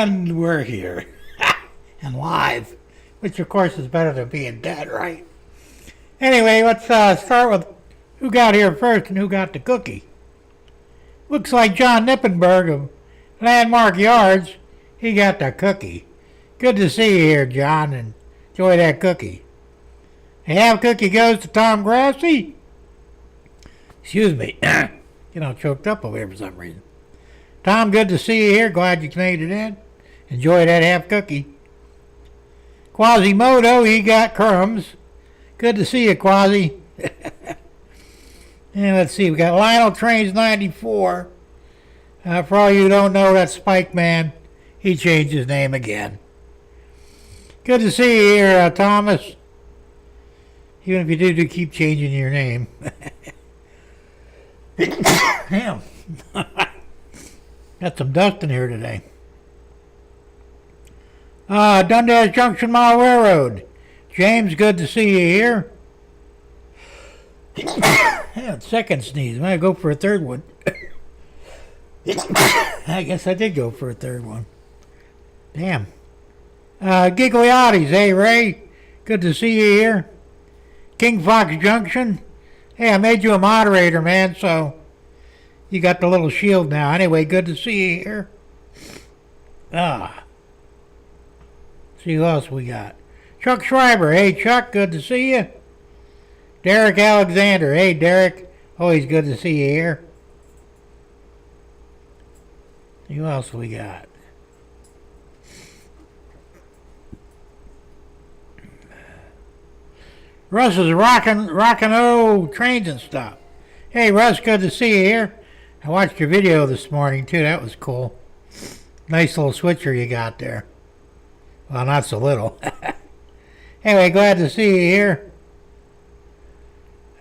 And we're here. And live. Which, of course, is better than being dead, right? Anyway, let's start with who got here first and who got the cookie. Looks like John Nippenberg of Landmark Yards. He got the cookie. Good to see you here, John, and enjoy that cookie. The half cookie goes to Tom Grassi. Excuse me. Get all choked up over here for some reason. Tom, good to see you here. Glad you made it in. Enjoy that half cookie. Quasimodo, he got crumbs. Good to see you, Quasi. And let's see, we got Lionel Trains 94. For all you who don't know, that's Spike Man. He changed his name again. Good to see you here, Thomas. Even if you do keep changing your name. Damn. Got some dust in here today. Dundas Junction Mile Railroad. James, good to see you here. Yeah, second sneeze. I'm going to go for a third one. I guess I did go for a third one. Damn. Gigliotti's, hey Ray. Good to see you here. King Fox Junction. Hey, I made you a moderator, man, so you got the little shield now. Anyway, good to see you here. See who else we got. Chuck Schreiber. Hey, Chuck, good to see you. Derek Alexander. Hey, Derek. Always good to see you here. See who else we got. Russ is rockin' trains and stuff. Hey, Russ, good to see you here. I watched your video this morning, too. That was cool. Nice little switcher you got there. Well, not so little. Anyway, glad to see you here.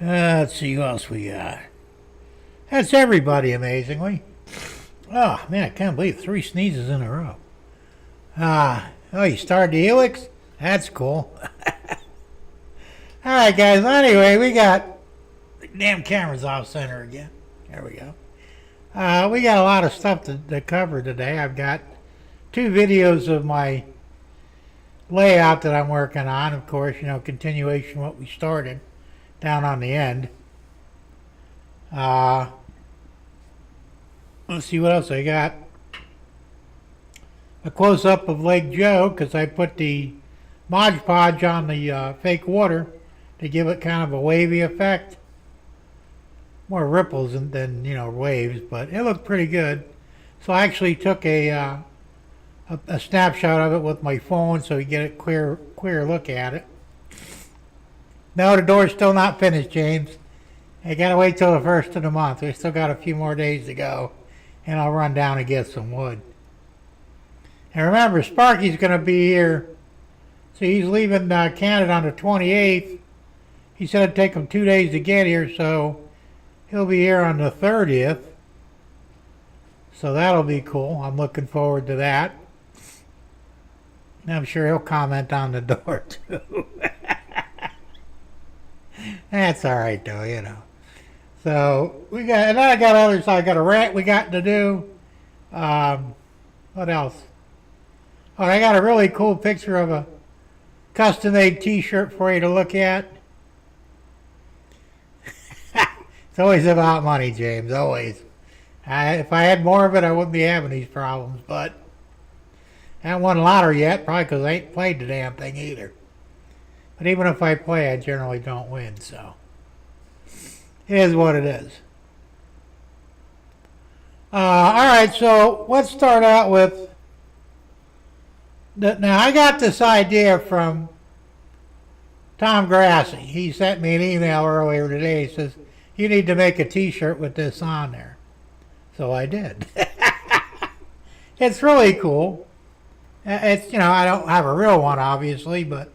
Let's see who else we got. That's everybody, amazingly. Oh, man, I can't believe 3 sneezes in a row. Oh, you started the helix? That's cool. All right, guys. Anyway, we got the damn cameras off center again. There we go. We got a lot of stuff to cover today. I've got 2 videos of my layout that I'm working on. Of course, you know, continuation of what we started down on the end. Let's see what else I got. A close-up of Lake Joe, because I put the Mod Podge on the fake water to give it kind of a wavy effect. More ripples than you know, waves, but it looked pretty good. So I actually took a snapshot of it with my phone so you get a clear look at it. No, the door's still not finished, James. I gotta wait till the 1st of the month. We still got a few more days to go, and I'll run down and get some wood. And remember, Sparky's gonna be here. So he's leaving Canada on the 28th. He said it'd take him 2 days to get here, so he'll be here on the 30th. So that'll be cool. I'm looking forward to that. And I'm sure he'll comment on the door, too. That's all right, though, you know. So we got, and I got others. I got a rant we got to do. What else? Oh, I got a really cool picture of a custom-made T-shirt for you to look at. It's always about money, James. Always. If I had more of it, I wouldn't be having these problems. But I haven't won lottery yet, probably because I ain't played the damn thing either. But even if I play, I generally don't win, so it is what it is. Alright, so let's start out with... Now, I got this idea from Tom Grassi. He sent me an email earlier today. He says, you need to make a T-shirt with this on there. So I did. It's really cool. It's, you know, I don't have a real one, obviously, but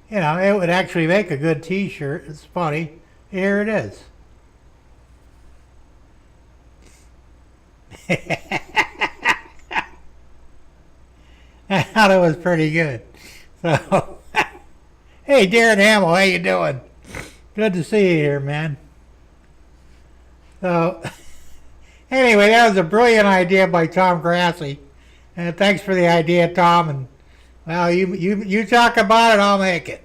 you know, it would actually make a good T-shirt. It's funny. Here it is. I thought it was pretty good. So, hey, Darren Hamill, how you doing? Good to see you here, man. So, anyway, that was a brilliant idea by Tom Grassi. And thanks for the idea, Tom. And well, you talk about it, I'll make it.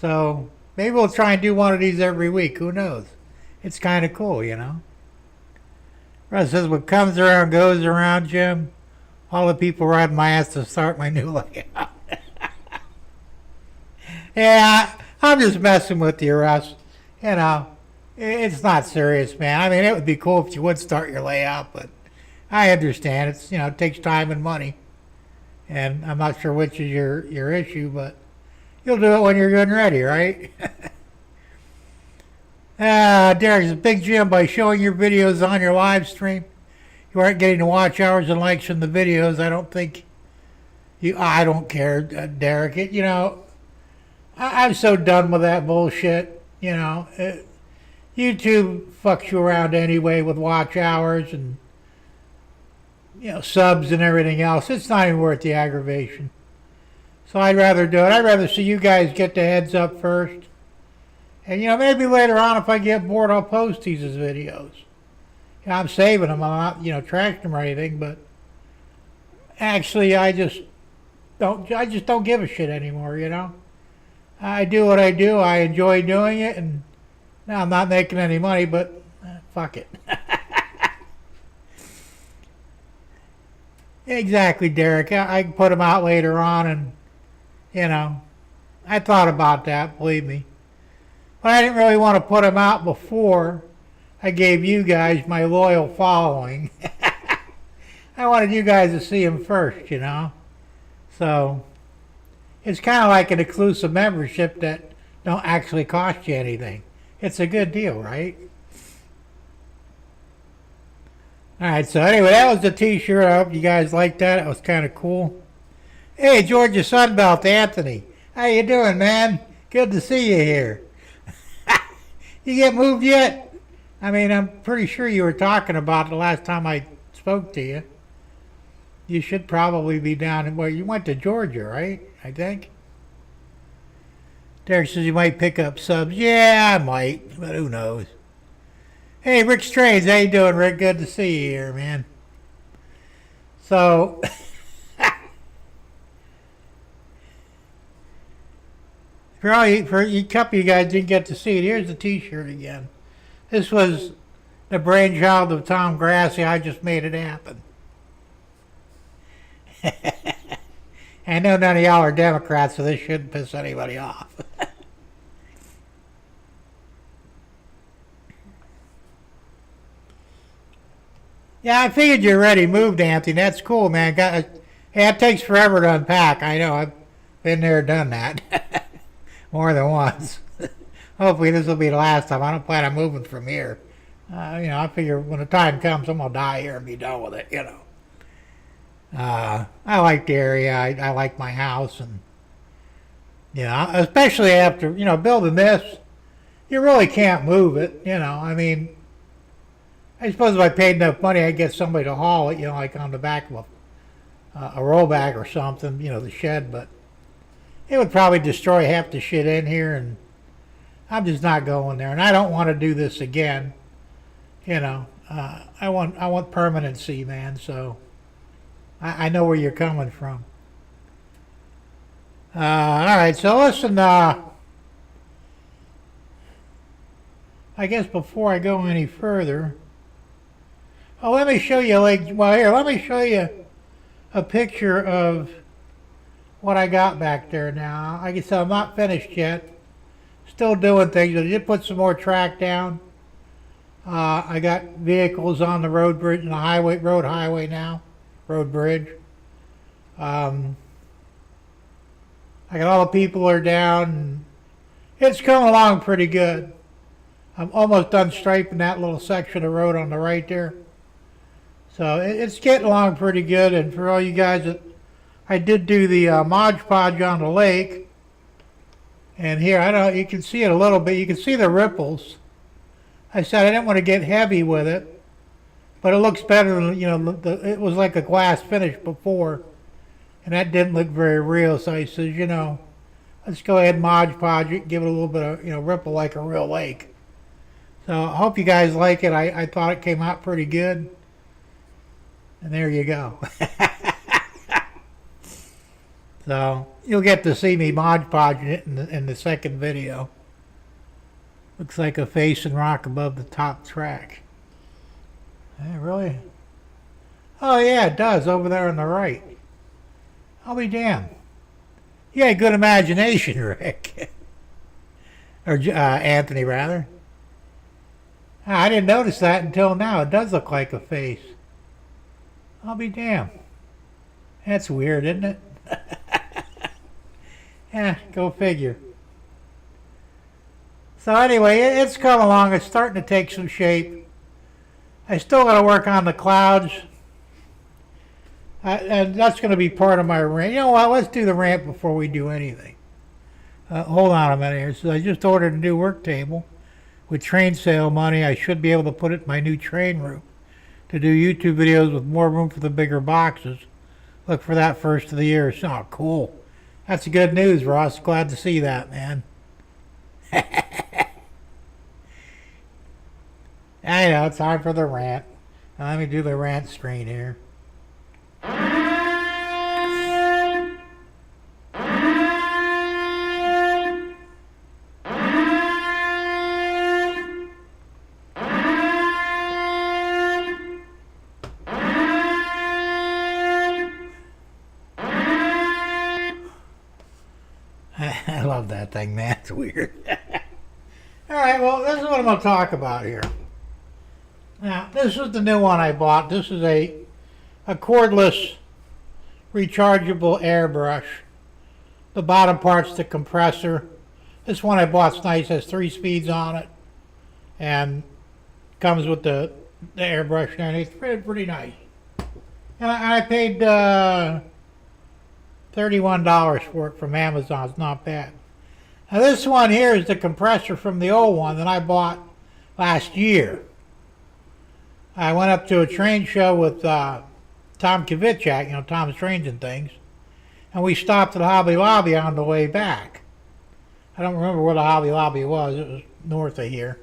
So maybe we'll try and do one of these every week. Who knows? It's kind of cool, you know. Russ says, what comes around goes around, Jim. All the people riding my ass to start my new layout. Yeah, I'm just messing with you, Russ. You know, it's not serious, man. I mean, it would be cool if you would start your layout, but I understand. It's, you know, it takes time and money. And I'm not sure which is your issue, but you'll do it when you're good and ready, right? Derek's a big Jim. By showing your videos on your live stream, you aren't getting the watch hours and likes from the videos. I don't think you. I don't care, Derek. You know, I'm so done with that bullshit. You know, YouTube fucks you around anyway with watch hours and, you know, subs and everything else. It's not even worth the aggravation. So I'd rather do it. I'd rather see you guys get the heads up first. And, you know, maybe later on if I get bored, I'll post these as videos. You know, I'm saving them. I'm not, you know, trashing them or anything. But actually, I just don't give a shit anymore, you know. I do what I do. I enjoy doing it. And now I'm not making any money, but fuck it. Exactly, Derek. I can put them out later on, and, you know, I thought about that, believe me. But I didn't really want to put them out before I gave you guys my loyal following. I wanted you guys to see them first, you know. So it's kind of like an exclusive membership that don't actually cost you anything. It's a good deal, right? Alright, so anyway, that was the t-shirt. I hope you guys liked that. It was kind of cool. Hey, Georgia Sunbelt, Anthony. How you doing, man? Good to see you here. You get moved yet? I mean, I'm pretty sure you were talking about the last time I spoke to you. You should probably be down in, well, you went to Georgia, right? I think. Derek says you might pick up subs. Yeah, I might, but who knows? Hey, Rick Strains, how you doing, Rick? Good to see you here, man. So, for a couple of you guys didn't get to see it, here's the t-shirt again. This was the brainchild of Tom Grassi. I just made it happen. I know none of y'all are Democrats, so this shouldn't piss anybody off. Yeah, I figured you're ready moved, Anthony. That's cool, man. Yeah, it takes forever to unpack. I know. I've been there, done that. More than once. Hopefully this will be the last time. I don't plan on moving from here. You know, I figure when the time comes, I'm going to die here and be done with it, you know. I like the area. I like my house. And, you know, especially after, you know, building this, you really can't move it, you know. I mean, I suppose if I paid enough money, I'd get somebody to haul it, you know, like on the back of a rollback or something, you know, the shed. But it would probably destroy half the shit in here, and I'm just not going there. And I don't want to do this again, you know. I want permanency, man. So I know where you're coming from. All right, so listen. I guess before I go any further. Oh, let me show you, let me show you a picture of what I got back there now. Like I said, I'm not finished yet. Still doing things. I did put some more track down. I got vehicles on the road bridge and the road highway now. Road bridge. I got all the people are down. And it's coming along pretty good. I'm almost done striping that little section of road on the right there. So it's getting along pretty good. And for all you guys that, I did do the Mod Podge on the lake. And here, I don't know, you can see it a little bit. You can see the ripples. I said I didn't want to get heavy with it. But it looks better than, you know, it was like a glass finish before. And that didn't look very real. So I said, you know, let's go ahead and Mod Podge it, give it a little bit of, you know, ripple like a real lake. So I hope you guys like it. I thought it came out pretty good. And there you go. So you'll get to see me Mod Podging it in the second video. Looks like a face and rock above the top track. Really? Oh yeah, it does, over there on the right. I'll be damned. You had good imagination, Rick. Or Anthony, rather. I didn't notice that until now. It does look like a face. I'll be damned. That's weird, isn't it? Yeah, go figure. So anyway, it's come along. It's starting to take some shape. I still got to work on the clouds. And that's going to be part of my rant. You know what? Let's do the rant before we do anything. Hold on a minute here. So I just ordered a new work table. With train sale money, I should be able to put it in my new train room to do YouTube videos with more room for the bigger boxes. Look for that first of the year. Oh, cool. That's good news, Ross. Glad to see that, man. I know, it's time for the rant. Now, let me do the rant screen here. I love that thing, man. It's weird. Alright, well, this is what I'm going to talk about here. Now, this is the new one I bought. This is a cordless rechargeable airbrush. The bottom part's the compressor. This one I bought's nice. Has 3 speeds on it. And comes with the airbrush and it's pretty nice. And I paid $31 for it from Amazon. It's not bad. Now this one here is the compressor from the old one that I bought last year. I went up to a train show with Tom Kvichak, you know, Tom's Trains and Things, and we stopped at Hobby Lobby on the way back. I don't remember where the Hobby Lobby was. It was north of here.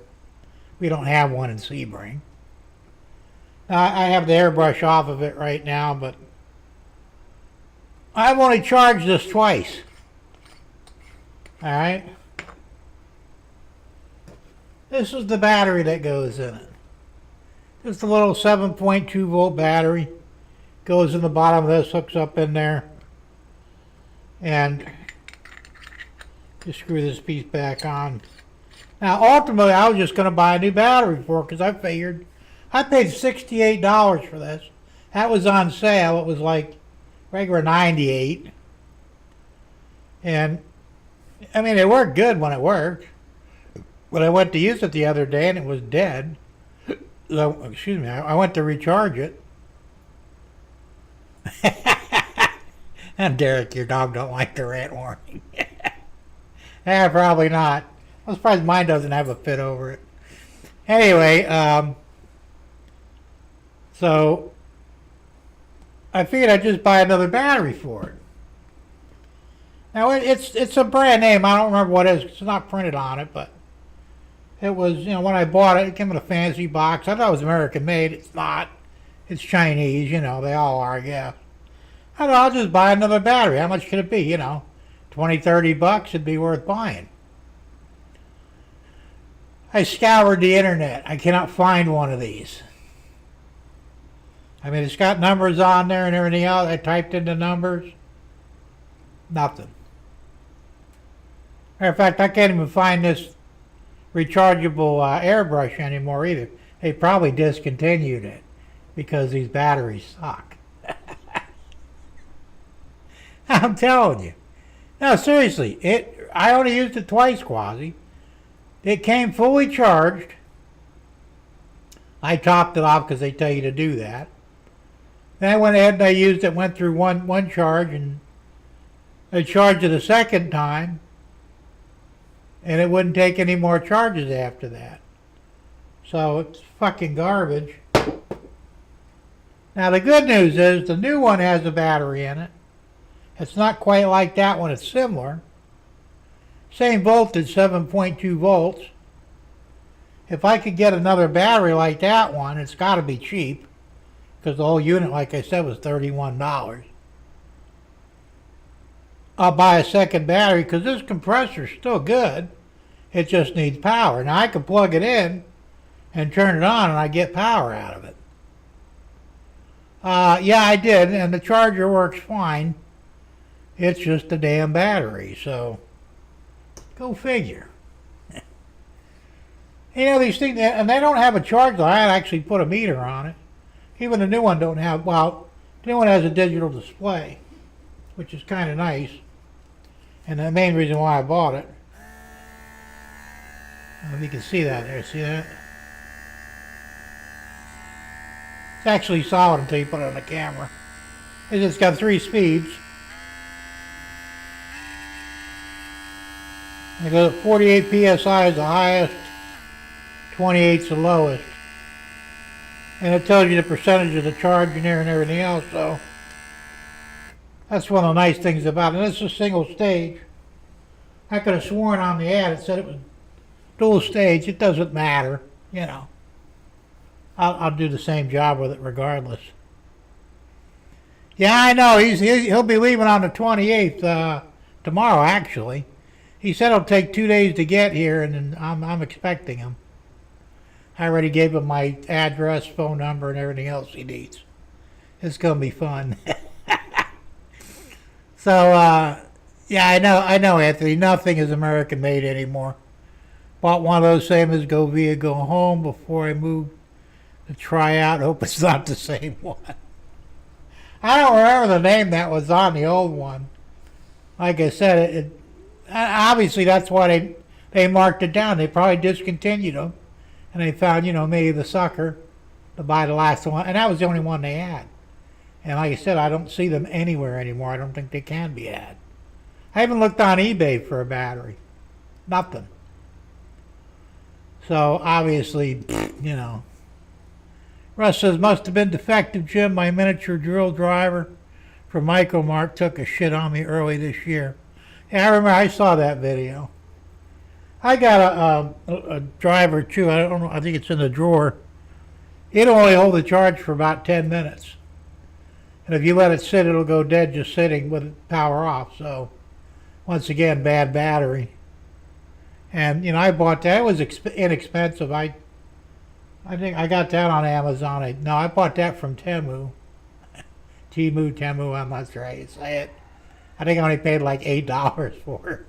We don't have one in Sebring. I have the airbrush off of it right now, but I've only charged this twice. Alright? This is the battery that goes in it. Just a little 7.2 volt battery. Goes in the bottom of this, hooks up in there. And just screw this piece back on. Now ultimately I was just going to buy a new battery for it because I figured I paid $68 for this. That was on sale. It was like regular $98. And I mean, it worked good when it worked. But I went to use it the other day and it was dead. So, excuse me, I went to recharge it. And Derek, your dog don't like the rant warning. Probably not. I'm surprised mine doesn't have a fit over it. Anyway, so I figured I'd just buy another battery for it. Now it's a brand name. I don't remember what it is. It's not printed on it, but it was, you know, when I bought it, it came in a fancy box. I thought it was American made. It's not. It's Chinese, you know. They all are, I guess. I thought I'll just buy another battery. How much could it be? You know, 20, 30 bucks. It'd be worth buying. I scoured the internet. I cannot find one of these. I mean, it's got numbers on there and everything else. I typed in the numbers. Nothing. Matter of fact, I can't even find this rechargeable airbrush anymore either. They probably discontinued it because these batteries suck. I'm telling you. No, seriously. I only used it twice, Quasi. It came fully charged. I topped it off because they tell you to do that. Then I went ahead and I used it, went through one charge, and I charged it a second time, and it wouldn't take any more charges after that. So it's fucking garbage. Now the good news is the new one has a battery in it. It's not quite like that one, it's similar. Same voltage, 7.2 volts. If I could get another battery like that one, it's got to be cheap, because the whole unit, like I said, was $31. I'll buy a second battery because this compressor's still good. It just needs power. Now I can plug it in and turn it on and I get power out of it. Yeah, I did, and the charger works fine. It's just a damn battery, so go figure. You know, these things, and they don't have a charge light. I actually put a meter on it. Even the new one don't have, well, the new one has a digital display, which is kind of nice. And the main reason why I bought it. I don't know if you can see that there, see that? It's actually solid until you put it on the camera. It's got 3 speeds. It goes 48 psi is the highest, 28 is the lowest. And it tells you the percentage of the charge in there and everything else, so that's one of the nice things about it. And it's a single stage. I could have sworn on the ad it said it was dual stage. It doesn't matter, you know. I'll do the same job with it regardless. Yeah, I know. He'll be leaving on the 28th, tomorrow actually. He said it'll take 2 days to get here, and then I'm expecting him. I already gave him my address, phone number, and everything else he needs. It's gonna be fun. So, yeah, I know, Anthony. Nothing is American made anymore. Bought one of those same as go via, go home before I move to try out. Hope it's not the same one. I don't remember the name that was on the old one. Like I said, obviously that's why they marked it down. They probably discontinued them, and they found, you know, maybe the sucker to buy the last one, and that was the only one they had. And like I said, I don't see them anywhere anymore. I don't think they can be had. I haven't looked on eBay for a battery. Nothing. So obviously, you know. Russ says, must have been defective, Jim. My miniature drill driver from Micromark took a shit on me early this year. Yeah, I remember. I saw that video. I got a driver too. I don't know. I think it's in the drawer. It'll only hold the charge for about 10 minutes. And if you let it sit, it'll go dead just sitting with power off. So, once again, bad battery. And, you know, I bought that. It was inexpensive. I think I got that on Amazon. I bought that from Temu. Temu, I'm not sure how you say it. I think I only paid like $8 for it.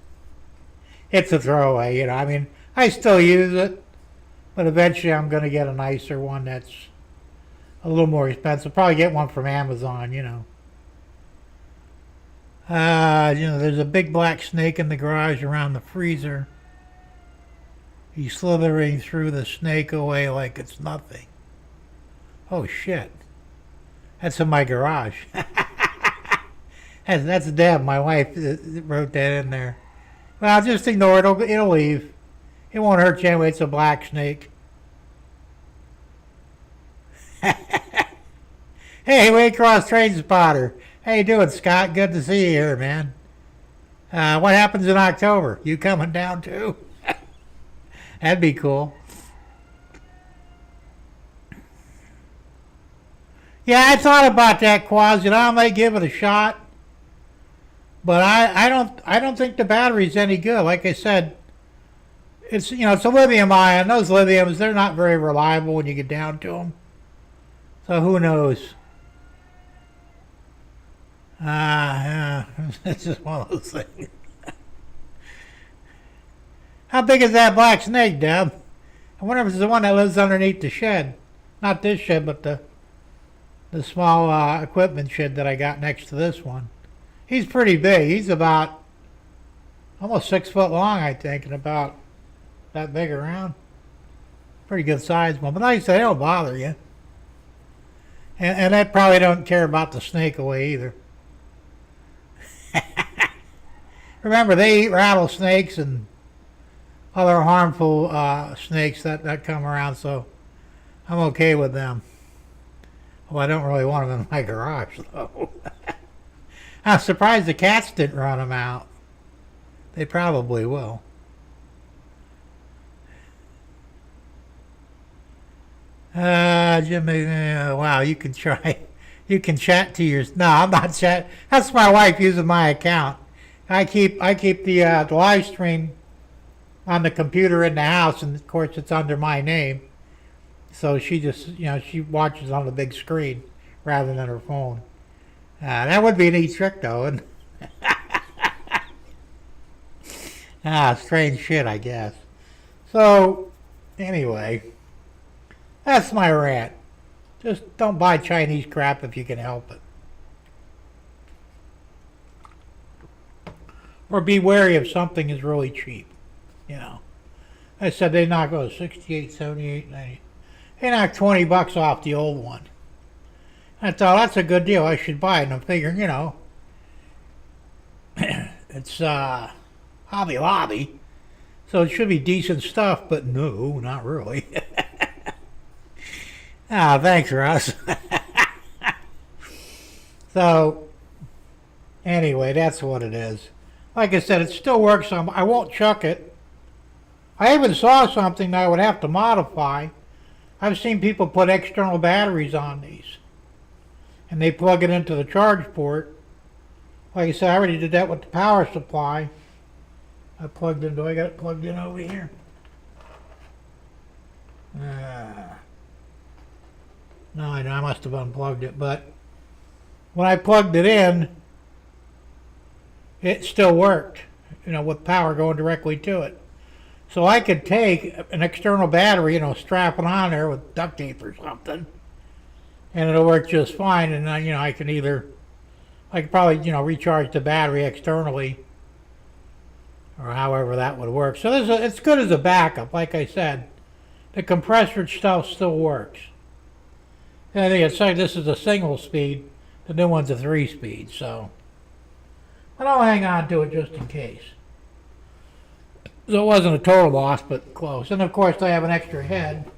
It's a throwaway, you know. I mean, I still use it, but eventually I'm going to get a nicer one that's a little more expensive. Probably get one from Amazon, you know. You know, there's a big black snake in the garage around the freezer. He's slithering through the snake away like it's nothing. Oh, shit. That's in my garage. That's Deb, my wife, wrote that in there. Well, just ignore it. It'll leave. It won't hurt you anyway. It's a black snake. Hey, Waycross Train Spotter. How you doing, Scott? Good to see you here, man. What happens in October? You coming down too? That'd be cool. Yeah, I thought about that, Quaz. You know, I might give it a shot, but I don't think the battery's any good. Like I said, it's, you know, it's a lithium ion. Those lithiums, they're not very reliable when you get down to them. So who knows? Yeah, it's just one of those things. How big is that black snake, Deb? I wonder if it's the one that lives underneath the shed. Not this shed, but the small equipment shed that I got next to this one. He's pretty big. He's about almost 6 foot long, I think, and about that big around. Pretty good size one. But like I said, they don't bother you. And they probably don't care about the snake away either. Remember, they eat rattlesnakes and other harmful snakes that come around, so I'm okay with them. Well, I don't really want them in my garage, though. I'm surprised the cats didn't run them out. They probably will. Jimmy, wow, you can try. You can chat to your... No, I'm not chat. That's my wife using my account. I keep the live stream on the computer in the house, and of course it's under my name. So she just, she watches on the big screen rather than her phone. That would be a neat trick, though. And strange shit, I guess. So, anyway, that's my rant. Just don't buy Chinese crap if you can help it. Or be wary if something is really cheap. I said they knock 68, 78, 90. They knock $20 off the old one. I thought that's a good deal. I should buy it. And I'm figuring, it's Hobby Lobby, so it should be decent stuff. But no, not really. Thanks, Russ. So, anyway, that's what it is. Like I said, it still works. I won't chuck it. I even saw something that I would have to modify. I've seen people put external batteries on these, and they plug it into the charge port. Like I said, I already did that with the power supply. I got it plugged in over here? No, I know I must have unplugged it, but when I plugged it in, it still worked, with power going directly to it. So I could take an external battery, strap it on there with duct tape or something, and it'll work just fine. And I could probably, recharge the battery externally, or however that would work. So it's good as a backup. Like I said, the compressor stuff still works. And I think it's like this is a single speed. The new one's a 3-speed. So, but I'll hang on to it just in case. So it wasn't a total loss, but close. And of course, they have an extra head.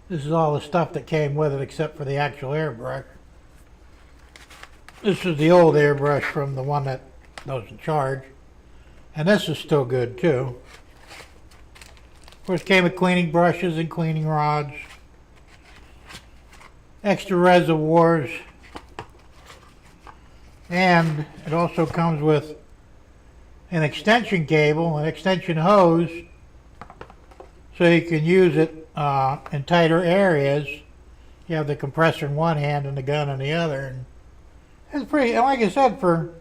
This is all the stuff that came with it, except for the actual airbrush. This is the old airbrush from the one that doesn't charge. And this is still good, too. Of course, it came with cleaning brushes and cleaning rods. Extra reservoirs. And it also comes with an extension cable, an extension hose, so you can use it in tighter areas. You have the compressor in one hand and the gun in the other. And it's pretty, like I said, for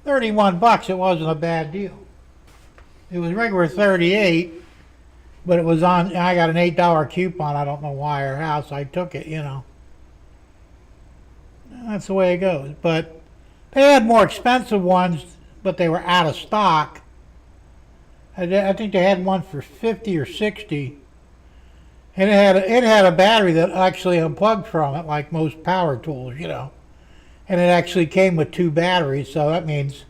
$31, it wasn't a bad deal. It was regular 38, but it was on, I got an $8 coupon, I don't know why or how, so I took it, That's the way it goes. But they had more expensive ones, but they were out of stock. I think they had one for 50 or 60. And it had a battery that actually unplugged from it, like most power tools, And it actually came with 2 batteries, so that means,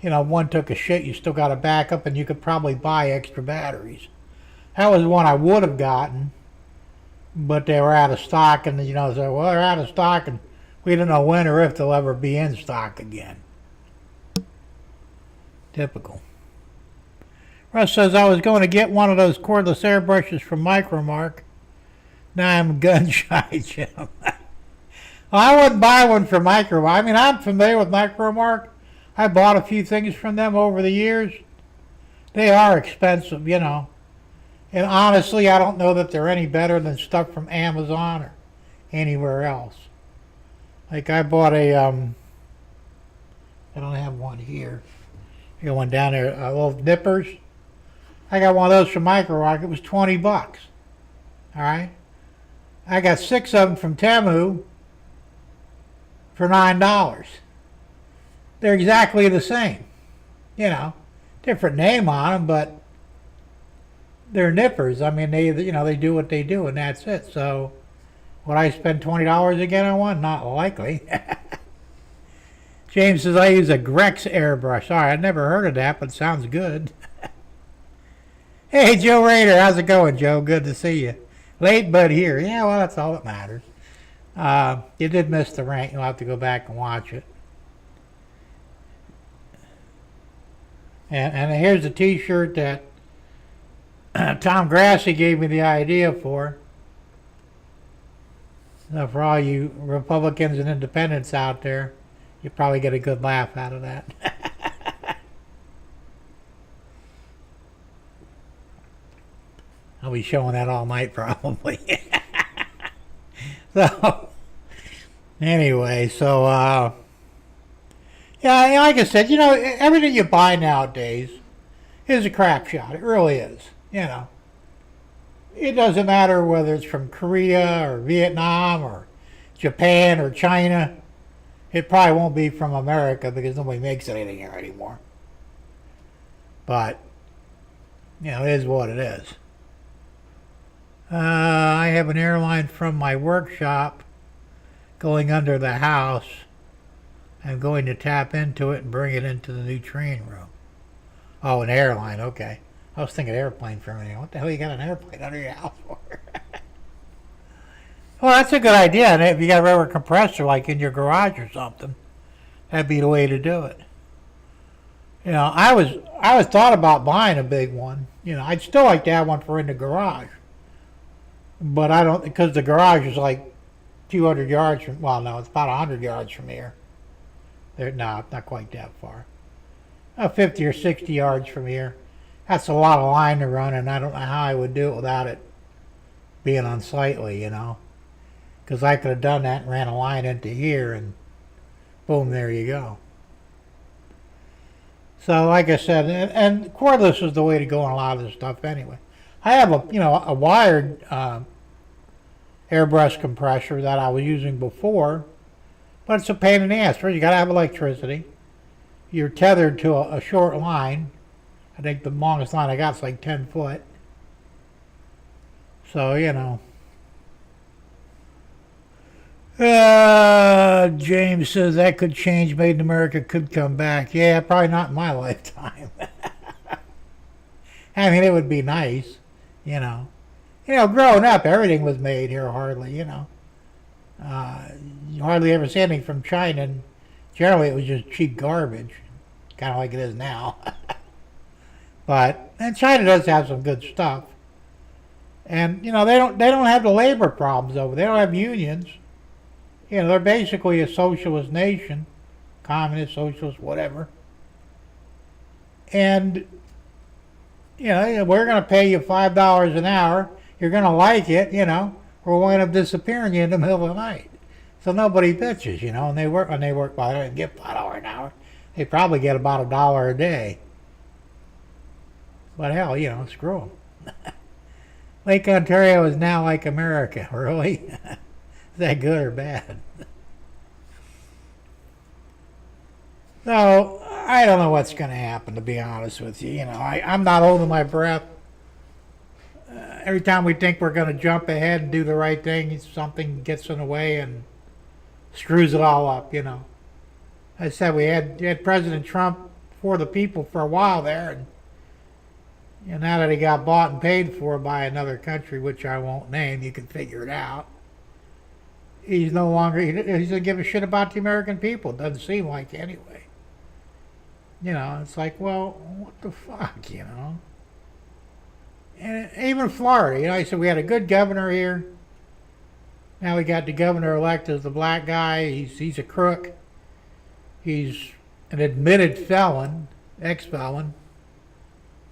one took a shit, you still got a backup, and you could probably buy extra batteries. That was one I would have gotten, but they were out of stock, and they said, well, they're out of stock, and we don't know when or if they'll ever be in stock again. Typical. Russ says, I was going to get one of those cordless airbrushes from Micromark. Now I'm gun shy, Jim. Well, I wouldn't buy one from Micromark. I mean, I'm familiar with Micromark. I bought a few things from them over the years. They are expensive, And honestly, I don't know that they're any better than stuff from Amazon or anywhere else. Like I bought I don't have one here. I got one down there, little nippers. I got one of those from Micromark. It was $20. All right. I got 6 of them from Temu for $9. They're exactly the same. Different name on them, but they're nippers. I mean, they do what they do, and that's it. So, would I spend $20 again on one? Not likely. James says, I use a Grex airbrush. All right, I've never heard of that, but it sounds good. Hey, Joe Rader, how's it going, Joe? Good to see you. Late, but here. Yeah, well, that's all that matters. You did miss the rant. You'll have to go back and watch it. And here's a t-shirt that Tom Grassi gave me the idea for. So for all you Republicans and independents out there, you probably get a good laugh out of that. I'll be showing that all night probably. So anyway, yeah, like I said, everything you buy nowadays is a crap shot. It really is. It doesn't matter whether it's from Korea or Vietnam or Japan or China. It probably won't be from America because nobody makes anything here anymore. But, it is what it is. I have an airline from my workshop going under the house. I'm going to tap into it and bring it into the new train room. Oh, an airline, okay. I was thinking airplane for a minute. What the hell you got an airplane under your house for? Well, that's a good idea. And if you got a rubber compressor like in your garage or something, that'd be the way to do it. I was thought about buying a big one. I'd still like to have one for in the garage. But I don't, because the garage is like 200 yards from, well, no, it's about 100 yards from here. No, not quite that far. 50 or 60 yards from here. That's a lot of line to run, and I don't know how I would do it without it being unsightly, Because I could have done that and ran a line into here, and boom, there you go. So, like I said, and cordless is the way to go on a lot of this stuff anyway. I have a wired airbrush compressor that I was using before, but it's a pain in the ass. First, you got to have electricity. You're tethered to a short line. I think the longest line I got is like 10 foot. So, James says that could change. Made in America could come back. Yeah, probably not in my lifetime. I mean, it would be nice, growing up, everything was made here hardly, You hardly ever see anything from China, and generally it was just cheap garbage, kind of like it is now. And China does have some good stuff. And, they don't have the labor problems over there. They don't have unions. They're basically a socialist nation, communist, socialist, whatever. And, we're going to pay you $5 an hour. You're going to like it, or we'll end up disappearing you in the middle of the night. So nobody bitches, and they work, well, they don't get $5 an hour. They probably get about $1 a day. But hell, screw them. Lake Ontario is now like America, really? Is that good or bad? So, I don't know what's going to happen, to be honest with you. I'm not holding my breath. Every time we think we're going to jump ahead and do the right thing, something gets in the way and screws it all up, I said we had President Trump for the people for a while there, and now that he got bought and paid for by another country, which I won't name, you can figure it out. He's no longer, he doesn't give a shit about the American people. It doesn't seem like anyway. It's like, well, what the fuck, And even Florida, I said we had a good governor here. Now we got the governor-elect as the black guy. He's a crook. He's an admitted felon, ex-felon.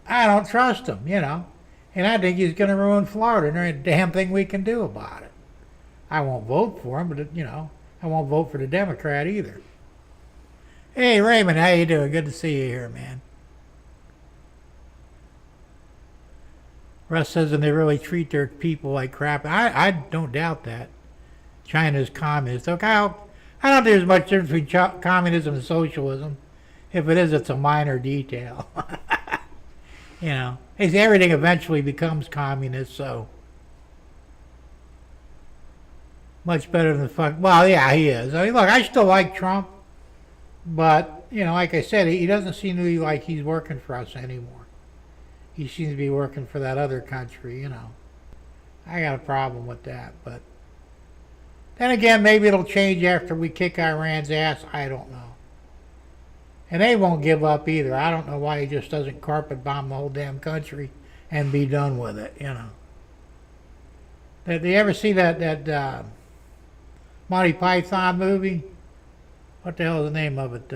I don't trust him, And I think he's going to ruin Florida, and there ain't a damn thing we can do about it. I won't vote for him, but, I won't vote for the Democrat either. Hey, Raymond, how you doing? Good to see you here, man. Russ says, and they really treat their people like crap. I don't doubt that. China's communist. Okay, I don't think there's much difference between communism and socialism. If it is, it's a minor detail. They say everything eventually becomes communist, so much better than fuck. Well, yeah, he is. I mean, look, I still like Trump, but like I said, he doesn't seem to be like he's working for us anymore. He seems to be working for that other country. I got a problem with that, but then again, maybe it'll change after we kick Iran's ass. I don't know. And they won't give up either. I don't know why he just doesn't carpet bomb the whole damn country and be done with it, Did you ever see that Monty Python movie. What the hell is the name of it?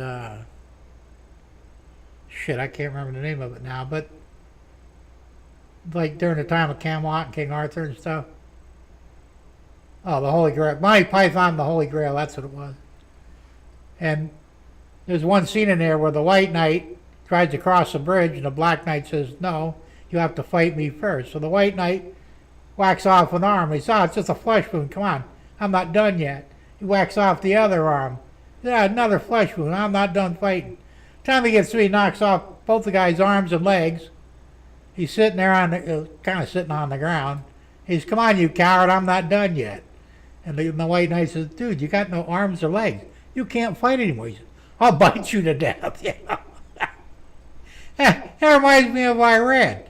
Shit, I can't remember the name of it now. But like during the time of Camelot and King Arthur and stuff. Oh, the Holy Grail. Monty Python, the Holy Grail. That's what it was. And there's one scene in there where the White Knight tries to cross the bridge, and the Black Knight says, "No, you have to fight me first." So the White Knight whacks off an arm. He says, "Oh, it's just a flesh wound. Come on, I'm not done yet." He whacks off the other arm. "Yeah, another flesh wound. I'm not done fighting." Time he gets through, he knocks off both the guy's arms and legs. He's sitting there on the, kind of sitting on the ground. He says, "Come on, you coward, I'm not done yet." And the White Knight says, "Dude, you got no arms or legs. You can't fight anymore." He says, "I'll bite you to death." You know? That reminds me of Iran.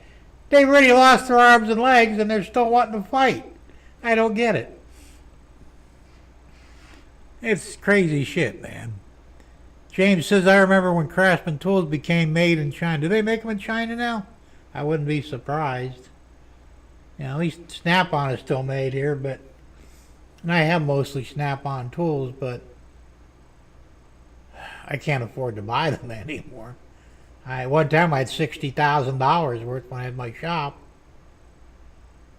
They've already lost their arms and legs and they're still wanting to fight. I don't get it. It's crazy shit, man. James says, "I remember when Craftsman tools became made in China." Do they make them in China now? I wouldn't be surprised. You know, at least Snap-on is still made here, but and I have mostly Snap-on tools, but I can't afford to buy them anymore. One time I had $60,000 worth when I had my shop,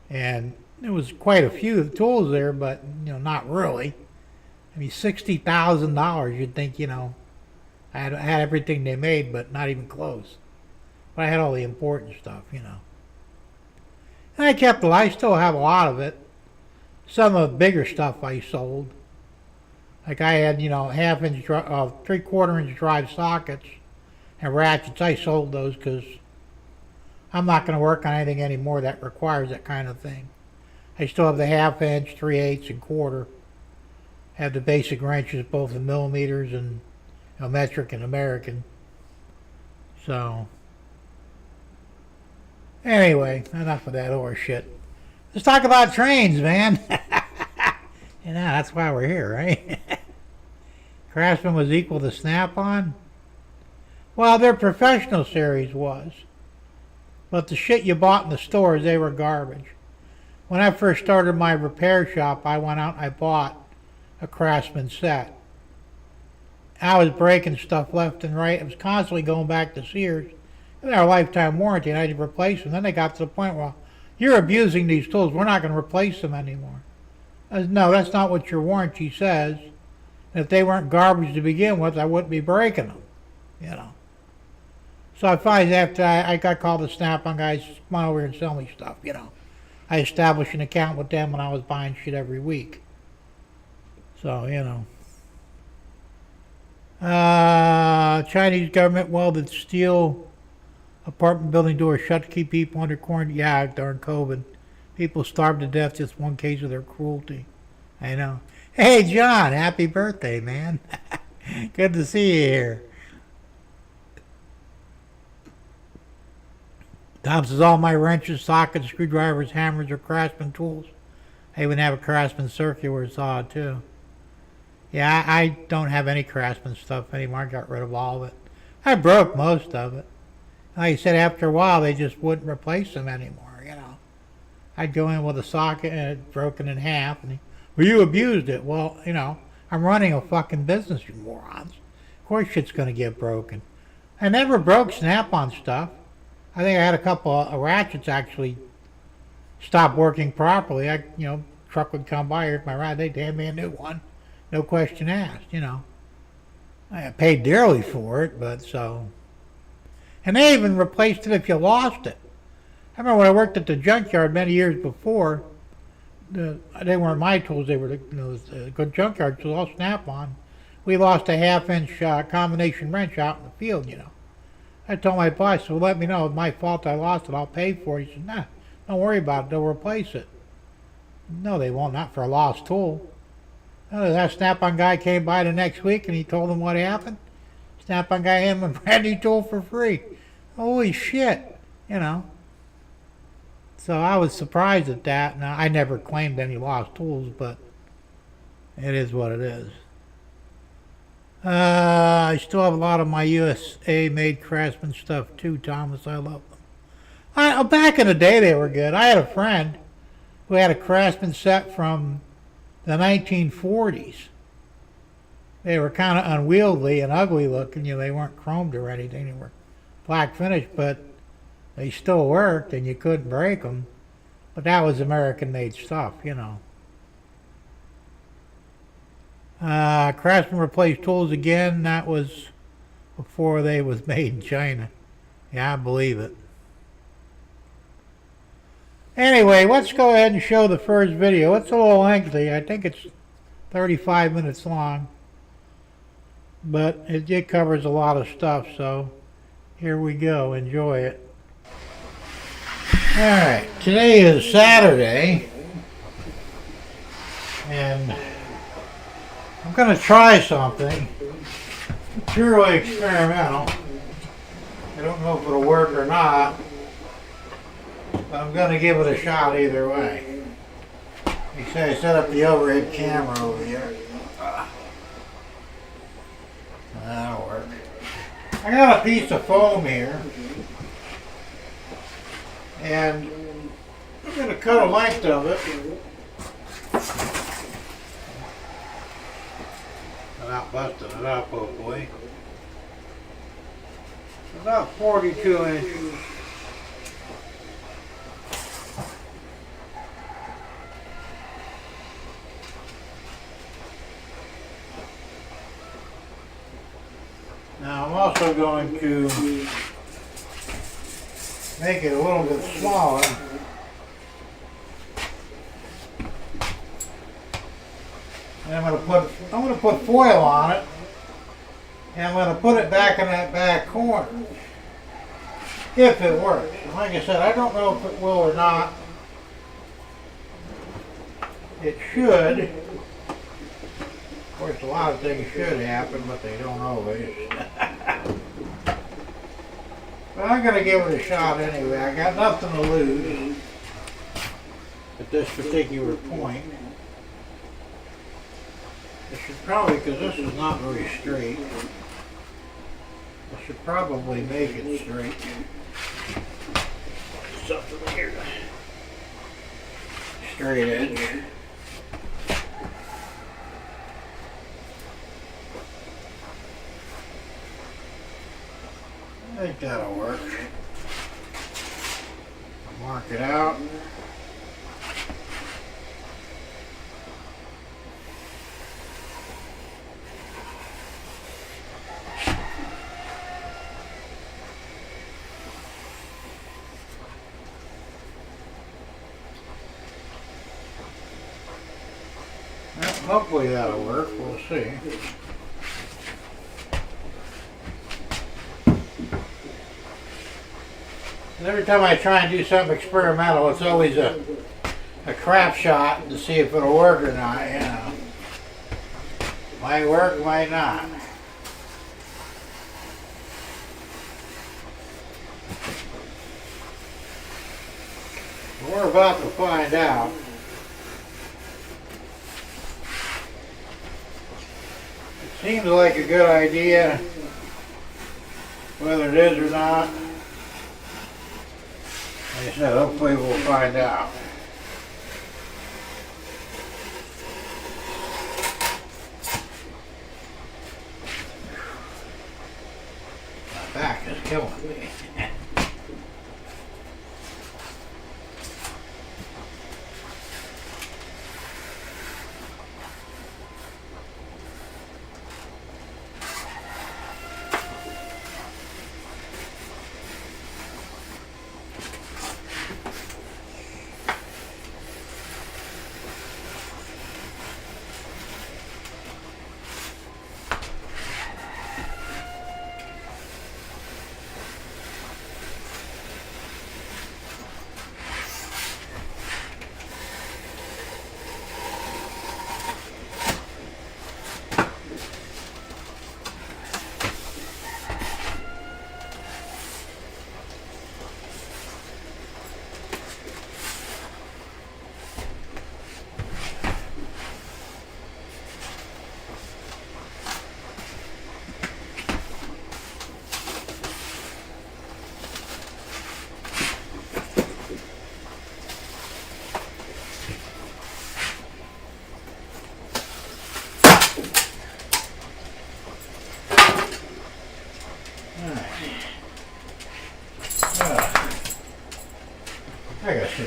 and there was quite a few tools there, but you know, not really. I mean, $60,000. You'd think, you know, I had everything they made, but not even close. But I had all the important stuff, you know. And I kept it. I still have a lot of it. Some of the bigger stuff I sold. Like I had, you know, 3/4 inch drive sockets and ratchets. I sold those because I'm not going to work on anything anymore that requires that kind of thing. I still have the 1/2 inch, 3/8 and 1/4. Have the basic wrenches, both in millimeters and, you know, metric and American. So anyway, enough of that horse shit. Let's talk about trains, man. You know, that's why we're here, right? Craftsman was equal to Snap-on? Well, their professional series was. But the shit you bought in the stores, they were garbage. When I first started my repair shop, I went out and I bought a Craftsman set. I was breaking stuff left and right. I was constantly going back to Sears. They had a lifetime warranty, and I had to replace them. Then they got to the point where, "You're abusing these tools. We're not going to replace them anymore." I said, "No, that's not what your warranty says. And if they weren't garbage to begin with, I wouldn't be breaking them." You know. So I finally, after I got called the Snap-on guys, "Come on over here and sell me stuff." You know. I established an account with them when I was buying shit every week. So, you know. Chinese government welded steel apartment building doors shut to keep people under quarantine. Yeah, during COVID. People starved to death, just one case of their cruelty. I know. Hey, John, happy birthday, man. Good to see you here. Tom says, "All my wrenches, sockets, screwdrivers, hammers are Craftsman tools. I even have a Craftsman circular saw, too." Yeah, I don't have any Craftsman stuff anymore. I got rid of all of it. I broke most of it. Like I said, after a while, they just wouldn't replace them anymore, you know. I'd go in with a socket and it's broken in half. And "Well, you abused it." Well, you know, I'm running a fucking business, you morons. Of course shit's going to get broken. I never broke Snap-on stuff. I think I had a couple of ratchets actually stop working properly. Truck would come by, here's my rod, they'd hand me a new one. No question asked, you know. I paid dearly for it, but so. And they even replaced it if you lost it. I remember when I worked at the junkyard many years before, they weren't my tools, they were the good junkyard tools, all Snap-on. We lost a 1/2 inch combination wrench out in the field, you know. I told my boss, "Well, let me know. It's my fault I lost it. I'll pay for it." He said, "Nah, don't worry about it. They'll replace it." No, they won't. Not for a lost tool. That Snap-on guy came by the next week and he told them what happened. Snap-on guy handed him a brand new tool for free. Holy shit, you know. So I was surprised at that. Now, I never claimed any lost tools, but it is what it is. I still have a lot of my USA-made Craftsman stuff too, Thomas. I love them. Back in the day, they were good. I had a friend who had a Craftsman set from the 1940s. They were kind of unwieldy and ugly looking. You know, they weren't chromed or anything. They were black finish, but they still worked and you couldn't break them. But that was American-made stuff, you know. Craftsman replaced tools again. That was before they was made in China. Yeah, I believe it. Anyway, let's go ahead and show the first video. It's a little lengthy. I think it's 35 minutes long. But it covers a lot of stuff, so here we go. Enjoy it. Alright, today is Saturday. And I'm going to try something. Purely experimental. I don't know if it'll work or not. But I'm going to give it a shot either way. You see, I set up the overhead camera over here. That'll work. I got a piece of foam here. And I'm going to cut a length of it. Without busting it up, hopefully. About 42 inches. Now I'm also going to make it a little bit smaller. And I'm going to put foil on it, and I'm going to put it back in that back corner if it works. And like I said, I don't know if it will or not. It should. Of course, a lot of things should happen, but they don't always. But I'm going to give it a shot anyway. I got nothing to lose at this particular point. I should probably, because this is not very straight, I should probably make it straight. Something here. Straight edge. I think that'll work. Mark it out. Well, hopefully that'll work. We'll see. And every time I try and do something experimental, it's always a crap shot to see if it'll work or not, you know. Might work, might not. We're about to find out. It seems like a good idea, whether it is or not. Like I said, hopefully we'll find out. My back is killing me.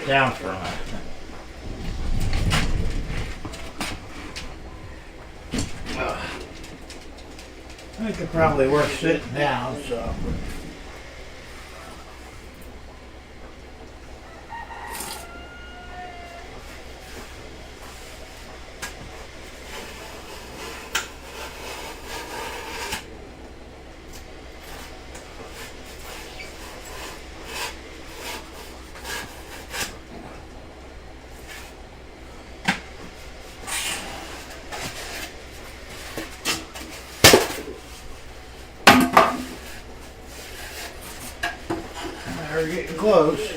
sit down for a minute. I could probably work sitting down, so. We're getting close.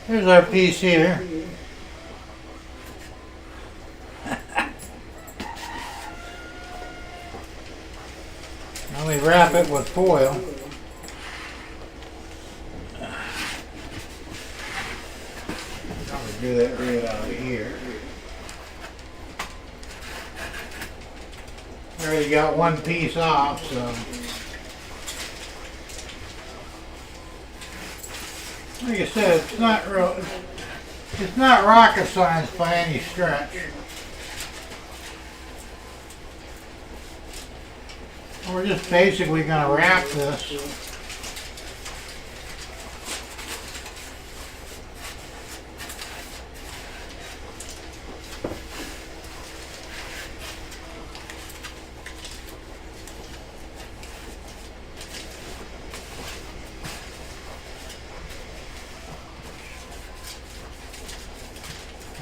Here's our piece here. Now we wrap it with foil. Probably do that right out of here. Already got one piece off, so. Like I said, it's not rocket science by any stretch. We're just basically going to wrap this.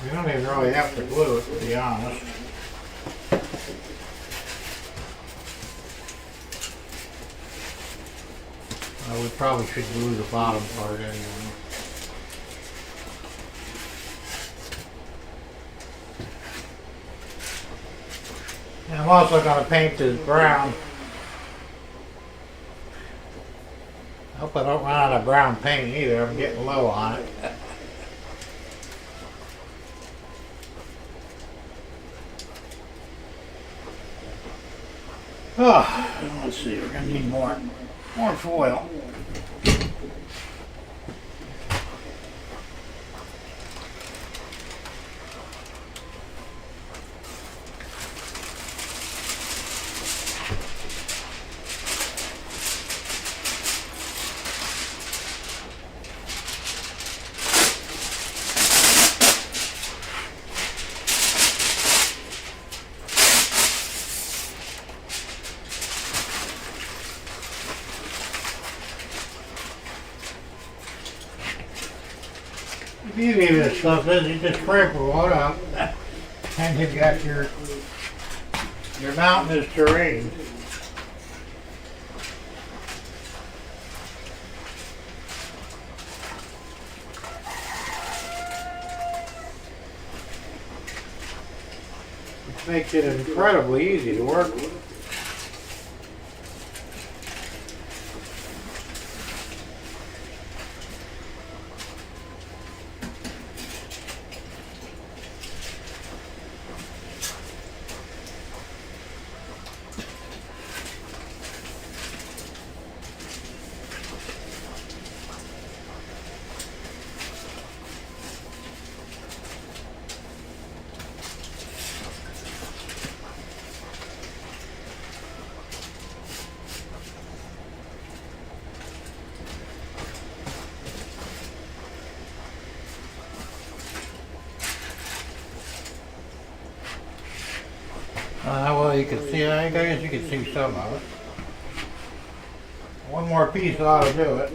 We don't even really have to glue it, to be honest. We probably should glue the bottom part anyway. And I'm also going to paint this brown. I hope I don't run out of brown paint either. I'm getting low on it. Oh, let's see, we're going to need more foil. The beauty of this stuff is you just sprinkle it up and you've got your mountainous terrain. Which makes it incredibly easy to work with. Well, you can see, I guess you can see some of it. One more piece ought to do it.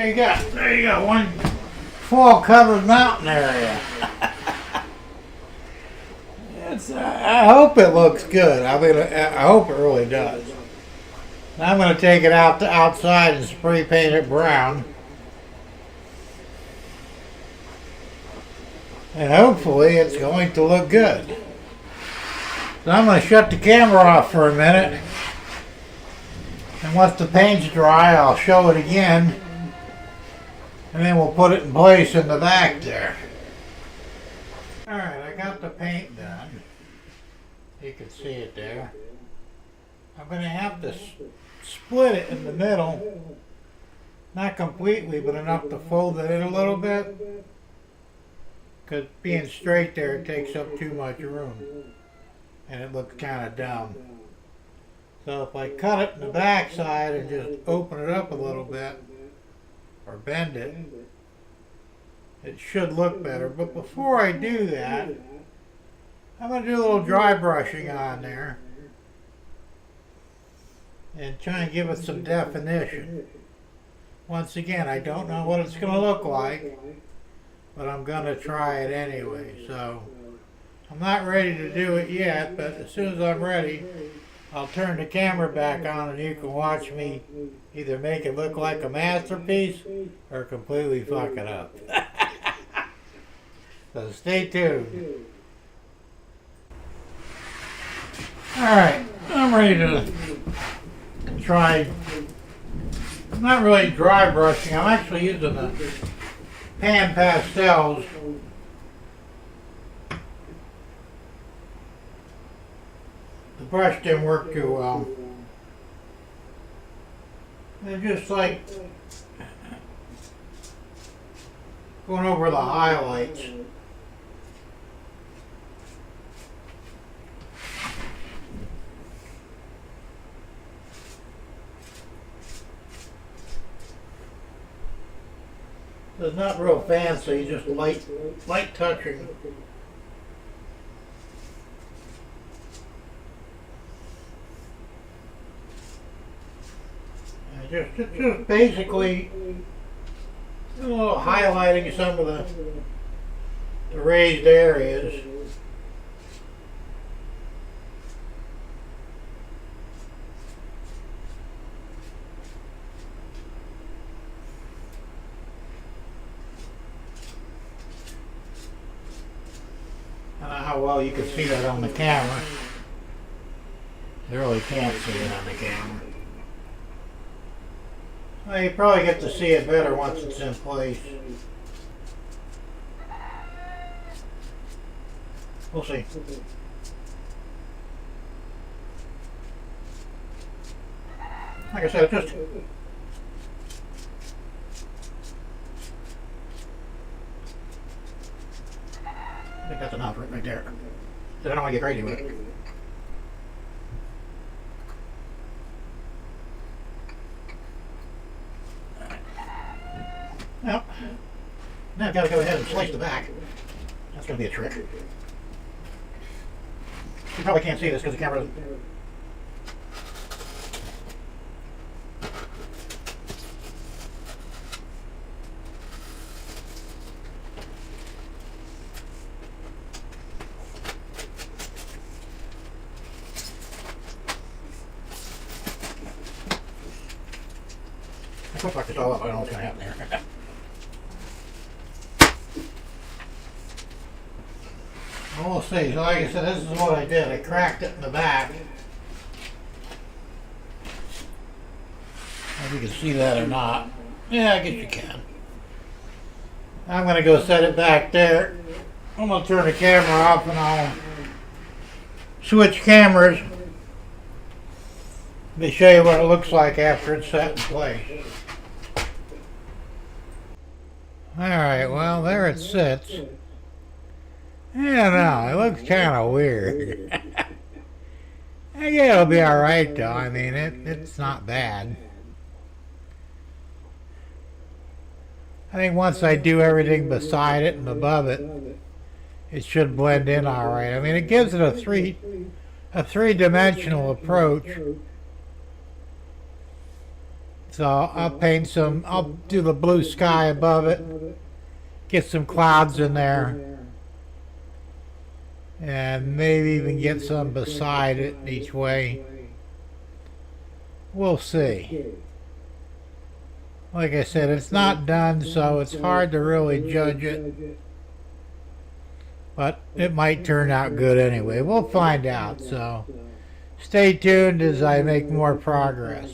There you go, one fall covered mountain area. I hope it looks good. I hope it really does. Now I'm going to take it out to outside and spray paint it brown. And hopefully it's going to look good. So I'm going to shut the camera off for a minute. And once the paint's dry, I'll show it again. And then we'll put it in place in the back there. Alright, I got the paint done. You can see it there. I'm going to have to split it in the middle. Not completely, but enough to fold it in a little bit. Because being straight there, it takes up too much room. And it looks kind of dumb. So if I cut it in the back side and just open it up a little bit, or bend it, it should look better. But before I do that, I'm going to do a little dry brushing on there and try and give it some definition. Once again, I don't know what it's going to look like, but I'm going to try it anyway. So I'm not ready to do it yet, but as soon as I'm ready, I'll turn the camera back on and you can watch me either make it look like a masterpiece or completely fuck it up. So stay tuned. Alright, I'm ready to try. I'm not really dry brushing, I'm actually using the pan pastels. The brush didn't work too well. They're just like going over the highlights. It's not real fancy, just light touching. Just basically a little highlighting some of the raised areas. I don't know how well you can see that on the camera. You really can't see it on the camera. Well, you probably get to see it better once it's in place. We'll see. Like I said, just I think that's enough right there. I don't want to get crazy with it. Well, now I've got to go ahead and slice the back. That's going to be a trick. You probably can't see this because the camera doesn't. I'll fuck this all up. I don't know what's going to happen there. Well, we'll see. So like I said, this is what I did. I cracked it in the back. If you can see that or not. Yeah, I guess you can. I'm going to go set it back there. I'm going to turn the camera off and I'll switch cameras to show you what it looks like after it's set in place. Alright, well, there it sits. Yeah, no, it looks kind of weird. Yeah, it'll be alright though. I mean, it's not bad. I think once I do everything beside it and above it, it should blend in alright. I mean, it gives it a three-dimensional approach. It's So I'll paint some, I'll do the blue sky above it, get some clouds in there, and maybe even get some beside it each way. We'll see. Like I said, it's not done, so it's hard to really judge it. But it might turn out good anyway. We'll find out, so stay tuned as I make more progress.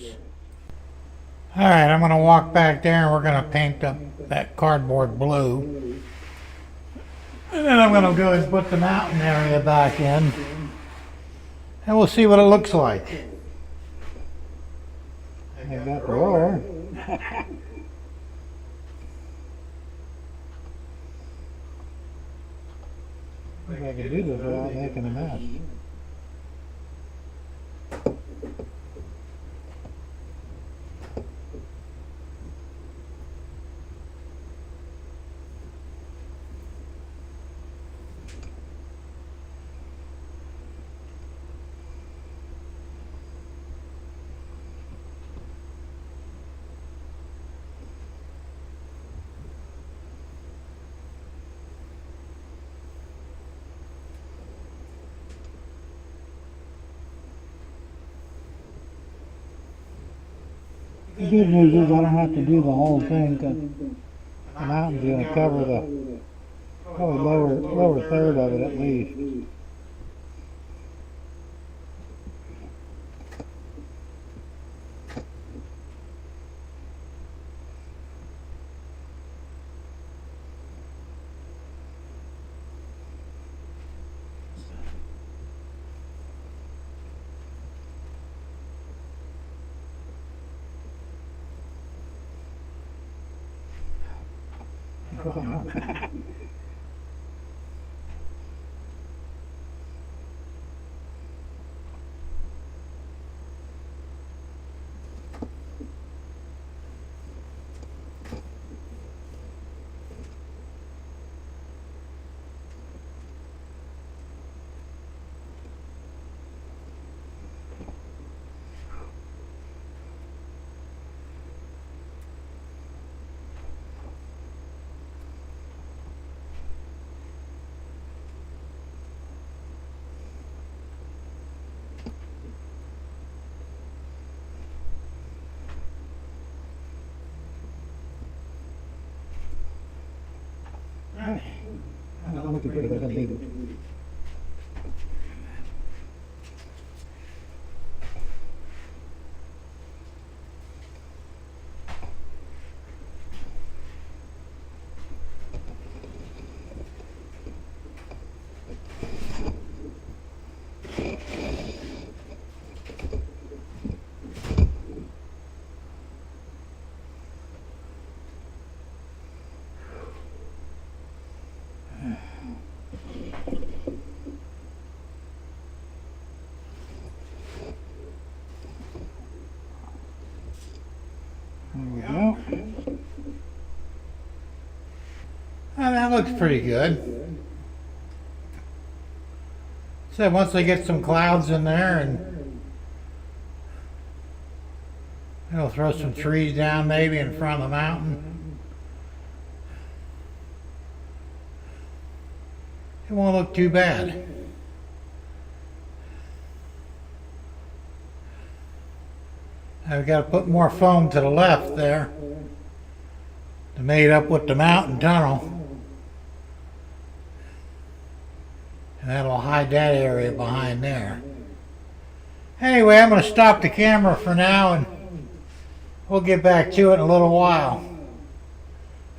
Alright, I'm going to walk back there and we're going to paint up that cardboard blue. And then I'm going to go and put the mountain area back in. And we'll see what it looks like. I got the roller. If I can do this without making a mess. The good news is I don't have to do the whole thing because the mountain's going to cover the probably lower third of it at least. Well, that looks pretty good. So once I get some clouds in there, and I'll throw some trees down maybe in front of the mountain. It won't look too bad. I've got to put more foam to the left there to mate up with the mountain tunnel. And that'll hide that area behind there. Anyway, I'm going to stop the camera for now and we'll get back to it in a little while.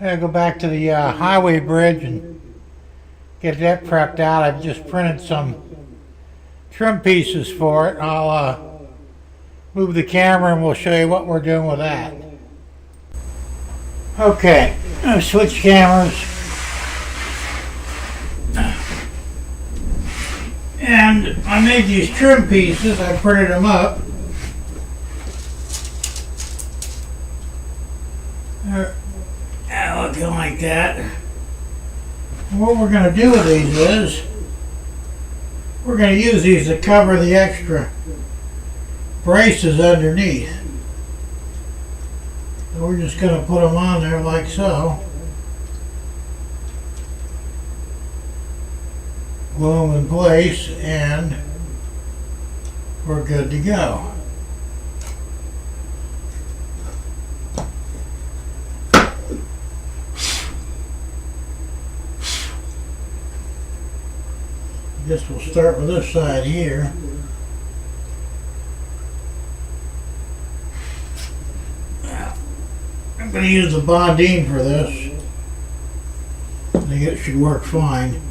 I'm going to go back to the highway bridge and get that prepped out. I've just printed some trim pieces for it. I'll move the camera and we'll show you what we're doing with that. Okay, I'll switch cameras. And I made these trim pieces, I printed them up. They're looking like that. And what we're going to do with these is, we're going to use these to cover the extra braces underneath. So we're just going to put them on there like so. Glue them in place and we're good to go. I guess we'll start with this side here. I'm going to use the Bondine for this. I think it should work fine.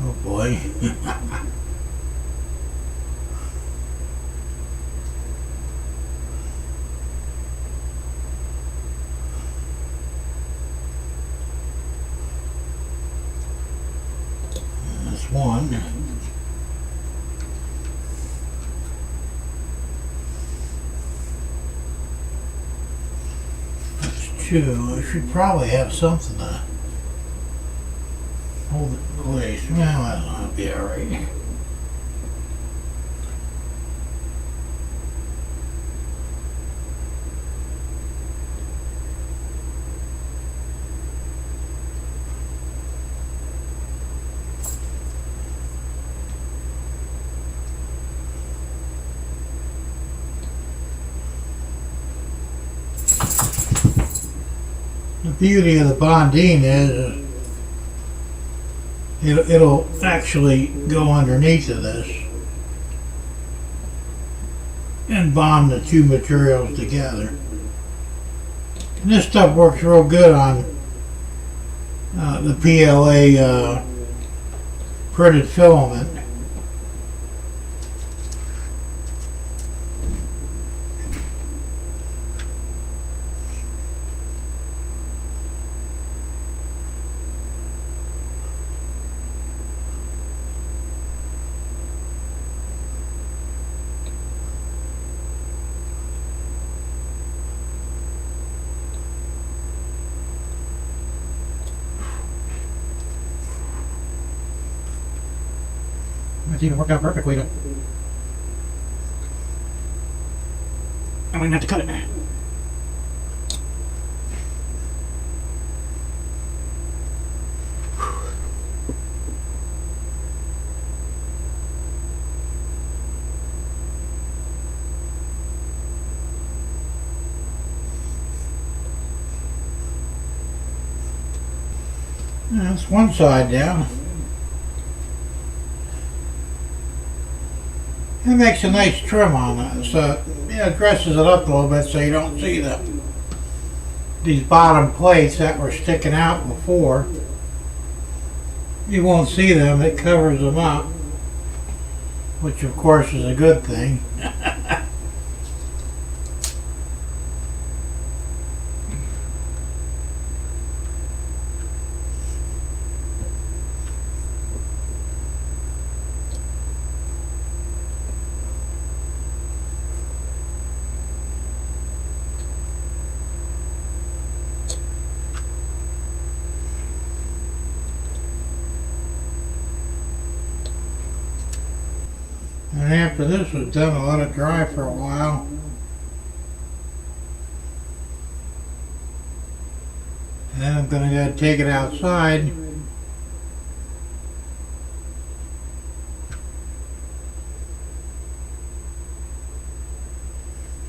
Oh boy. That's one. That's two. I should probably have something to hold it in place. Well, that'll be alright. The beauty of the Bondine is it'll actually go underneath of this and bond the two materials together. And this stuff works real good on the PLA printed filament. It's even worked out perfectly. I'm going to have to cut it. That's one side down. It makes a nice trim on it, so it dresses it up a little bit so you don't see these bottom plates that were sticking out before. You won't see them, it covers them up, which of course is a good thing. And after this was done, I let it dry for a while. And then I'm going to go take it outside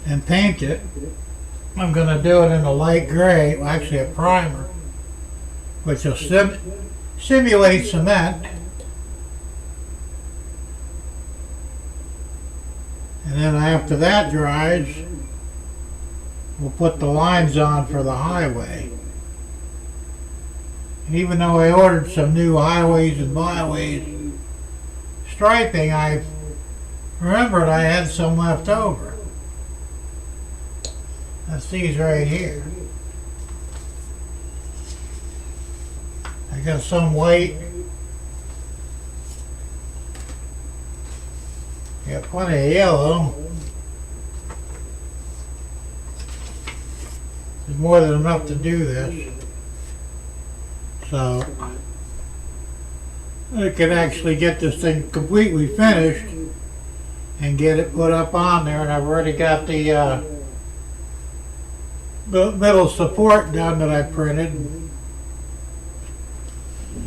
and paint it. I'm going to do it in a light gray, well, actually a primer, which will simulate cement. And then after that dries, we'll put the lines on for the highway. And even though I ordered some new highways and byways striping, I remembered I had some left over. That's these right here. I got some white. Got plenty of yellow. There's more than enough to do this. So I could actually get this thing completely finished and get it put up on there, and I've already got the middle support done that I printed.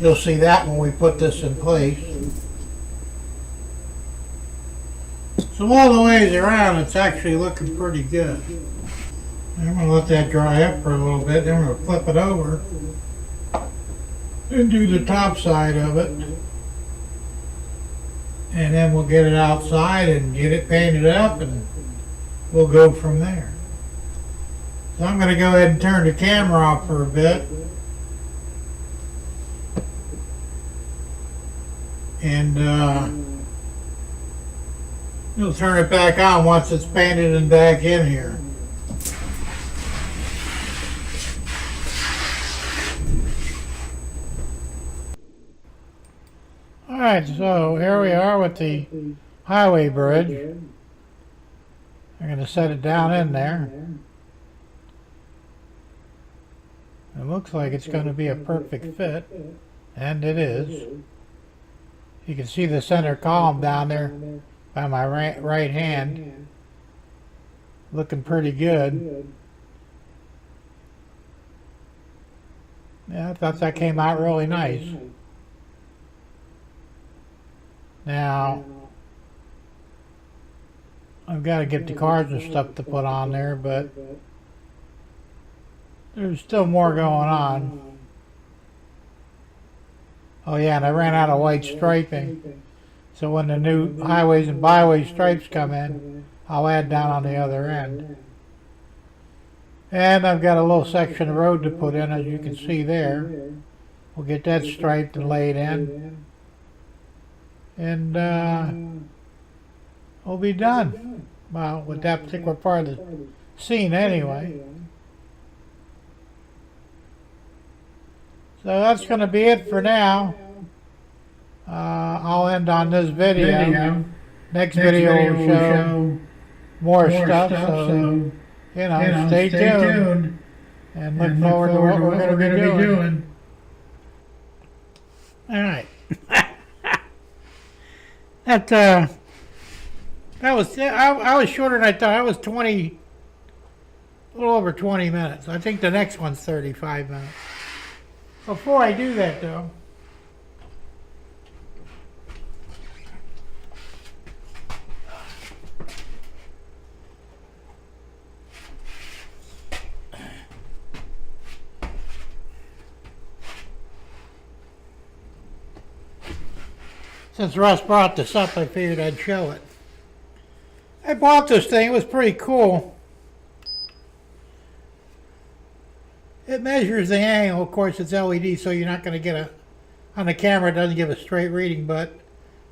You'll see that when we put this in place. So all the ways around, it's actually looking pretty good. I'm going to let that dry up for a little bit, then we're going to flip it over and do the top side of it. And then we'll get it outside and get it painted up, and we'll go from there. So I'm going to go ahead and turn the camera off for a bit. And we'll turn it back on once it's painted and back in here. Alright, so here we are with the highway bridge. I'm going to set it down in there. It looks like it's going to be a perfect fit, and it is. You can see the center column down there by my right hand, looking pretty good. Yeah, I thought that came out really nice. Now, I've got to get the cards and stuff to put on there, but there's still more going on. Oh yeah, and I ran out of white striping. So when the new highways and byways stripes come in, I'll add down on the other end. And I've got a little section of road to put in, as you can see there. We'll get that striped and laid in. And we'll be done. Well, with that particular part of the scene anyway. So that's going to be it for now. I'll end on this video. Next video will show more stuff. So, you know, stay tuned. And look forward to what we're going to be doing. All right. I was shorter than I thought. I was a little over 20 minutes. I think the next one's 35 minutes. Before I do that, though, since Russ brought this up, I figured I'd show it. I bought this thing. It was pretty cool. It measures the angle. Of course, it's LED, so you're not going to get on the camera, it doesn't give a straight reading, but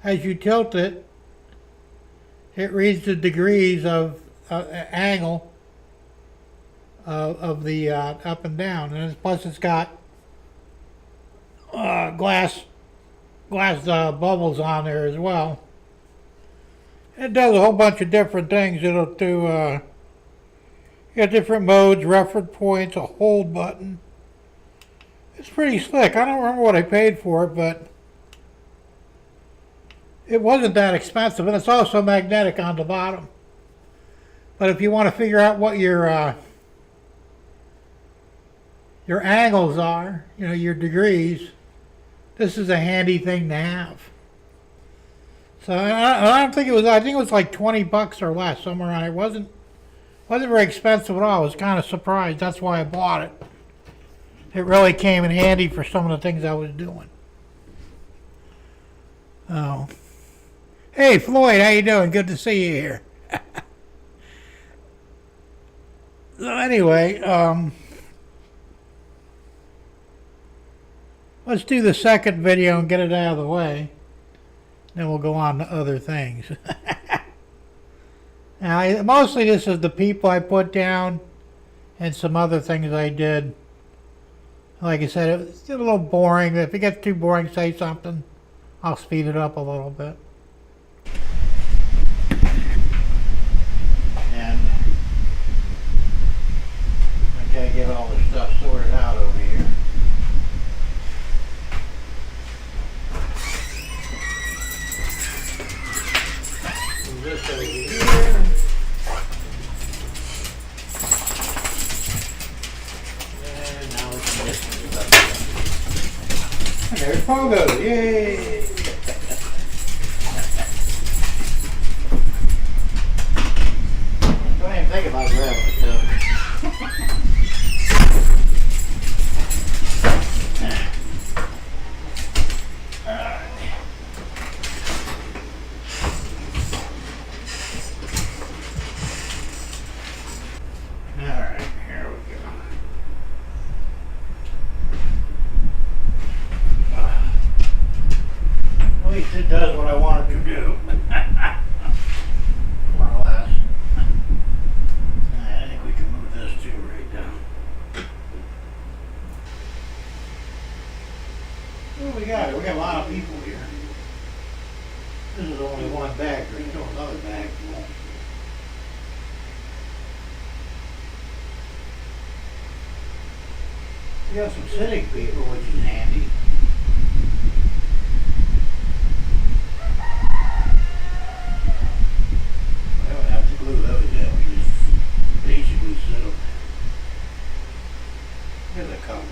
as you tilt it, it reads the degrees of angle of the up and down. And plus it's got glass bubbles on there as well. It does a whole bunch of different things. It'll do got different modes, reference points, a hold button. It's pretty slick. I don't remember what I paid for it, but it wasn't that expensive, and it's also magnetic on the bottom. But if you want to figure out what your angles are, you know, your degrees, this is a handy thing to have. So I don't think it was. I think it was like $20 or less, somewhere around. It wasn't very expensive at all. I was kind of surprised. That's why I bought it. It really came in handy for some of the things I was doing. Oh, hey Floyd, how you doing? Good to see you here. So anyway, let's do the second video and get it out of the way. Then we'll go on to other things. Now, mostly this is the people I put down and some other things I did. Like I said, it's a little boring. If it gets too boring, say something. I'll speed it up a little bit. And I gotta get all the stuff sorted out over here. this over here. And now we can get stuff. And there's Pogo. Yay! Don't even think about grabbing it though. It does what I want it to do. More or less. I think we can move this too right down. What do we got? We got a lot of people here. This is only one bag. There's still another bag. We got some sitting people, which is handy. Glue those in, we just basically set them. Here's a couple.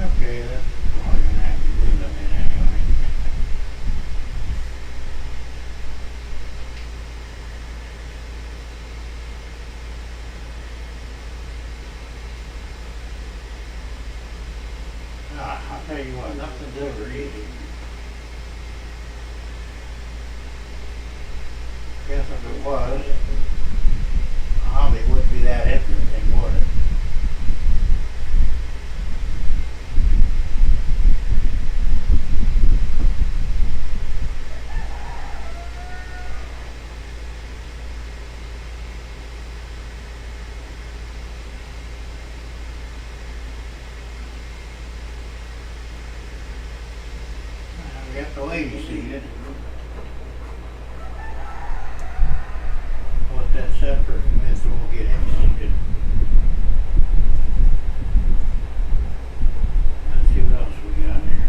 Okay, that's probably gonna have to glue them in anyway. I'll tell you what, nothing's ever easy. Guess if it was, the hobby wouldn't be that interesting, would it? We got the lady seated. I'll let that set for a minute so we'll get him seated. Let's see what else we got here.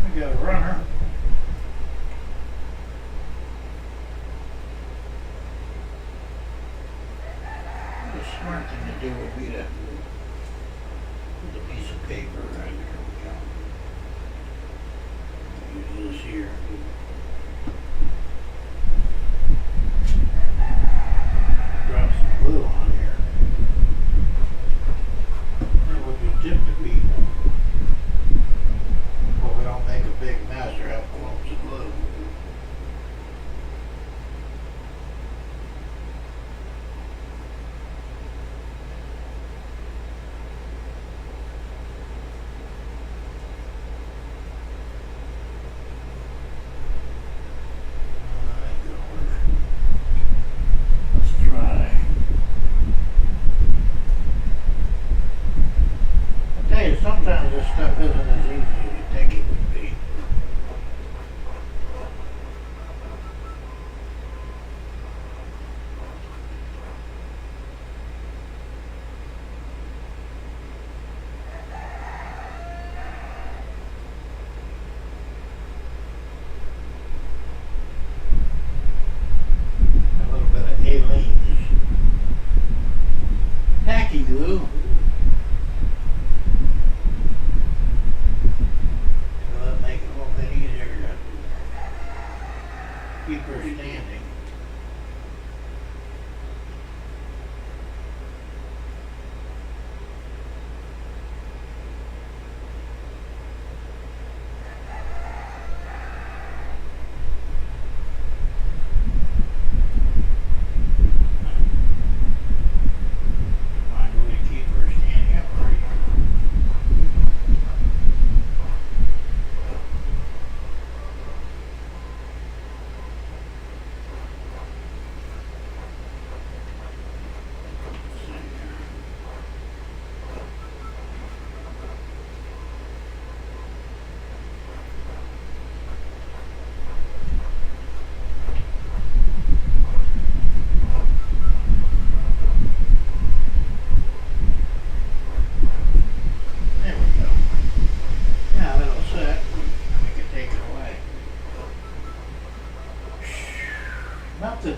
We got a runner. The smart thing to do would be to put a piece of paper right there. Use this here. Drop some glue on here. That would be tip to people. Well, we don't make a big mess or have lumps of glue. Sometimes this stuff isn't as easy as you think it would be. A little bit of Aleene's tacky glue.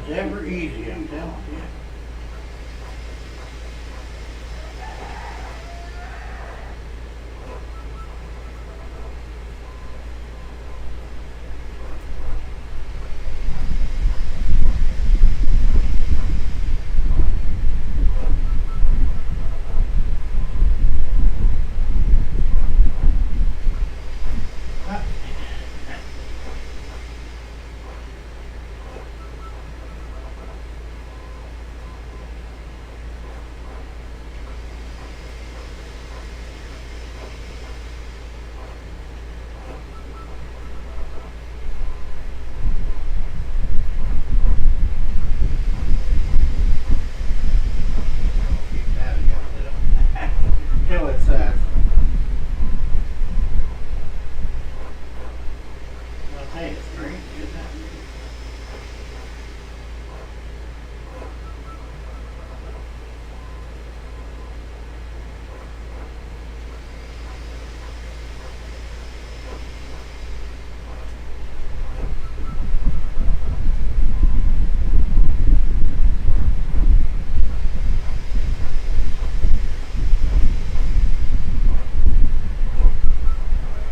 It's ever easy, I'm telling you. Till it says. I'll tell you, it's great, isn't it?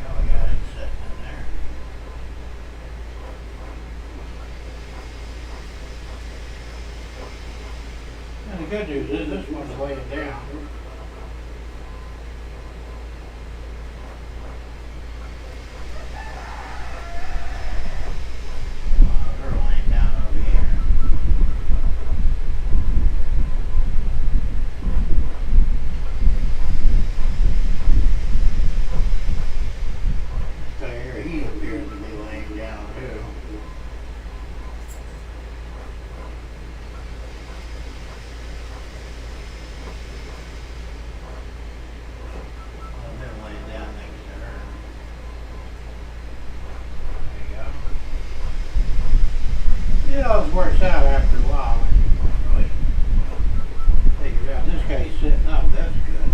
Well, I got it sitting in there. And the good news is this one's laying down. They're laying down over here. There, he appears to be laying down too. Well, they're laying down next to her. There you go. It always works out after a while when you really figure out this guy's sitting up. That's good.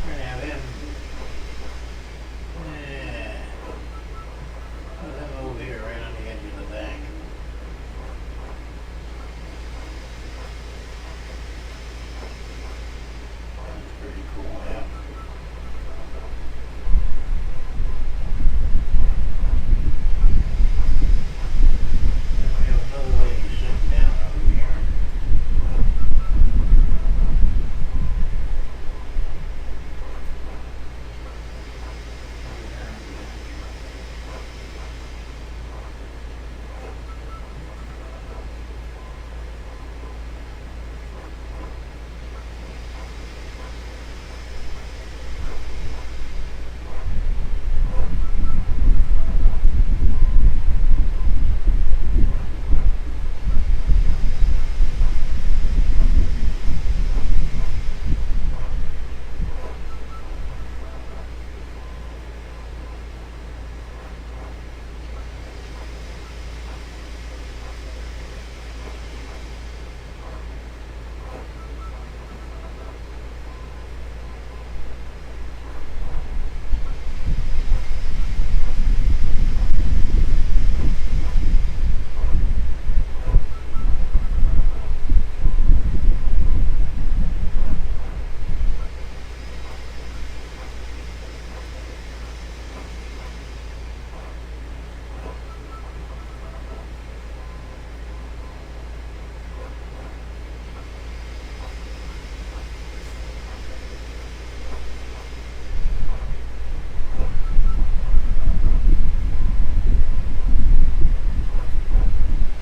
We're gonna have him. Yeah. Put him over here right on the edge of the bank. That's pretty cool, yeah. Then we have another lady sitting down over here.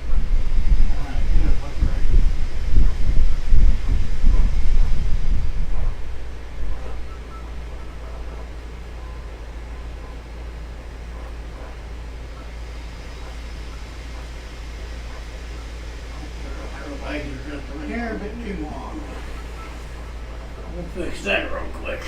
Alright, good, look right. Her legs are just a hair bit too long. We'll fix that real quick.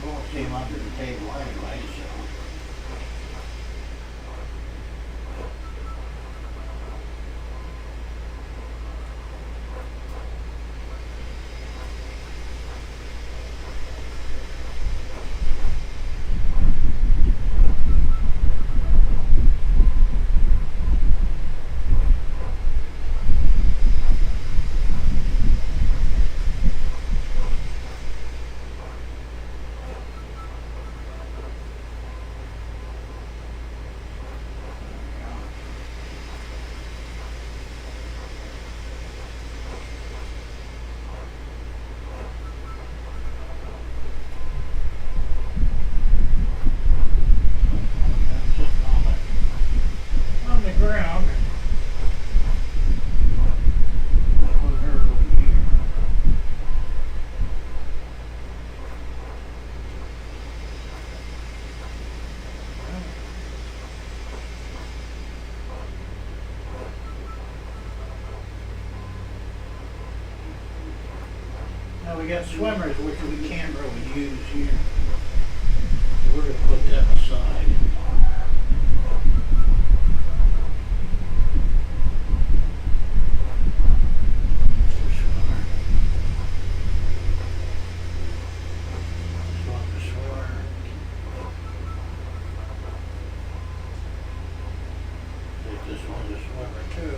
Won't see him under the table anyway, so. Now we got swimmers, which we can't really use here. We're gonna put them aside. Swimmer. Swimmer. Think this one's a swimmer too.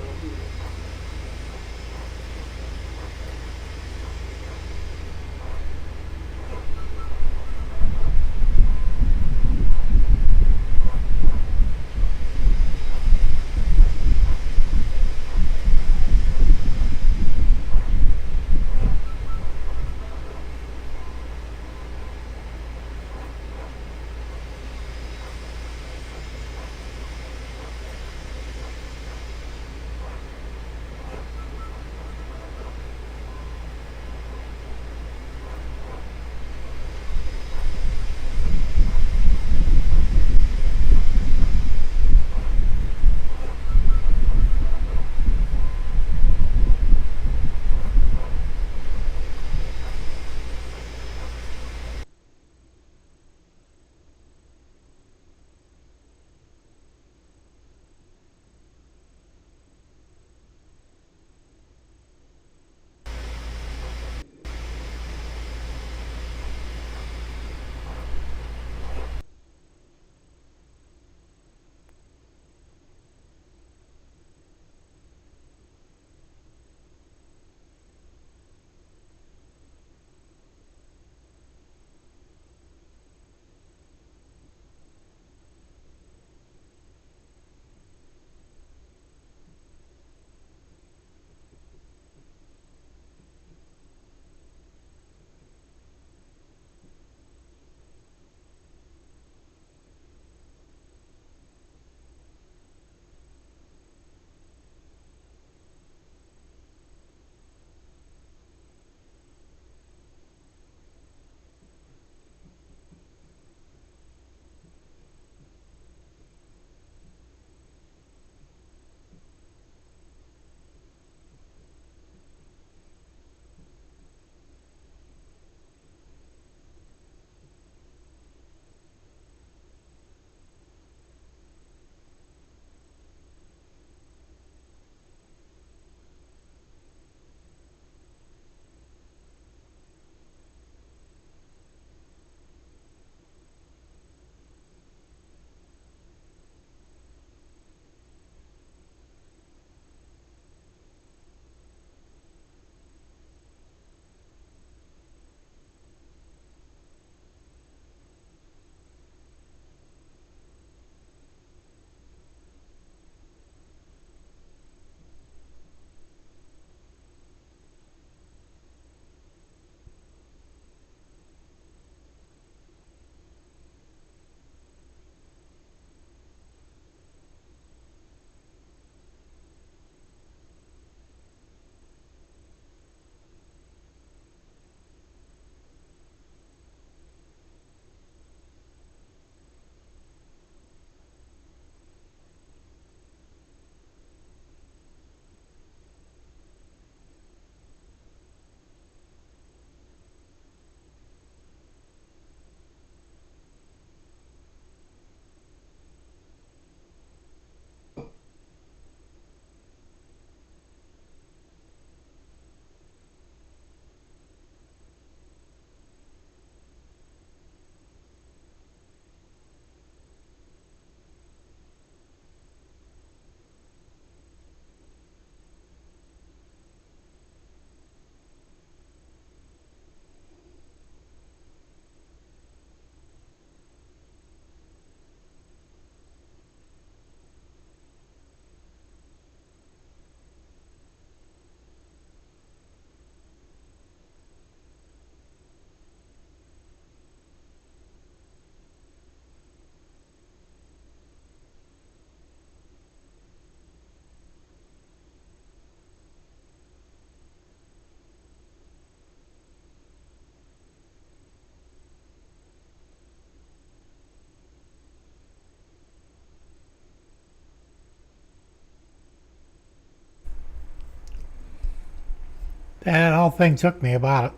That whole thing took me about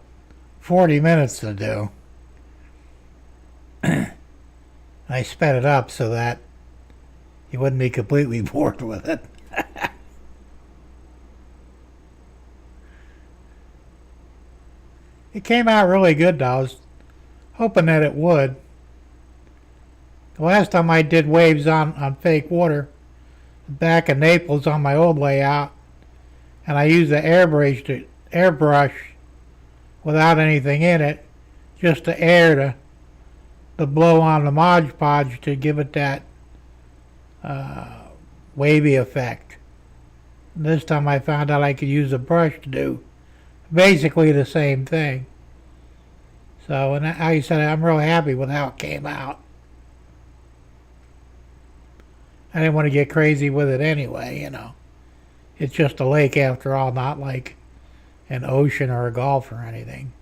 40 minutes to do. I sped it up so that you wouldn't be completely bored with it. It came out really good though. I was hoping that it would. The last time I did waves on fake water, back in Naples on my old layout, and I used the airbrush without anything in it, just the air to blow on the Mod Podge to give it that wavy effect. And this time I found out I could use a brush to do basically the same thing. So, and like I said, I'm real happy with how it came out. I didn't want to get crazy with it anyway, you know. It's just a lake after all, not like an ocean or a gulf or anything.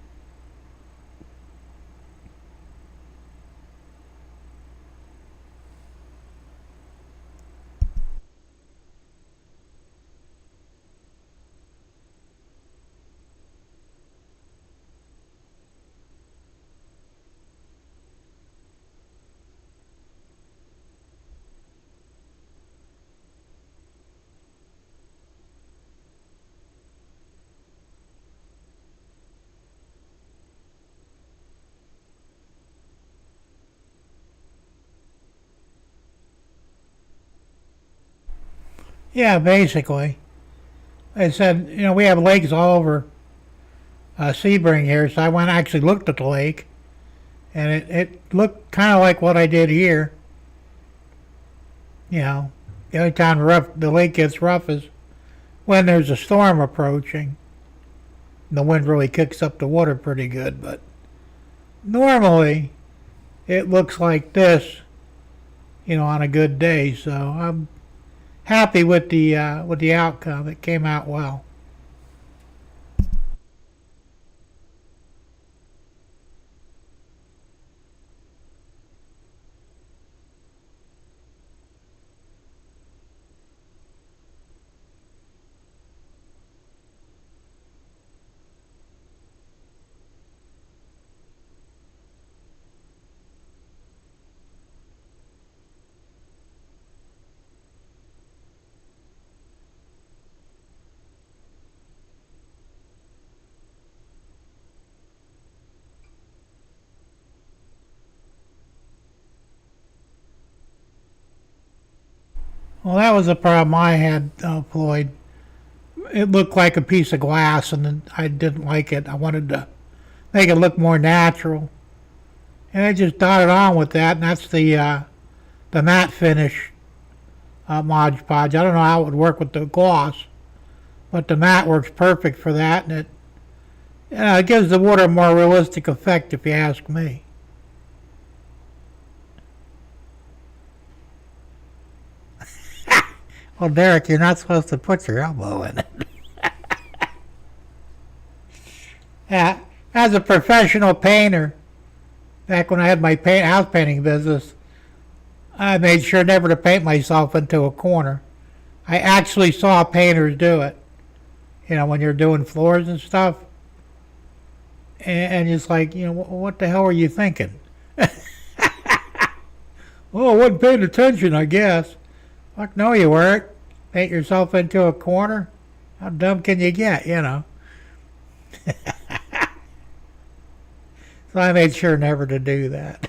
Yeah, basically. I said, you know, we have lakes all over Sebring here, so I went and actually looked at the lake, and it looked kind of like what I did here. You know, the only time the lake gets rough is when there's a storm approaching. The wind really kicks up the water pretty good, but normally it looks like this, you know, on a good day. So I'm happy with the outcome. It came out well. Well, that was a problem I had, Floyd. It looked like a piece of glass, and I didn't like it. I wanted to make it look more natural, and I just dotted on with that, and that's the matte finish Mod Podge. I don't know how it would work with the gloss, but the matte works perfect for that, and it gives the water a more realistic effect, if you ask me. Well, Derek, you're not supposed to put your elbow in it. Yeah, as a professional painter, back when I had my house painting business, I made sure never to paint myself into a corner. I actually saw painters do it. You know, when you're doing floors and stuff, and it's like, you know, what the hell are you thinking? Oh, I wasn't paying attention, I guess. Fuck, no, you weren't. Paint yourself into a corner? How dumb can you get, you know? So I made sure never to do that.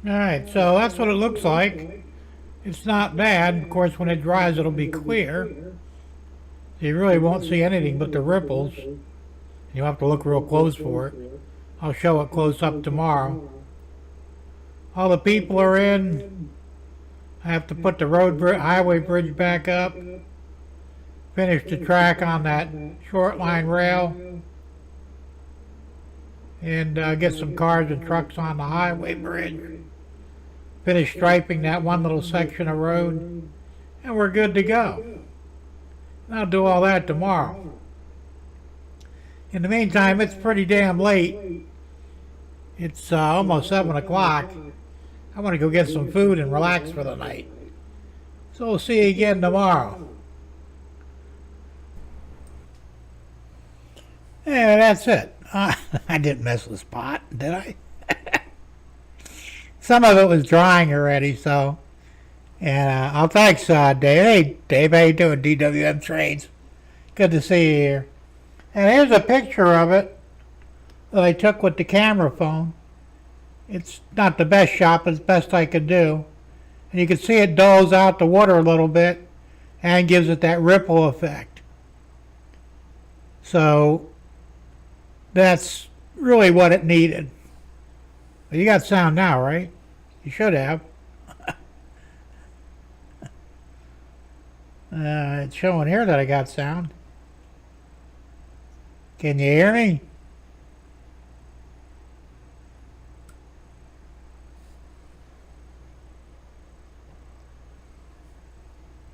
Alright, so that's what it looks like. It's not bad. Of course, when it dries, it'll be clear. You really won't see anything but the ripples. You'll have to look real close for it. I'll show it close up tomorrow. All the people are in. I have to put the highway bridge back up. Finish the track on that short line rail. And get some cars and trucks on the highway bridge. Finish striping that one little section of road. And we're good to go. And I'll do all that tomorrow. In the meantime, it's pretty damn late. It's almost 7 o'clock. I want to go get some food and relax for the night. So we'll see you again tomorrow. Yeah, that's it. I didn't miss the spot, did I? Some of it was drying already, so. And I'll thanks Dave. Hey, Dave, how you doing, DWM Trades? Good to see you here. And here's a picture of it that I took with the camera phone. It's not the best shot, but it's the best I could do. And you can see it dulls out the water a little bit and gives it that ripple effect. So that's really what it needed. Well, you got sound now, right? You should have. It's showing here that I got sound. Can you hear me?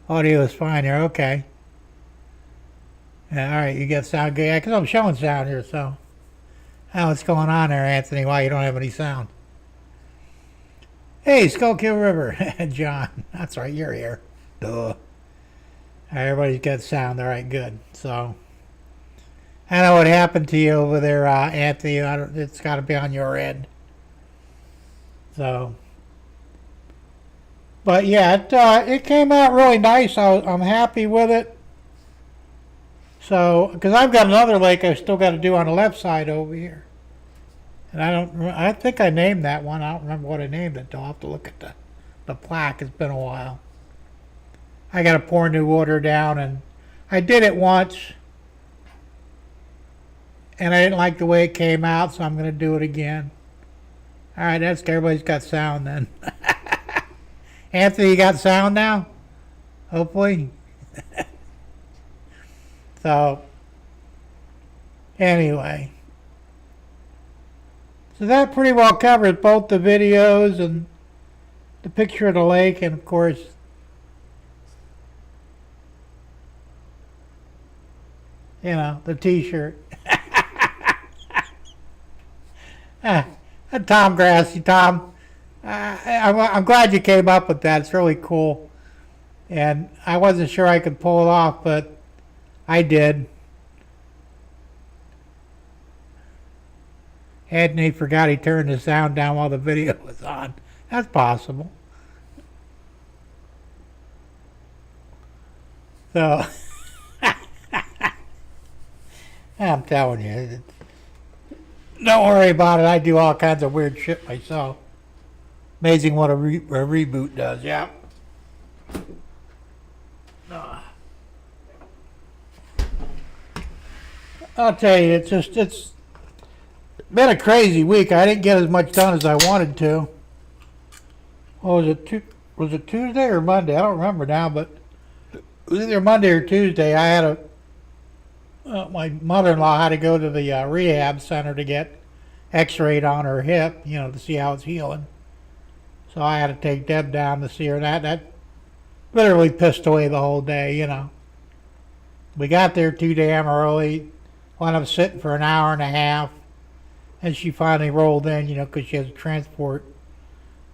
Audio is fine here, okay. Yeah, alright, you got sound good. Yeah, because I'm showing sound here, so. What's going on there, Anthony? Why you don't have any sound? Hey, Skullkill River. John. That's right, you're here. Duh. Everybody's got sound. Alright, good. So, I know what happened to you over there, Anthony. It's got to be on your end. So. But yeah, it came out really nice. I'm happy with it. So, because I've got another lake I've still got to do on the left side over here. And I think I named that one. I don't remember what I named it, though. I'll have to look at the plaque. It's been a while. I got to pour new water down, and I did it once. And I didn't like the way it came out, so I'm going to do it again. All right, everybody's got sound then. Anthony, you got sound now? Hopefully. So, anyway. So that pretty well covers both the videos and the picture of the lake and, of course, you know, the t-shirt. Tom Grassy, Tom. I'm glad you came up with that. It's really cool. And I wasn't sure I could pull it off, but I did. Anthony forgot he turned the sound down while the video was on. That's possible. So, I'm telling you, don't worry about it. I do all kinds of weird shit myself. Amazing what a reboot does, yeah. I'll tell you, it's been a crazy week. I didn't get as much done as I wanted to. What was it? Was it Tuesday or Monday? I don't remember now, but it was either Monday or Tuesday. I had my mother-in-law had to go to the rehab center to get x-rayed on her hip, you know, to see how it's healing. So I had to take Deb down to see her, and that literally pissed away the whole day, you know. We got there too damn early, wound up sitting for an hour and a half, and she finally rolled in, you know, because she has a transport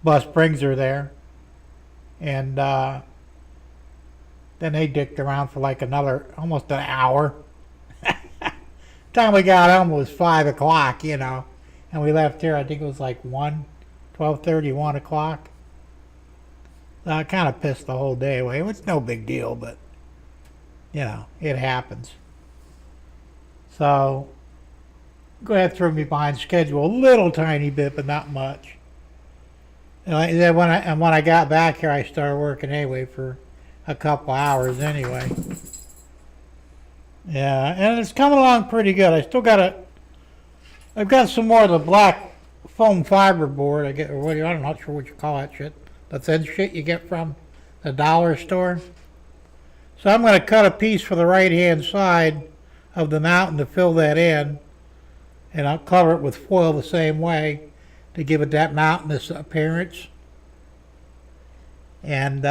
bus brings her there. And then they dicked around for like almost an hour. Time we got home was 5 o'clock, you know, and we left here, I think it was like 12:30, 1 o'clock. It kind of pissed the whole day away. It's no big deal, but, you know, it happens. So, go ahead and throw me behind schedule a little tiny bit, but not much. And like I said, when I got back here, I started working anyway for a couple hours anyway. Yeah, and it's coming along pretty good. I've got some more of the black foam fiber board. I'm not sure what you call that shit. The thin shit you get from the dollar store. So I'm going to cut a piece for the right hand side of the mountain to fill that in, and I'll cover it with foil the same way to give it that mountainous appearance. And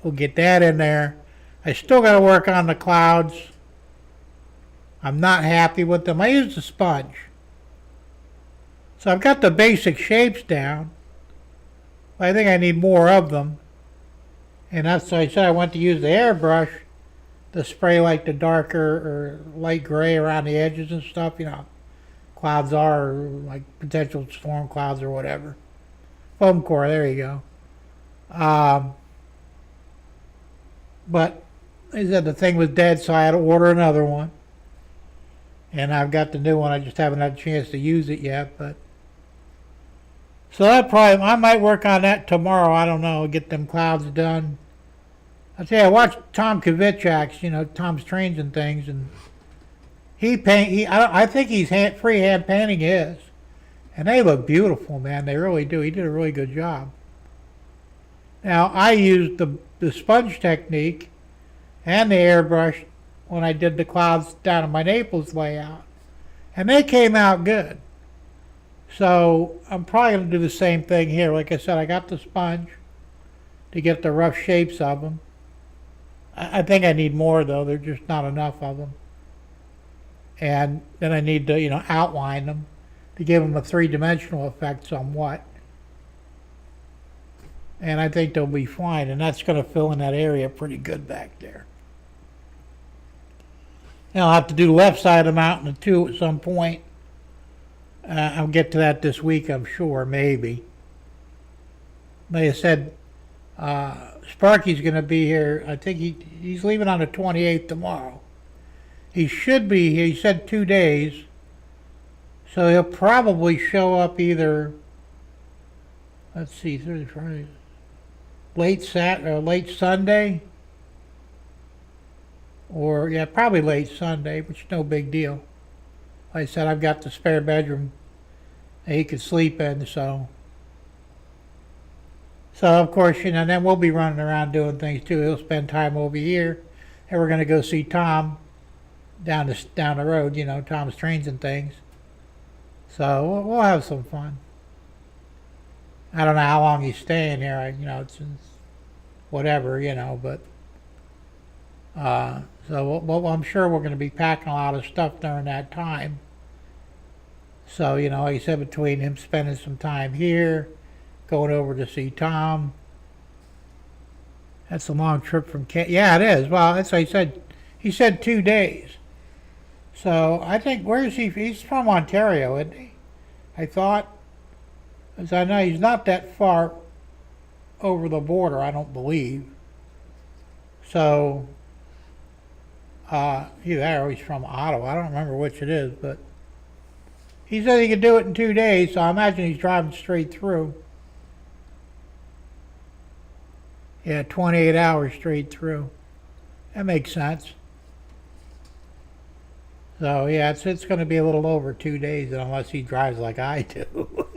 we'll get that in there. I still got to work on the clouds. I'm not happy with them. I used a sponge. So I've got the basic shapes down. I think I need more of them. And that's why I said I went to use the airbrush to spray like the darker or light gray around the edges and stuff. Clouds are like potential storm clouds or whatever. Foam core, there you go. But I said the thing was dead, so I had to order another one. And I've got the new one. I just haven't had a chance to use it yet. But so I might work on that tomorrow. I don't know. Get them clouds done. I tell you, I watched Tom Kvichak's, Tom's Trains and Things, and I think he's freehand painting his, and they look beautiful, man. They really do. He did a really good job. Now I used the sponge technique and the airbrush when I did the clouds down in my Naples layout, and they came out good. So I'm probably going to do the same thing here. Like I said, I got the sponge to get the rough shapes of them. I think I need more, though. There's just not enough of them. And then I need to, outline them to give them a three-dimensional effect somewhat. And I think they'll be fine, and that's going to fill in that area pretty good back there. Now I'll have to do the left side of the mountain too at some point. I'll get to that this week, I'm sure, maybe. Like I said, Sparky's going to be here. I think he's leaving on the 28th tomorrow. He should be here. He said 2 days. So he'll probably show up either, let's see, Thursday, Friday, late Sunday. Or, yeah, probably late Sunday, which is no big deal. Like I said, I've got the spare bedroom that he could sleep in, so of course, then we'll be running around doing things too. He'll spend time over here, and we're going to go see Tom down the road, Tom's Trains and Things. So we'll have some fun. I don't know how long he's staying here, it's whatever, but so I'm sure we're going to be packing a lot of stuff during that time. So, like I said, between him spending some time here, going over to see Tom. That's a long trip from yeah, it is. Well, that's what he said. He said 2 days. So I think, where is he? He's from Ontario, isn't he? I thought. As I know, he's not that far over the border, I don't believe. So, either that or he's from Ottawa. I don't remember which it is, but he said he could do it in 2 days, so I imagine he's driving straight through. Yeah, 28 hours straight through. That makes sense. So, yeah, it's going to be a little over 2 days, unless he drives like I do.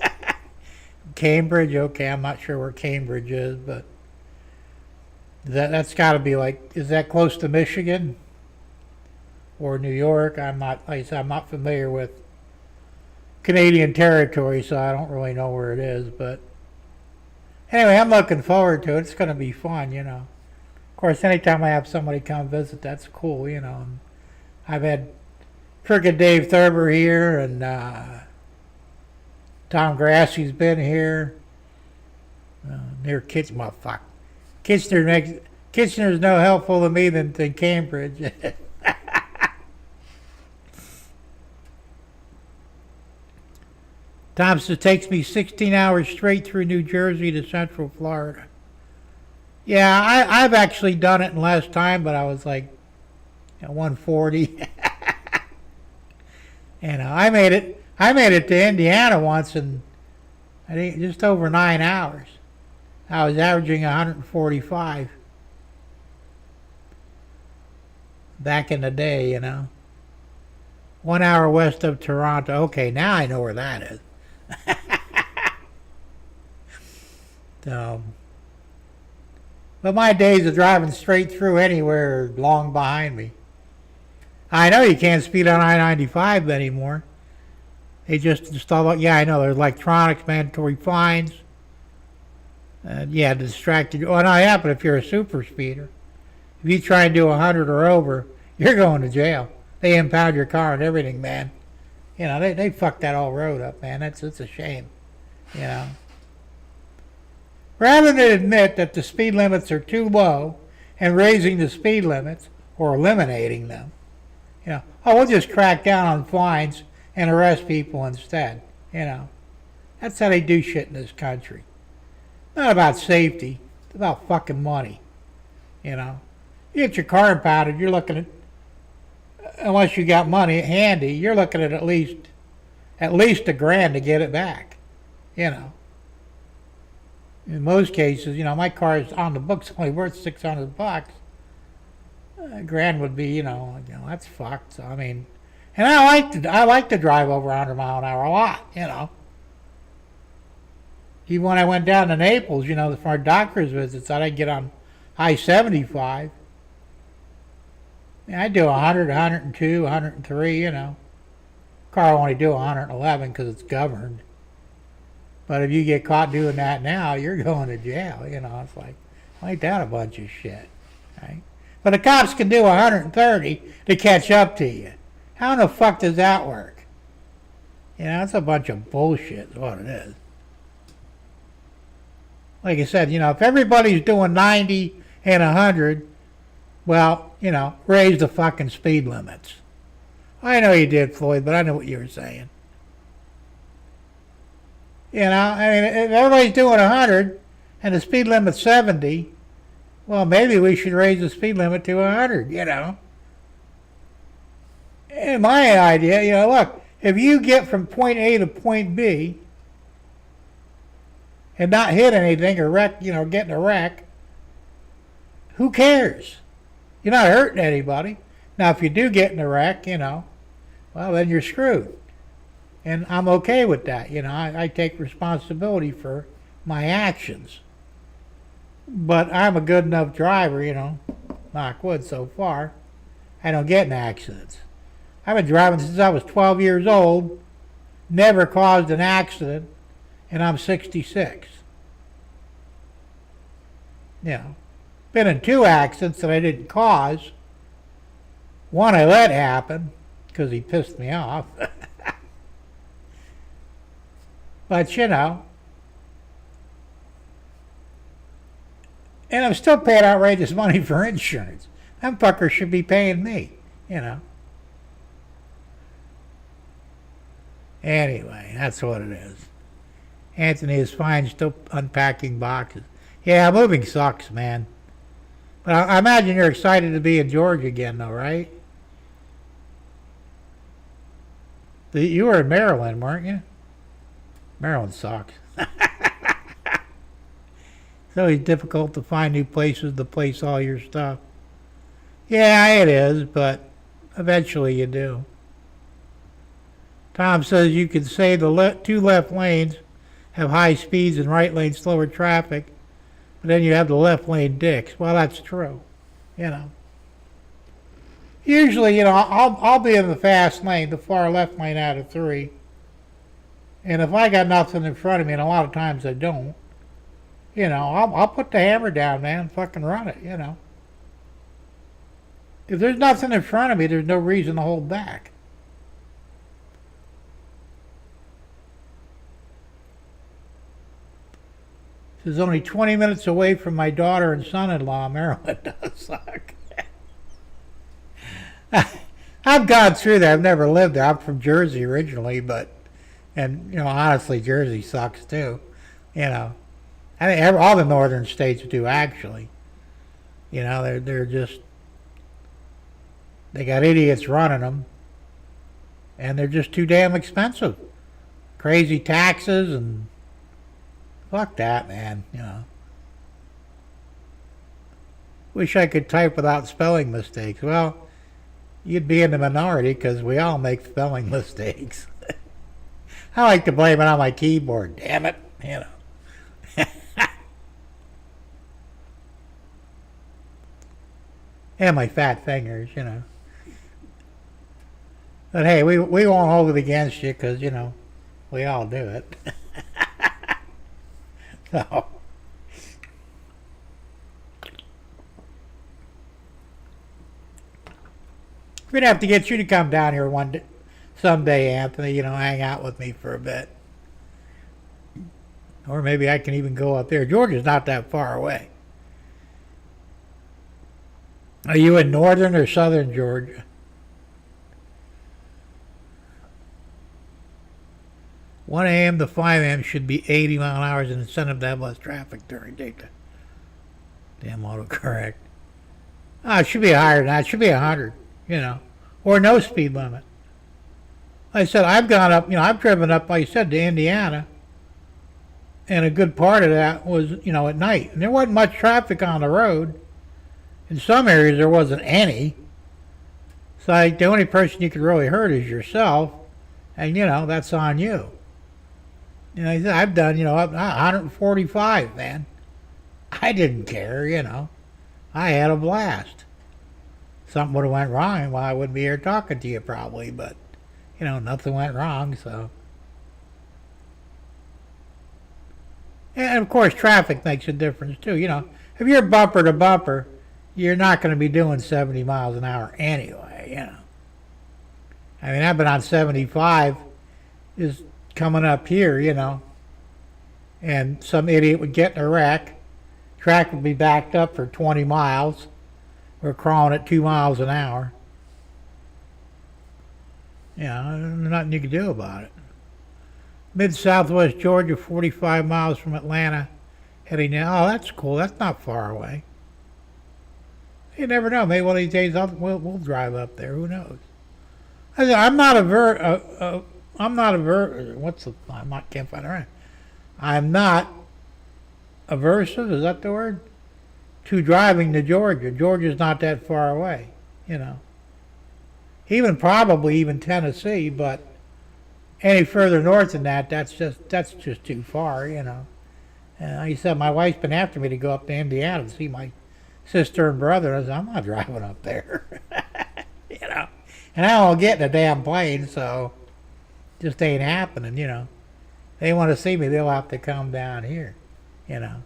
Cambridge, okay, I'm not sure where Cambridge is, but that's got to be is that close to Michigan or New York? Like I said, I'm not familiar with Canadian territory, so I don't really know where it is, but anyway, I'm looking forward to it. It's going to be fun, Of course, anytime I have somebody come visit, that's cool, And I've had frickin' Dave Thurber here, and Tom Grassie's been here. Near Kitchener, fuck. Kitchener's no helpful to me than Cambridge. Tom says it takes me 16 hours straight through New Jersey to Central Florida. Yeah, I've actually done it in less time, but I was like 140. I made it to Indiana once in I think just over 9 hours. I was averaging 145 back in the day, 1 hour west of Toronto. Okay, now I know where that is. So, but my days of driving straight through anywhere are long behind me. I know you can't speed on I-95 anymore. They just installed, yeah, I know, there's electronics, mandatory fines. Yeah, distracted. Oh, no, yeah, but if you're a super speeder, if you try and do 100 or over, you're going to jail. They impound your car and everything, man. They fucked that whole road up, man. It's a shame, Rather than admit that the speed limits are too low and raising the speed limits or eliminating them, we'll just crack down on fines and arrest people instead, That's how they do shit in this country. Not about safety. It's about fucking money, You get your car impounded, you're looking at, unless you got money handy, you're looking at least $1,000 to get it back, In most cases, my car is on the books only worth $600. $1,000 would be, that's fucked. So, and I like to drive over 100 mile an hour a lot, Even when I went down to Naples, for our doctor's visits, I'd get on I-75. I'd do 100, 102, 103, Car will only do 111 because it's governed. But if you get caught doing that now, you're going to jail, It's like, ain't that a bunch of shit, right? But the cops can do 130 to catch up to you. How in the fuck does that work? It's a bunch of bullshit is what it is. Like I said, if everybody's doing 90 and 100, well, raise the fucking speed limits. I know you did, Floyd, but I know what you were saying. If everybody's doing 100 and the speed limit's 70, well, maybe we should raise the speed limit to 100, And my idea, look, if you get from point A to point B and not hit anything or wreck, get in a wreck, who cares? You're not hurting anybody. Now, if you do get in a wreck, well, then you're screwed. And I'm okay with that. I take responsibility for my actions. But I'm a good enough driver, knock wood so far. I don't get in accidents. I've been driving since I was 12 years old, never caused an accident, and I'm 66. Been in 2 accidents that I didn't cause. One I let happen because he pissed me off. But, and I'm still paying outrageous money for insurance. Them fuckers should be paying me, Anyway, that's what it is. Anthony is fine, still unpacking boxes. Yeah, moving sucks, man. But I imagine you're excited to be in Georgia again, though, right? You were in Maryland, weren't you? Maryland sucks. It's always difficult to find new places to place all your stuff. Yeah, it is, but eventually you do. Tom says you could say the 2 left lanes have high speeds and right lane slower traffic, but then you have the left lane dicks. Well, that's true, Usually, I'll be in the fast lane, the far left lane out of 3. And if I got nothing in front of me, and a lot of times I don't, I'll put the hammer down, man, fucking run it, If there's nothing in front of me, there's no reason to hold back. This is only 20 minutes away from my daughter and son-in-law. Maryland does suck. I've gone through that. I've never lived there. I'm from Jersey originally, and honestly, Jersey sucks too. I think all the northern states do actually. They're just, they got idiots running them, and they're just too damn expensive. Crazy taxes and fuck that, man. Wish I could type without spelling mistakes. Well, you'd be in the minority because we all make spelling mistakes. I like to blame it on my keyboard. Damn it, you know. And my fat fingers, you know. But hey, we won't hold it against you because, you know, we all do it. So, we'd have to get you to come down here someday, Anthony, you know, hang out with me for a bit. Or maybe I can even go up there. Georgia's not that far away. Are you in northern or southern Georgia? 1 a.m. to 5 a.m. should be 80 mile an hour as an incentive to have less traffic during daytime. Damn autocorrect. It should be higher than that. It should be 100, you know, or no speed limit. Like I said, I've gone up, you know, I've driven up, like I said, to Indiana, and a good part of that was, you know, at night. And there wasn't much traffic on the road. In some areas, there wasn't any. So like, the only person you could really hurt is yourself, and, you know, that's on you. You know, I've done, you know, up 145, man. I didn't care, you know. I had a blast. Something would have went wrong, well, I wouldn't be here talking to you probably, but, you know, nothing went wrong, so. And, of course, traffic makes a difference, too. You know, if you're bumper to bumper, you're not going to be doing 70 miles an hour anyway, you know. I mean, I've been on 75, is coming up here, you know, and some idiot would get in a wreck. Track would be backed up for 20 miles. We're crawling at 2 miles an hour. Yeah, there's nothing you can do about it. Mid-Southwest Georgia, 45 miles from Atlanta, heading down. Oh, that's cool. That's not far away. You never know. Maybe one of these days we'll drive up there. Who knows? I'm not aversive, is that the word? To driving to Georgia. Georgia's not that far away, you know. Probably even Tennessee, but any further north than that, that's just too far, you know. And like I said, my wife's been after me to go up to Indiana to see my sister and brother. I said, I'm not driving up there. You know. And I won't get in a damn plane, so just ain't happening, you know. They want to see me, they'll have to come down here, you know.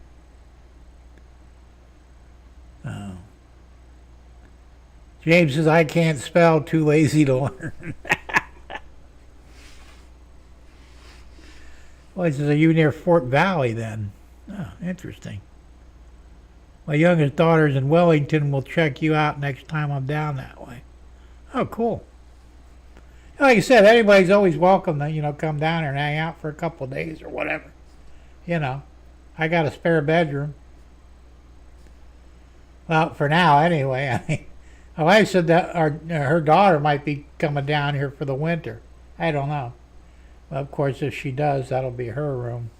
Oh. James says, I can't spell, too lazy to learn. Well, he says, are you near Fort Valley then? Oh, interesting. My youngest daughter's in Wellington. Will check you out next time I'm down that way. Oh, cool. Like I said, anybody's always welcome to, you know, come down here and hang out for a couple of days or whatever. You know, I got a spare bedroom. Well, for now, anyway. I mean, my wife said that her daughter might be coming down here for the winter. I don't know. Well, of course, if she does, that'll be her room.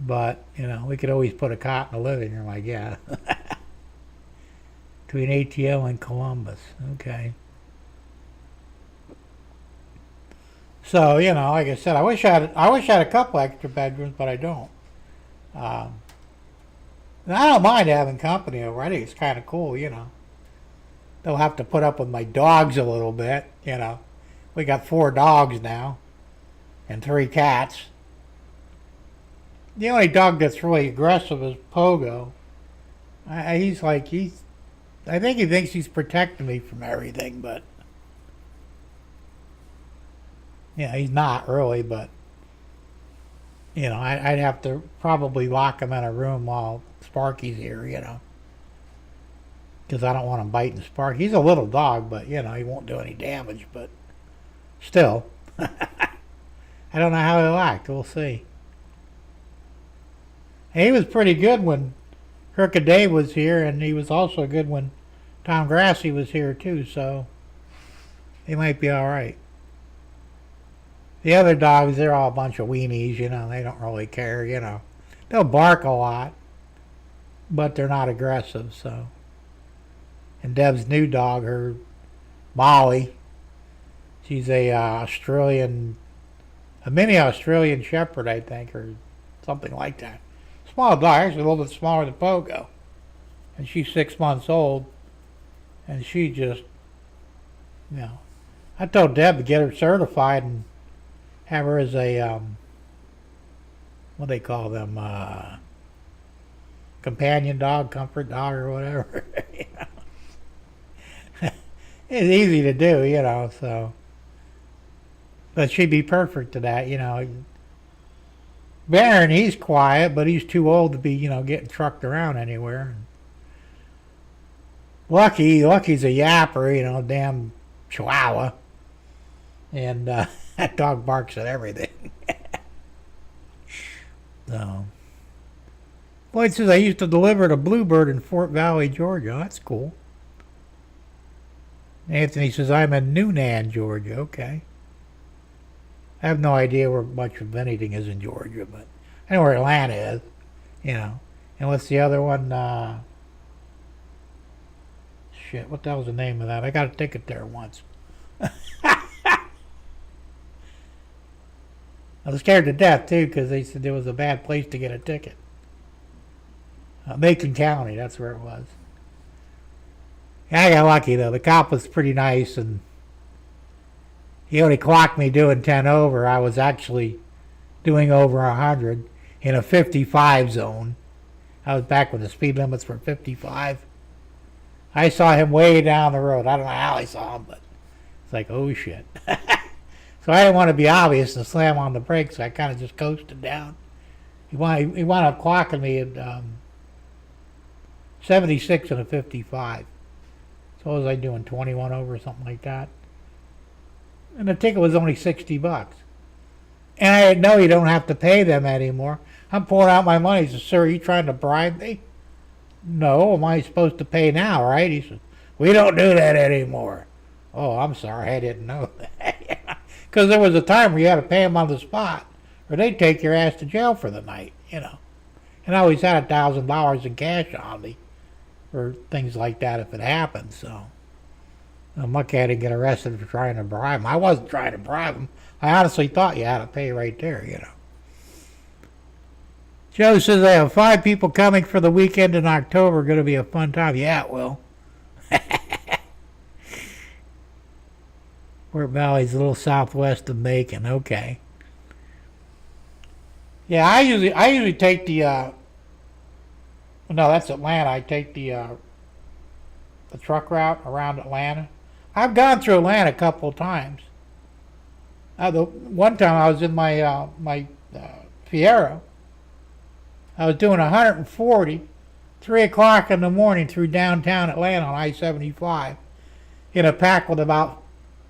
But, you know, we could always put a cot in the living room, I guess. Between ATL and Columbus. Okay. So, you know, like I said, I wish I had a couple extra bedrooms, but I don't. And I don't mind having company already. It's kind of cool, you know. They'll have to put up with my dogs a little bit, you know. We got 4 dogs now and 3 cats. The only dog that's really aggressive is Pogo. I think he thinks he's protecting me from everything, but yeah, he's not really, but you know, I'd have to probably lock him in a room while Sparky's here, you know, because I don't want him biting Sparky. He's a little dog, but you know, he won't do any damage, but still. I don't know how he'll act. We'll see. And he was pretty good when Kirk Dave was here, and he was also good when Tom Grassi was here too, so he might be all right. The other dogs, they're all a bunch of weenies, you know. They don't really care, you know. They'll bark a lot. but they're not aggressive. So, and Deb's new dog, her Molly, she's a mini Australian Shepherd, I think, or something like that. Small dog, actually a little bit smaller than Pogo, and she's 6 months old, and she just, I told Deb to get her certified and have her as a what do they call them, companion dog, comfort dog, or whatever. It's easy to do, so. But she'd be perfect to that, Baron, he's quiet, but he's too old to be, getting trucked around anywhere. Lucky's a yapper, damn chihuahua. And that dog barks at everything. So. Floyd says, I used to deliver to Bluebird in Fort Valley, Georgia. That's cool. Anthony says, I'm in Newnan, Georgia. Okay. I have no idea where much of anything is in Georgia, but I know where Atlanta is, And what's the other one? Shit, what the hell's the name of that? I got a ticket there once. I was scared to death, too, because they said there was a bad place to get a ticket. Macon County, that's where it was. Yeah, I got lucky, though. The cop was pretty nice, and he only clocked me doing 10 over. I was actually doing over 100 in a 55 zone. I was back when the speed limits were 55. I saw him way down the road. I don't know how I saw him, but it's like, oh, shit. So I didn't want to be obvious and slam on the brakes, so I kind of just coasted down. He wound up clocking me at 76 and a 55. So what was I doing, 21 over or something like that? And the ticket was only $60. And I know you don't have to pay them anymore. I'm pulling out my money. He says, sir, are you trying to bribe me? No, am I supposed to pay now, right? He says, we don't do that anymore. Oh, I'm sorry, I didn't know that. Because there was a time where you had to pay them on the spot, or they'd take your ass to jail for the night, And I always had $1,000 in cash on me for things like that if it happened, so. I'm lucky I didn't get arrested for trying to bribe him. I wasn't trying to bribe him. I honestly thought you had to pay right there, Joe says, I have 5 people coming for the weekend in October. Going to be a fun time. Yeah, it will. Fort Valley's a little southwest of Macon. Okay. Yeah, I usually take the, no, that's Atlanta. I take the truck route around Atlanta. I've gone through Atlanta a couple of times. The one time I was in my Fiero. I was doing 140, 3 o'clock in the morning through downtown Atlanta on I-75 in a pack with about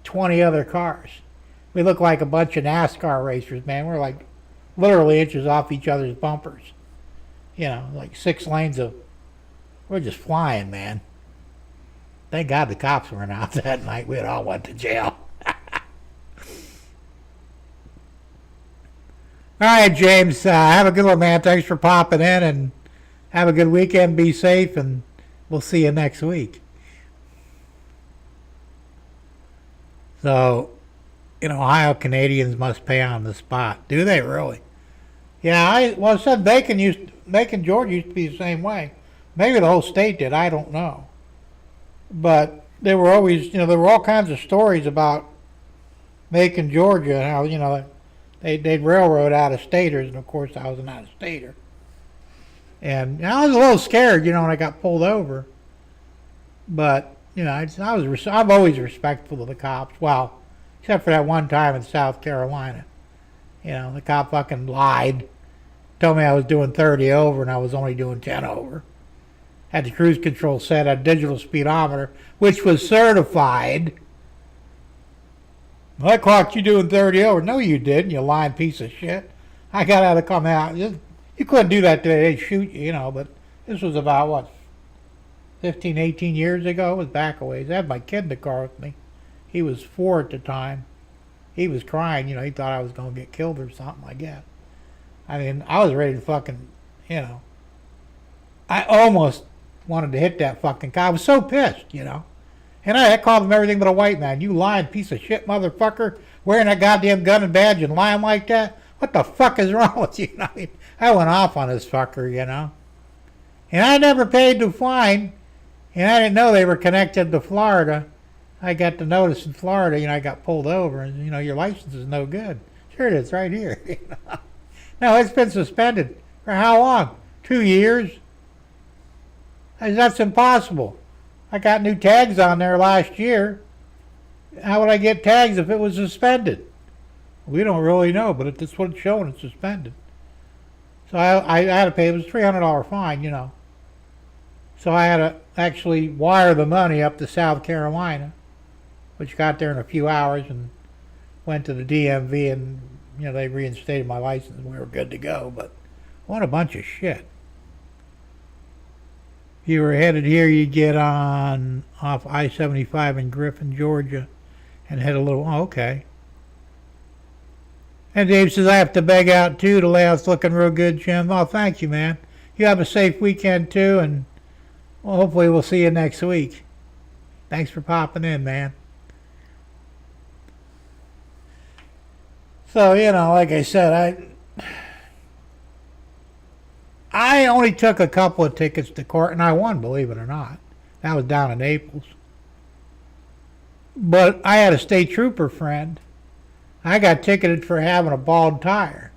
20 other cars. We look like a bunch of NASCAR racers, man. We're like literally inches off each other's bumpers. Like 6 lanes of... We're just flying, man. Thank God the cops weren't out that night. We'd all went to jail. All right, James. Have a good one, man. Thanks for popping in, and have a good weekend. Be safe, and we'll see you next week. So, Ohio Canadians must pay on the spot. Do they really? Yeah, I said Macon, Georgia used to be the same way. Maybe the whole state did. I don't know. But there were always, there were all kinds of stories about Macon, Georgia, and how, they'd railroad out-of-staters, and of course I was an out-of-stater. And I was a little scared, when I got pulled over. But, I'm always respectful of the cops. Well, except for that one time in South Carolina. The cop fucking lied. Told me I was doing 30 over and I was only doing 10 over. Had the cruise control set at a digital speedometer, which was certified. Well, I clocked you doing 30 over. No, you didn't, you lying piece of shit. I got out to come out. You couldn't do that today. They'd shoot you, but this was about, 15, 18 years ago? It was back a ways. I had my kid in the car with me. He was 4 at the time. He was crying, he thought I was going to get killed or something, I guess. I mean, I was ready to fucking, I almost wanted to hit that fucking guy. I was so pissed, And I called him everything but a white man. You lying piece of shit motherfucker, wearing that goddamn gun and badge and lying like that. What the fuck is wrong with you? I went off on this fucker, And I never paid the fine, and I didn't know they were connected to Florida. I got the notice in Florida, I got pulled over, and, your license is no good. Sure it is, right here. No, it's been suspended. For how long? 2 years? That's impossible. I got new tags on there last year. How would I get tags if it was suspended? We don't really know, but that's what it's showing. It's suspended. So I had to pay. It was a $300 fine, So I had to actually wire the money up to South Carolina, which got there in a few hours, and went to the DMV, and they reinstated my license, and we were good to go. But what a bunch of shit. If you were headed here, you'd get on off I-75 in Griffin, Georgia, and head a little. Oh, okay. And Dave says, I have to beg out too. The layout's looking real good, Jim. Oh, thank you, man. You have a safe weekend too, and well, hopefully we'll see you next week. Thanks for popping in, man. So, like I said, I only took a couple of tickets to court, and I won, believe it or not. That was down in Naples. But I had a state trooper friend. I got ticketed for having a bald tire.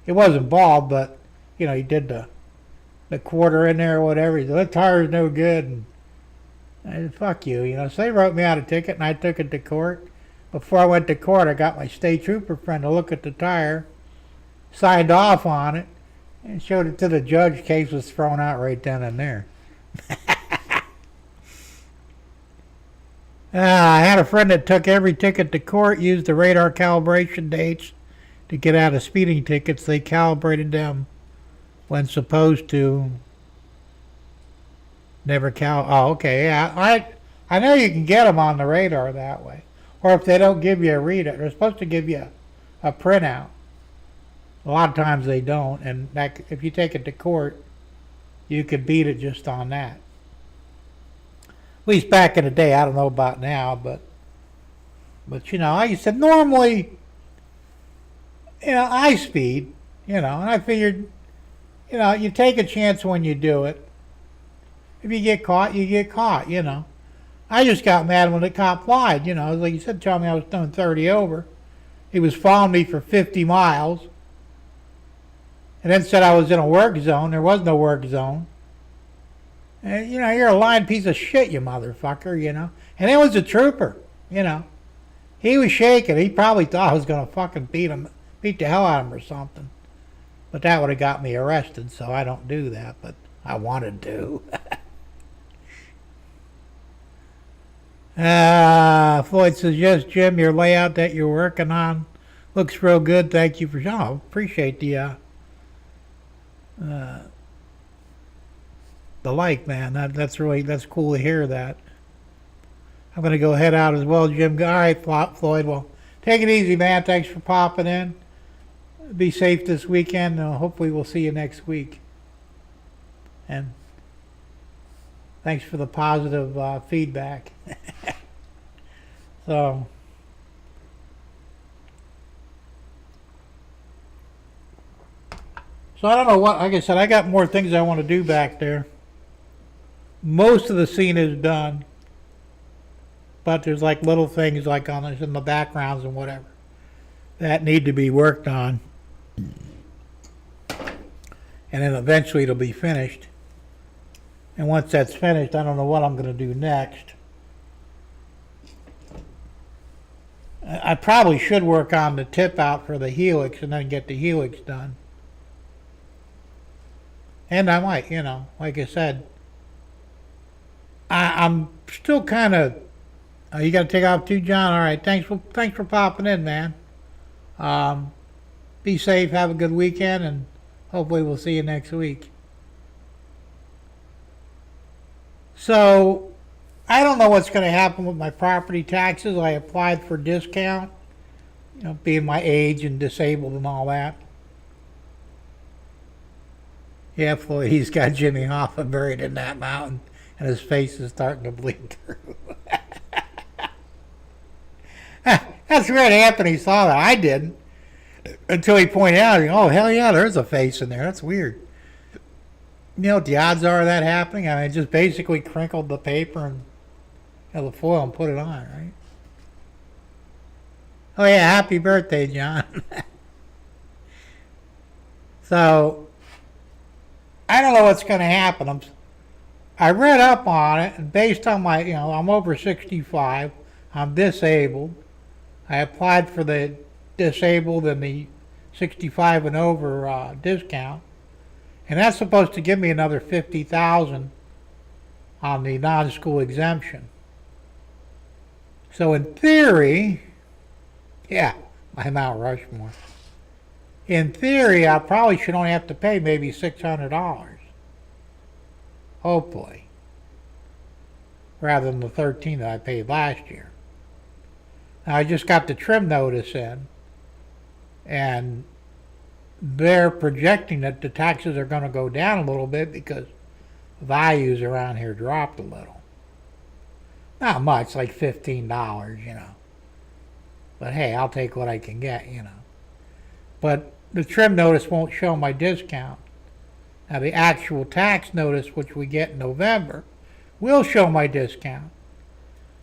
It wasn't bald, but, he did the quarter in there or whatever. He said, that tire's no good. And I said, fuck you, So they wrote me out a ticket, and I took it to court. Before I went to court, I got my state trooper friend to look at the tire, signed off on it, and showed it to the judge. Case was thrown out right then and there. I had a friend that took every ticket to court, used the radar calibration dates to get out of speeding tickets. They calibrated them when supposed to. Never Oh, okay, yeah. I know you can get them on the radar that way. Or if they don't give you a readout, they're supposed to give you a printout. A lot of times they don't, and that, if you take it to court, you could beat it just on that. At least back in the day, I don't know about now, but like I said, normally, I speed, and I figured, you take a chance when you do it. If you get caught, you get caught, I just got mad when the cop lied, like you said, telling me I was doing 30 over. He was following me for 50 miles. And then said I was in a work zone. There was no work zone. And, you're a lying piece of shit, you motherfucker, And it was a trooper, He was shaking. He probably thought I was going to fucking beat the hell out of him or something. But that would have got me arrested, so I don't do that. But I wanted to. Floyd says, yes, Jim, your layout that you're working on looks real good. Thank you for appreciate the like, man. That's cool to hear that. I'm going to go head out as well, Jim. All right, Floyd. Well, take it easy, man. Thanks for popping in. Be safe this weekend. Hopefully we'll see you next week. And thanks for the positive feedback. So I don't know what, like I said, I got more things I want to do back there. Most of the scene is done, but there's like little things like in the backgrounds and whatever that need to be worked on. And then eventually it'll be finished. And once that's finished, I don't know what I'm going to do next. I probably should work on the tip out for the helix and then get the helix done. And I might, like I said, I'm still kind of. You got to take off too, John. All right, thanks for popping in, man. Be safe, have a good weekend, and hopefully we'll see you next week. So, I don't know what's going to happen with my property taxes. I applied for discount, being my age and disabled and all that. Yeah, Floyd, he's got Jimmy Hoffa buried in that mountain, and his face is starting to bleed through. That's weird. Anthony saw that. I didn't until he pointed out. Oh, hell yeah, there's a face in there. That's weird. You know what the odds are of that happening? I mean, just basically crinkled the paper and the foil and put it on, right? Oh yeah, happy birthday, John. So I don't know what's going to happen. I read up on it, and based on my, I'm over 65. I'm disabled. I applied for the disabled and the 65 and over discount, and that's supposed to give me another $50,000 on the non-school exemption. So in theory, yeah, my Mount Rushmore. In theory, I probably should only have to pay maybe $600. Hopefully. Rather than the $13 that I paid last year. Now, I just got the trim notice in, and they're projecting that the taxes are going to go down a little bit because values around here dropped a little. Not much, like $15, But hey, I'll take what I can get, But the trim notice won't show my discount. Now the actual tax notice, which we get in November, will show my discount.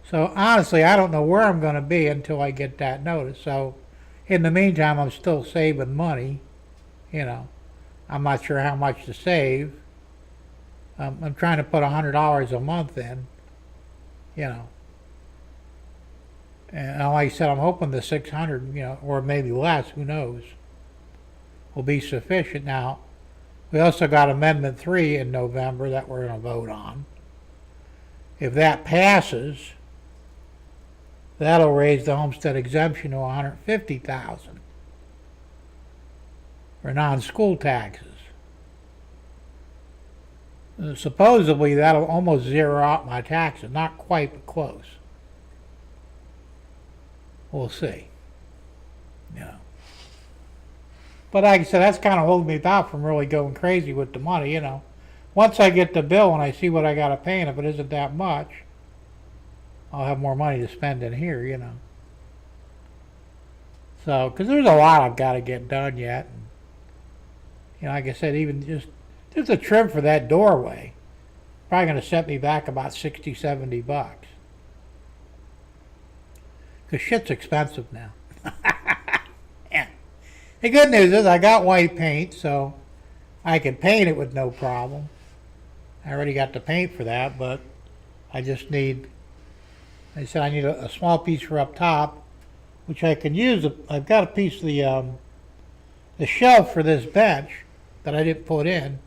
So honestly, I don't know where I'm going to be until I get that notice. So in the meantime, I'm still saving money. I'm not sure how much to save. I'm trying to put $100 a month in. And like I said, I'm hoping the 600, or maybe less, who knows, will be sufficient. Now, we also got Amendment 3 in November that we're going to vote on. If that passes, that'll raise the homestead exemption to $150,000 for non-school taxes. Supposedly, that'll almost zero out my taxes. Not quite, but close. We'll see. But like I said, that's kind of holding me back from really going crazy with the money, Once I get the bill and I see what I got to pay, and if it isn't that much, I'll have more money to spend in here, So, because there's a lot I've got to get done yet. And, like I said, even just a trim for that doorway, probably going to set me back about $60, $70. Because shit's expensive now. Yeah. The good news is I got white paint, so I can paint it with no problem. I already got the paint for that, but I just need, I said I need a small piece for up top, which I can use. I've got a piece of the shelf for this bench that I didn't put in.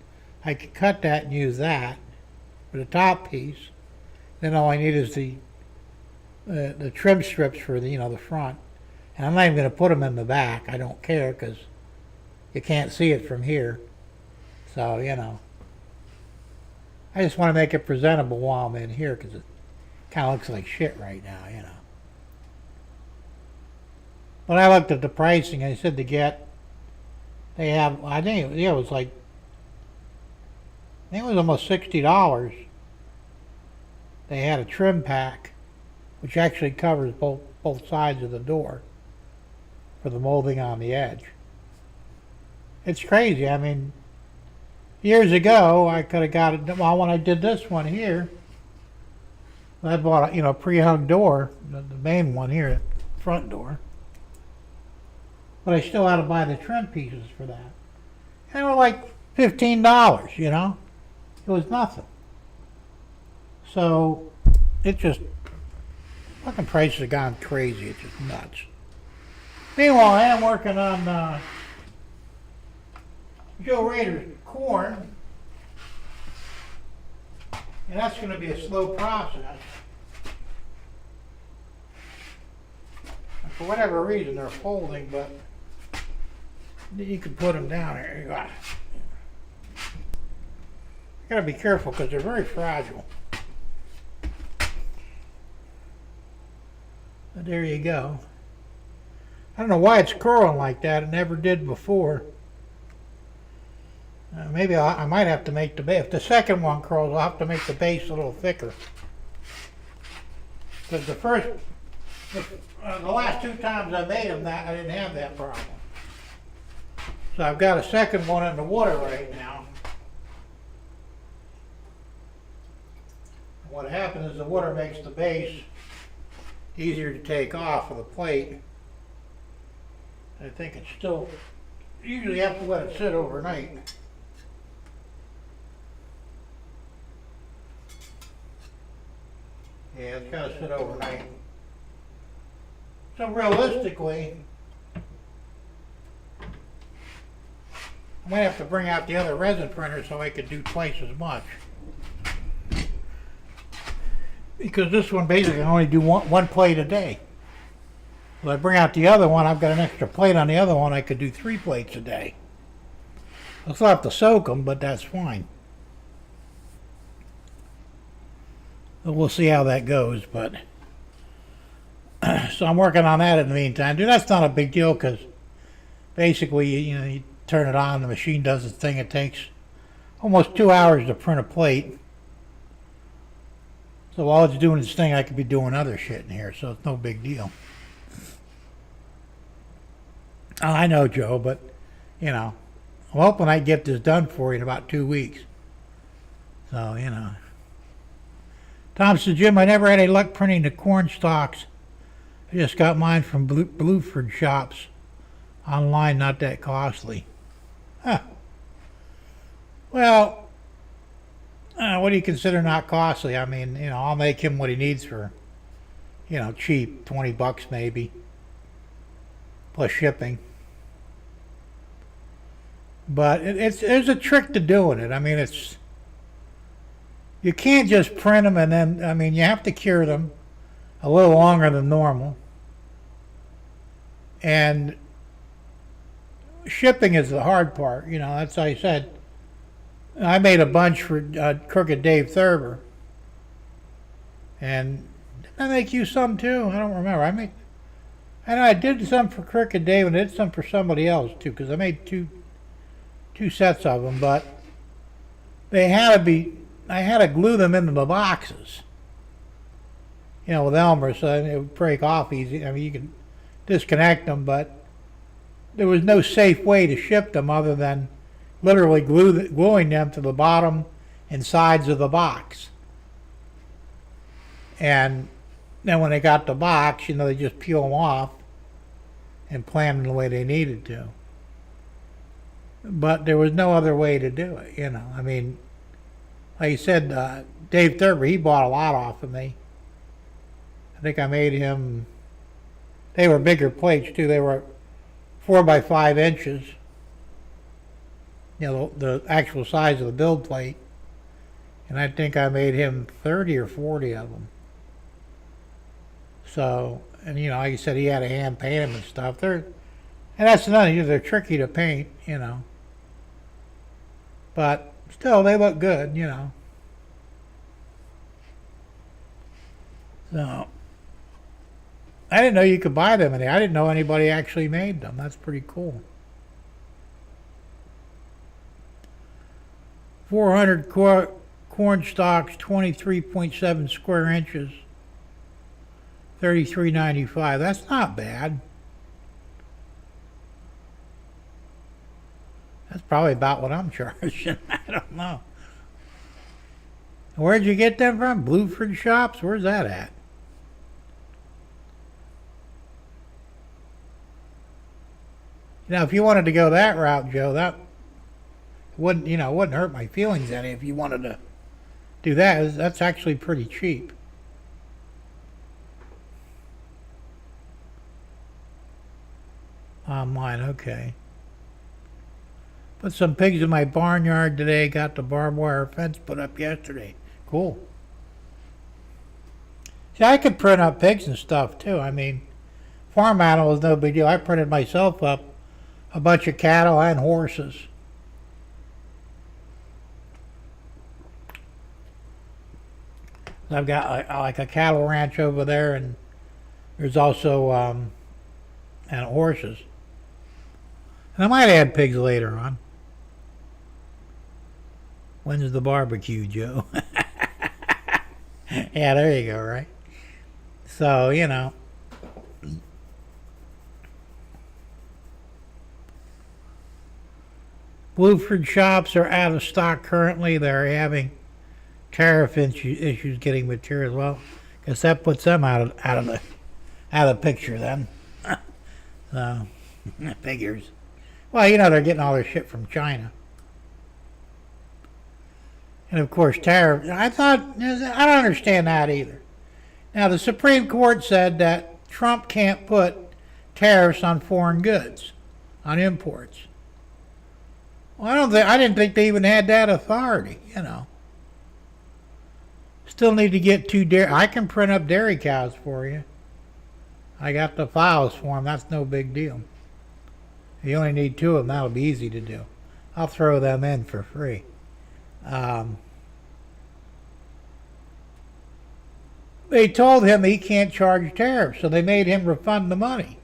I could cut that and use that for the top piece. Then all I need is the trim strips for the front. And I'm not even going to put them in the back. I don't care because you can't see it from here. So, I just want to make it presentable while I'm in here because it kind of looks like shit right now, When I looked at the pricing, I said they have, I think it was like, I think it was almost $60. They had a trim pack, which actually covers both sides of the door for the molding on the edge. It's crazy. I mean, years ago, I could have got it, well, when I did this one here, I bought a, pre-hung door, the main one here, the front door. But I still had to buy the trim pieces for that. And they were like $15, It was nothing. So, it just, fucking prices have gone crazy. It's just nuts. Meanwhile, I am working on Joe Rader's corn. And that's going to be a slow process. And for whatever reason, they're folding, but you can put them down there. You got it. You got to be careful because they're very fragile. But there you go. I don't know why it's curling like that. It never did before. Maybe I might have to make the base. If the second one curls, I'll have to make the base a little thicker. Because the last two times I made them, I didn't have that problem. So I've got a second one in the water right now. What happens is the water makes the base easier to take off of the plate. I think it's still, usually have to let it sit overnight. Yeah, it's got to sit overnight. So realistically, I might have to bring out the other resin printer so I could do twice as much. Because this one basically can only do one plate a day. If I bring out the other one, I've got an extra plate on the other one, I could do 3 plates a day. I'll still have to soak them, but that's fine. So we'll see how that goes, but so I'm working on that in the meantime. Dude, that's not a big deal because basically, you turn it on, the machine does its thing. It takes almost 2 hours to print a plate. So while it's doing its thing, I could be doing other shit in here, so it's no big deal. Oh, I know, Joe, but, I'm hoping I get this done for you in about 2 weeks. So, Tom said, Jim, I never had any luck printing the corn stalks. I just got mine from Blueford shops. Online, not that costly. Huh. Well, what do you consider not costly? I mean, I'll make him what he needs for, cheap, $20 maybe, plus shipping. But there's a trick to doing it. I mean, you can't just print them and then, you have to cure them a little longer than normal. And shipping is the hard part. That's how I said. I made a bunch for Crooked Dave Thurber. And didn't I make you some too? I don't remember. I know I did some for Crooked Dave and I did some for somebody else too, because I made two sets of them, but I had to glue them into the boxes, with Elmer, so it would break off easy. I mean, you can disconnect them, but there was no safe way to ship them other than literally gluing them to the bottom and sides of the box. And then when they got the box, they just peel them off and plan them the way they needed to. But there was no other way to do it, I mean, like you said, Dave Thurber, he bought a lot off of me. I think I made him, they were bigger plates too. They were 4 by 5 inches. The actual size of the build plate. And I think I made him 30 or 40 of them. So, and like you said, he had to hand paint them and stuff. And that's another, they're tricky to paint, But still, they look good, So, I didn't know you could buy them. I didn't know anybody actually made them. That's pretty cool. 400 corn stalks, 23.7 square inches, $33.95. That's not bad. That's probably about what I'm charging. I don't know. Where'd you get them from? Blueford shops? Where's that at? If you wanted to go that route, Joe, that wouldn't hurt my feelings any if you wanted to do that. That's actually pretty cheap. Online, okay. Put some pigs in my barnyard today. Got the barbed wire fence put up yesterday. Cool. See, I could print up pigs and stuff too. I mean, farm animals, no big deal. I printed myself up a bunch of cattle and horses. I've got like a cattle ranch over there, and there's also and horses. And I might add pigs later on. When's the barbecue, Joe? Yeah, there you go, right? So, Blueford shops are out of stock currently. They're having tariff issues getting materials. Well, guess that puts them out of the picture then. So, figures. Well, they're getting all their shit from China. And of course, tariff. I don't understand that either. Now, the Supreme Court said that Trump can't put tariffs on foreign goods, on imports. Well, I didn't think they even had that authority. Still need to get 2 dairy. I can print up dairy cows for you. I got the files for them. That's no big deal. You only need 2 of them. That'll be easy to do. I'll throw them in for free. They told him he can't charge tariffs, so they made him refund the money,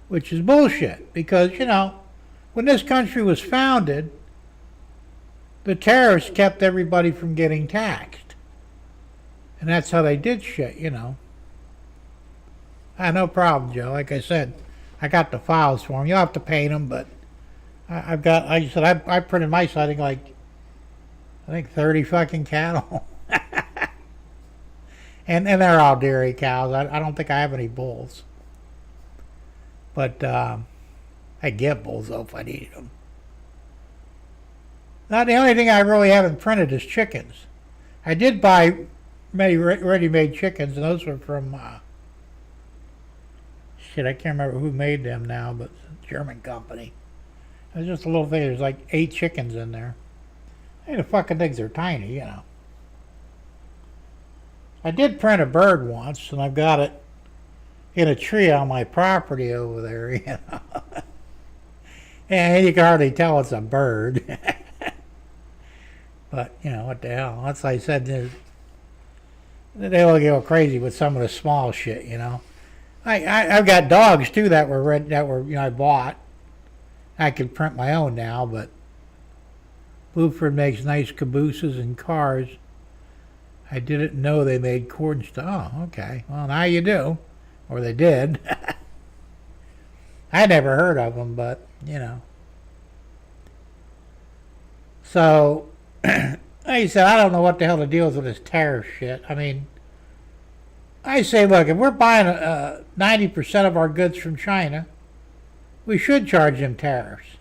which is bullshit. Because when this country was founded, the tariffs kept everybody from getting taxed, and that's how they did shit. I had no problem, Joe. Like I said, I got the files for them. You'll have to paint them, but I've got. Like I said, I printed my side. I think 30 fucking cattle, and they're all dairy cows. I don't think I have any bulls, but I get bulls though if I needed them. Now the only thing I really haven't printed is chickens. I did buy many ready-made chickens, and those were from I can't remember who made them now, but it's a German company. It was just a little thing. There's like 8 chickens in there. Hey, the fucking things are tiny, I did print a bird once, and I've got it in a tree on my property over there, And you can hardly tell it's a bird. But, what the hell. That's like I said, they all go crazy with some of the small shit, I've got dogs too that were I bought. I could print my own now, but Blueford makes nice cabooses and cars. I didn't know they made cord stuff. Oh, okay. Well, now you do, or they did. I never heard of them, but So, like I said, I don't know what the hell the deal is with this tariff shit. I mean, I say, look, if we're buying 90% of our goods from China, we should charge them tariffs.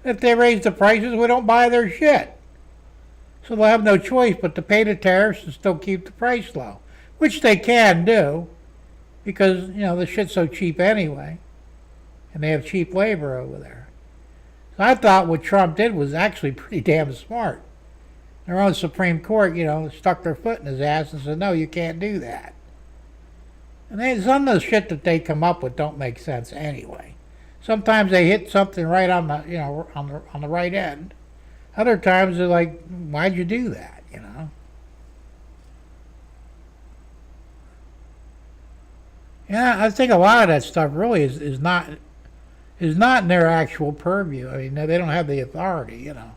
If they raise the prices, we don't buy their shit. So they'll have no choice but to pay the tariffs and still keep the price low, which they can do because, the shit's so cheap anyway, and they have cheap labor over there. So I thought what Trump did was actually pretty damn smart. Their own Supreme Court, stuck their foot in his ass and said, no, you can't do that. And some of the shit that they come up with don't make sense anyway. Sometimes they hit something right on the, on the right end. Other times they're like, why'd you do that, Yeah, I think a lot of that stuff really is not in their actual purview. I mean, they don't have the authority, I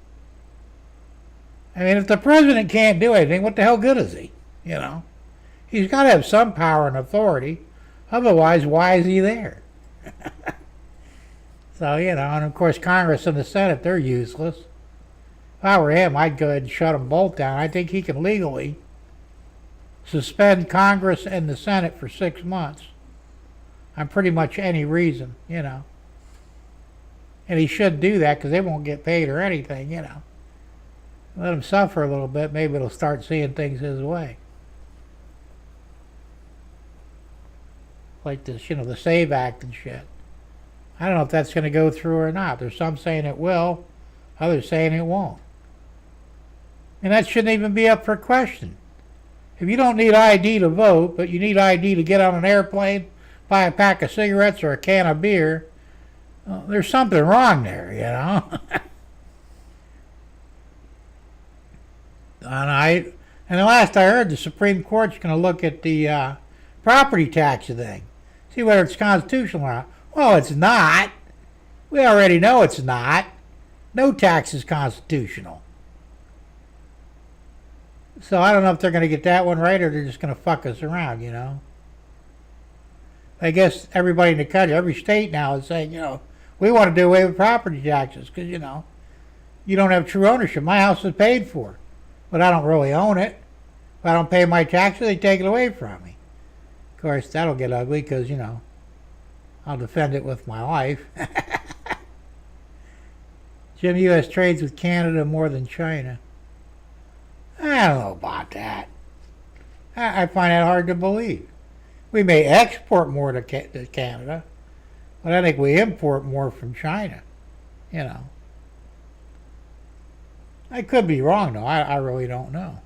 mean, if the president can't do anything, what the hell good is he? He's got to have some power and authority. Otherwise, why is he there? So, and of course, Congress and the Senate, they're useless. If I were him, I'd go ahead and shut them both down. I think he can legally suspend Congress and the Senate for 6 months on pretty much any reason, And he should do that because they won't get paid or anything, Let him suffer a little bit. Maybe he'll start seeing things his way. Like this, the SAVE Act and shit. I don't know if that's going to go through or not. There's some saying it will, others saying it won't. And that shouldn't even be up for question. If you don't need ID to vote, but you need ID to get on an airplane, buy a pack of cigarettes or a can of beer, well, there's something wrong there, And the last I heard, the Supreme Court's going to look at the property tax thing, see whether it's constitutional or not. Well, it's not. We already know it's not. no tax is constitutional. So I don't know if they're going to get that one right or they're just going to fuck us around, you know. I guess everybody in the country, every state now is saying, you know, we want to do away with property taxes because, you know, you don't have true ownership. My house is paid for, but I don't really own it. If I don't pay my taxes, they take it away from me. Of course, that'll get ugly because, you know, I'll defend it with my life. Jim, U.S. trades with Canada more than China. I don't know about that. I find that hard to believe. We may export more to Canada, but I think we import more from China. You know. I could be wrong, though. I really don't know.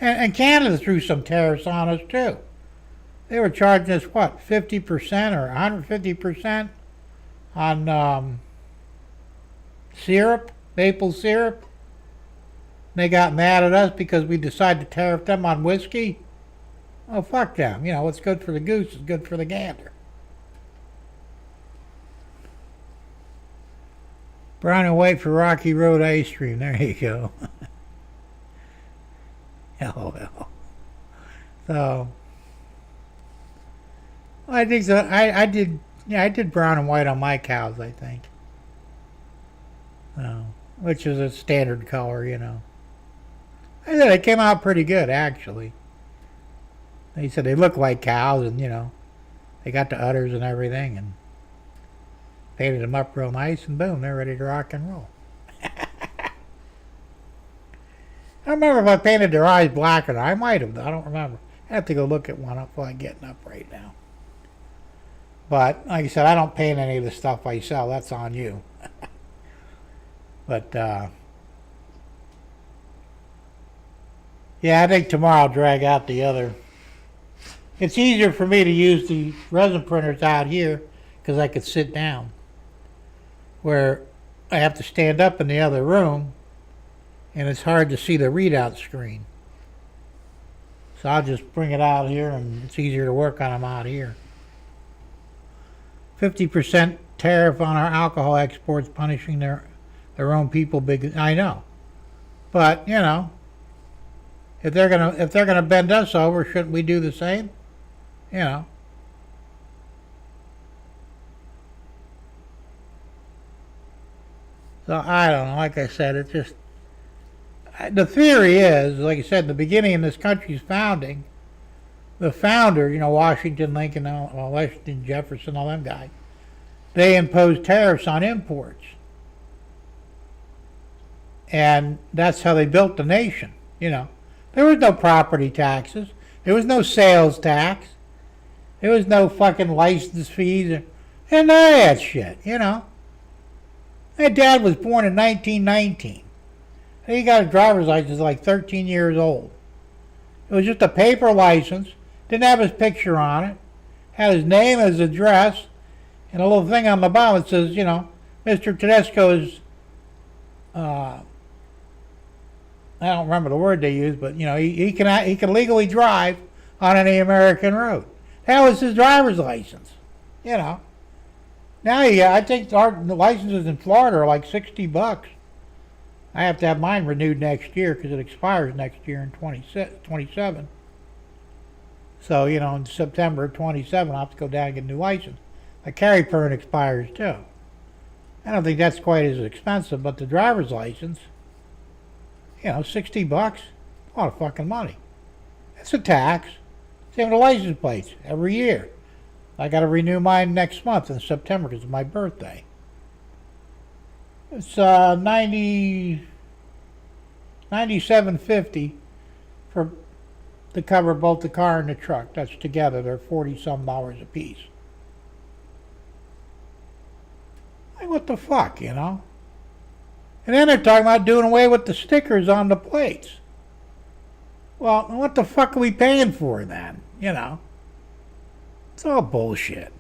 And Canada threw some tariffs on us, too. They were charging us, what, 50% or 150% on syrup, maple syrup. They got mad at us because we decided to tariff them on whiskey. Oh, fuck them. You know, what's good for the goose is good for the gander. Brown and white for Rocky Road ice cream. There you go. LOL. So, I think so. I did brown and white on my cows, I think. Which is a standard color, you know. I said it came out pretty good, actually. They said they look like cows, and, you know, they got the udders and everything, and painted them up real nice, and boom, they're ready to rock and roll. I don't remember if I painted their eyes black or not. I might have. I don't remember. I have to go look at one up while I'm getting up right now. But, like I said, I don't paint any of the stuff I sell. That's on you. But, yeah, I think tomorrow I'll drag out the other. It's easier for me to use the resin printers out here because I could sit down. Where I have to stand up in the other room and it's hard to see the readout screen. So I'll just bring it out here and it's easier to work on them out here. 50% tariff on our alcohol exports, punishing their own people big. I know. But, you know, if they're gonna bend us over, shouldn't we do the same? You know. So I don't know. Like I said, it's just the theory is, like I said, in the beginning of this country's founding, the founder, you know, Washington, Lincoln, Washington, Jefferson, all them guys, they imposed tariffs on imports. And that's how they built the nation, you know. There was no property taxes. There was no sales tax. There was no fucking license fees and none of that shit, you know. My dad was born in 1919. He got a driver's license like 13 years old. It was just a paper license. Didn't have his picture on it. Had his name, his address, and a little thing on the bottom that says, you know, Mr. Tedesco is, I don't remember the word they used, but, you know, he can legally drive on any American road. That was his driver's license, you know. Now, yeah, I think our licenses in Florida are like $60. I have to have mine renewed next year because it expires next year in 27. So, you know, in September 27, I'll have to go down and get a new license. My carry permit expires too. I don't think that's quite as expensive, but the driver's license, you know, $60, a lot of fucking money. It's a tax. Same with the license plates every year. I got to renew mine next month in September because it's my birthday. It's $97.50 to cover both the car and the truck. That's together. They're $40-some a piece. Like, what the fuck, you know? And then they're talking about doing away with the stickers on the plates. Well, what the fuck are we paying for then? You know? It's all bullshit.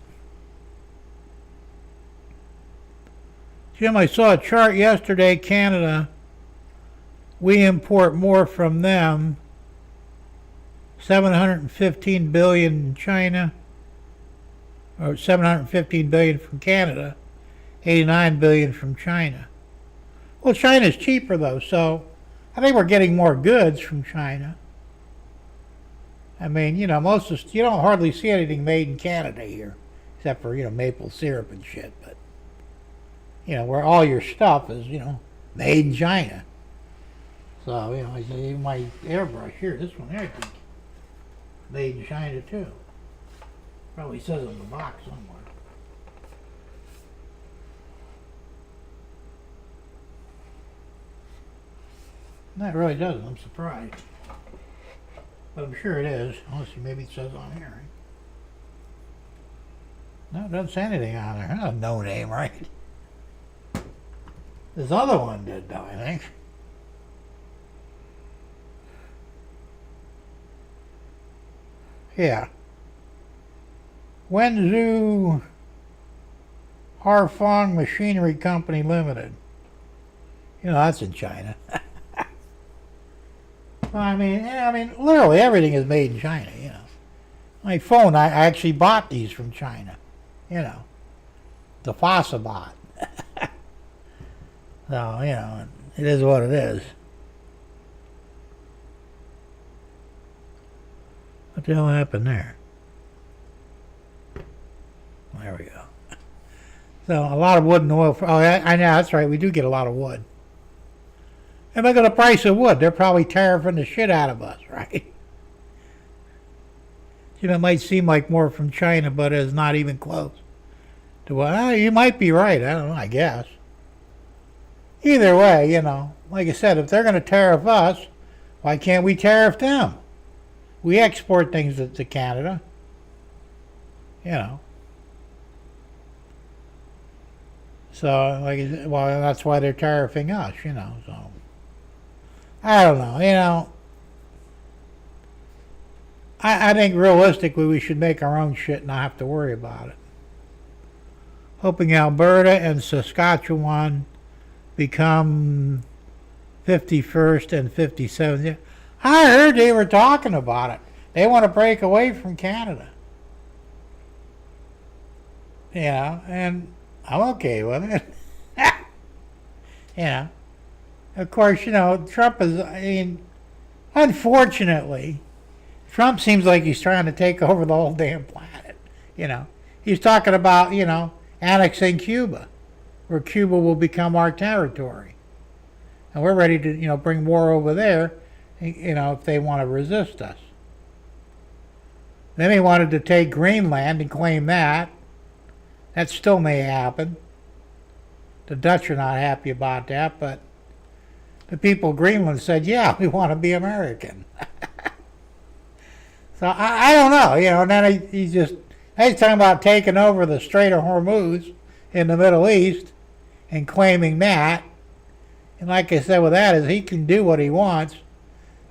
Jim, I saw a chart yesterday, Canada. We import more from them. $715 billion in China. Or $715 billion from Canada. $89 billion from China. Well, China's cheaper though, so I think we're getting more goods from China. I mean, you don't hardly see anything made in Canada here, except for maple syrup and shit. But where all your stuff is made in China. So even my airbrush here, this one there, I think made in China too. Probably says on the box somewhere. That really doesn't. I'm surprised. But I'm sure it is. Unless maybe it says on here. No, it doesn't say anything on there. That's no name, right? This other one did, though, I think. Yeah. Wenzhou Harfang Machinery Company Limited. That's in China. Well, I mean, literally everything is made in China. My phone, I actually bought these from China. The Fossa bot. So, it is what it is. What the hell happened there? There we go. So, a lot of wood and oil. I know, that's right. We do get a lot of wood. And look at the price of wood. They're probably tariffing the shit out of us, right? It might seem like more from China, but it's not even close to what. You might be right. I don't know, I guess. Either way, like I said, if they're going to tariff us, why can't we tariff them? We export things to Canada. So, that's why they're tariffing us, so. I don't know, I think realistically we should make our own shit and not have to worry about it. Hoping Alberta and Saskatchewan become 51st and 57th. I heard they were talking about it. They want to break away from Canada. And I'm okay with it. Of course, Trump is, unfortunately, Trump seems like he's trying to take over the whole damn planet. He's talking about, annexing Cuba, where Cuba will become our territory. And we're ready to, bring war over there, if they want to resist us. Then he wanted to take Greenland and claim that. That still may happen. The Dutch are not happy about that, but the people of Greenland said, yeah, we want to be American. So I don't know, and then he's talking about taking over the Strait of Hormuz in the Middle East and claiming that. And like I said with that is he can do what he wants.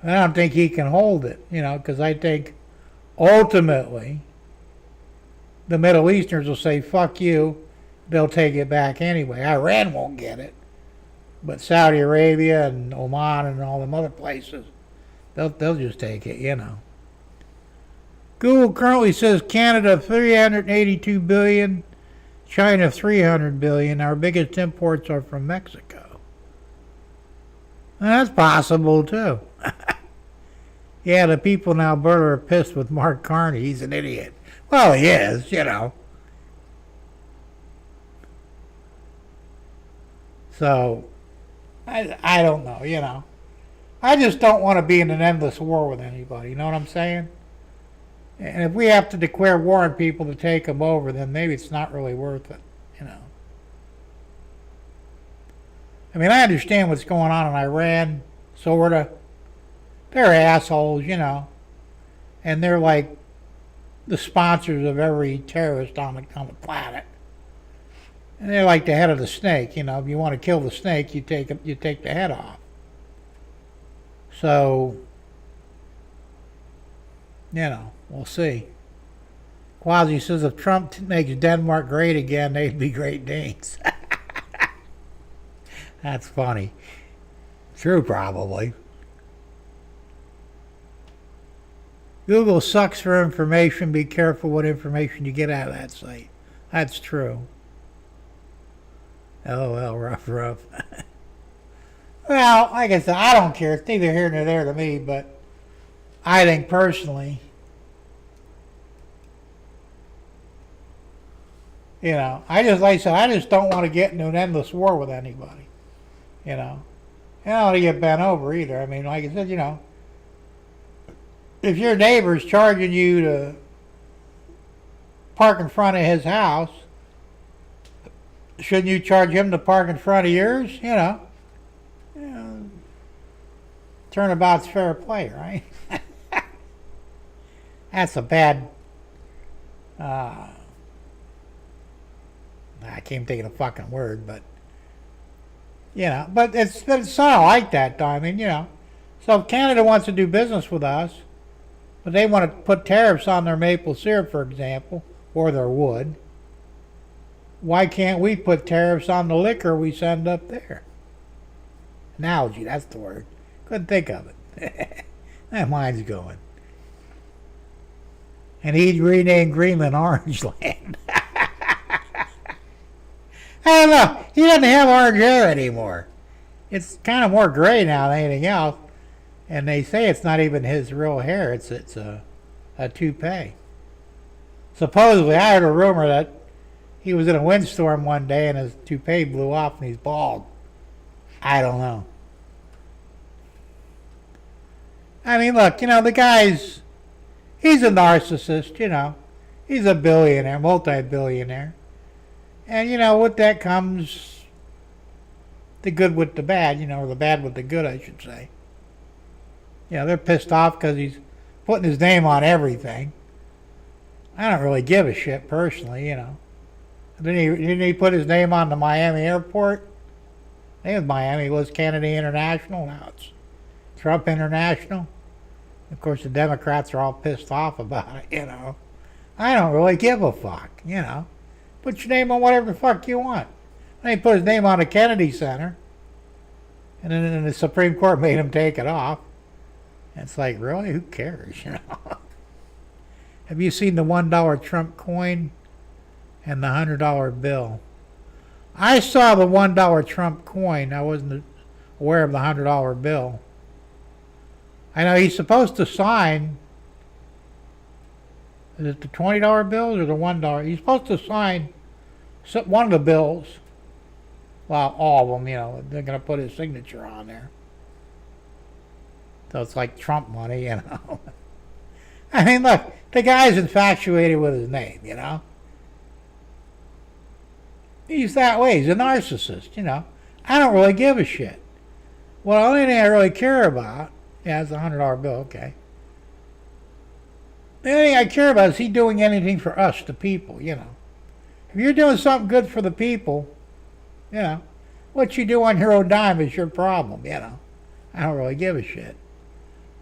I don't think he can hold it, because I think ultimately the Middle Easterners will say, fuck you. They'll take it back anyway. Iran won't get it. But Saudi Arabia and Oman and all them other places, they'll just take it, Google currently says Canada $382 billion, China $300 billion. Our biggest imports are from Mexico. And that's possible too. Yeah, the people in Alberta are pissed with Mark Carney. He's an idiot. Well, he is, So, I don't know, I just don't want to be in an endless war with anybody, you know what I'm saying? And if we have to declare war on people to take them over, then maybe it's not really worth it, I mean, I understand what's going on in Iran, sorta. They're assholes, and they're like the sponsors of every terrorist on the planet. And they're like the head of the snake, If you want to kill the snake, you take the head off. So, we'll see. Quasi says if Trump makes Denmark great again, they'd be Great Danes. That's funny. True, probably. Google sucks for information. Be careful what information you get out of that site. That's true. Oh, well, rough, rough. Well, like I said, I don't care. It's neither here nor there to me, but I think personally, I just, like I said, I just don't want to get into an endless war with anybody, you know. And I don't want to get bent over either. I mean, like I said, if your neighbor's charging you to park in front of his house, shouldn't you charge him to park in front of yours? Turnabout's fair play, right? That's a bad. I can't think of the fucking word, but but it's not like that, though. I mean, so if Canada wants to do business with us, but they want to put tariffs on their maple syrup, for example, or their wood, why can't we put tariffs on the liquor we send up there? Analogy, that's the word. Couldn't think of it. That mind's going. And he'd rename Greenland Orange Land. I don't know. He doesn't have orange hair anymore. It's kind of more gray now than anything else. And they say it's not even his real hair. It's a toupee. Supposedly, I heard a rumor that he was in a windstorm one day and his toupee blew off and he's bald. I don't know. I mean, look, the guy's, he's a narcissist, He's a billionaire, multi-billionaire. And, with that comes the good with the bad, or the bad with the good, I should say. They're pissed off because he's putting his name on everything. I don't really give a shit personally, Didn't he put his name on the Miami airport? I think it was Miami. It was Kennedy International. Now it's Trump International. Of course, the Democrats are all pissed off about it, I don't really give a fuck, Put your name on whatever the fuck you want. Then he put his name on the Kennedy Center. And then the Supreme Court made him take it off. And it's like, really? Who cares, Have you seen the $1 Trump coin and the $100 bill? I saw the $1 Trump coin. I wasn't aware of the $100 bill. I know he's supposed to sign. Is it the $20 bills or the $1? He's supposed to sign one of the bills. Well, all of them, they're going to put his signature on there. So it's like Trump money, I mean, look, the guy's infatuated with his name, He's that way. He's a narcissist, I don't really give a shit. Well, the only thing I really care about, it's a $100 bill, okay. The only thing I care about is he doing anything for us, the people, If you're doing something good for the people, what you do on your own dime is your problem, I don't really give a shit.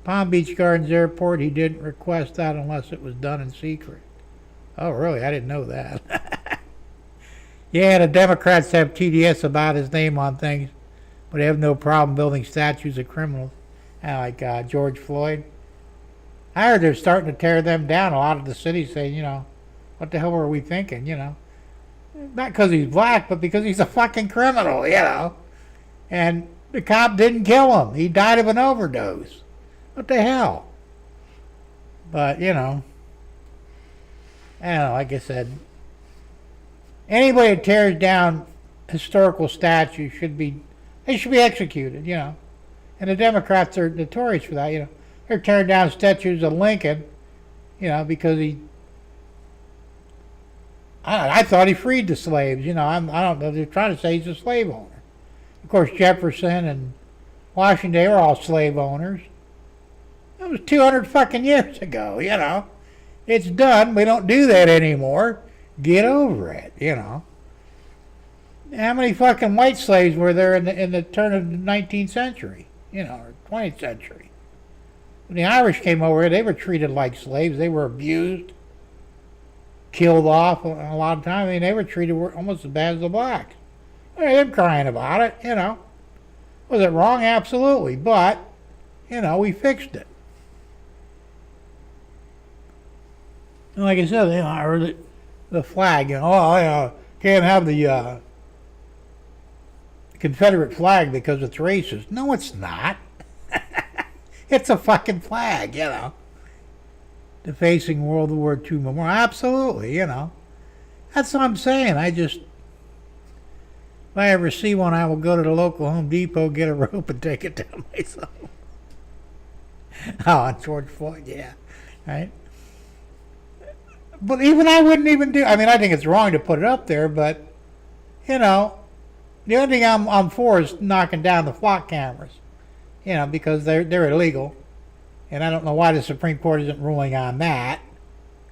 Palm Beach Gardens Airport, he didn't request that unless it was done in secret. Oh, really? I didn't know that. Yeah, the Democrats have TDS about his name on things, but they have no problem building statues of criminals, like George Floyd. I heard they're starting to tear them down. A lot of the cities say, what the hell were we thinking, Not because he's black, but because he's a fucking criminal, And the cop didn't kill him. He died of an overdose. What the hell? But, I don't know, like I said, anybody that tears down historical statues should be executed, And the Democrats are notorious for that, They're tearing down statues of Lincoln, because I thought he freed the slaves, I don't know, they're trying to say he's a slave owner. Of course, Jefferson and Washington, they were all slave owners. That was 200 fucking years ago, It's done. We don't do that anymore. Get over it, How many fucking white slaves were there in the turn of the 19th century, or 20th century? When the Irish came over here, they were treated like slaves. They were abused, killed off a lot of times. I mean, they were treated almost as bad as the blacks. They're crying about it, Was it wrong? Absolutely. But, we fixed it. And like I said, I heard the flag, can't have the Confederate flag because it's racist. No, it's not. It's a fucking flag, you know. Defacing World War II memorial. Absolutely, you know. That's what I'm saying. If I ever see one, I will go to the local Home Depot, get a rope, and take it down myself. Oh, on George Floyd, yeah. Right? But even I wouldn't even do. I mean, I think it's wrong to put it up there, but you know, the only thing I'm for is knocking down the flock cameras. You know, because they're illegal, and I don't know why the Supreme Court isn't ruling on that.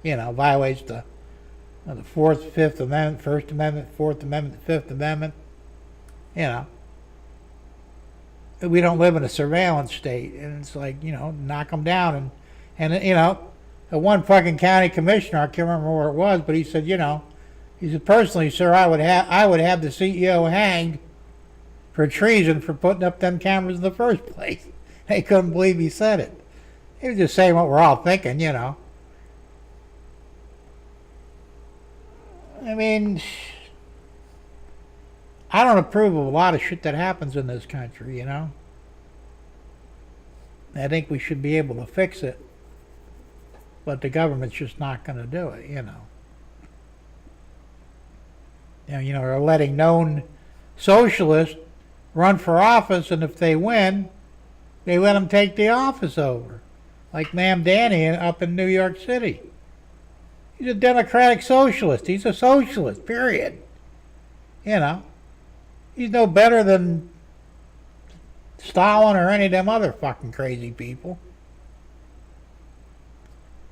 You know, violates the Fourth, Fifth Amendment, First Amendment, Fourth Amendment, Fifth Amendment. You know, we don't live in a surveillance state, and it's like, you know, knock them down, and you know. One fucking county commissioner, I can't remember where it was, but he said, you know, he said, personally, sir, I would have the CEO hanged for treason for putting up them cameras in the first place. They couldn't believe he said it. He was just saying what we're all thinking, you know. I mean, I don't approve of a lot of shit that happens in this country, you know. I think we should be able to fix it. But the government's just not going to do it, you know. You know, they're letting known socialists run for office, and if they win, they let them take the office over. Like Ma'am Danny up in New York City. He's a democratic socialist. He's a socialist, period. You know. He's no better than Stalin or any of them other fucking crazy people.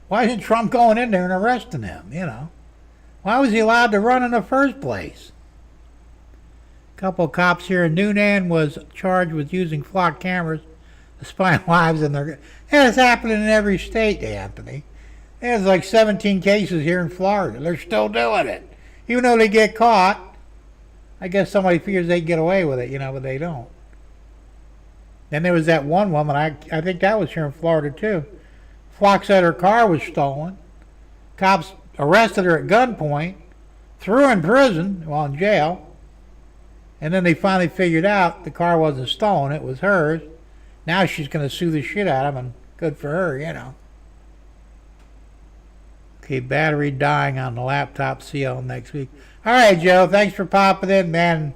Why isn't Trump going in there and arresting him, you know? Why was he allowed to run in the first place? A couple of cops here in Newnan was charged with using flock cameras to spy on lives in their... And it's happening in every state, Anthony. There's like 17 cases here in Florida. They're still doing it. Even though they get caught, I guess somebody figures they can get away with it, you know, but they don't. Then there was that one woman, I think that was here in Florida too. Flock said her car was stolen. Cops arrested her at gunpoint, threw her in prison, well, in jail, and then they finally figured out the car wasn't stolen, it was hers. Now she's going to sue the shit out of them, and good for her, you know. Okay, battery dying on the laptop. See y'all next week. All right, Joe, thanks for popping in, man.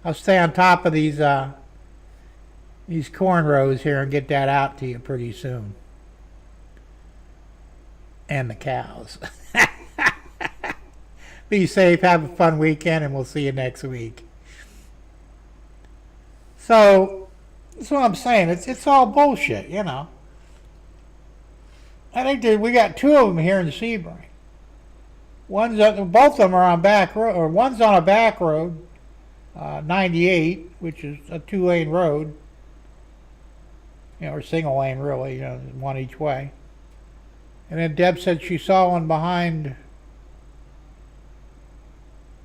I'll stay on top of these cornrows here and get that out to you pretty soon. And the cows. Be safe, have a fun weekend, and we'll see you next week. So, that's what I'm saying. It's all bullshit, you know. I think we got two of them here in Sebring. Both of them are on back road, or one's on a back road, 98, which is a 2-lane road, you know, or single lane really, you know, one each way. And then Deb said she saw one behind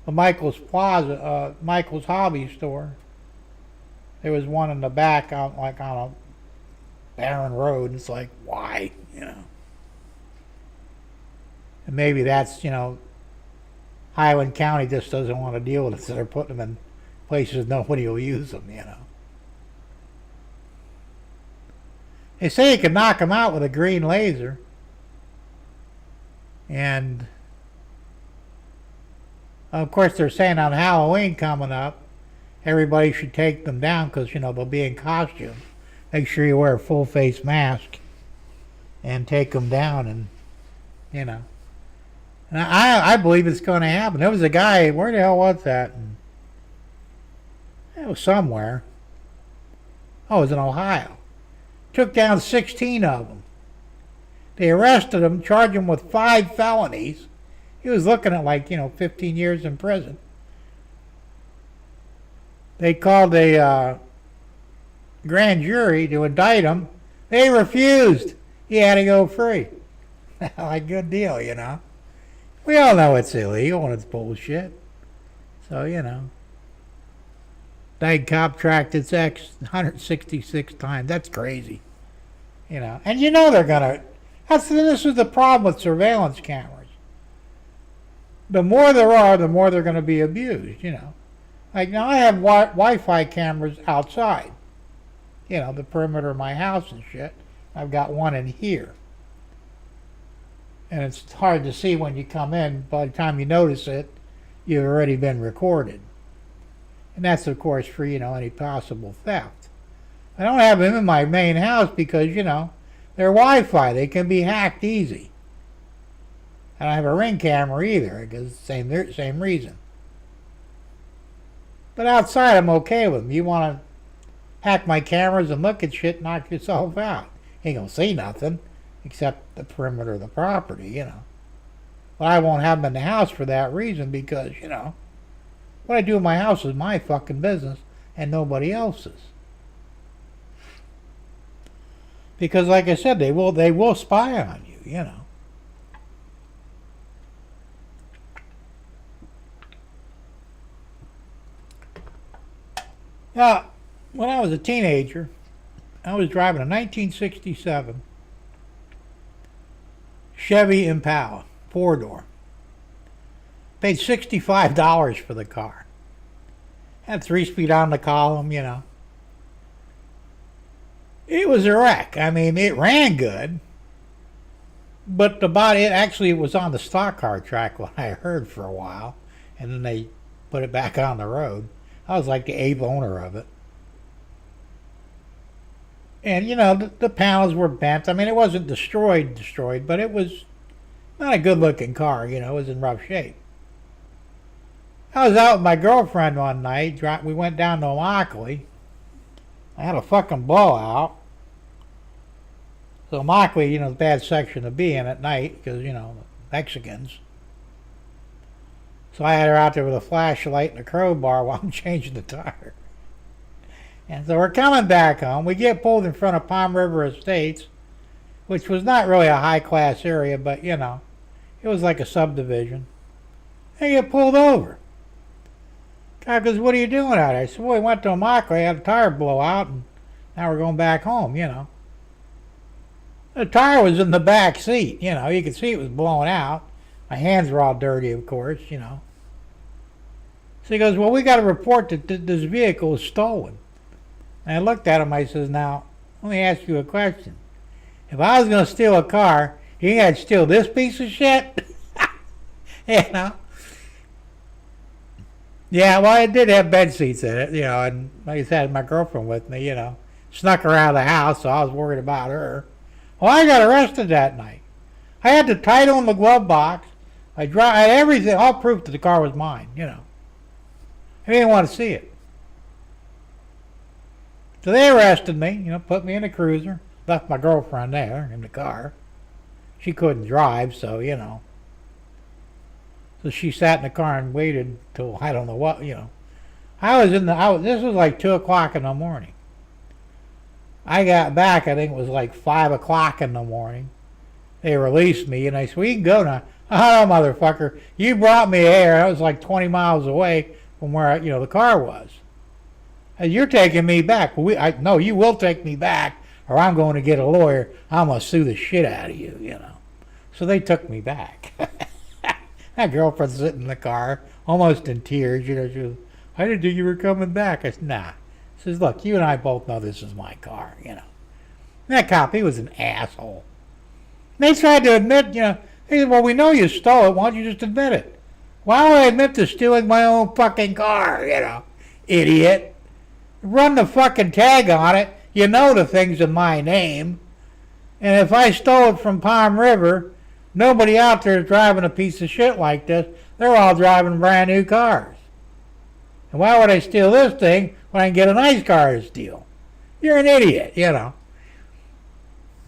the Michael's Plaza, Michael's Hobby Store. There was one in the back, on a barren road. It's like, why, you know? And maybe that's, you know, Highland County just doesn't want to deal with it, so they're putting them in places nobody will use them, you know. They say you can knock them out with a green laser. And of course they're saying on Halloween coming up, everybody should take them down because, you know, they'll be in costume. Make sure you wear a full face mask and take them down, and, you know. And I believe it's going to happen. There was a guy, where the hell was that? It was somewhere. Oh, it was in Ohio. Took down 16 of them. They arrested him, charged him with 5 felonies. He was looking at 15 years in prison. They called a grand jury to indict him. They refused. He had to go free. Like, good deal, you know. We all know it's illegal and it's bullshit. So, you know. Dyke cop tracked its ex 166 times. That's crazy. You know. And you know they're going to... This is the problem with surveillance cameras. The more there are, the more they're going to be abused, you know. Like now I have Wi-Fi cameras outside, the perimeter of my house and shit. I've got one in here. And it's hard to see when you come in. By the time you notice it, you've already been recorded. And that's, of course, for, any possible theft. I don't have them in my main house because, they're Wi-Fi. They can be hacked easy. I don't have a Ring camera either because same reason. But outside, I'm okay with them. You want to hack my cameras and look at shit, knock yourself out. You ain't going to see nothing except the perimeter of the property, But I won't have them in the house for that reason because, what I do in my house is my fucking business and nobody else's. Because like I said, they will spy on you, Now, when I was a teenager, I was driving a 1967 Chevy Impala, 4-door. Paid $65 for the car. Had 3-speed on the column, It was a wreck. I mean, it ran good. But the body, it was on the stock car track when I heard for a while. And then they put it back on the road. I was like the 8th owner of it. And, the panels were bent. I mean, it wasn't destroyed, but it was not a good-looking car, it was in rough shape. I was out with my girlfriend one night. We went down to Immokalee. I had a fucking blowout. So Immokalee, is a bad section to be in at night because, Mexicans. So I had her out there with a flashlight and a crowbar while I'm changing the tire. And so we're coming back home. We get pulled in front of Palm River Estates, which was not really a high-class area, but, it was like a subdivision. And you get pulled over. Guy goes, what are you doing out there? I said, well, we went to Immokalee, had a tire blowout, and now we're going back home, The tire was in the back seat, You could see it was blowing out. My hands were all dirty, of course, So he goes, well, we got to report that this vehicle is stolen. And I looked at him, I says, now, let me ask you a question. If I was going to steal a car, you think I'd steal this piece of shit? Yeah, well, it did have bed seats in it, and like I said, I had my girlfriend with me, Snuck her out of the house, so I was worried about her. Well, I got arrested that night. I had the title in the glove box. I had everything, all proof that the car was mine, I didn't want to see it. So they arrested me, put me in a cruiser, left my girlfriend there in the car. She couldn't drive, so, So she sat in the car and waited till I don't know what, this was like 2 o'clock in the morning. I got back, I think it was like 5 o'clock in the morning. They released me, and I said, well, you can go now. Oh, motherfucker, you brought me here. I was like 20 miles away from where, the car was. And you're taking me back. No, you will take me back, or I'm going to get a lawyer. I'm going to sue the shit out of you, So they took me back. That girlfriend sitting in the car, almost in tears, she was, I didn't think you were coming back. I said, nah. She says, look, you and I both know this is my car, That cop, he was an asshole. And they tried to admit, they said, well, we know you stole it. Why don't you just admit it? Why would I admit to stealing my own fucking car, Idiot. Run the fucking tag on it. You know the thing's in my name. And if I stole it from Palm River, nobody out there is driving a piece of shit like this. They're all driving brand new cars. And why would I steal this thing when I can get a nice car to steal? You're an idiot, So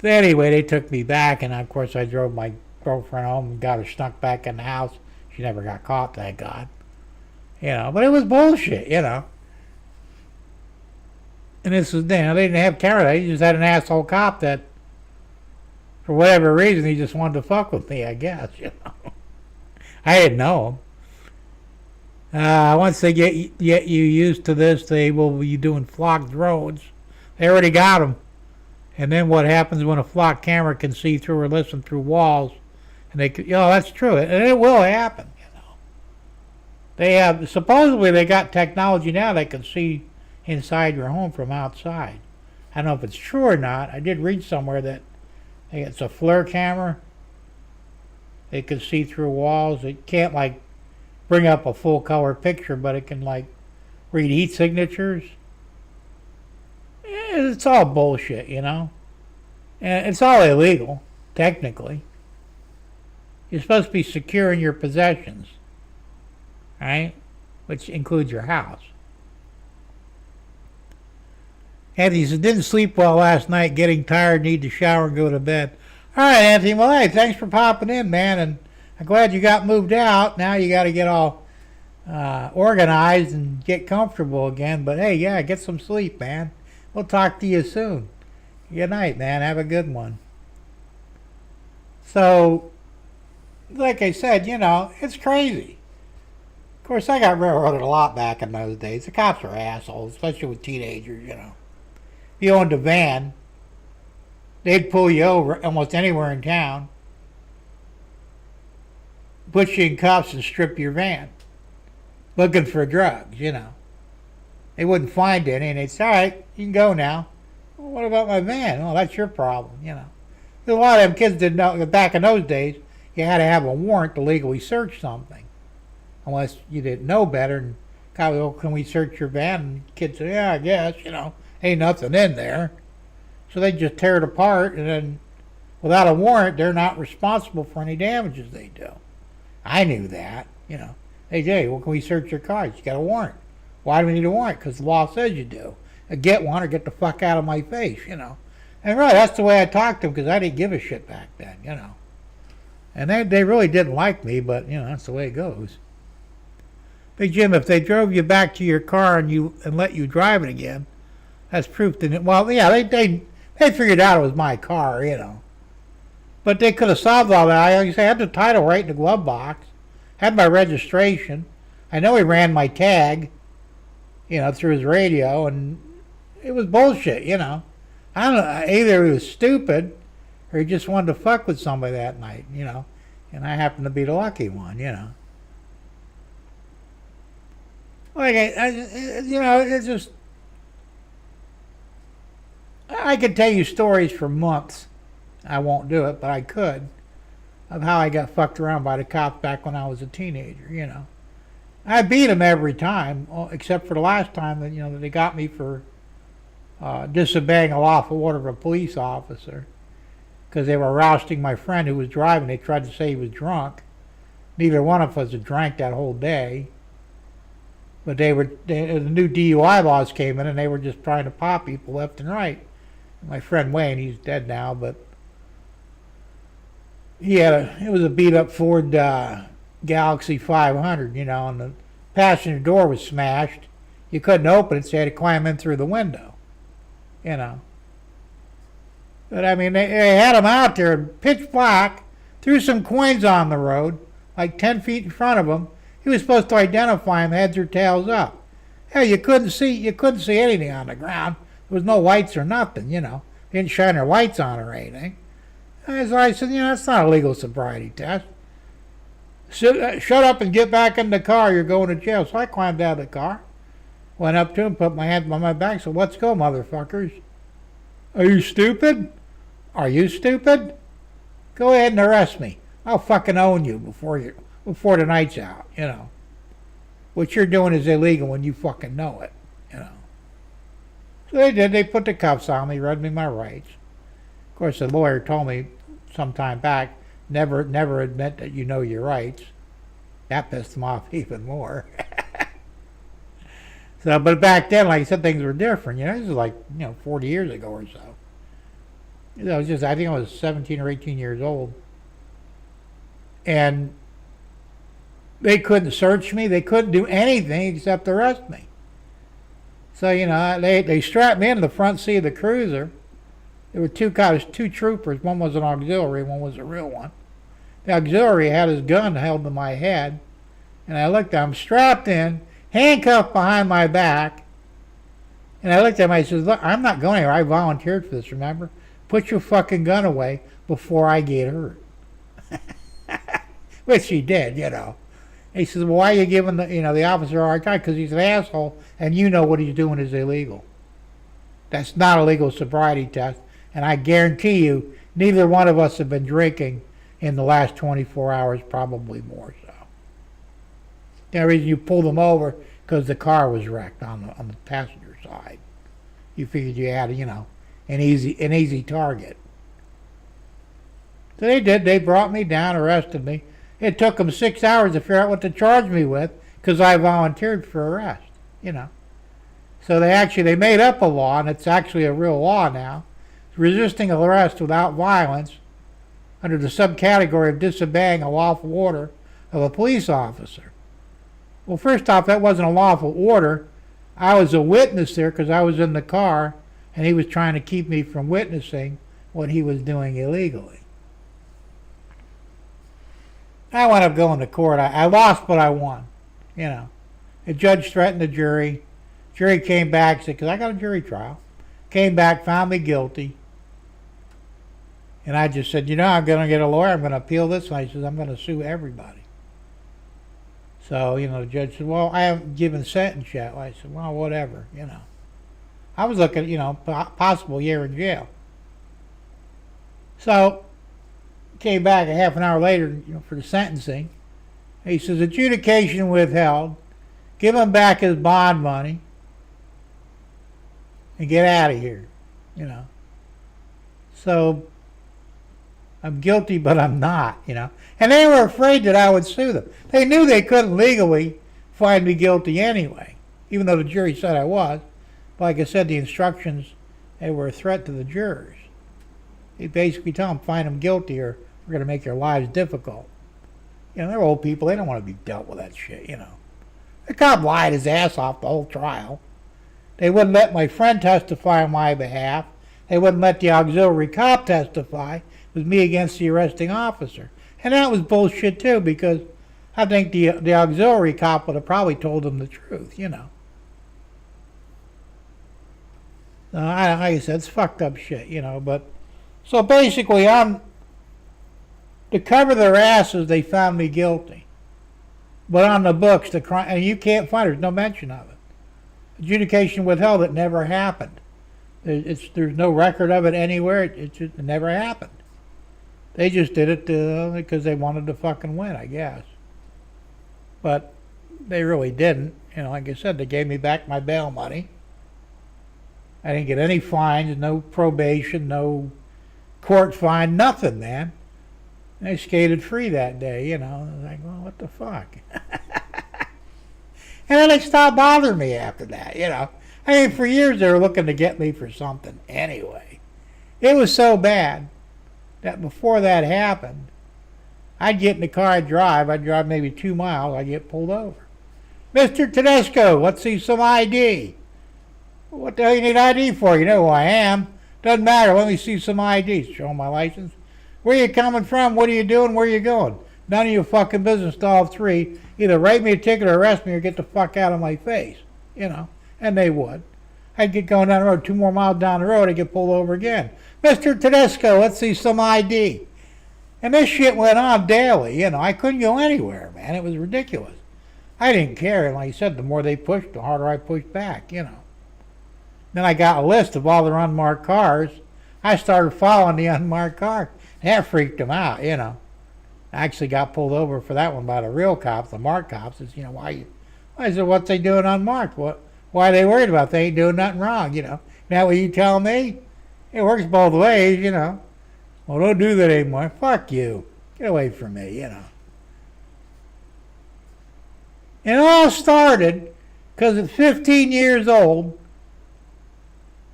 anyway, they took me back, and of course I drove my girlfriend home and got her snuck back in the house. She never got caught, thank God. But it was bullshit, And this was, they didn't have cameras. They just had an asshole cop that, for whatever reason, he just wanted to fuck with me, I guess, I didn't know him. Once they get you used to this, they will be doing flocked roads. They already got them. And then what happens when a flock camera can see through or listen through walls? And they could, that's true. And it will happen, They have, supposedly they got technology now that can see inside your home from outside. I don't know if it's true or not. I did read somewhere that it's a FLIR camera. It can see through walls. It can't like bring up a full color picture, but it can like read heat signatures. It's all bullshit, you know? And it's all illegal, technically. You're supposed to be secure in your possessions, right? Which includes your house. Anthony says, didn't sleep well last night, getting tired, need to shower and go to bed. All right, Anthony, well, hey, thanks for popping in, man, and I'm glad you got moved out. Now you got to get all organized and get comfortable again, but hey, yeah, get some sleep, man. We'll talk to you soon. Good night, man. Have a good one. So, like I said, you know, it's crazy. Of course, I got railroaded a lot back in those days. The cops are assholes, especially with teenagers, you know. If you owned a van, they'd pull you over almost anywhere in town, put you in cuffs and strip your van, looking for drugs, you know. They wouldn't find any, and they'd say, all right, you can go now. Well, what about my van? Well, that's your problem, you know. A lot of them kids didn't know, back in those days, you had to have a warrant to legally search something. Unless you didn't know better, and God, well, can we search your van? And kids say, yeah, I guess, you know, ain't nothing in there. So they just tear it apart, and then without a warrant, they're not responsible for any damages they do. I knew that, you know. Hey, Jay, well, can we search your car? You got a warrant. Why do we need a warrant? Because the law says you do. Get one or get the fuck out of my face, you know. And really, that's the way I talked to them, because I didn't give a shit back then, you know. And they really didn't like me, but, you know, that's the way it goes. Big Jim, if they drove you back to your car and let you drive it again, that's proof that, well, yeah, they figured out it was my car, you know. But they could have solved all that. I had the title right in the glove box, had my registration. I know he ran my tag, you know, through his radio, and it was bullshit, you know. I don't know, either he was stupid or he just wanted to fuck with somebody that night, you know. And I happened to be the lucky one, you know. Like, you know, it's just, I could tell you stories for months. I won't do it, but I could, of how I got fucked around by the cops back when I was a teenager, you know. I beat them every time, except for the last time that, you know, that they got me for disobeying a lawful order of a police officer, because they were rousting my friend who was driving. They tried to say he was drunk. Neither one of us had drank that whole day. But the new DUI laws came in, and they were just trying to pop people left and right. My friend Wayne, he's dead now, but it was a beat up Ford Galaxy 500, you know, and the passenger door was smashed. You couldn't open it, so you had to climb in through the window, you know. But I mean, they had him out there pitch black, threw some coins on the road, like 10 feet in front of him. He was supposed to identify them heads or tails up. Hell, you couldn't see anything on the ground. There was no lights or nothing, you know. They didn't shine their lights on or anything. So I said, you know, that's not a legal sobriety test. Shut up and get back in the car. You're going to jail. So I climbed out of the car, went up to him, put my hands on my back, said, let's go, motherfuckers. Are you stupid? Are you stupid? Go ahead and arrest me. I'll fucking own you before the night's out, you know. What you're doing is illegal when you fucking know it, you know. So they did. They put the cuffs on me, read me my rights. Of course, the lawyer told me some time back, never admit that you know your rights. That pissed them off even more. So, but back then, like I said, things were different. You know, this is like, you know, 40 years ago or so. You know, I think I was 17 or 18 years old. And they couldn't search me. They couldn't do anything except arrest me. So, you know, they strapped me in the front seat of the cruiser. There were two troopers. One was an auxiliary, one was a real one. The auxiliary had his gun held to my head. And I looked at him, strapped in, handcuffed behind my back. And I looked at him, I said, look, I'm not going anywhere. I volunteered for this, remember? Put your fucking gun away before I get hurt. Which he did, you know. He says, well, why are you giving the officer a hard time? Because he's an asshole, and you know what he's doing is illegal. That's not a legal sobriety test, and I guarantee you, neither one of us have been drinking in the last 24 hours, probably more so. The reason you pulled them over because the car was wrecked on the passenger side. You figured you had, an easy target. So they did. They brought me down, arrested me. It took them 6 hours to figure out what to charge me with because I volunteered for arrest, So they made up a law, and it's actually a real law now. Resisting arrest without violence under the subcategory of disobeying a lawful order of a police officer. Well, first off, that wasn't a lawful order. I was a witness there because I was in the car, and he was trying to keep me from witnessing what he was doing illegally. I wound up going to court. I lost, but I won. The judge threatened the jury. Jury came back, said, because I got a jury trial. Came back, found me guilty. And I just said, I'm going to get a lawyer. I'm going to appeal this. And I said, I'm going to sue everybody. So, the judge said, well, I haven't given sentence yet. I said, well, whatever, I was looking, possible year in jail. So, came back a half an hour later, for the sentencing. He says, adjudication withheld. Give him back his bond money. And get out of here, So, I'm guilty, but I'm not, And they were afraid that I would sue them. They knew they couldn't legally find me guilty anyway, even though the jury said I was. But like I said, the instructions, they were a threat to the jurors. They basically tell them, find them guilty or we're going to make their lives difficult. They're old people. They don't want to be dealt with that shit, The cop lied his ass off the whole trial. They wouldn't let my friend testify on my behalf. They wouldn't let the auxiliary cop testify. It was me against the arresting officer. And that was bullshit too, because I think the auxiliary cop would have probably told them the truth, Like I said, it's fucked up shit, but so basically to cover their asses, they found me guilty. But on the books, the crime, and you can't find it, there's no mention of it. Adjudication withheld, it never happened. There's no record of it anywhere. It never happened. They just did it because they wanted to fucking win, I guess. But they really didn't. Like I said, they gave me back my bail money. I didn't get any fines, no probation, no court fine, nothing, man. I skated free that day, I was like, well, what the fuck? And then they stopped bothering me after that, I mean, for years they were looking to get me for something anyway. It was so bad that before that happened, I'd get in the car, I'd drive maybe 2 miles, I'd get pulled over. Mr. Tedesco, let's see some ID. What the hell you need ID for? You know who I am. Doesn't matter, let me see some ID. Show my license. Where you coming from? What are you doing? Where you going? None of your fucking business to all three. Either write me a ticket or arrest me or get the fuck out of my face. And they would. I'd get going down the road, 2 more miles down the road, I'd get pulled over again. Mr. Tedesco, let's see some ID. And this shit went on daily, I couldn't go anywhere, man. It was ridiculous. I didn't care, and like I said, the more they pushed, the harder I pushed back, Then I got a list of all their unmarked cars. I started following the unmarked car. That freaked them out, I actually got pulled over for that one by the real cops, the marked cops. It's, why? I said, what's they doing unmarked? Why are they worried about it? They ain't doing nothing wrong, Now what you tell me? It works both ways, Well, don't do that anymore. Fuck you. Get away from me, And it all started because at 15 years old,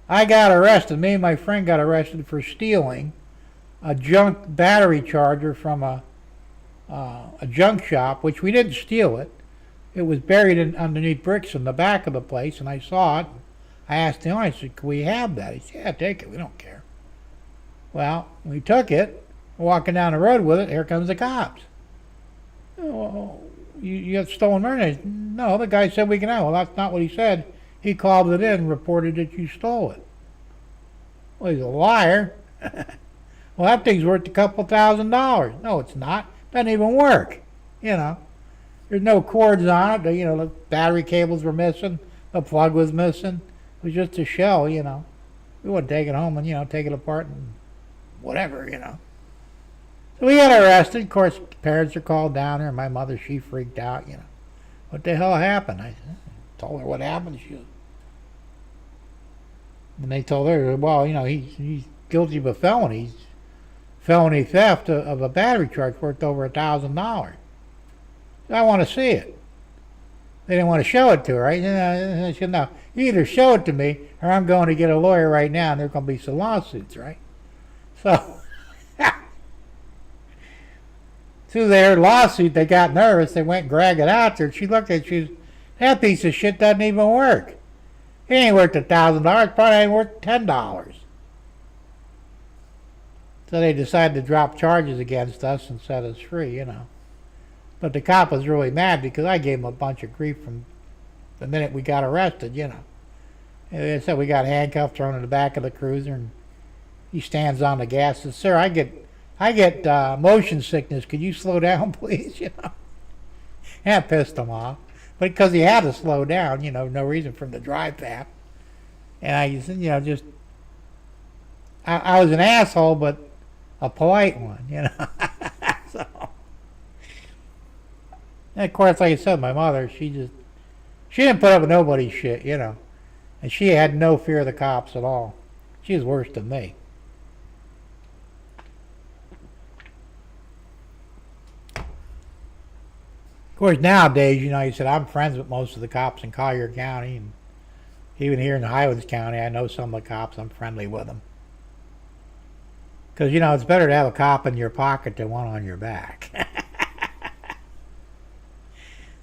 I got arrested. Me and my friend got arrested for stealing a junk battery charger from a junk shop, which we didn't steal it. It was buried underneath bricks in the back of the place, and I saw it. I asked him, I said, can we have that? He said, yeah, take it. We don't care. Well, we took it, walking down the road with it, here comes the cops. Oh, you got stolen merchandise? No, the guy said we can have it. Well, that's not what he said. He called it in and reported that you stole it. Well, he's a liar. Well, that thing's worth a couple $1,000. No, it's not. Doesn't even work, There's no cords on it. You know, the battery cables were missing. The plug was missing. It was just a shell, you know. We wouldn't take it home and, you know, take it apart and whatever, you know. So we got arrested. Of course, parents are called down there. My mother, she freaked out, you know. What the hell happened? I told her what happened. And they told her, well, you know, he's guilty of a felony. Felony theft of a battery charge worth over $1,000. So I want to see it. They didn't want to show it to her, right? And I said, no, you either show it to me or I'm going to get a lawyer right now and there's going to be some lawsuits, right? So, through their lawsuit, they got nervous. They went and dragged it out there. She looked at it. She said, that piece of shit doesn't even work. It ain't worth $1,000. Probably ain't worth $10. So they decided to drop charges against us and set us free, you know. But the cop was really mad because I gave him a bunch of grief from the minute we got arrested, you know. And they said we got handcuffed, thrown in the back of the cruiser, and he stands on the gas and says, sir, I get motion sickness. Could you slow down, please? You know. And that pissed him off. But because he had to slow down, you know, no reason for him to drive fast. And I said, you know, just, I was an asshole, but a polite one, you know. So. And of course, like I said, my mother, she didn't put up with nobody's shit, you know. And she had no fear of the cops at all. She was worse than me. Of course, nowadays, you know, he said, I'm friends with most of the cops in Collier County. And even here in Highlands County, I know some of the cops. I'm friendly with them. Because, you know, it's better to have a cop in your pocket than one on your back.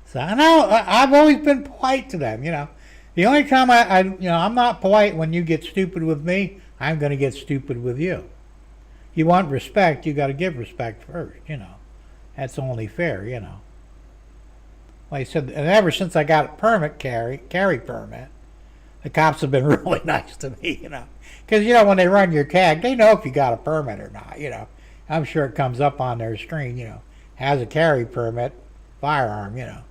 So I know I've always been polite to them, you know. The only time I'm not polite when you get stupid with me, I'm going to get stupid with you. You want respect, you got to give respect first, you know. That's only fair, you know. Like I said, and ever since I got a carry permit, the cops have been really nice to me, you know. Because, you know, when they run your tag, they know if you got a permit or not, you know. I'm sure it comes up on their screen, you know. Has a carry permit, firearm, you know.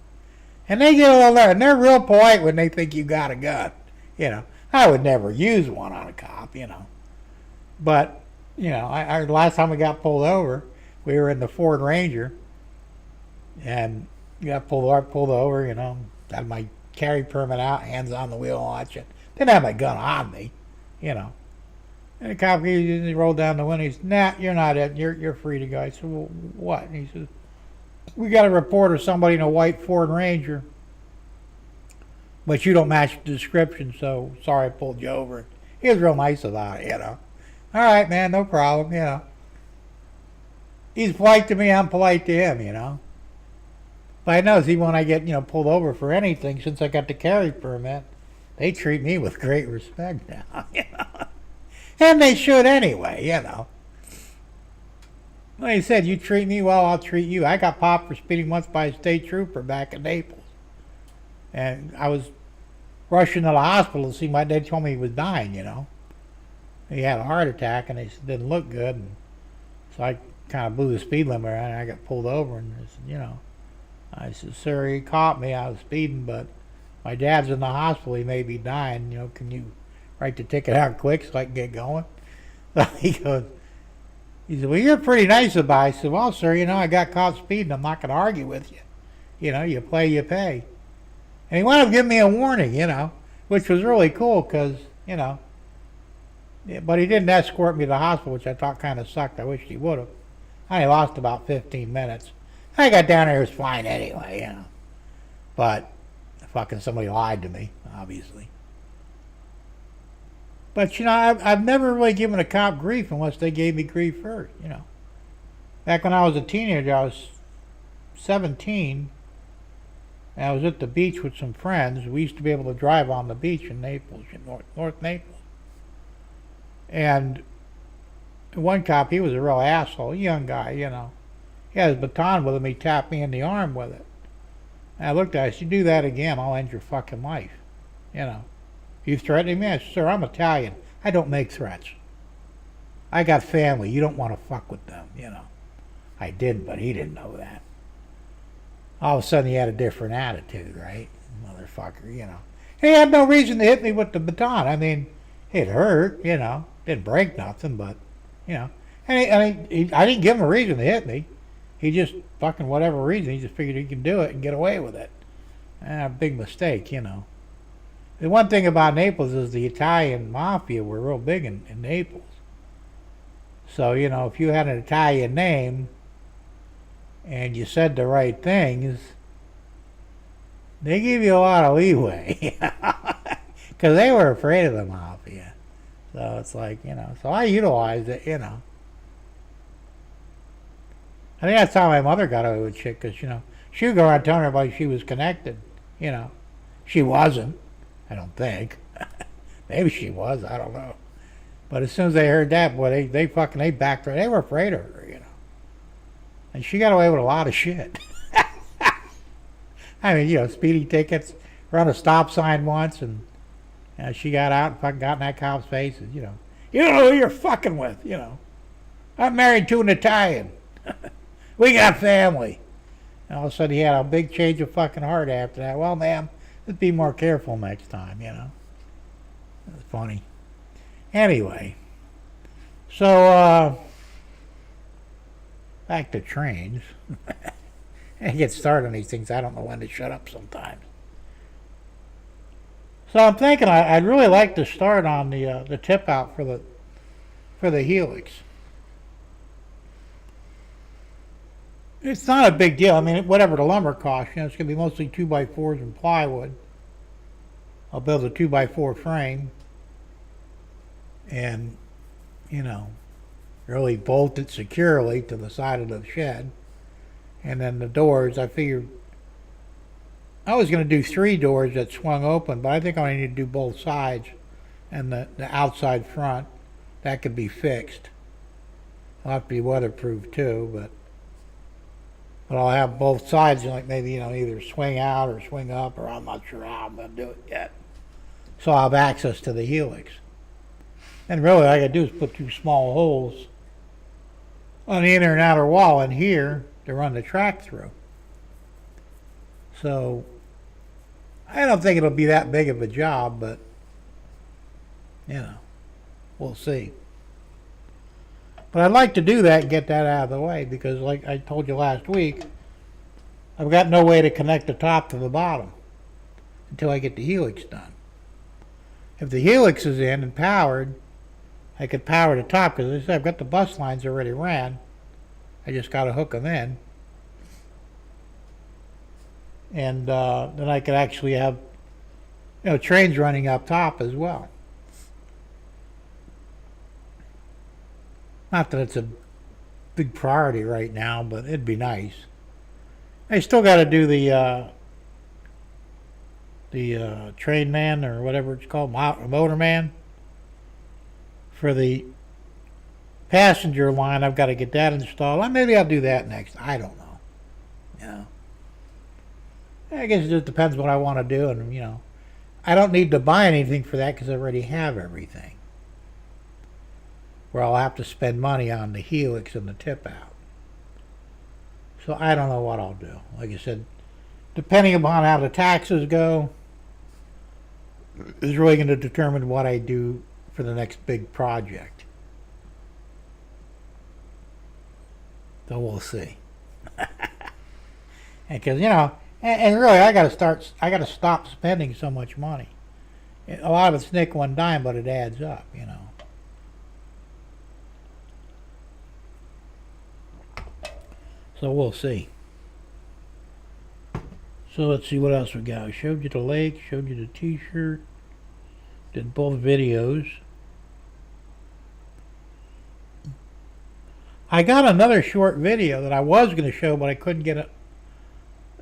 And they get a little there, and they're real polite when they think you got a gun, you know. I would never use one on a cop, you know. But, you know, I last time we got pulled over, we were in the Ford Ranger, and got pulled over, you know, had my carry permit out, hands on the wheel, and all that shit. Didn't have my gun on me, you know. And the cop, he rolled down the window. He said, nah, you're not it. You're free to go. I said, well, what? And he says, we got a report of somebody in a white Ford Ranger, but you don't match the description, so sorry I pulled you over. He was real nice about it, you know. All right, man, no problem, you know. He's polite to me, I'm polite to him, you know. But I know, see, when I get, you know, pulled over for anything, since I got the carry permit, they treat me with great respect now, you know. And they should anyway, you know. Like I said, you treat me well, I'll treat you. I got popped for speeding once by a state trooper back in Naples. And I was rushing to the hospital to see my dad. Told me he was dying, you know. He had a heart attack and it didn't look good. And so I kind of blew the speed limit and I got pulled over. And I said, you know, I said, sir, he caught me. I was speeding, but my dad's in the hospital. He may be dying. You know, can you write the ticket out quick so I can get going? So he said, well, you're pretty nice about it. I said, well, sir, you know, I got caught speeding. I'm not going to argue with you. You know, you play, you pay. And he wanted to give me a warning, you know, which was really cool because, you know, but he didn't escort me to the hospital, which I thought kind of sucked. I wish he would have. I lost about 15 minutes. I got down there, it was fine anyway, you know. But fucking somebody lied to me, obviously. But, you know, I've never really given a cop grief unless they gave me grief first, you know. Back when I was a teenager, I was 17, and I was at the beach with some friends. We used to be able to drive on the beach in Naples, in North Naples. And one cop, he was a real asshole, a young guy, you know. He had his baton with him, he tapped me in the arm with it. And I looked at him, I said, you do that again, I'll end your fucking life, you know. You threatening me? I said, sir, I'm Italian. I don't make threats. I got family. You don't want to fuck with them, you know. I did, but he didn't know that. all of a sudden he had a different attitude, right? Motherfucker, He had no reason to hit me with the baton. I mean, it hurt, Didn't break nothing, but, I didn't give him a reason to hit me. He just, fucking whatever reason, he just figured he could do it and get away with it. Big mistake, The one thing about Naples is the Italian mafia were real big in Naples. So, if you had an Italian name and you said the right things, they give you a lot of leeway. Because they were afraid of the mafia. So it's like, so I utilized it, I think that's how my mother got away with shit, because, she would go around telling everybody she was connected, She wasn't, I don't think. Maybe she was, I don't know. But as soon as they heard that, boy, they backed her. They were afraid of her, And she got away with a lot of shit. I mean, speeding tickets, run a stop sign once, and she got out and fucking got in that cop's face, and, you don't know who you're fucking with, I'm married to an Italian. We got family. And all of a sudden he had a big change of fucking heart after that. Well, ma'am, let's be more careful next time, It was funny. Anyway, so back to trains. I get started on these things. I don't know when to shut up sometimes. So I'm thinking I'd really like to start on the tip out for the Helix. It's not a big deal. I mean, whatever the lumber costs, it's going to be mostly 2x4s and plywood. I'll build a 2x4 frame and, really bolt it securely to the side of the shed. And then the doors, I figured I was going to do 3 doors that swung open, but I think I need to do both sides and the outside front. That could be fixed. It'll have to be weatherproof too, but I'll have both sides, like maybe, either swing out or swing up, or I'm not sure how I'm going to do it yet. So I'll have access to the Helix. And really, all I got to do is put 2 small holes on the inner and outer wall in here to run the track through. So I don't think it'll be that big of a job, but, we'll see. But I'd like to do that and get that out of the way, because like I told you last week, I've got no way to connect the top to the bottom until I get the Helix done. If the Helix is in and powered, I could power the top, because as I said, I've got the bus lines already ran. I just got to hook them in. And then I could actually have, trains running up top as well. Not that it's a big priority right now, but it'd be nice. I still got to do the train man, or whatever it's called, motor man. For the passenger line, I've got to get that installed. Maybe I'll do that next. I don't know. I guess it just depends what I want to do, and I don't need to buy anything for that because I already have everything. Where I'll have to spend money on the Helix and the tip out. So I don't know what I'll do. Like I said, depending upon how the taxes go, is really going to determine what I do for the next big project. So we'll see. Because, and really I got to stop spending so much money. A lot of it's nickel and dime, but it adds up, So we'll see. So let's see what else we got. I showed you the lake, showed you the t-shirt, did both videos. I got another short video that I was going to show, but I couldn't get it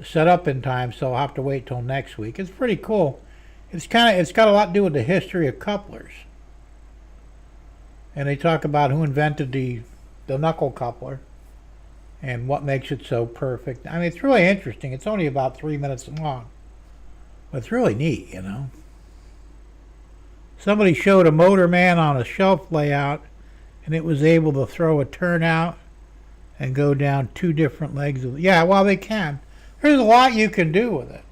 set up in time, so I'll have to wait till next week. It's pretty cool. It's got a lot to do with the history of couplers. And they talk about who invented the knuckle coupler and what makes it so perfect. I mean, it's really interesting. It's only about 3 minutes long. But it's really neat, Somebody showed a motor man on a shelf layout, and it was able to throw a turnout and go down 2 different legs of... Yeah, well, they can. There's a lot you can do with it.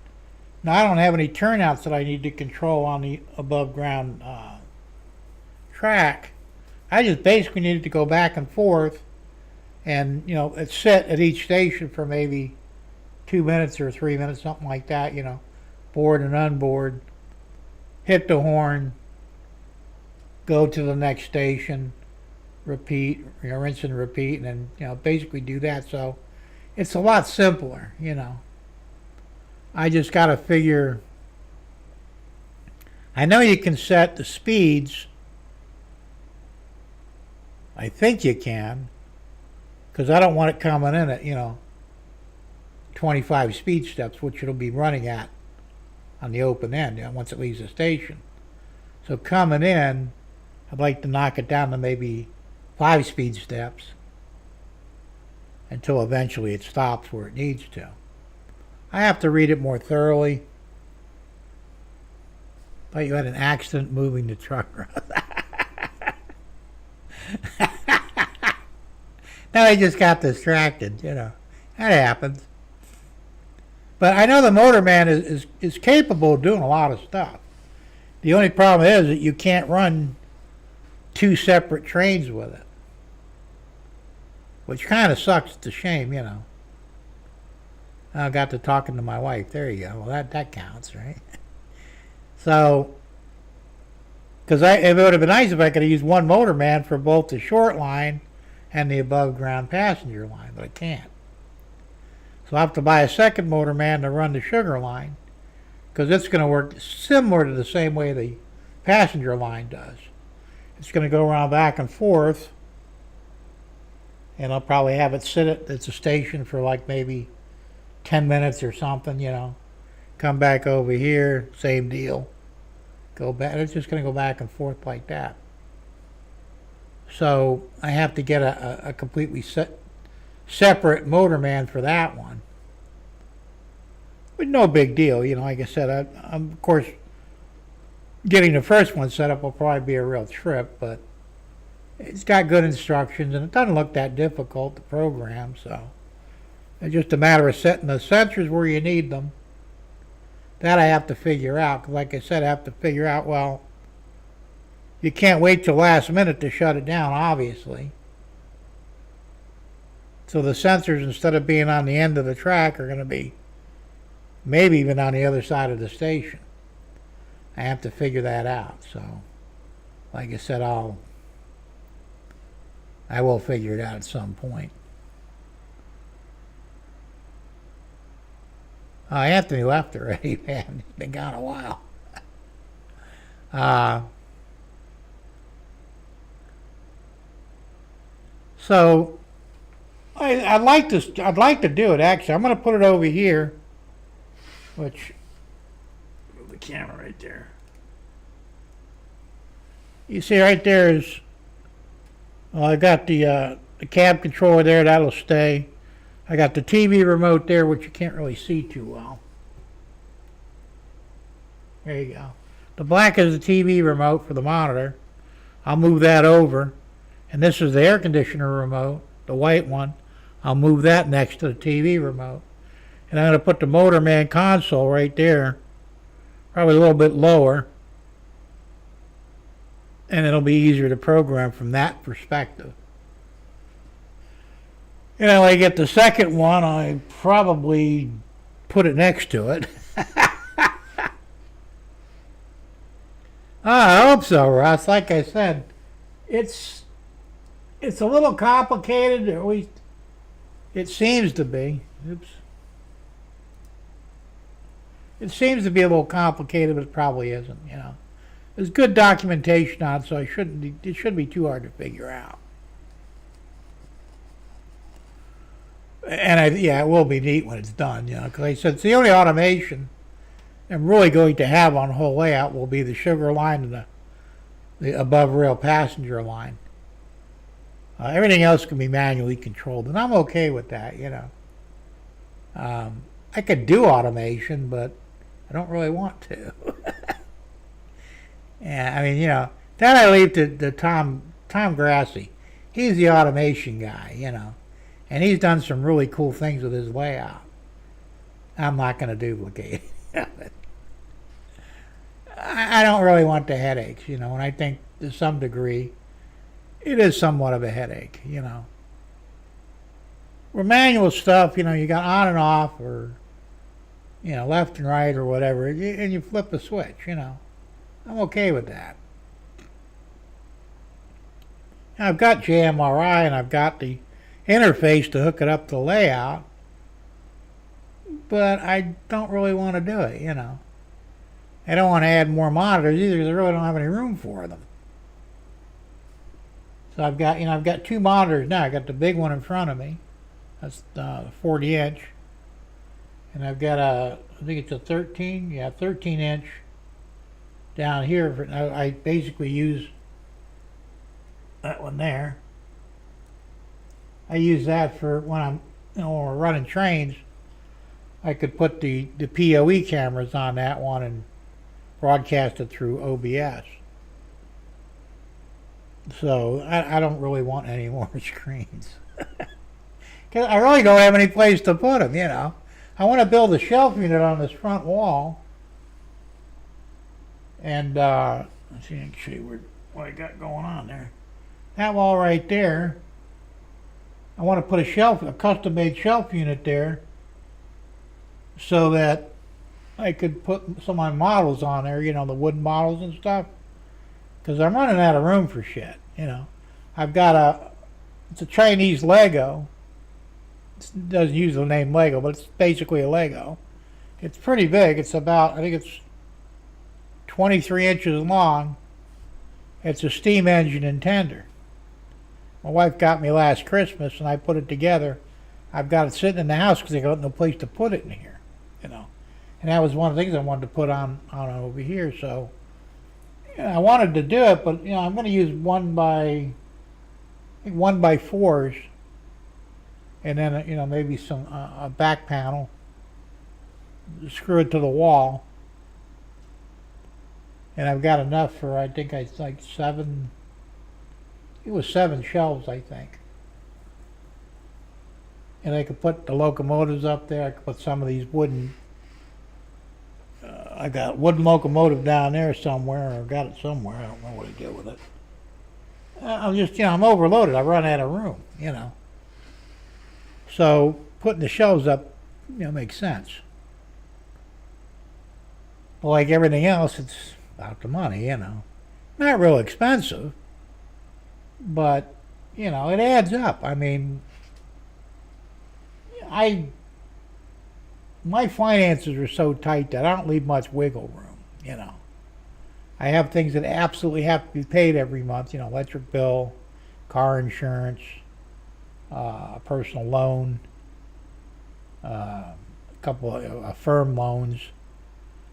Now, I don't have any turnouts that I need to control on the above ground track. I just basically needed to go back and forth and, sit at each station for maybe 2 minutes or 3 minutes, something like that, board and unboard, hit the horn, go to the next station, repeat, rinse and repeat, and then, basically do that. So it's a lot simpler, I just got to figure. I know you can set the speeds. I think you can, because I don't want it coming in at 25 speed steps, which it'll be running at on the open end once it leaves the station. So coming in, I'd like to knock it down to maybe 5 speed steps until eventually it stops where it needs to. I have to read it more thoroughly. Thought you had an accident moving the truck around. Now I just got distracted, That happens. But I know the motorman is capable of doing a lot of stuff. The only problem is that you can't run 2 separate trains with it, which kind of sucks. It's a shame, I got to talking to my wife. There you go. Well, that counts, right? So, because it would have been nice if I could have used one motorman for both the short line and the above ground passenger line, but I can't. So I have to buy a second motorman to run the sugar line, because it's going to work similar to the same way the passenger line does. It's going to go around back and forth, and I'll probably have it sit at a station for like maybe 10 minutes or something, Come back over here, same deal. Go back. It's just going to go back and forth like that. So I have to get a completely separate motorman for that one. But no big deal, like I said, I'm of course getting the first one set up will probably be a real trip, but it's got good instructions and it doesn't look that difficult to program, so it's just a matter of setting the sensors where you need them. That I have to figure out, 'cause like I said, I have to figure out, well, you can't wait till last minute to shut it down, obviously. So the sensors, instead of being on the end of the track, are going to be maybe even on the other side of the station. I have to figure that out. So, like I said, I will figure it out at some point. Anthony left already, man. He's been gone a while. So I'd like to do it. Actually, I'm going to put it over here. Which, move the camera right there. You see right there is. I got the cab controller there. That'll stay. I got the TV remote there, which you can't really see too well. There you go. The black is the TV remote for the monitor. I'll move that over. And this is the air conditioner remote, the white one. I'll move that next to the TV remote. And I'm going to put the motorman console right there, probably a little bit lower. And it'll be easier to program from that perspective. And when I get the second one, I probably put it next to it. I hope so, Russ. Like I said, it's a little complicated, or at least it seems to be. Oops. It seems to be a little complicated, but it probably isn't, There's good documentation on it, so it shouldn't be too hard to figure out. And it will be neat when it's done, because like I said, it's the only automation I'm really going to have on the whole layout will be the sugar line and the above rail passenger line. Everything else can be manually controlled, and I'm okay with that, I could do automation, but I don't really want to. Yeah, I mean, that I leave to Tom Grassi. He's the automation guy, and he's done some really cool things with his layout. I'm not going to duplicate it. I don't really want the headaches, and I think to some degree it is somewhat of a headache, Where manual stuff, you got on and off or, left and right or whatever, and you flip a switch, I'm okay with that. Now, I've got JMRI and I've got the interface to hook it up to the layout, but I don't really want to do it, I don't want to add more monitors either because I really don't have any room for them. So I've got two monitors now. I got the big one in front of me. That's 40-inch. And I've got I think it's a 13-inch down here. I basically use that one there. I use that for when I'm, when we're running trains. I could put the PoE cameras on that one and broadcast it through OBS. So I don't really want any more screens. Because I really don't have any place to put them, I want to build a shelf unit on this front wall. And let's see, I can show you what I got going on there. That wall right there, I want to put a custom-made shelf unit there so that I could put some of my models on there, the wooden models and stuff. Because I'm running out of room for shit, I've got it's a Chinese Lego. It doesn't use the name Lego, but it's basically a Lego. It's pretty big. It's about, I think it's 23 inches long. It's a steam engine and tender. My wife got me last Christmas, and I put it together. I've got it sitting in the house because I got no place to put it in here, And that was one of the things I wanted to put on over here. So I wanted to do it, but I'm going to use 1x4s, and then maybe some a back panel. Screw it to the wall, and I've got enough for I think it's like 7. It was 7 shelves, I think. And I could put the locomotives up there. I could put some of these wooden. I got a wooden locomotive down there somewhere, or got it somewhere. I don't know what to do with it. I'm just, I'm overloaded. I run out of room, So putting the shelves up, makes sense. But like everything else, it's about the money, Not real expensive, but, it adds up. I mean, my finances are so tight that I don't leave much wiggle room, I have things that absolutely have to be paid every month, electric bill, car insurance, a personal loan, a couple of firm loans,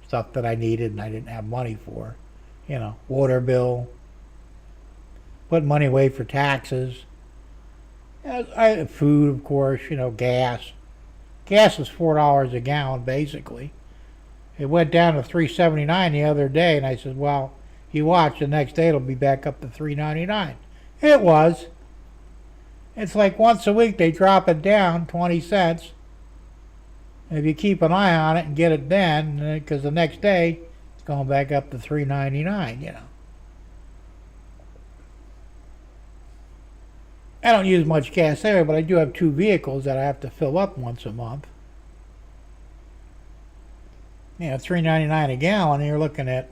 stuff that I needed and I didn't have money for, water bill, put money away for taxes, food, of course, gas. Gas was $4 a gallon, basically. It went down to $3.79 the other day, and I said, well, you watch, the next day it'll be back up to $3.99. It was. It's like once a week they drop it down 20 cents. And if you keep an eye on it and get it then, because the next day it's going back up to $3.99, I don't use much gas anyway, but I do have 2 vehicles that I have to fill up once a month. $3.99 a gallon, and you're looking at,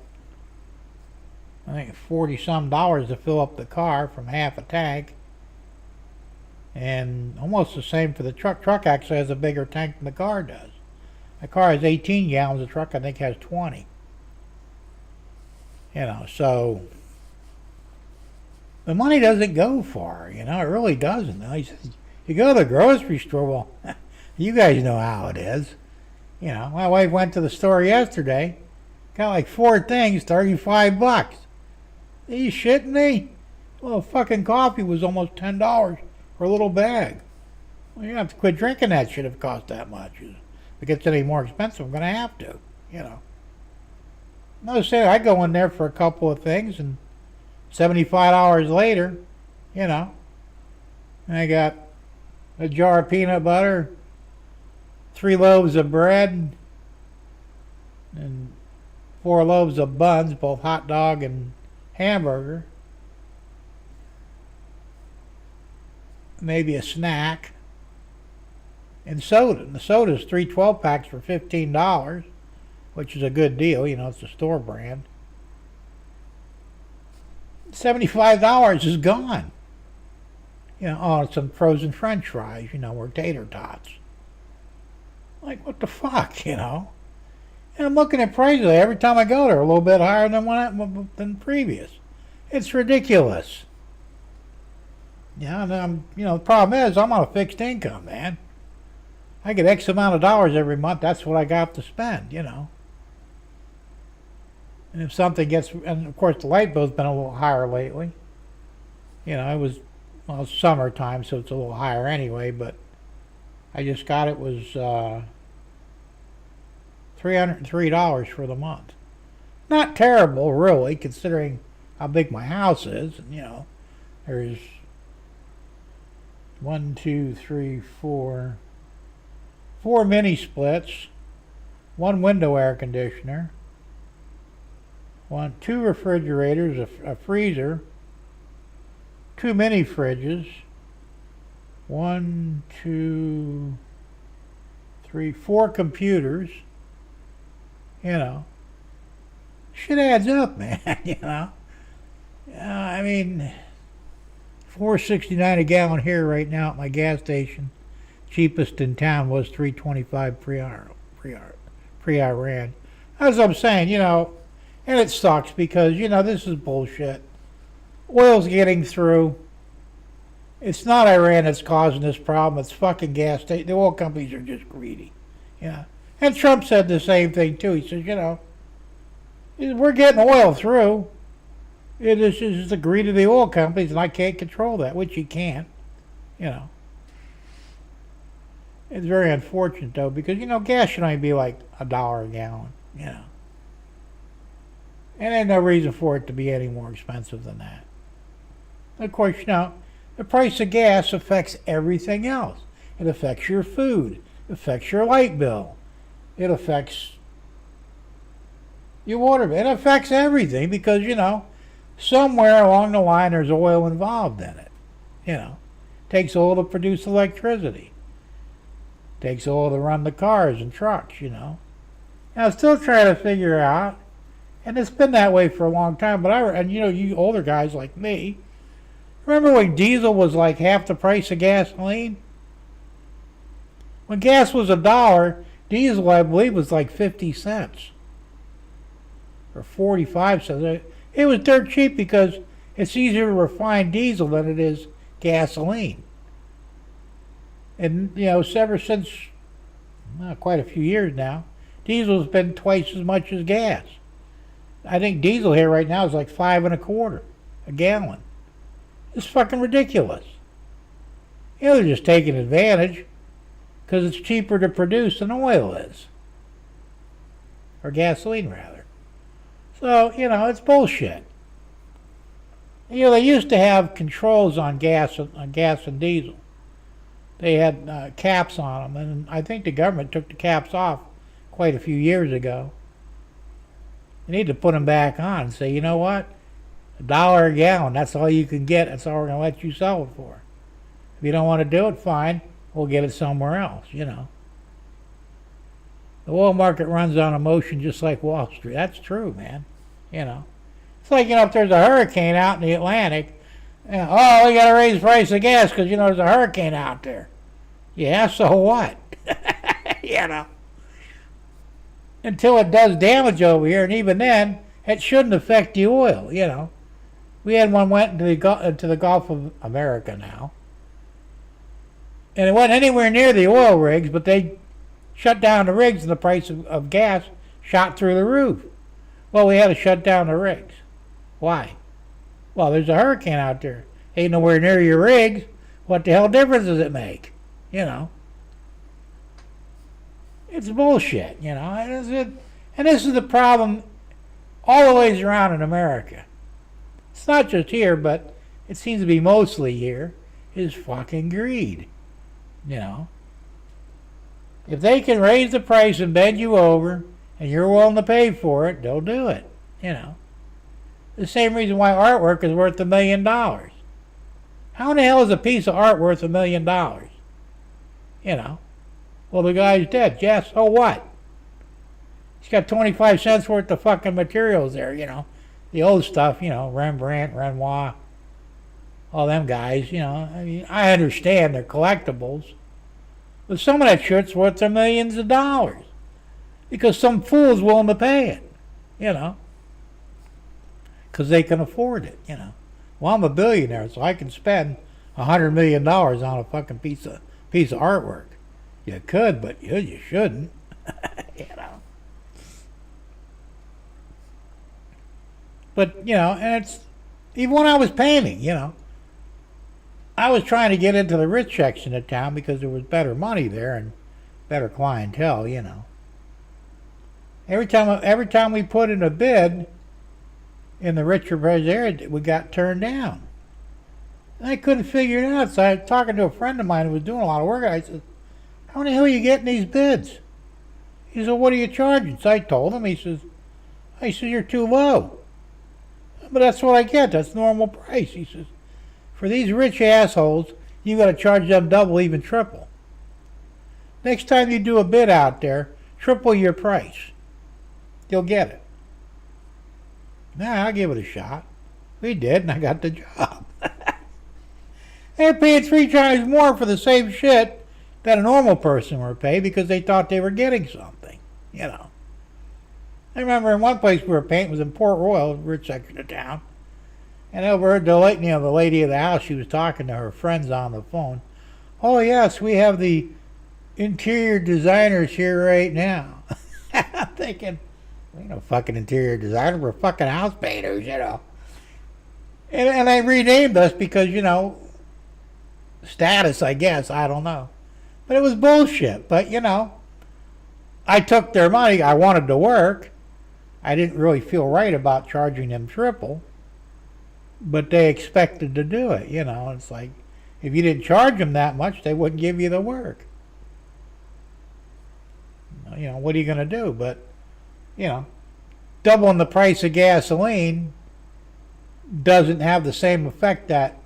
I think, $40-some to fill up the car from half a tank. And almost the same for the truck. Truck actually has a bigger tank than the car does. The car has 18 gallons, the truck I think has 20. So the money doesn't go far, it really doesn't. You go to the grocery store, well, you guys know how it is. My wife went to the store yesterday, got like 4 things, $35. Are you shitting me? Well, fucking coffee was almost $10 for a little bag. Well, you have to quit drinking that shit if it costs that much. If it gets any more expensive, I'm going to have to, No, say I go in there for a couple of things, and $75 later, and I got a jar of peanut butter, 3 loaves of bread and 4 loaves of buns, both hot dog and hamburger. Maybe a snack. And soda. And the soda's 3 12-packs for $15, which is a good deal. You know, it's a store brand. $75 is gone. You know, oh, some frozen french fries, you know, or tater tots. Like, what the fuck, you know? And I'm looking at prices every time I go there, a little bit higher than previous. It's ridiculous. Yeah, and the problem is I'm on a fixed income, man. I get X amount of dollars every month. That's what I got to spend, you know. And if something gets, and of course the light bill's been a little higher lately. You know, it's summertime, so it's a little higher anyway, but I just got it was $303 for the month. Not terrible, really, considering how big my house is. And, you know, there's 4 mini splits, 1 window air conditioner, 2 refrigerators, a freezer, 2 mini fridges, 4 computers. You know, shit adds up, man. You know, I mean, $4.69 a gallon here right now at my gas station. Cheapest in town was $3.25 pre-Iran. As I'm saying, you know, and it sucks because, you know, this is bullshit. Oil's getting through. It's not Iran that's causing this problem. It's fucking gas stations. The oil companies are just greedy. Yeah. And Trump said the same thing too. He says, you know, we're getting oil through. It is just the greed of the oil companies, and I can't control that, which you can't. You know. It's very unfortunate though, because, you know, gas should only be like $1 a gallon. You know. And there's no reason for it to be any more expensive than that. Of course, you know, the price of gas affects everything else. It affects your food. It affects your light bill. It affects your water bill. It affects everything because, you know, somewhere along the line there's oil involved in it. You know, it takes oil to produce electricity. It takes oil to run the cars and trucks, you know. And I'm still trying to figure out, and it's been that way for a long time, and you know, you older guys like me, remember when diesel was like half the price of gasoline? When gas was $1, diesel, I believe, was like 50 cents. Or 45 cents. It was dirt cheap because it's easier to refine diesel than it is gasoline. And, you know, ever since quite a few years now, diesel's been twice as much as gas. I think diesel here right now is like $5.25 a gallon. It's fucking ridiculous. You know, they're just taking advantage because it's cheaper to produce than oil is. Or gasoline, rather. So, you know, it's bullshit. You know, they used to have controls on gas and diesel. They had caps on them, and I think the government took the caps off quite a few years ago. You need to put them back on and say, you know what? $1 a gallon, that's all you can get. That's all we're going to let you sell it for. If you don't want to do it, fine. We'll get it somewhere else, you know. The oil market runs on emotion just like Wall Street. That's true, man. You know. It's like, you know, if there's a hurricane out in the Atlantic, you know, oh, we got to raise the price of gas because, you know, there's a hurricane out there. Yeah, so what? You know. Until it does damage over here, and even then, it shouldn't affect the oil, you know. We had one went into the Gulf of America now. And it wasn't anywhere near the oil rigs, but they shut down the rigs and the price of gas shot through the roof. Well, we had to shut down the rigs. Why? Well, there's a hurricane out there. Ain't nowhere near your rigs. What the hell difference does it make? You know. It's bullshit, you know. And this is the problem all the ways around in America. It's not just here, but it seems to be mostly here, is fucking greed. You know. If they can raise the price and bend you over, and you're willing to pay for it, they'll do it. You know, the same reason why artwork is worth $1 million. How in the hell is a piece of art worth $1 million? You know, well, the guy's dead. Yes, so what? He's got 25 cents worth of fucking materials there. You know, the old stuff. You know, Rembrandt, Renoir, all them guys. You know, I mean, I understand they're collectibles. But some of that shit's worth their millions of dollars. Because some fool's willing to pay it. You know. Because they can afford it, you know. Well, I'm a billionaire, so I can spend $100 million on a fucking piece of artwork. You could, but you shouldn't. You know. But, you know, and it's... Even when I was painting, you know, I was trying to get into the rich section of town because there was better money there and better clientele, you know. Every time we put in a bid in the richer price area, we got turned down. And I couldn't figure it out, so I was talking to a friend of mine who was doing a lot of work, and I said, how in the hell are you getting these bids? He said, what are you charging? So I told him, he says, you're too low. But that's what I get, that's normal price. He says, for these rich assholes, you got to charge them double, even triple. Next time you do a bid out there, triple your price. You'll get it. Nah, I'll give it a shot. We did, and I got the job. They're paying 3 times more for the same shit that a normal person would pay because they thought they were getting something, you know. I remember in one place we were painting, was in Port Royal, a rich section of town, and overheard the lady of the house, she was talking to her friends on the phone. Oh yes, we have the interior designers here right now. I'm thinking, we ain't no fucking interior designer, we're fucking house painters, you know. And they renamed us because, you know, status, I guess, I don't know. But it was bullshit. But, you know, I took their money, I wanted to work. I didn't really feel right about charging them triple. But they expected to do it, you know. It's like, if you didn't charge them that much, they wouldn't give you the work. You know, what are you going to do? But, you know, doubling the price of gasoline doesn't have the same effect that,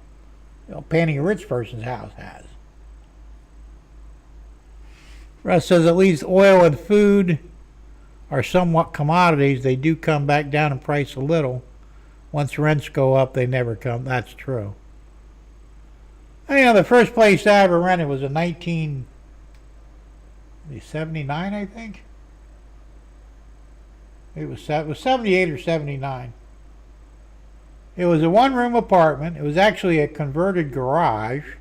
you know, painting a rich person's house has. Russ says at least oil and food are somewhat commodities. They do come back down in price a little. Once rents go up, they never come. That's true. You know, the first place I ever rented was in 1979, I think. It was 78 or 79. It was a one-room apartment. It was actually a converted garage,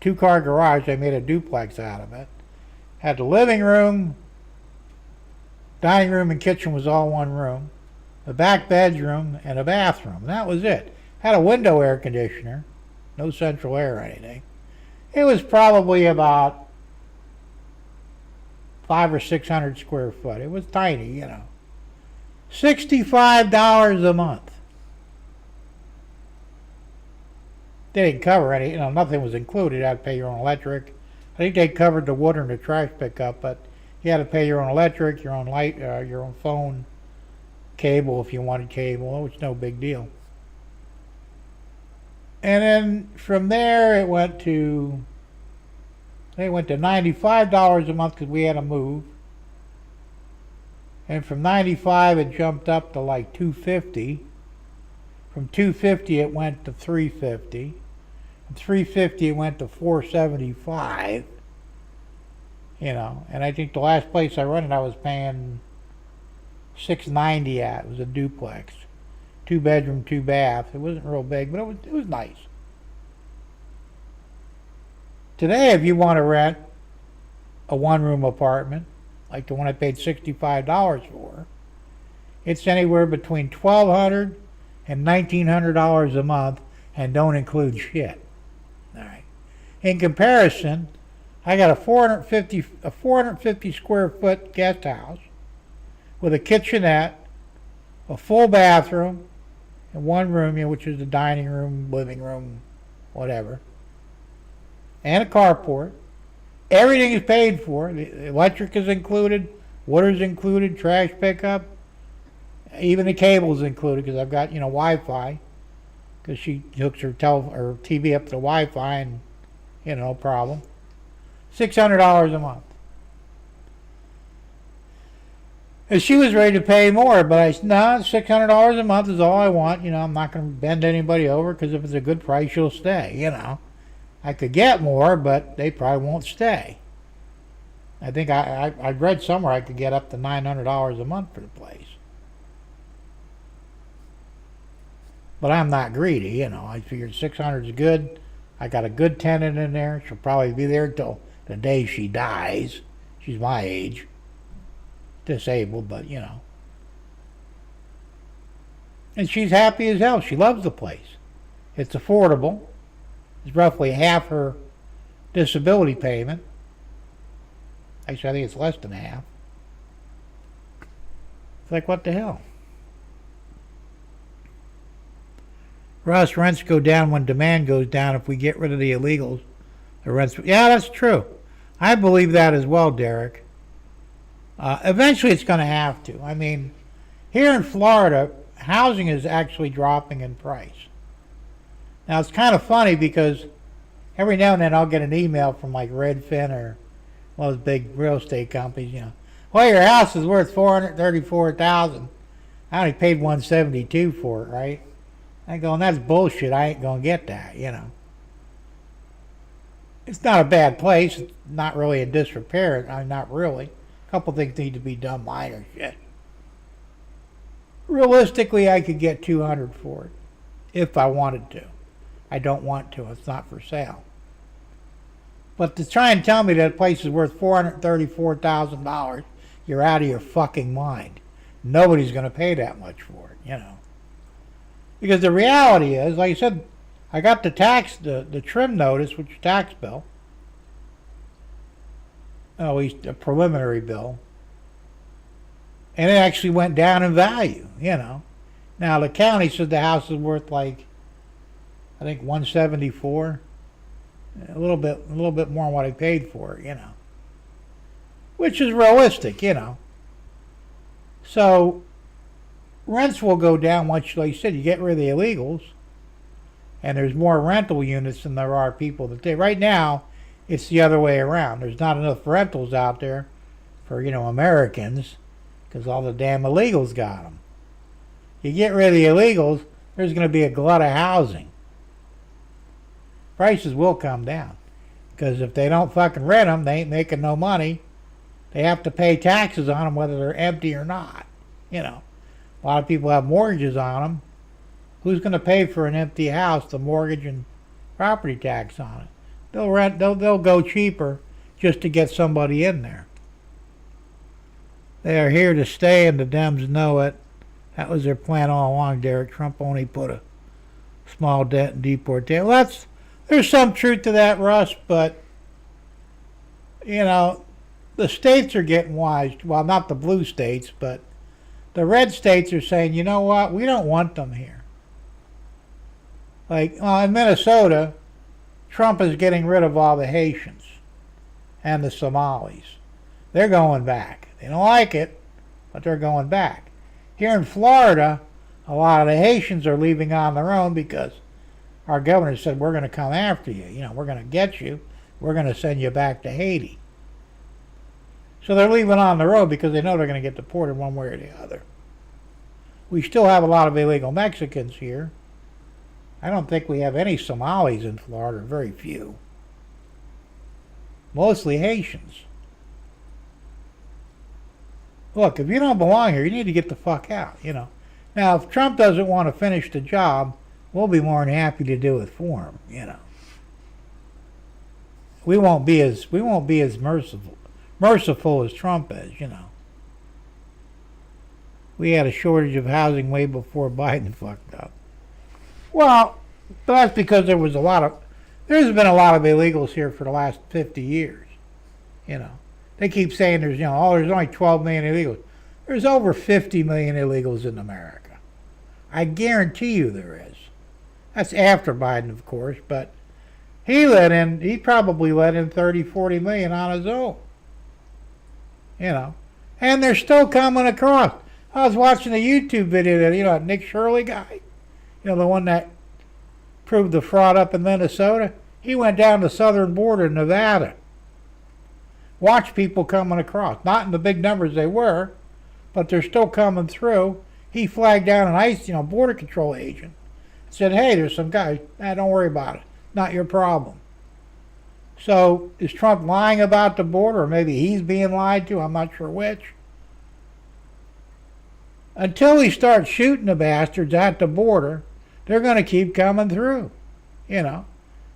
2-car garage. They made a duplex out of it. Had the living room, dining room, and kitchen was all one room. A back bedroom and a bathroom. And that was it. Had a window air conditioner, no central air or anything. It was probably about 500 or 600 square foot. It was tiny, you know. $65 a month. They didn't cover any, you know, nothing was included. You had to pay your own electric. I think they covered the water and the trash pickup, but you had to pay your own electric, your own light, your own phone, cable if you wanted cable. It was no big deal. And then from there it went to $95 a month because we had to move. And from 95 it jumped up to like $250. From $250 it went to $350. From $350 it went to $475. You know, and I think the last place I rented I was paying $690 at. It was a duplex, 2 bedroom, 2 bath. It wasn't real big, but it was nice. Today, if you want to rent a one-room apartment, like the one I paid $65 for, it's anywhere between $1,200 and $1,900 a month, and don't include shit. All right. In comparison, I got a 450 square foot guest house with a kitchenette, a full bathroom, and one room, you know, which is the dining room, living room, whatever, and a carport, Everything is paid for. The electric is included, water's included, trash pickup, even the cable's included because I've got Wi-Fi. Because she hooks her TV up to the Wi-Fi and no problem. $600 a month. And she was ready to pay more, but I said, no, $600 a month is all I want. I'm not going to bend anybody over because if it's a good price, she'll stay. I could get more, but they probably won't stay. I think I read somewhere I could get up to $900 a month for the place. But I'm not greedy, I figured 600 is good. I got a good tenant in there. She'll probably be there till the day she dies. She's my age. Disabled, but And she's happy as hell. She loves the place. It's affordable. It's roughly half her disability payment. Actually, I think it's less than half. It's like, what the hell? Russ, rents go down when demand goes down. If we get rid of the illegals, the rents... Yeah, that's true. I believe that as well, Derek. Eventually it's going to have to. I mean, here in Florida, housing is actually dropping in price. Now, it's kind of funny because every now and then I'll get an email from like Redfin or one of those big real estate companies, well, your house is worth $434,000. I only paid $172 for it, right? I go, and that's bullshit. I ain't going to get that, It's not a bad place. It's not really in disrepair. I mean, not really. A couple things need to be done, minor shit. Realistically, I could get $200 for it if I wanted to. I don't want to. It's not for sale. But to try and tell me that a place is worth $434,000, you're out of your fucking mind. Nobody's going to pay that much for it, Because the reality is, like I said, I got the trim notice, which is tax bill. At least a preliminary bill. And it actually went down in value, Now the county said the house is worth like, I think $174. A little bit more than what I paid for it, Which is realistic, So rents will go down once, like you said, you get rid of the illegals, and there's more rental units than there are people that they. Right now, it's the other way around. There's not enough rentals out there for Americans because all the damn illegals got them. You get rid of the illegals, there's going to be a glut of housing. Prices will come down because if they don't fucking rent them, they ain't making no money. They have to pay taxes on them whether they're empty or not. A lot of people have mortgages on them. Who's going to pay for an empty house, the mortgage and property tax on it? They'll go cheaper just to get somebody in there. They are here to stay, and the Dems know it. That was their plan all along, Derek. Trump only put a small dent in deportation. Well, there's some truth to that, Russ, but, the states are getting wise. Well, not the blue states, but the red states are saying, you know what, we don't want them here. Like, in Minnesota, Trump is getting rid of all the Haitians and the Somalis. They're going back. They don't like it, but they're going back. Here in Florida, a lot of the Haitians are leaving on their own because our governor said, we're going to come after you. We're going to get you. We're going to send you back to Haiti. So they're leaving on their own because they know they're going to get deported one way or the other. We still have a lot of illegal Mexicans here. I don't think we have any Somalis in Florida, very few. Mostly Haitians. Look, if you don't belong here, you need to get the fuck out, Now, if Trump doesn't want to finish the job, we'll be more than happy to do it for him, We won't be as merciful as Trump is, We had a shortage of housing way before Biden fucked up. Well, but that's because there's been a lot of illegals here for the last 50 years. They keep saying there's only 12 million illegals. There's over 50 million illegals in America. I guarantee you there is. That's after Biden, of course, but He probably let in 30, 40 million on his own. You know. And they're still coming across. I was watching a YouTube video that, that Nick Shirley guy, the one that proved the fraud up in Minnesota. He went down the southern border of Nevada. Watch people coming across. Not in the big numbers they were, but they're still coming through. He flagged down an ICE, border control agent. Said, hey, there's some guy. Don't worry about it. Not your problem. So is Trump lying about the border, or maybe he's being lied to? I'm not sure which. Until he starts shooting the bastards at the border, they're going to keep coming through. Now,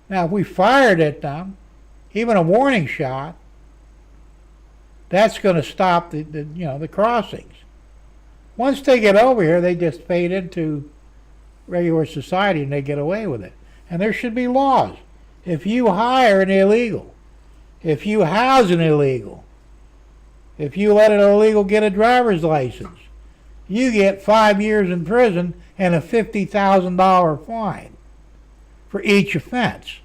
if we fired at them, even a warning shot, that's going to stop the crossings. Once they get over here, they just fade into regular society and they get away with it. And there should be laws. If you hire an illegal, if you house an illegal, if you let an illegal get a driver's license, you get 5 years in prison and a $50,000 fine for each offense.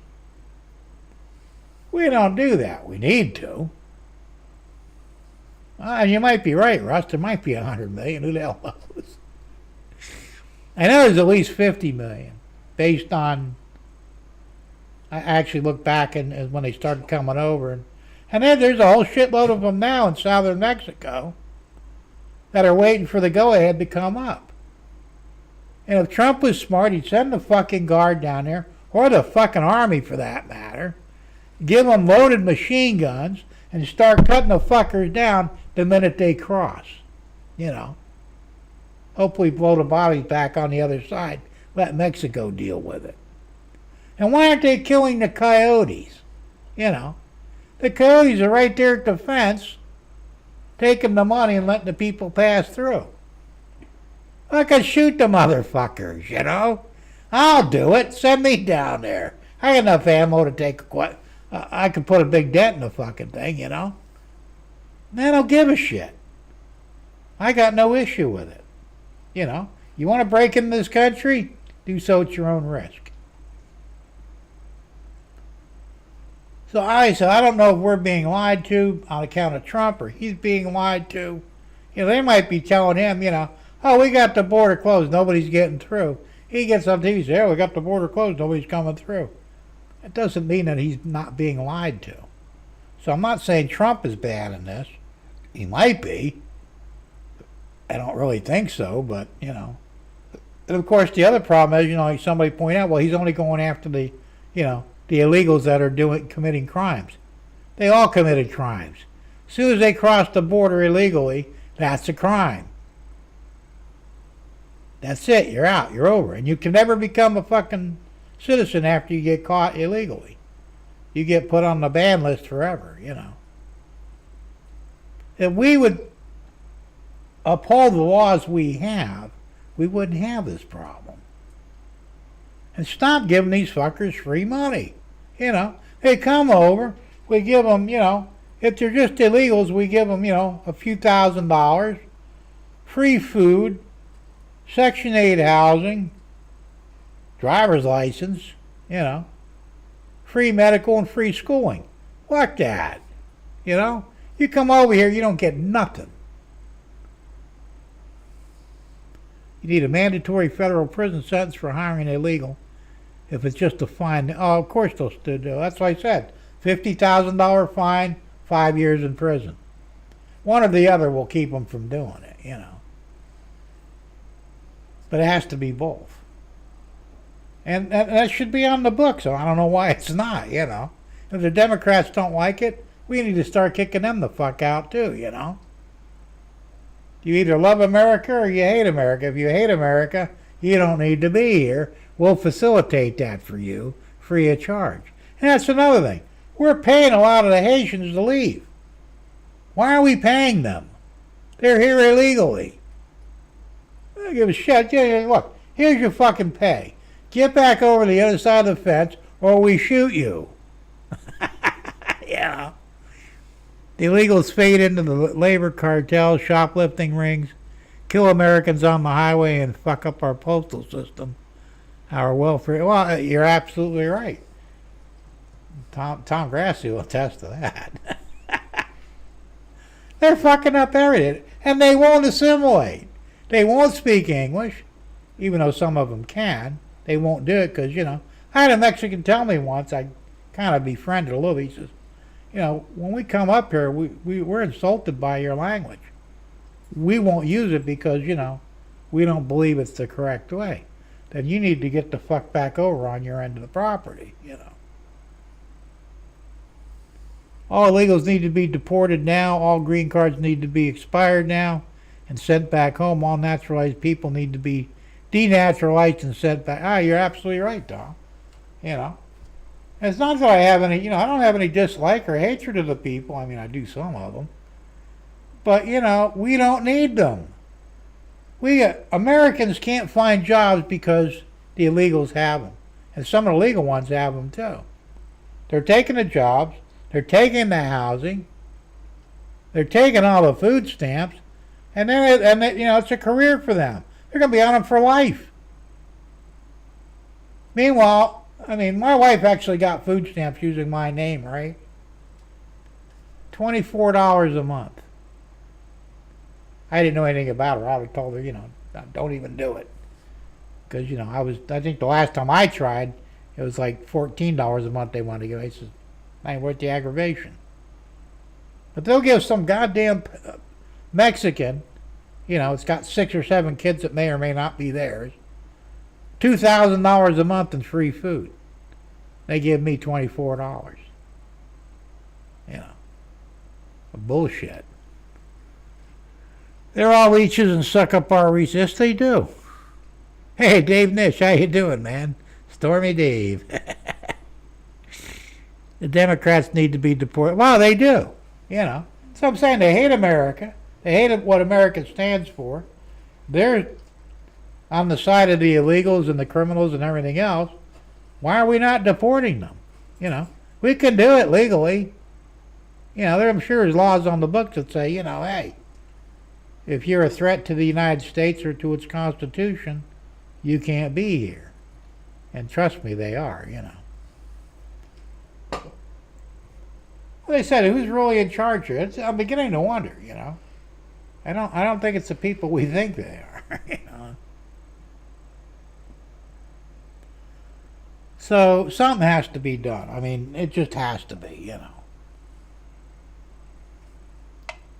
We don't do that. We need to. You might be right, Russ. There might be 100 million. Who the hell knows? I know there's at least 50 million based on. I actually looked back and when they started coming over, and then there's a whole shitload of them now in southern Mexico that are waiting for the go-ahead to come up. And if Trump was smart, he'd send the fucking guard down there, or the fucking army for that matter, give them loaded machine guns, and start cutting the fuckers down the minute they cross. Hopefully blow the bodies back on the other side. Let Mexico deal with it. And why aren't they killing the coyotes? The coyotes are right there at the fence, taking the money and letting the people pass through. I could shoot the motherfuckers, I'll do it. Send me down there. I got enough ammo to take I could put a big dent in the fucking thing, I don't give a shit. I got no issue with it. You want to break into this country? Do so at your own risk. So I don't know if we're being lied to on account of Trump or he's being lied to. They might be telling him, oh, we got the border closed, nobody's getting through. He gets on TV and says, oh, we got the border closed, nobody's coming through. That doesn't mean that he's not being lied to. So I'm not saying Trump is bad in this. He might be. I don't really think so, but, And of course, the other problem is, like somebody pointed out, well, he's only going after the illegals that are committing crimes. They all committed crimes. As soon as they cross the border illegally, that's a crime. That's it. You're out. You're over. And you can never become a fucking citizen after you get caught illegally. You get put on the ban list forever, If we would uphold the laws we have, we wouldn't have this problem. And stop giving these fuckers free money. They come over, we give them, if they're just illegals, we give them, a few $1,000s, free food, Section 8 housing, driver's license, free medical and free schooling. Fuck that. You come over here, you don't get nothing. You need a mandatory federal prison sentence for hiring an illegal. If it's just a fine, of course they'll still do. That's what I said. $50,000 fine, 5 years in prison. One or the other will keep them from doing it, But it has to be both. And that should be on the books, so I don't know why it's not, If the Democrats don't like it, we need to start kicking them the fuck out too, You either love America or you hate America. If you hate America, you don't need to be here. We'll facilitate that for you, free of charge. And that's another thing. We're paying a lot of the Haitians to leave. Why are we paying them? They're here illegally. I don't give a shit. Look, here's your fucking pay. Get back over to the other side of the fence or we shoot you. The illegals fade into the labor cartels, shoplifting rings, kill Americans on the highway, and fuck up our postal system, our welfare. Well, you're absolutely right. Tom Grassi will attest to that. They're fucking up everything, and they won't assimilate. They won't speak English, even though some of them can. They won't do it because, I had a Mexican tell me once, I kind of befriended a little bit. He says, when we come up here, we're insulted by your language. We won't use it because, we don't believe it's the correct way. Then you need to get the fuck back over on your end of the property, All illegals need to be deported now. All green cards need to be expired now and sent back home. All naturalized people need to be denaturalized and sent back. You're absolutely right, Tom. It's not that I have any, I don't have any dislike or hatred of the people. I mean, I do some of them. But, we don't need them. Americans can't find jobs because the illegals have them. And some of the legal ones have them too. They're taking the jobs. They're taking the housing. They're taking all the food stamps. And then, it's a career for them. They're going to be on them for life. Meanwhile, my wife actually got food stamps using my name, right? $24 a month. I didn't know anything about her. I told her, don't even do it. Because, I think the last time I tried, it was like $14 a month they wanted to give. I said, I ain't worth the aggravation. But they'll give some goddamn Mexican, it's got 6 or 7 kids that may or may not be theirs, $2,000 a month in free food. They give me $24. Bullshit. They're all leeches and suck up our resources. Yes, they do. Hey, Dave Nish, how you doing, man? Stormy Dave. The Democrats need to be deported. Well, they do. So I'm saying they hate America. They hate what America stands for. They're on the side of the illegals and the criminals and everything else. Why are we not deporting them? We can do it legally. I'm sure there's laws on the books that say, hey, if you're a threat to the United States or to its Constitution, you can't be here. And trust me, they are, They said, who's really in charge here? I'm beginning to wonder, I don't think it's the people we think they are, So something has to be done. It just has to be,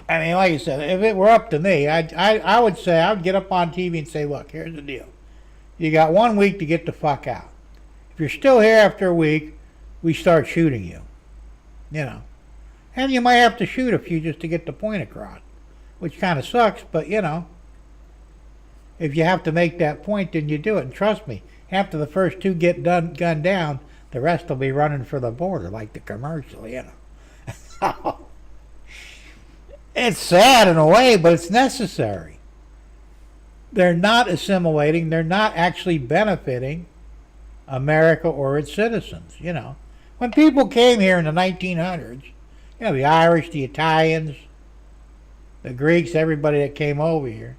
like I said, if it were up to me, I would say, I would get up on TV and say, look, here's the deal. You got 1 week to get the fuck out. If you're still here after a week, we start shooting you. And you might have to shoot a few just to get the point across, which kind of sucks, but if you have to make that point, then you do it. And trust me, after the first 2 get gunned down, the rest will be running for the border like the commercial, It's sad in a way, but it's necessary. They're not assimilating. They're not actually benefiting America or its citizens, When people came here in the 1900s, the Irish, the Italians, the Greeks, everybody that came over here,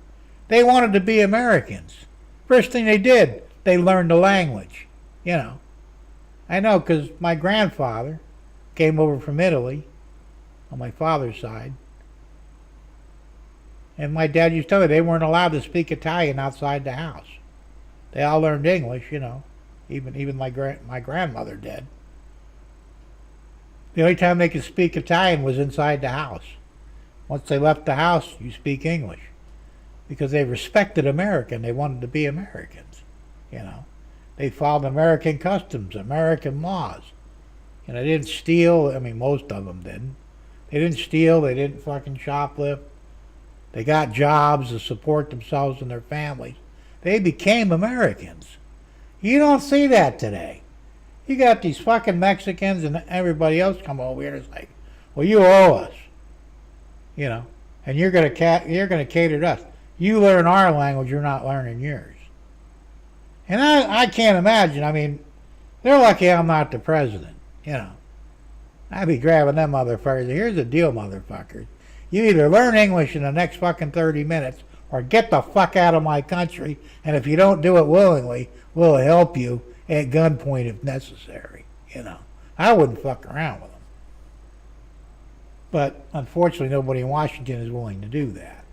they wanted to be Americans. First thing they did, they learned the language, I know because my grandfather came over from Italy on my father's side. And my dad used to tell me they weren't allowed to speak Italian outside the house. They all learned English, Even my grandmother did. The only time they could speak Italian was inside the house. Once they left the house, you speak English. Because they respected America and they wanted to be Americans, They followed American customs, American laws. They didn't steal. Most of them didn't. They didn't steal. They didn't fucking shoplift. They got jobs to support themselves and their families. They became Americans. You don't see that today. You got these fucking Mexicans and everybody else come over here and it's like, well, you owe us, and you're gonna cater to us. You learn our language, you're not learning yours. And I can't imagine. They're lucky I'm not the president, I'd be grabbing them motherfuckers. Here's the deal, motherfuckers. You either learn English in the next fucking 30 minutes or get the fuck out of my country, and if you don't do it willingly, we'll help you at gunpoint if necessary, I wouldn't fuck around with them. But unfortunately, nobody in Washington is willing to do that.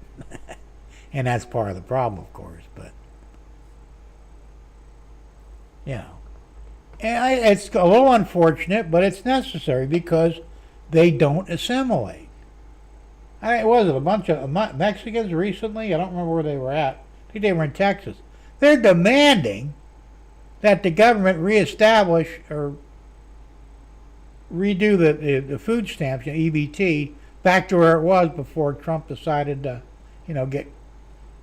And that's part of the problem, of course. But, you know. And it's a little unfortunate, but it's necessary because they don't assimilate. Was it a bunch of Mexicans recently? I don't remember where they were at. I think they were in Texas. They're demanding that the government reestablish or redo the food stamps, EBT, back to where it was before Trump decided to,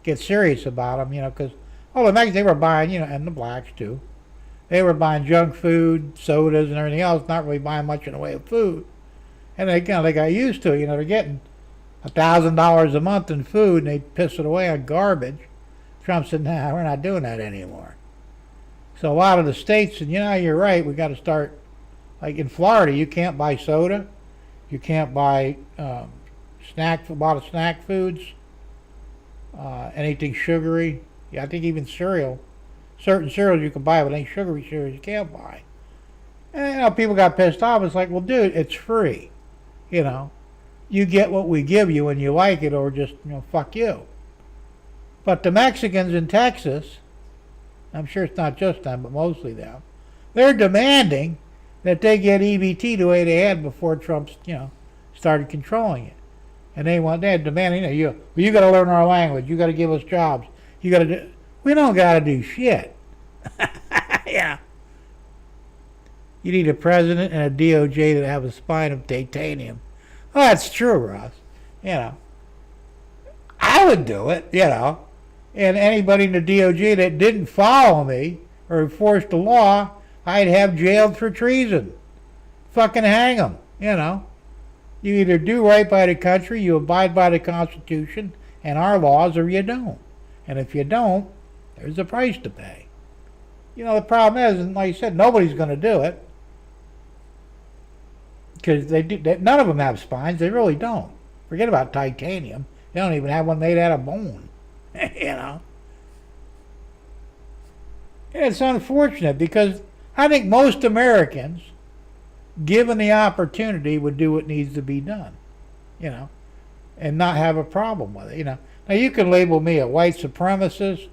get serious about them, because the Mexicans, they were buying, and the blacks too, they were buying junk food, sodas, and everything else, not really buying much in the way of food. And they got used to it. They're getting $1,000 a month in food, and they piss it away on garbage. Trump said, "Nah, we're not doing that anymore." So a lot of the states, and you're right, we got to start, like in Florida, you can't buy soda, you can't buy a lot of snack foods, anything sugary. Yeah, I think even cereal. Certain cereals you can buy, but any sugary cereals you can't buy. And people got pissed off. It's like, well, dude, it's free. You get what we give you and you like it, or just, fuck you. But the Mexicans in Texas, I'm sure it's not just them, but mostly them, they're demanding that they get EBT the way they had before Trump, started controlling it. And they're demanding, you got to learn our language. You got to give us jobs. You got to do. We don't got to do shit. Yeah. You need a president and a DOJ that have a spine of titanium. Well, that's true, Russ. I would do it, And anybody in the DOJ that didn't follow me or enforced the law, I'd have jailed for treason. Fucking hang them, You either do right by the country, you abide by the Constitution and our laws, or you don't. And if you don't, there's a price to pay. The problem is, and like I said, nobody's going to do it. Because none of them have spines. They really don't. Forget about titanium. They don't even have one made out of bone. And it's unfortunate because I think most Americans, given the opportunity, would do what needs to be done, and not have a problem with it, Now, you can label me a white supremacist,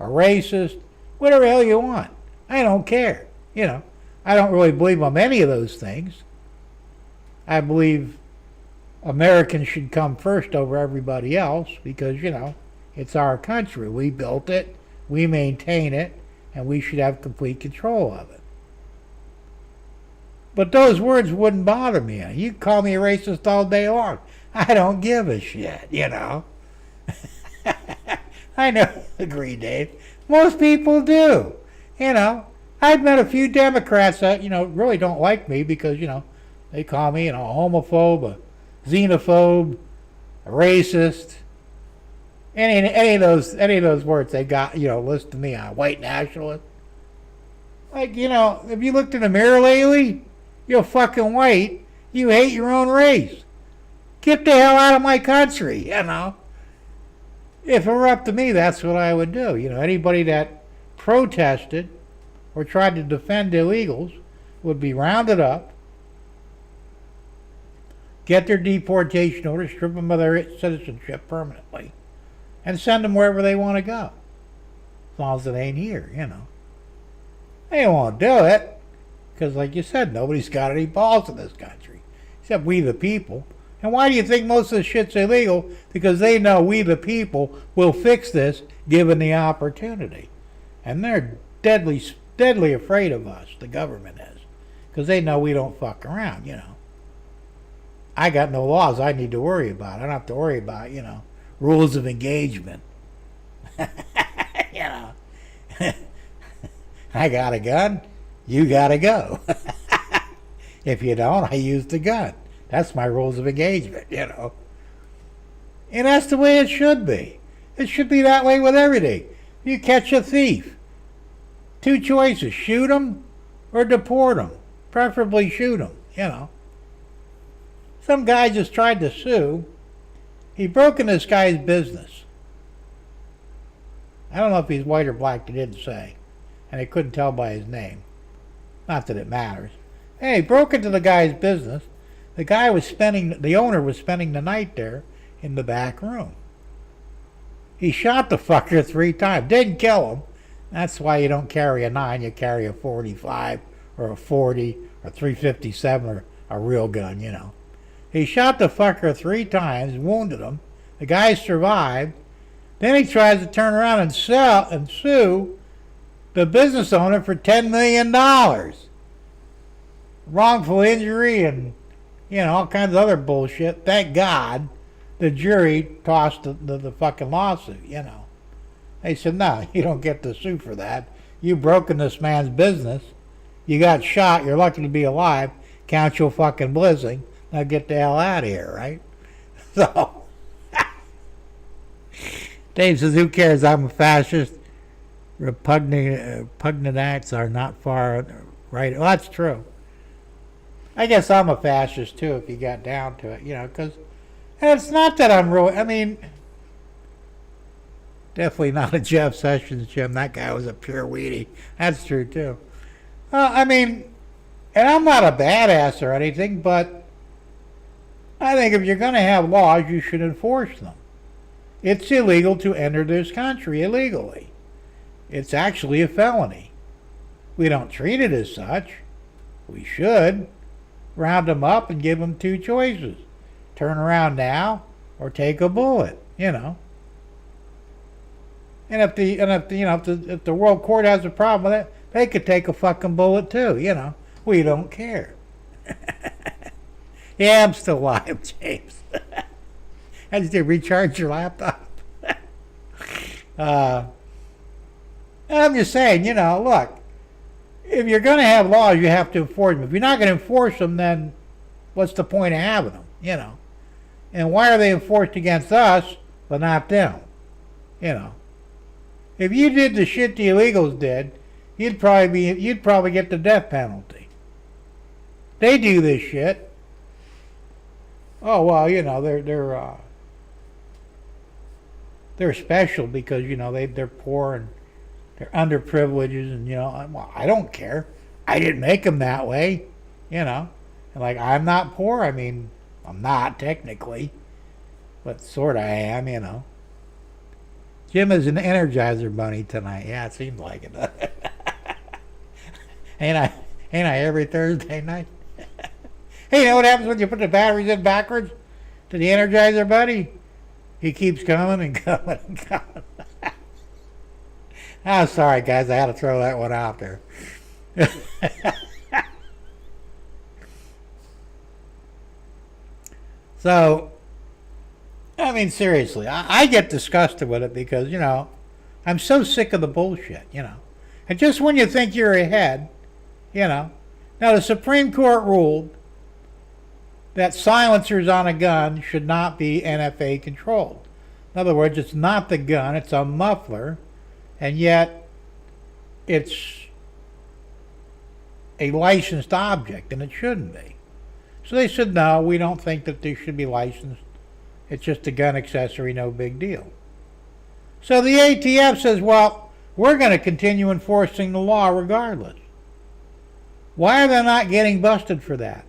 a racist, whatever the hell you want. I don't care, I don't really believe I'm any of those things. I believe Americans should come first over everybody else because, it's our country. We built it, we maintain it, and we should have complete control of it. But those words wouldn't bother me. You can call me a racist all day long. I don't give a shit, I know, agree, Dave. Most people do. I've met a few Democrats that, really don't like me because, they call me, a homophobe, a xenophobe, a racist. Any of those words they got, listed to me on white nationalist. Like, have you looked in the mirror lately? You're fucking white. You hate your own race. Get the hell out of my country, If it were up to me, that's what I would do. Anybody that protested or tried to defend illegals would be rounded up, get their deportation order, strip them of their citizenship permanently, and send them wherever they want to go. As long as it ain't here, They won't do it, because like you said, nobody's got any balls in this country, except we the people. And why do you think most of the shit's illegal? Because they know we the people will fix this given the opportunity. And they're deadly afraid of us, the government is, because they know we don't fuck around, I got no laws I need to worry about. I don't have to worry about, rules of engagement. I got a gun, you gotta go. If you don't, I use the gun. That's my rules of engagement, And that's the way it should be. It should be that way with everything. You catch a thief, two choices: shoot him or deport him. Preferably shoot him, Some guy just tried to sue. He broke in this guy's business. I don't know if he's white or black, they didn't say. And they couldn't tell by his name. Not that it matters. Hey, he broke into the guy's business. The owner was spending the night there in the back room. He shot the fucker 3 times. Didn't kill him. That's why you don't carry a 9, you carry a 45 or a 40 or 357 or a real gun, you know. He shot the fucker 3 times, wounded him. The guy survived. Then he tries to turn around and sue the business owner for $10 million. Wrongful injury and, all kinds of other bullshit. Thank God the jury tossed the fucking lawsuit, They said, no, you don't get to sue for that. You broke in this man's business. You got shot. You're lucky to be alive. Count your fucking blessing. Now get the hell out of here, right? So, Dave says, who cares? I'm a fascist. Repugnant acts are not far right. Well, that's true. I guess I'm a fascist, too, if you got down to it, because it's not that I'm really, definitely not a Jeff Sessions, Jim. That guy was a pure weenie. That's true, too. And I'm not a badass or anything, but I think if you're going to have laws, you should enforce them. It's illegal to enter this country illegally. It's actually a felony. We don't treat it as such. We should. Round them up and give them 2 choices. Turn around now or take a bullet, And if the world court has a problem with it, they could take a fucking bullet too, We don't care. Yeah, I'm still live, James. I just did recharge your laptop. I'm just saying, look, if you're going to have laws, you have to enforce them. If you're not going to enforce them, then what's the point of having them, And why are they enforced against us, but not them, If you did the shit the illegals did, you'd probably get the death penalty. They do this shit. Oh well, they're special because they're poor and they're underprivileged and well, I don't care. I didn't make them that way, And like I'm not poor. I'm not technically, but sort of I am, Jim is an Energizer bunny tonight. Yeah, it seems like it. Ain't I every Thursday night? Hey, you know what happens when you put the batteries in backwards to the Energizer bunny? He keeps coming and coming and coming. I'm sorry, guys. I had to throw that one out there. So, seriously, I get disgusted with it because, I'm so sick of the bullshit, And just when you think you're ahead, Now, the Supreme Court ruled that silencers on a gun should not be NFA controlled. In other words, it's not the gun, it's a muffler, and yet it's a licensed object, and it shouldn't be. So they said, no, we don't think that they should be licensed. It's just a gun accessory, no big deal. So the ATF says, well, we're going to continue enforcing the law regardless. Why are they not getting busted for that?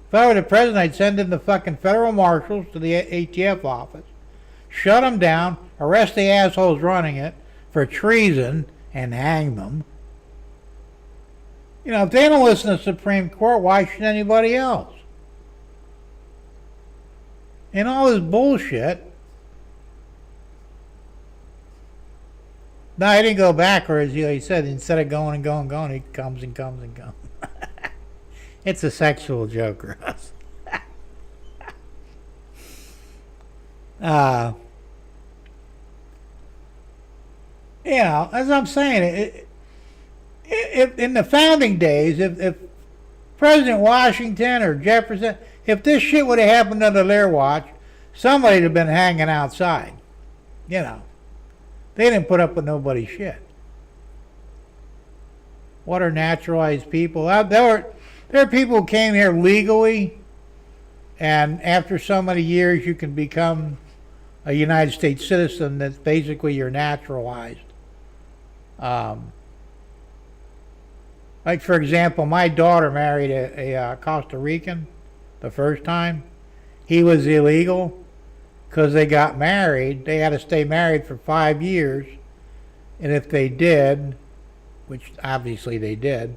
If I were the president, I'd send in the fucking federal marshals to the ATF office, shut them down, arrest the assholes running it for treason, and hang them. If they don't listen to the Supreme Court, why should anybody else? And all this bullshit. No, he didn't go backwards. He said instead of going and going and going, he comes and comes and comes. It's a sexual joke, Russ. As I'm saying, in the founding days, if President Washington or Jefferson, if this shit would have happened under their watch, somebody would have been hanging outside. They didn't put up with nobody's shit. What are naturalized people? There are people who came here legally, and after so many years you can become a United States citizen. That's basically you're naturalized. Like, for example, my daughter married a Costa Rican the first time. He was illegal because they got married. They had to stay married for 5 years. And if they did, which obviously they did,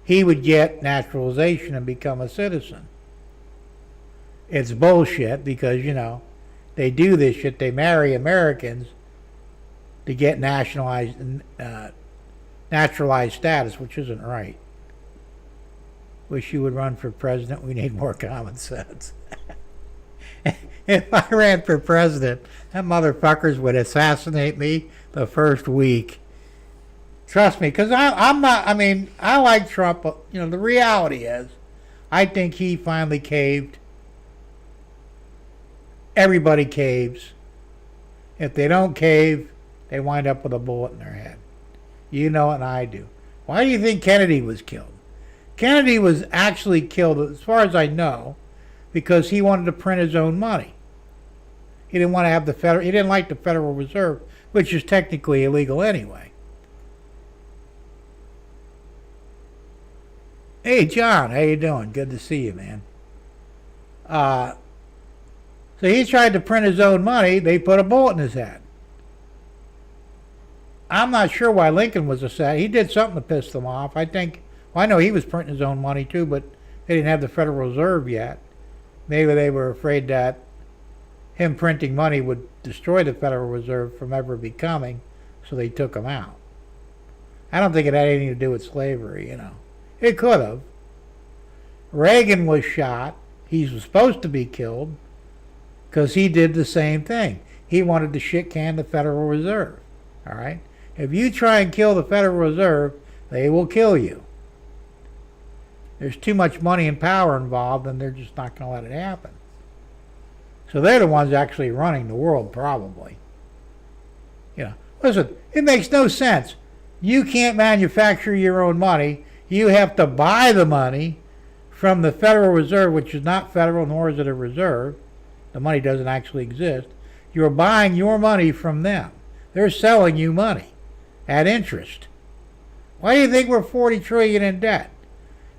he would get naturalization and become a citizen. It's bullshit because, they do this shit. They marry Americans to get naturalized status, which isn't right. Wish you would run for president. We need more common sense. If I ran for president, that motherfuckers would assassinate me the first week. Trust me, because I'm not, I like Trump, but, the reality is, I think he finally caved. Everybody caves. If they don't cave, they wind up with a bullet in their head. You know it and I do. Why do you think Kennedy was killed? Kennedy was actually killed, as far as I know, because he wanted to print his own money. He didn't want to have he didn't like the Federal Reserve, which is technically illegal anyway. Hey, John, how you doing? Good to see you, man. So he tried to print his own money. They put a bullet in his head. I'm not sure why Lincoln was upset. He did something to piss them off. I know he was printing his own money too, but they didn't have the Federal Reserve yet. Maybe they were afraid that him printing money would destroy the Federal Reserve from ever becoming, so they took him out. I don't think it had anything to do with slavery, It could have. Reagan was shot. He was supposed to be killed because he did the same thing. He wanted to shit can the Federal Reserve. All right? If you try and kill the Federal Reserve, they will kill you. There's too much money and power involved, and they're just not going to let it happen. So they're the ones actually running the world, probably. Listen, it makes no sense. You can't manufacture your own money. You have to buy the money from the Federal Reserve, which is not federal, nor is it a reserve. The money doesn't actually exist. You're buying your money from them. They're selling you money at interest. Why do you think we're $40 trillion in debt?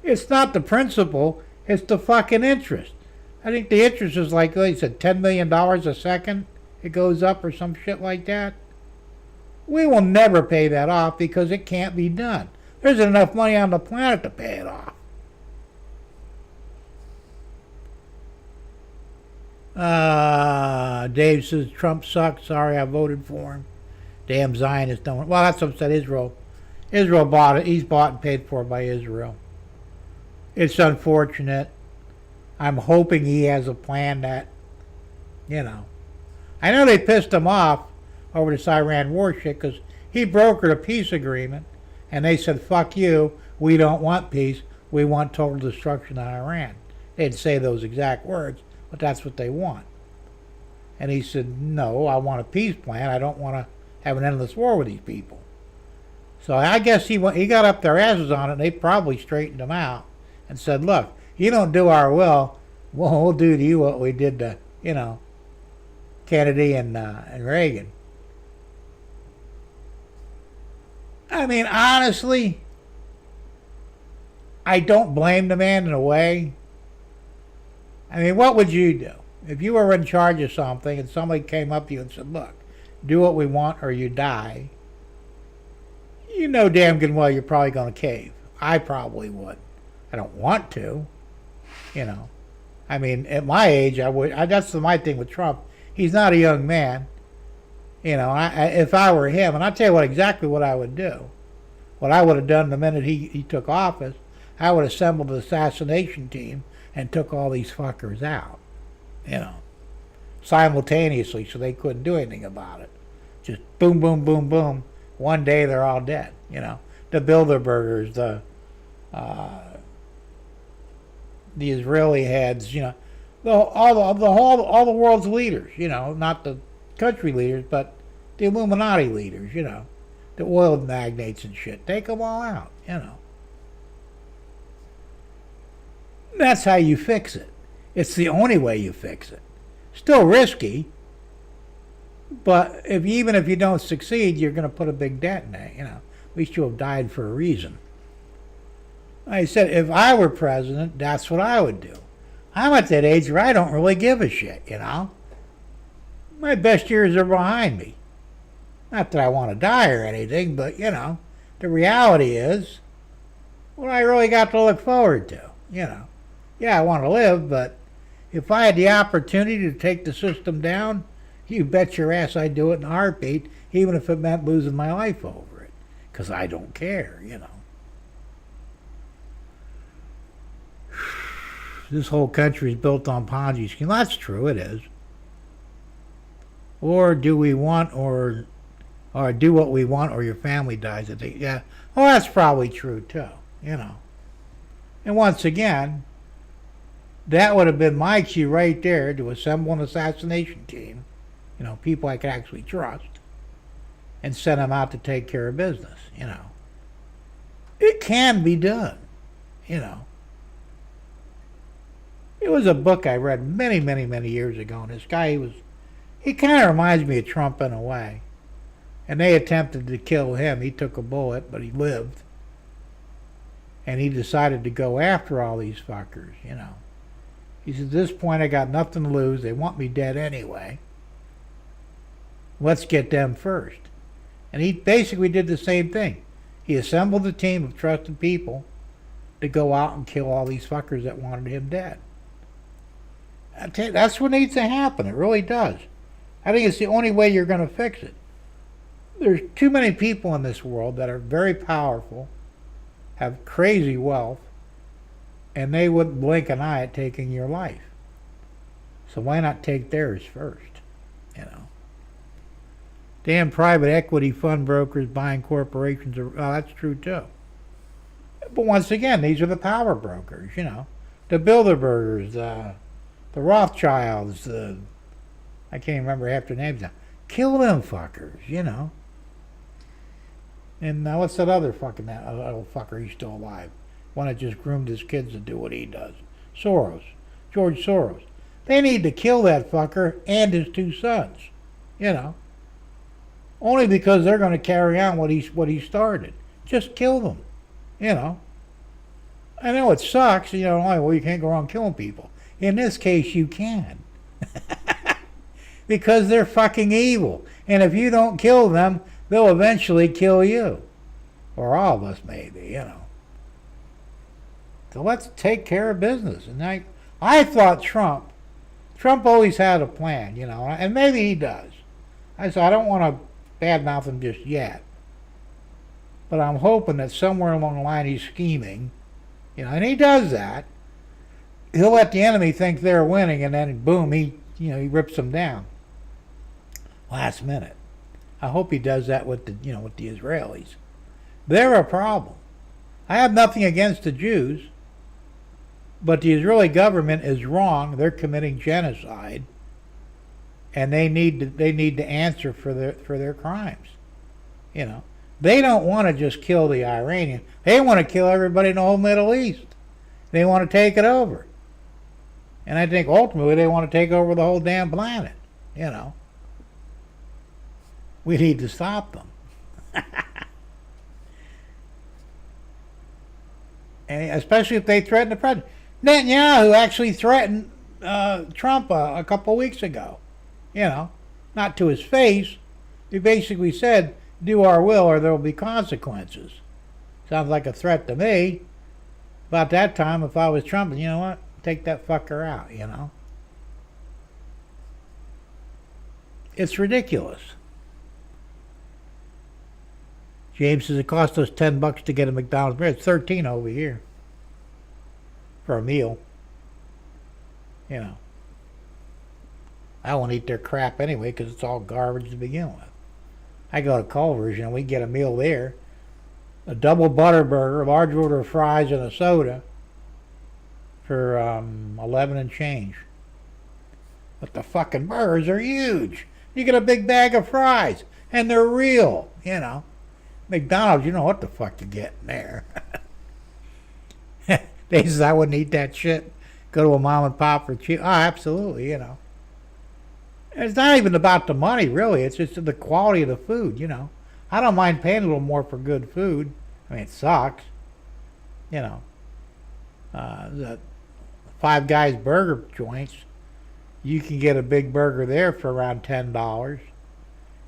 It's not the principal, it's the fucking interest. I think the interest is like they said, $10 million a second. It goes up or some shit like that. We will never pay that off because it can't be done. There isn't enough money on the planet to pay it off. Dave says Trump sucks. Sorry, I voted for him. Damn Zionists don't. Well, that's upset Israel. Israel bought it. He's bought and paid for by Israel. It's unfortunate. I'm hoping he has a plan that, I know they pissed him off over this Iran war shit because he brokered a peace agreement and they said, fuck you, we don't want peace, we want total destruction of Iran. They didn't say those exact words, but that's what they want. And he said, no, I want a peace plan. I don't want to have an endless war with these people. So I guess he got up their asses on it, and they probably straightened him out and said, look, you don't do our will, we'll do to you what we did to, Kennedy and Reagan. Honestly, I don't blame the man in a way. What would you do? If you were in charge of something and somebody came up to you and said, look, do what we want or you die, you know damn good well you're probably going to cave. I probably would. I don't want to, at my age, I would. That's my thing with Trump. He's not a young man. If I were him, and I'll tell you exactly what I would do. What I would have done the minute he took office, I would have assembled an assassination team and took all these fuckers out, simultaneously, so they couldn't do anything about it. Just boom, boom, boom, boom. One day they're all dead. The Bilderbergers, the Israeli heads, all the world's leaders, not the country leaders, but the Illuminati leaders, the oil magnates and shit. Take them all out, That's how you fix it. It's the only way you fix it. Still risky, but even if you don't succeed, you're going to put a big dent in it, At least you'll have died for a reason. I said, if I were president, that's what I would do. I'm at that age where I don't really give a shit, you know? My best years are behind me. Not that I want to die or anything, but, you know, the reality is what I really got to look forward to, you know. Yeah, I want to live, but if I had the opportunity to take the system down, you bet your ass I'd do it in a heartbeat, even if it meant losing my life over it. Because I don't care, you know. This whole country is built on Ponzi schemes. That's true, it is. Or do we want, or do what we want, or your family dies. Yeah, well, that's probably true too, you know. And once again, that would have been my cue right there to assemble an assassination team, you know, people I could actually trust, and send them out to take care of business, you know. It can be done, you know. It was a book I read many, many, many years ago, and this guy, he kind of reminds me of Trump in a way. And they attempted to kill him. He took a bullet, but he lived. And he decided to go after all these fuckers, you know. He said, at this point I got nothing to lose. They want me dead anyway. Let's get them first. And he basically did the same thing. He assembled a team of trusted people to go out and kill all these fuckers that wanted him dead. I tell you, that's what needs to happen. It really does. I think it's the only way you're going to fix it. There's too many people in this world that are very powerful, have crazy wealth, and they wouldn't blink an eye at taking your life. So why not take theirs first, you know? Damn private equity fund brokers buying corporations. Oh, that's true too. But once again, these are the power brokers, you know. The Bilderbergers, the Rothschilds, I can't remember half their names now. Kill them fuckers, you know. And what's that other fucking little fucker? He's still alive. One that just groomed his kids to do what he does. Soros. George Soros. They need to kill that fucker and his two sons. You know. Only because they're going to carry on what he started. Just kill them. You know. I know it sucks. You know, well, you can't go around killing people. In this case, you can. Because they're fucking evil. And if you don't kill them, they'll eventually kill you. Or all of us, maybe, you know. So let's take care of business. And I thought Trump always had a plan, you know, and maybe he does. I don't want to badmouth him just yet. But I'm hoping that somewhere along the line he's scheming, you know, and he does that. He'll let the enemy think they're winning, and then boom, he rips them down. Last minute. I hope he does that with the Israelis. They're a problem. I have nothing against the Jews, but the Israeli government is wrong. They're committing genocide, and they need to answer for their crimes. You know, they don't want to just kill the Iranians. They want to kill everybody in the whole Middle East. They want to take it over, and I think ultimately they want to take over the whole damn planet. You know. We need to stop them. And especially if they threaten the president. Netanyahu actually threatened Trump a couple of weeks ago. You know, not to his face. He basically said, do our will or there will be consequences. Sounds like a threat to me. About that time, if I was Trump, you know what? Take that fucker out, you know. It's ridiculous. James says it cost us $10 to get a McDonald's meal. It's $13 over here for a meal. You know, I won't eat their crap anyway because it's all garbage to begin with. I go to Culver's, we get a meal there, a double butter burger, a large order of fries, and a soda for 11 and change. But the fucking burgers are huge. You get a big bag of fries, and they're real. You know. McDonald's, you know what the fuck you're getting there. They says I wouldn't eat that shit. Go to a mom and pop for cheap. Oh, absolutely, you know. And it's not even about the money, really. It's just the quality of the food, you know. I don't mind paying a little more for good food. I mean, it sucks, you know. The Five Guys burger joints, you can get a big burger there for around $10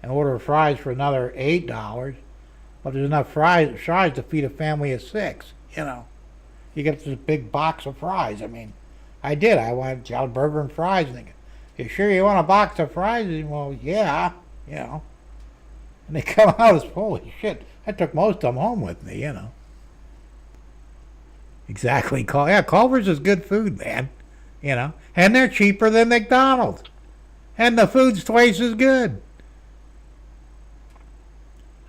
and order fries for another $8. But there's enough fries to feed a family of six, you know. You get this big box of fries. I mean, I did. I wanted to have a burger and fries. And they go, you sure you want a box of fries? And, well, yeah, you know. And they come out as, holy shit, I took most of them home with me, you know. Exactly. Yeah, Culver's is good food, man. You know. And they're cheaper than McDonald's. And the food's twice as good.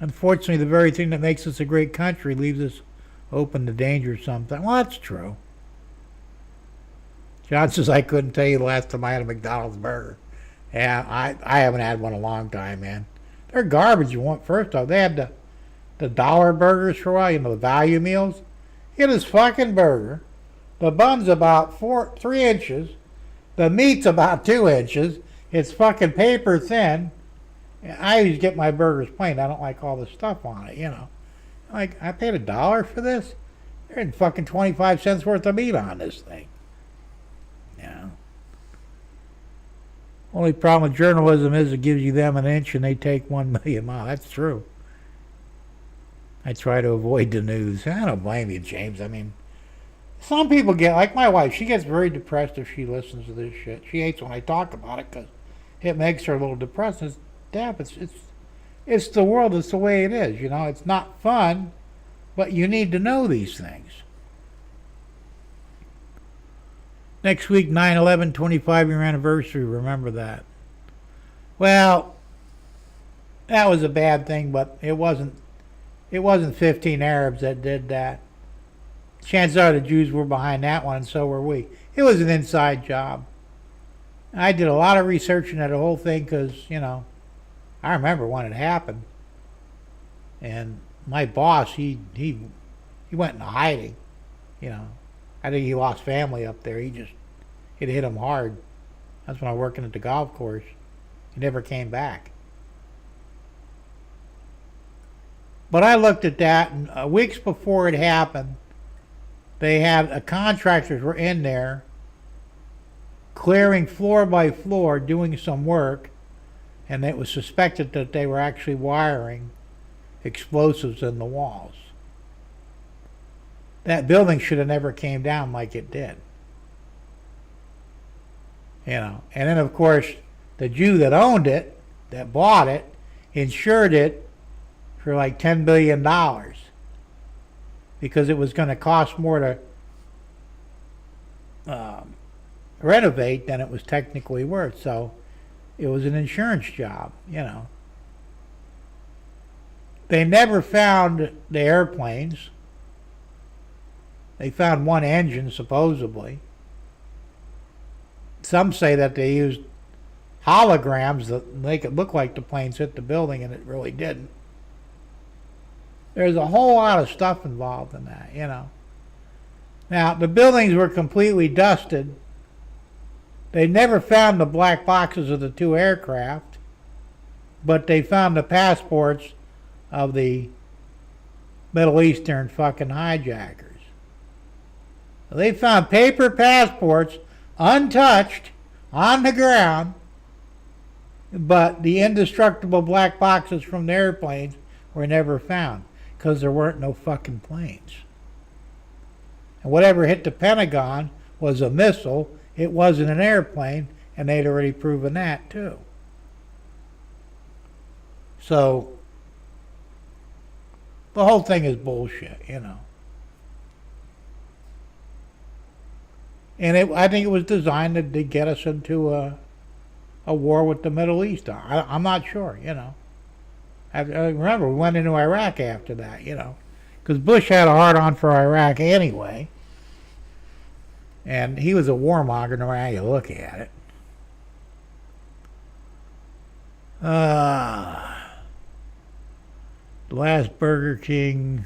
Unfortunately, the very thing that makes us a great country leaves us open to danger sometimes. Well, that's true. John says, I couldn't tell you the last time I had a McDonald's burger. Yeah, I haven't had one in a long time, man. They're garbage. You want first off. They had the dollar burgers for a while, you know, the value meals. Get his fucking burger. The bun's about 3 inches. The meat's about 2 inches. It's fucking paper thin. I always get my burgers plain. I don't like all the stuff on it, you know. Like, I paid $1 for this? There's fucking 25 cents worth of meat on this thing. Yeah. Only problem with journalism is it gives you them an inch and they take 1 million miles. That's true. I try to avoid the news. I don't blame you, James. I mean, some people get, like my wife, she gets very depressed if she listens to this shit. She hates when I talk about it because it makes her a little depressed. It's, Dad, it's the world. It's the way it is. You know, it's not fun, but you need to know these things. Next week, 9/11, 25-year anniversary. Remember that. Well, that was a bad thing, but it wasn't 15 Arabs that did that. Chances are the Jews were behind that one, and so were we. It was an inside job. I did a lot of research into the whole thing because, you know, I remember when it happened. And my boss, he went into hiding. You know, I think he lost family up there. It hit him hard. That's when I was working at the golf course. He never came back. But I looked at that, and weeks before it happened, they had contractors were in there clearing floor by floor, doing some work, and it was suspected that they were actually wiring explosives in the walls. That building should have never came down like it did. You know, and then of course the Jew that owned it, that bought it, insured it for like $10 billion because it was going to cost more to renovate than it was technically worth. So it was an insurance job, you know. They never found the airplanes. They found one engine, supposedly. Some say that they used holograms that make it look like the planes hit the building, and it really didn't. There's a whole lot of stuff involved in that, you know. Now, the buildings were completely dusted. They never found the black boxes of the 2 aircraft, but they found the passports of the Middle Eastern fucking hijackers. They found paper passports, untouched, on the ground, but the indestructible black boxes from the airplanes were never found because there weren't no fucking planes. And whatever hit the Pentagon was a missile. It wasn't an airplane, and they'd already proven that too. So the whole thing is bullshit, you know. And I think it was designed to get us into a war with the Middle East. I'm not sure, you know. I remember we went into Iraq after that, you know, because Bush had a hard-on for Iraq anyway. And he was a warmonger no matter how you look at it. The last Burger King...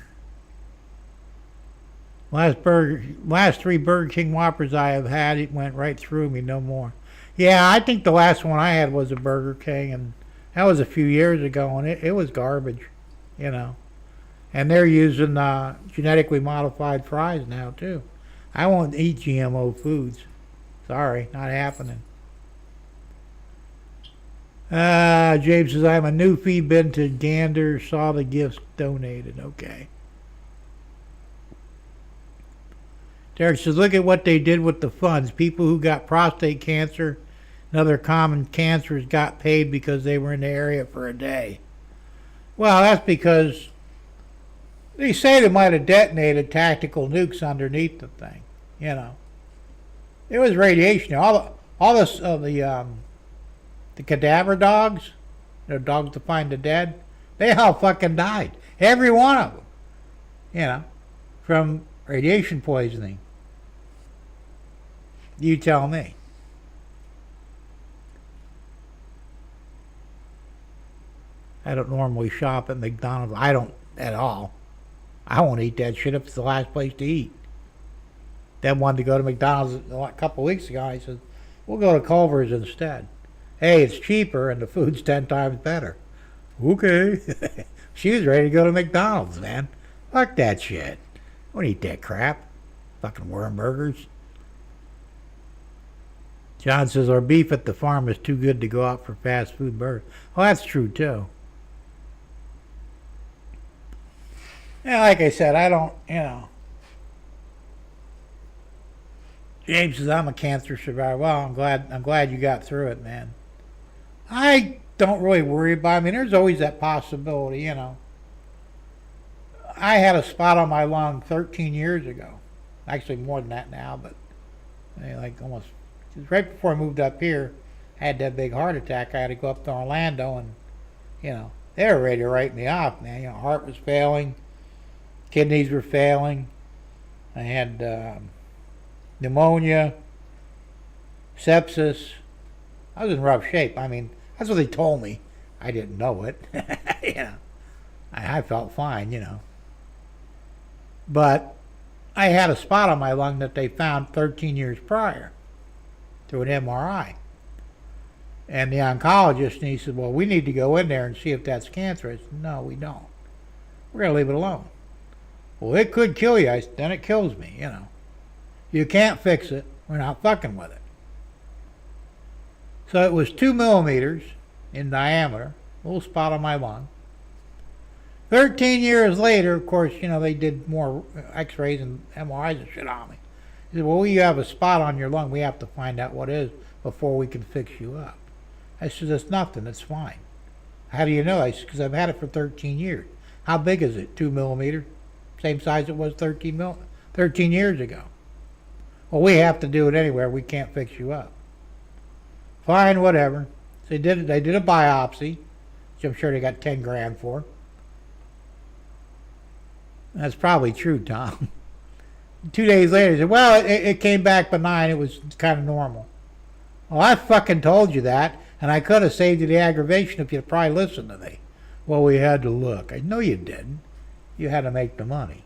Last 3 Burger King Whoppers I have had, it went right through me, no more. Yeah, I think the last one I had was a Burger King, and that was a few years ago, and it was garbage, you know. And they're using genetically modified fries now, too. I won't eat GMO foods. Sorry, not happening. James says, I'm a newfie, been to Gander, saw the gifts donated. Okay. Derek says, look at what they did with the funds. People who got prostate cancer and other common cancers got paid because they were in the area for a day. Well, that's because they say they might have detonated tactical nukes underneath the thing. You know, there was radiation. All this the cadaver dogs, the dogs to find the dead, they all fucking died. Every one of them. You know, from radiation poisoning. You tell me. I don't normally shop at McDonald's. I don't at all. I won't eat that shit if it's the last place to eat. Then wanted to go to McDonald's a couple of weeks ago. I said, we'll go to Culver's instead. Hey, it's cheaper and the food's 10 times better. Okay. She was ready to go to McDonald's, man. Fuck that shit. I won't eat that crap. Fucking worm burgers. John says, our beef at the farm is too good to go out for fast food burgers. Well, that's true, too. Yeah, like I said, I don't, James says, I'm a cancer survivor. Well, I'm glad you got through it, man. I don't really worry about it. I mean, there's always that possibility, I had a spot on my lung 13 years ago. Actually, more than that now, but like almost right before I moved up here, I had that big heart attack. I had to go up to Orlando, and they were ready to write me off, man. Heart was failing, kidneys were failing. I had pneumonia, sepsis. I was in rough shape. I mean, that's what they told me. I didn't know it. I felt fine, But I had a spot on my lung that they found 13 years prior through an MRI. And the oncologist, and he said, well, we need to go in there and see if that's cancer. I said, no, we don't. We're going to leave it alone. Well, it could kill you. I said, then it kills me, You can't fix it. We're not fucking with it. So it was 2 millimeters in diameter, a little spot on my lung. 13 years later, of course, they did more x-rays and MRIs and shit on me. He said, well, you have a spot on your lung. We have to find out what it is before we can fix you up. I said, it's nothing. It's fine. How do you know? I said, because I've had it for 13 years. How big is it? 2 millimeters? Same size it was 13 years ago. Well, we have to do it anywhere. We can't fix you up. Fine, whatever. So they did a biopsy, which I'm sure they got 10 grand for. That's probably true, Tom. 2 days later, he said, well, it came back benign. It was kind of normal. Well, I fucking told you that, and I could have saved you the aggravation if you'd probably listened to me. Well, we had to look. I know you didn't. You had to make the money.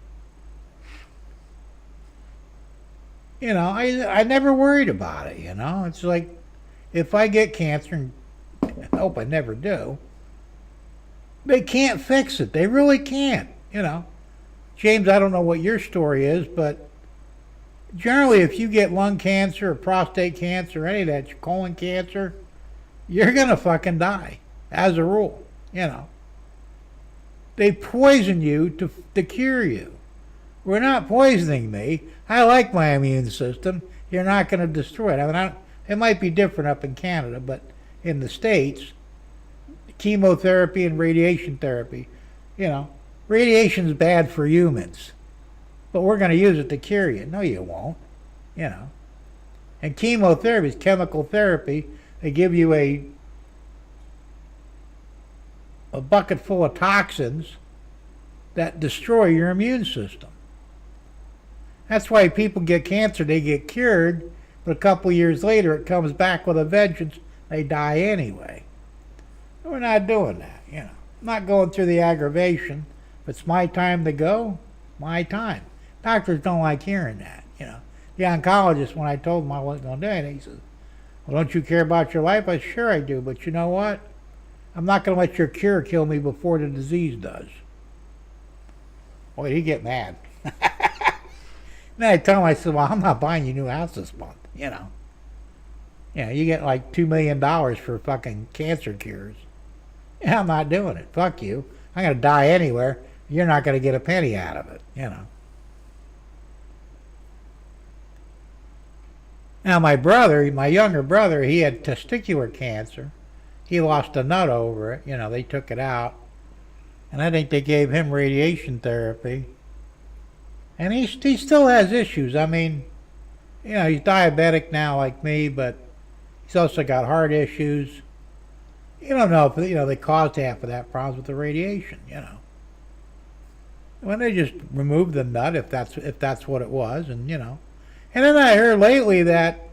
I never worried about it, It's like, if I get cancer, and I hope I never do, they can't fix it. They really can't, James, I don't know what your story is, but generally if you get lung cancer or prostate cancer or any of that, colon cancer, you're going to fucking die, as a rule, They poison you to cure you. We're not poisoning me. I like my immune system. You're not going to destroy it. I mean, it might be different up in Canada, but in the States, chemotherapy and radiation therapy, radiation's bad for humans, but we're going to use it to cure you. No, you won't, And chemotherapy is chemical therapy. They give you a bucket full of toxins that destroy your immune system. That's why people get cancer. They get cured, but a couple years later it comes back with a vengeance. They die anyway. We're not doing that, I'm not going through the aggravation. If it's my time to go, my time. Doctors don't like hearing that, The oncologist, when I told him I wasn't going to do anything, he says, well, don't you care about your life? I said, sure I do, but you know what? I'm not going to let your cure kill me before the disease does. Boy, he'd get mad. then I told him, I said, well, I'm not buying you a new house this month, you know. You get like $2 million for fucking cancer cures. Yeah, I'm not doing it. Fuck you. I'm going to die anywhere. You're not going to get a penny out of it, you know. Now, my younger brother, he had testicular cancer. He lost a nut over it. You know, they took it out. And I think they gave him radiation therapy. And he still has issues. I mean, you know, he's diabetic now like me, but he's also got heart issues. You don't know if, you know, they caused half of that problems with the radiation, you know. When they just removed the nut, if that's what it was, and, you know. And then I heard lately that,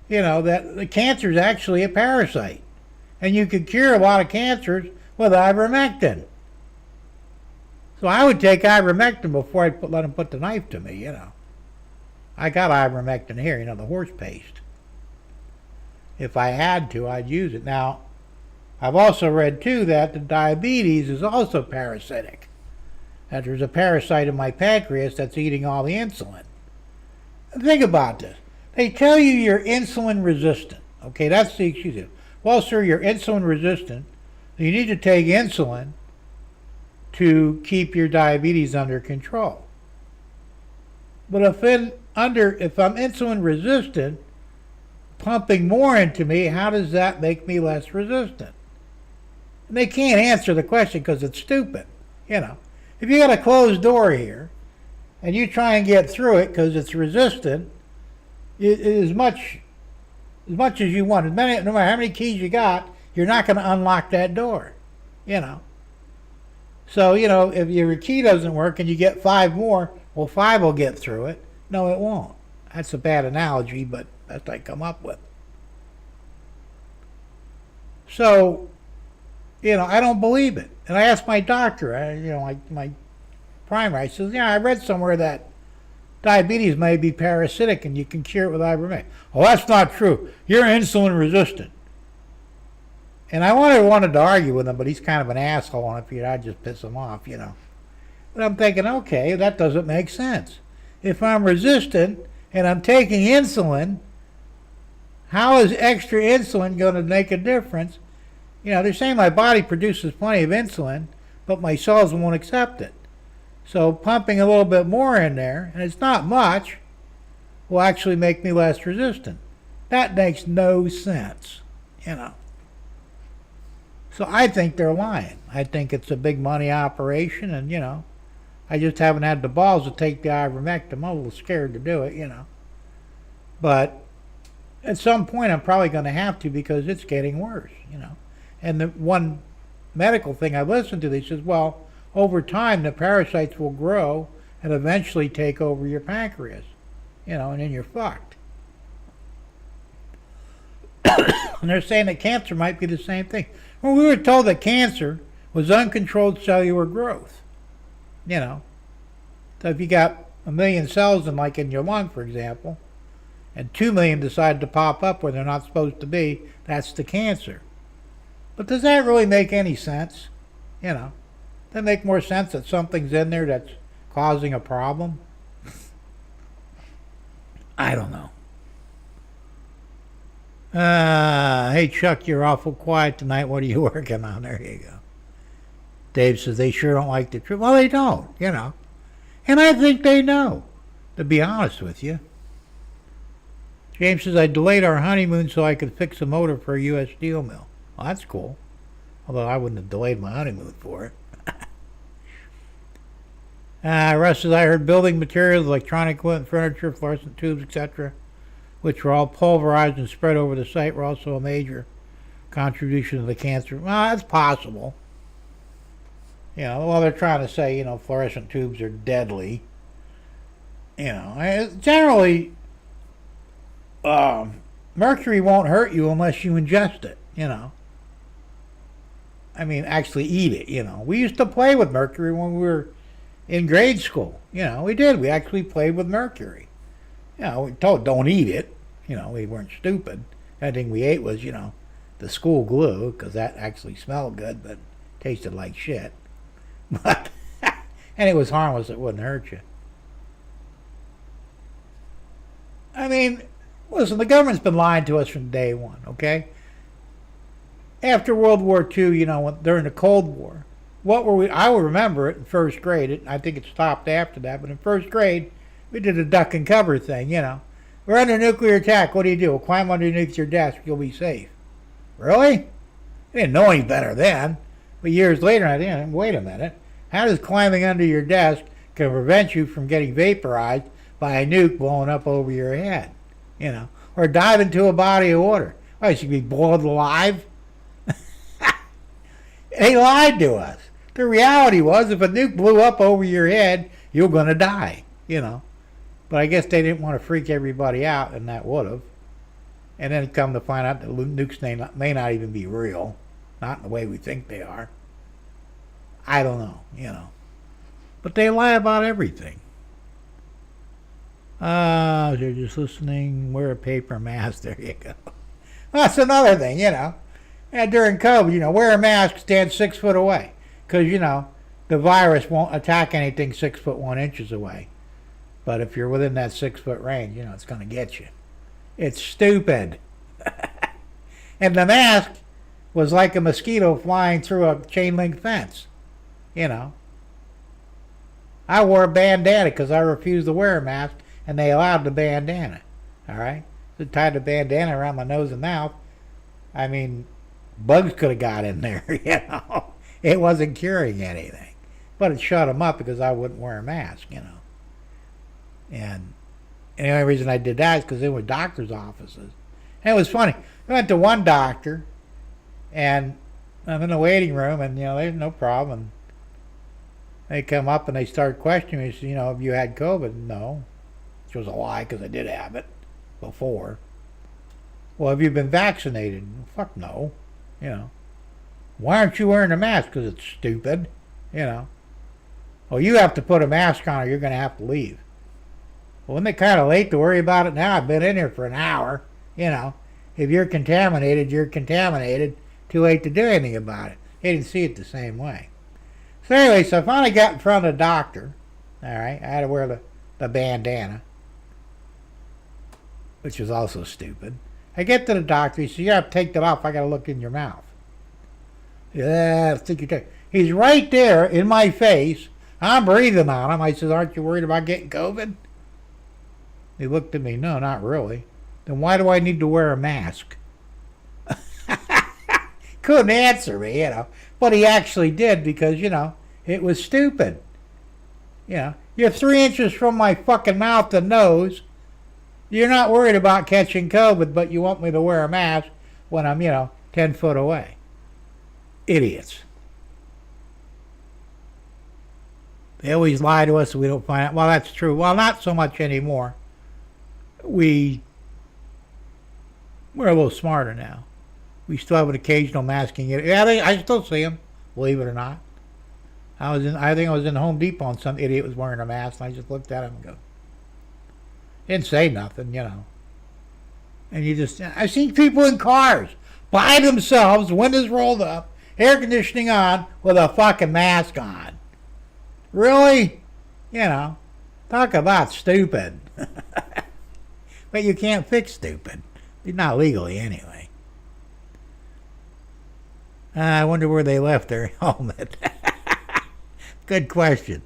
you know, that the cancer is actually a parasite. And you could cure a lot of cancers with ivermectin. So I would take ivermectin before I'd let him put the knife to me, you know. I got ivermectin here, you know, the horse paste. If I had to, I'd use it. Now, I've also read, too, that the diabetes is also parasitic. That there's a parasite in my pancreas that's eating all the insulin. Think about this. They tell you you're insulin resistant. Okay, that's the excuse. Well, sir, you're insulin resistant. You need to take insulin to keep your diabetes under control. But if I'm insulin resistant, pumping more into me, how does that make me less resistant? And they can't answer the question because it's stupid. You know, if you got a closed door here and you try and get through it because it's resistant, as much as you want, no matter how many keys you got, you're not going to unlock that door. You know. So, you know, if your key doesn't work and you get 5 more, well, 5 will get through it. No, it won't. That's a bad analogy, but that's what I come up with. So, you know, I don't believe it. And I asked my doctor, you know, like my primary, I said, yeah, I read somewhere that diabetes may be parasitic and you can cure it with ivermectin. Oh, that's not true. You're insulin resistant. And I wanted to argue with him, but he's kind of an asshole, and I figured I'd just piss him off, you know. But I'm thinking, okay, that doesn't make sense. If I'm resistant and I'm taking insulin, how is extra insulin going to make a difference? You know, they're saying my body produces plenty of insulin, but my cells won't accept it. So pumping a little bit more in there, and it's not much, will actually make me less resistant. That makes no sense, you know. So I think they're lying. I think it's a big money operation, and, you know, I just haven't had the balls to take the ivermectin. I'm a little scared to do it, you know. But at some point I'm probably going to have to because it's getting worse, you know. And the one medical thing I listened to, they says, well, over time the parasites will grow and eventually take over your pancreas, you know, and then you're fucked. And they're saying that cancer might be the same thing. Well, we were told that cancer was uncontrolled cellular growth, you know. So if you got 1 million cells in your lung, for example, and 2 million decide to pop up where they're not supposed to be, that's the cancer. But does that really make any sense? You know, does it make more sense that something's in there that's causing a problem? I don't know. Hey Chuck, you're awful quiet tonight. What are you working on? There you go. Dave says they sure don't like the truth. Well, they don't, you know. And I think they know, to be honest with you. James says I delayed our honeymoon so I could fix a motor for a U.S. steel mill. Well, that's cool. Although I wouldn't have delayed my honeymoon for it. Russ says I heard building materials, electronic equipment, furniture, fluorescent tubes, etc., which were all pulverized and spread over the site, were also a major contribution to the cancer. Well, that's possible. You know, well, they're trying to say, you know, fluorescent tubes are deadly. You know, generally, mercury won't hurt you unless you ingest it, you know. I mean, actually eat it, you know. We used to play with mercury when we were in grade school. You know, we did. We actually played with mercury. You know, we told don't eat it. You know, we weren't stupid. The only thing we ate was, you know, the school glue, because that actually smelled good, but tasted like shit. But, and it was harmless. It wouldn't hurt you. I mean, listen, the government's been lying to us from day one, okay? After World War II, during the Cold War, what were we? I will remember it in first grade. I think it stopped after that, but in first grade, we did a duck and cover thing, We're under nuclear attack. What do? Well, climb underneath your desk. You'll be safe. Really? I didn't know any better then. But years later, I think, wait a minute. How does climbing under your desk can prevent you from getting vaporized by a nuke blowing up over your head? Or dive into a body of water. Why, should you be boiled alive? They lied to us. The reality was, if a nuke blew up over your head, you're going to die, But I guess they didn't want to freak everybody out, and that would have. And then come to find out that nukes may not even be real. Not in the way we think they are. I don't know, But they lie about everything. They're just listening. Wear a paper mask. There you go. That's another thing, during COVID, wear a mask, stand 6 foot away. Because, the virus won't attack anything 6 foot 1 inches away. But if you're within that 6 foot range, it's going to get you. It's stupid. And the mask was like a mosquito flying through a chain link fence. I wore a bandana because I refused to wear a mask, and they allowed the bandana. All right? So tied the bandana around my nose and mouth. I mean, bugs could have got in there, It wasn't curing anything. But it shut them up because I wouldn't wear a mask, And the only reason I did that is because they were doctors' offices. And it was funny. I went to one doctor, and I'm in the waiting room, and, there's no problem. They come up and they start questioning me. Say, have you had COVID? No. Which was a lie because I did have it before. Well, have you been vaccinated? Fuck no. Why aren't you wearing a mask? Because it's stupid. Well, you have to put a mask on or you're going to have to leave. Well, isn't it kind of late to worry about it now? I've been in here for an hour. If you're contaminated, you're contaminated. Too late to do anything about it. They didn't see it the same way. So anyway, I finally got in front of the doctor. All right, I had to wear the bandana, which was also stupid. I get to the doctor. He says, "You have to take that off. I got to look in your mouth." Yeah, I think you take. He's right there in my face. I'm breathing on him. I says, "Aren't you worried about getting COVID?" He looked at me. No, not really. Then why do I need to wear a mask? Couldn't answer me, But he actually did because, it was stupid. You're 3 inches from my fucking mouth and nose. You're not worried about catching COVID, but you want me to wear a mask when I'm, 10 foot away. Idiots. They always lie to us so we don't find out. Well, that's true. Well, not so much anymore. We're a little smarter now. We still have an occasional masking. Yeah, I still see them, believe it or not. I think I was in Home Depot and some idiot was wearing a mask, and I just looked at him and go, didn't say nothing, And I've seen people in cars by themselves, windows rolled up, air conditioning on, with a fucking mask on. Really? Talk about stupid. But you can't fix stupid. Not legally, anyway. I wonder where they left their helmet. Good question.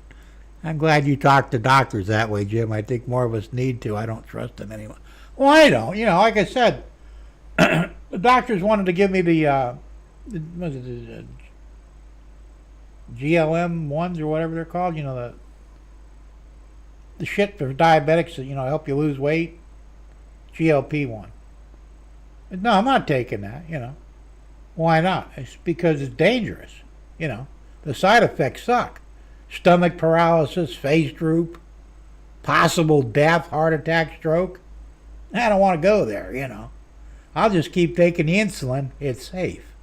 I'm glad you talk to doctors that way, Jim. I think more of us need to. I don't trust them anymore. Well, I don't. Like I said, the doctors wanted to give me the GLM ones or whatever they're called. The shit for diabetics that, help you lose weight. GLP-1. No, I'm not taking that, Why not? It's because it's dangerous, The side effects suck. Stomach paralysis, face droop, possible death, heart attack, stroke. I don't want to go there, I'll just keep taking the insulin. It's safe,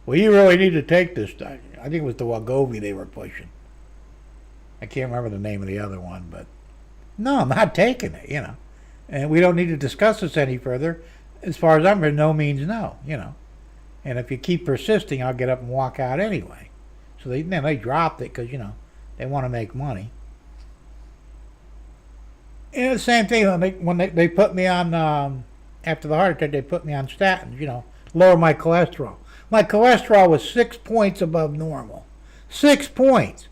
Well, you really need to take this. I think it was the Wegovy they were pushing. I can't remember the name of the other one, but no, I'm not taking it, And we don't need to discuss this any further. As far as I'm concerned, no means no, And if you keep persisting, I'll get up and walk out anyway. So they dropped it because, they want to make money. And the same thing when they put me on after the heart attack, they put me on statins. Lower my cholesterol. My cholesterol was 6 points above normal. 6 points.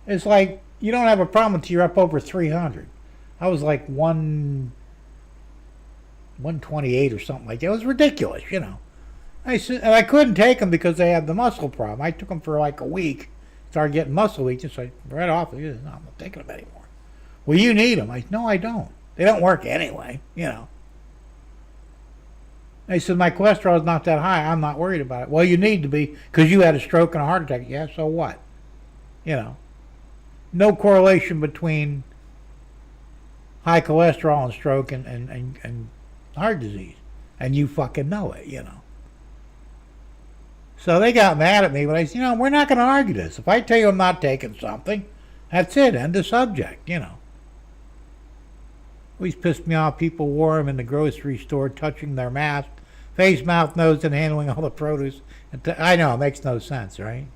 It's like you don't have a problem until you're up over 300. I was like 128 or something like that. It was ridiculous. I said, and I couldn't take them because they had the muscle problem. I took them for like a week, started getting muscle weakness. So I read off. No, I'm not taking them anymore. Well, you need them. I said, no, I don't. They don't work anyway. I said, my cholesterol is not that high. I'm not worried about it. Well, you need to be because you had a stroke and a heart attack. Yeah, so what? No correlation between high cholesterol and stroke and heart disease. And you fucking know it. So they got mad at me, but I said, we're not going to argue this. If I tell you I'm not taking something, that's it. End of subject. Always pissed me off. People wore them in the grocery store, touching their mask, face, mouth, nose, and handling all the produce. I know, it makes no sense, right?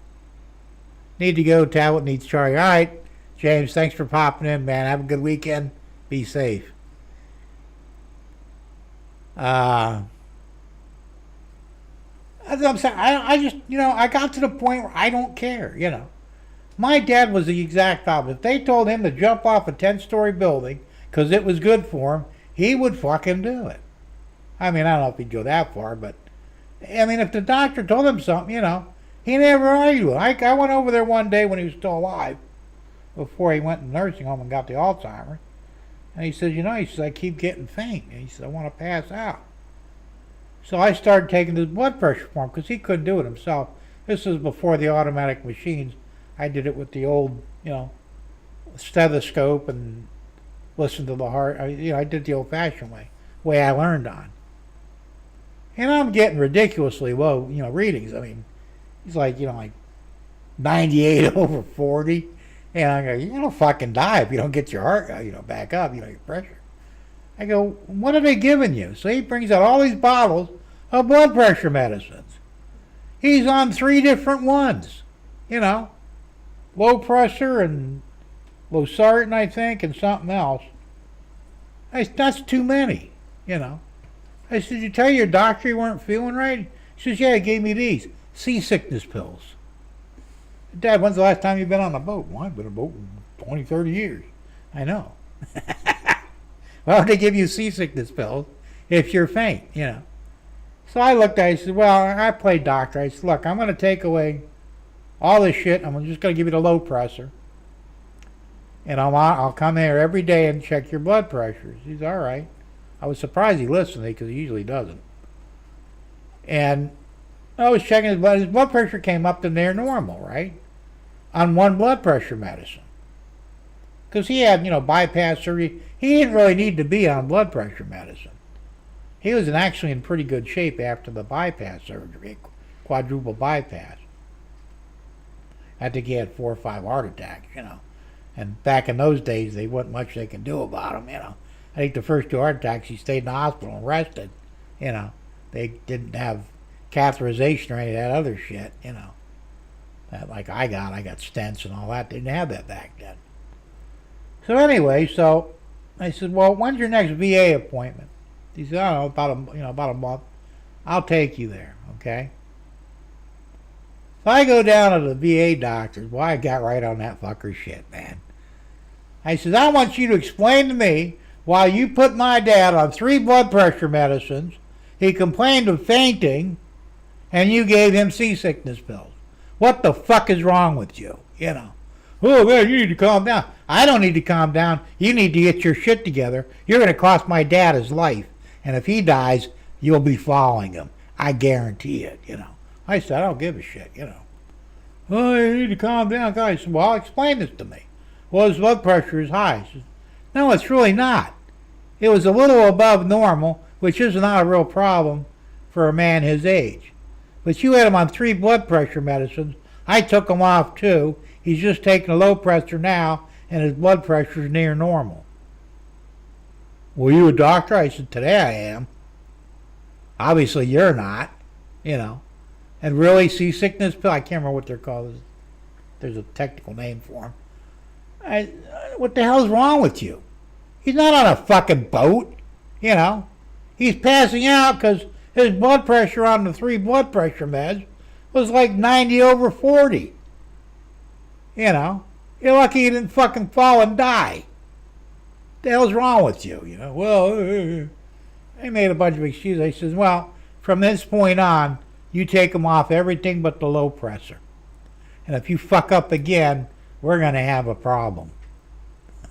Need to go. Tablet needs charging. All right, James, thanks for popping in, man. Have a good weekend. Be safe. As I'm saying, I just, I got to the point where I don't care, My dad was the exact opposite. If they told him to jump off a 10-story building because it was good for him, he would fucking do it. I mean, I don't know if he'd go that far, but, if the doctor told him something, he never argued with it. I went over there one day when he was still alive, before he went to the nursing home and got the Alzheimer's, and he says, I keep getting faint. And he says, I want to pass out. So I started taking his blood pressure for him because he couldn't do it himself. This was before the automatic machines. I did it with the old, stethoscope and listened to the heart. I did the old-fashioned way I learned on. And I'm getting ridiculously low, readings. He's like, like 98 over 40. And I go, you're going to fucking die if you don't get your heart, back up, your pressure. I go, what are they giving you? So he brings out all these bottles of blood pressure medicines. He's on 3 different ones, low pressure and losartan, I think, and something else. That's too many, I said, you tell your doctor you weren't feeling right? He says, yeah, he gave me these seasickness pills. Dad, when's the last time you've been on a boat? Well, I've been on a boat in 20, 30 years. I know. Why would they give you seasickness pills if you're faint, So I looked at it, I said, well, I played doctor. I said, look, I'm going to take away all this shit. I'm just going to give you the low pressure. And I'll come here every day and check your blood pressures. He's all right. I was surprised he listened because he usually doesn't. And I was checking his blood. His blood pressure came up to near normal, right? On one blood pressure medicine. Because he had, bypass surgery. He didn't really need to be on blood pressure medicine. He was actually in pretty good shape after the bypass surgery, quadruple bypass. I think he had 4 or 5 heart attacks, And back in those days, there wasn't much they could do about him, I think the first 2 heart attacks, he stayed in the hospital and rested, They didn't have catheterization or any of that other shit, That like I got stents and all that. They didn't have that back then. So anyway, I said, well, when's your next VA appointment? He said, I don't know, about a month. I'll take you there, okay? So I go down to the VA doctors. Boy, I got right on that fucker shit, man. I said, I want you to explain to me why you put my dad on 3 blood pressure medicines. He complained of fainting, and you gave him seasickness pills. What the fuck is wrong with you? Oh, man, you need to calm down. I don't need to calm down. You need to get your shit together. You're going to cost my dad his life. And if he dies, you'll be following him. I guarantee it, I said, I don't give a shit, Oh, you need to calm down. Guy said, well, explain this to me. Well, his blood pressure is high. I said, no, it's really not. It was a little above normal, which is not a real problem for a man his age. But you had him on 3 blood pressure medicines. I took him off 2. He's just taking a low pressure now, and his blood pressure is near normal. Were you a doctor? I said, today I am. Obviously you're not, And really, seasickness pill, I can't remember what they're called. There's a technical name for them. What the hell's wrong with you? He's not on a fucking boat, you know. He's passing out because his blood pressure on the 3 blood pressure meds was like 90 over 40. You know. You're lucky he didn't fucking fall and die. What the hell's wrong with you? You know, well, I made a bunch of excuses. I says, well, from this point on, you take him off everything but the low pressure. And if you fuck up again, we're going to have a problem.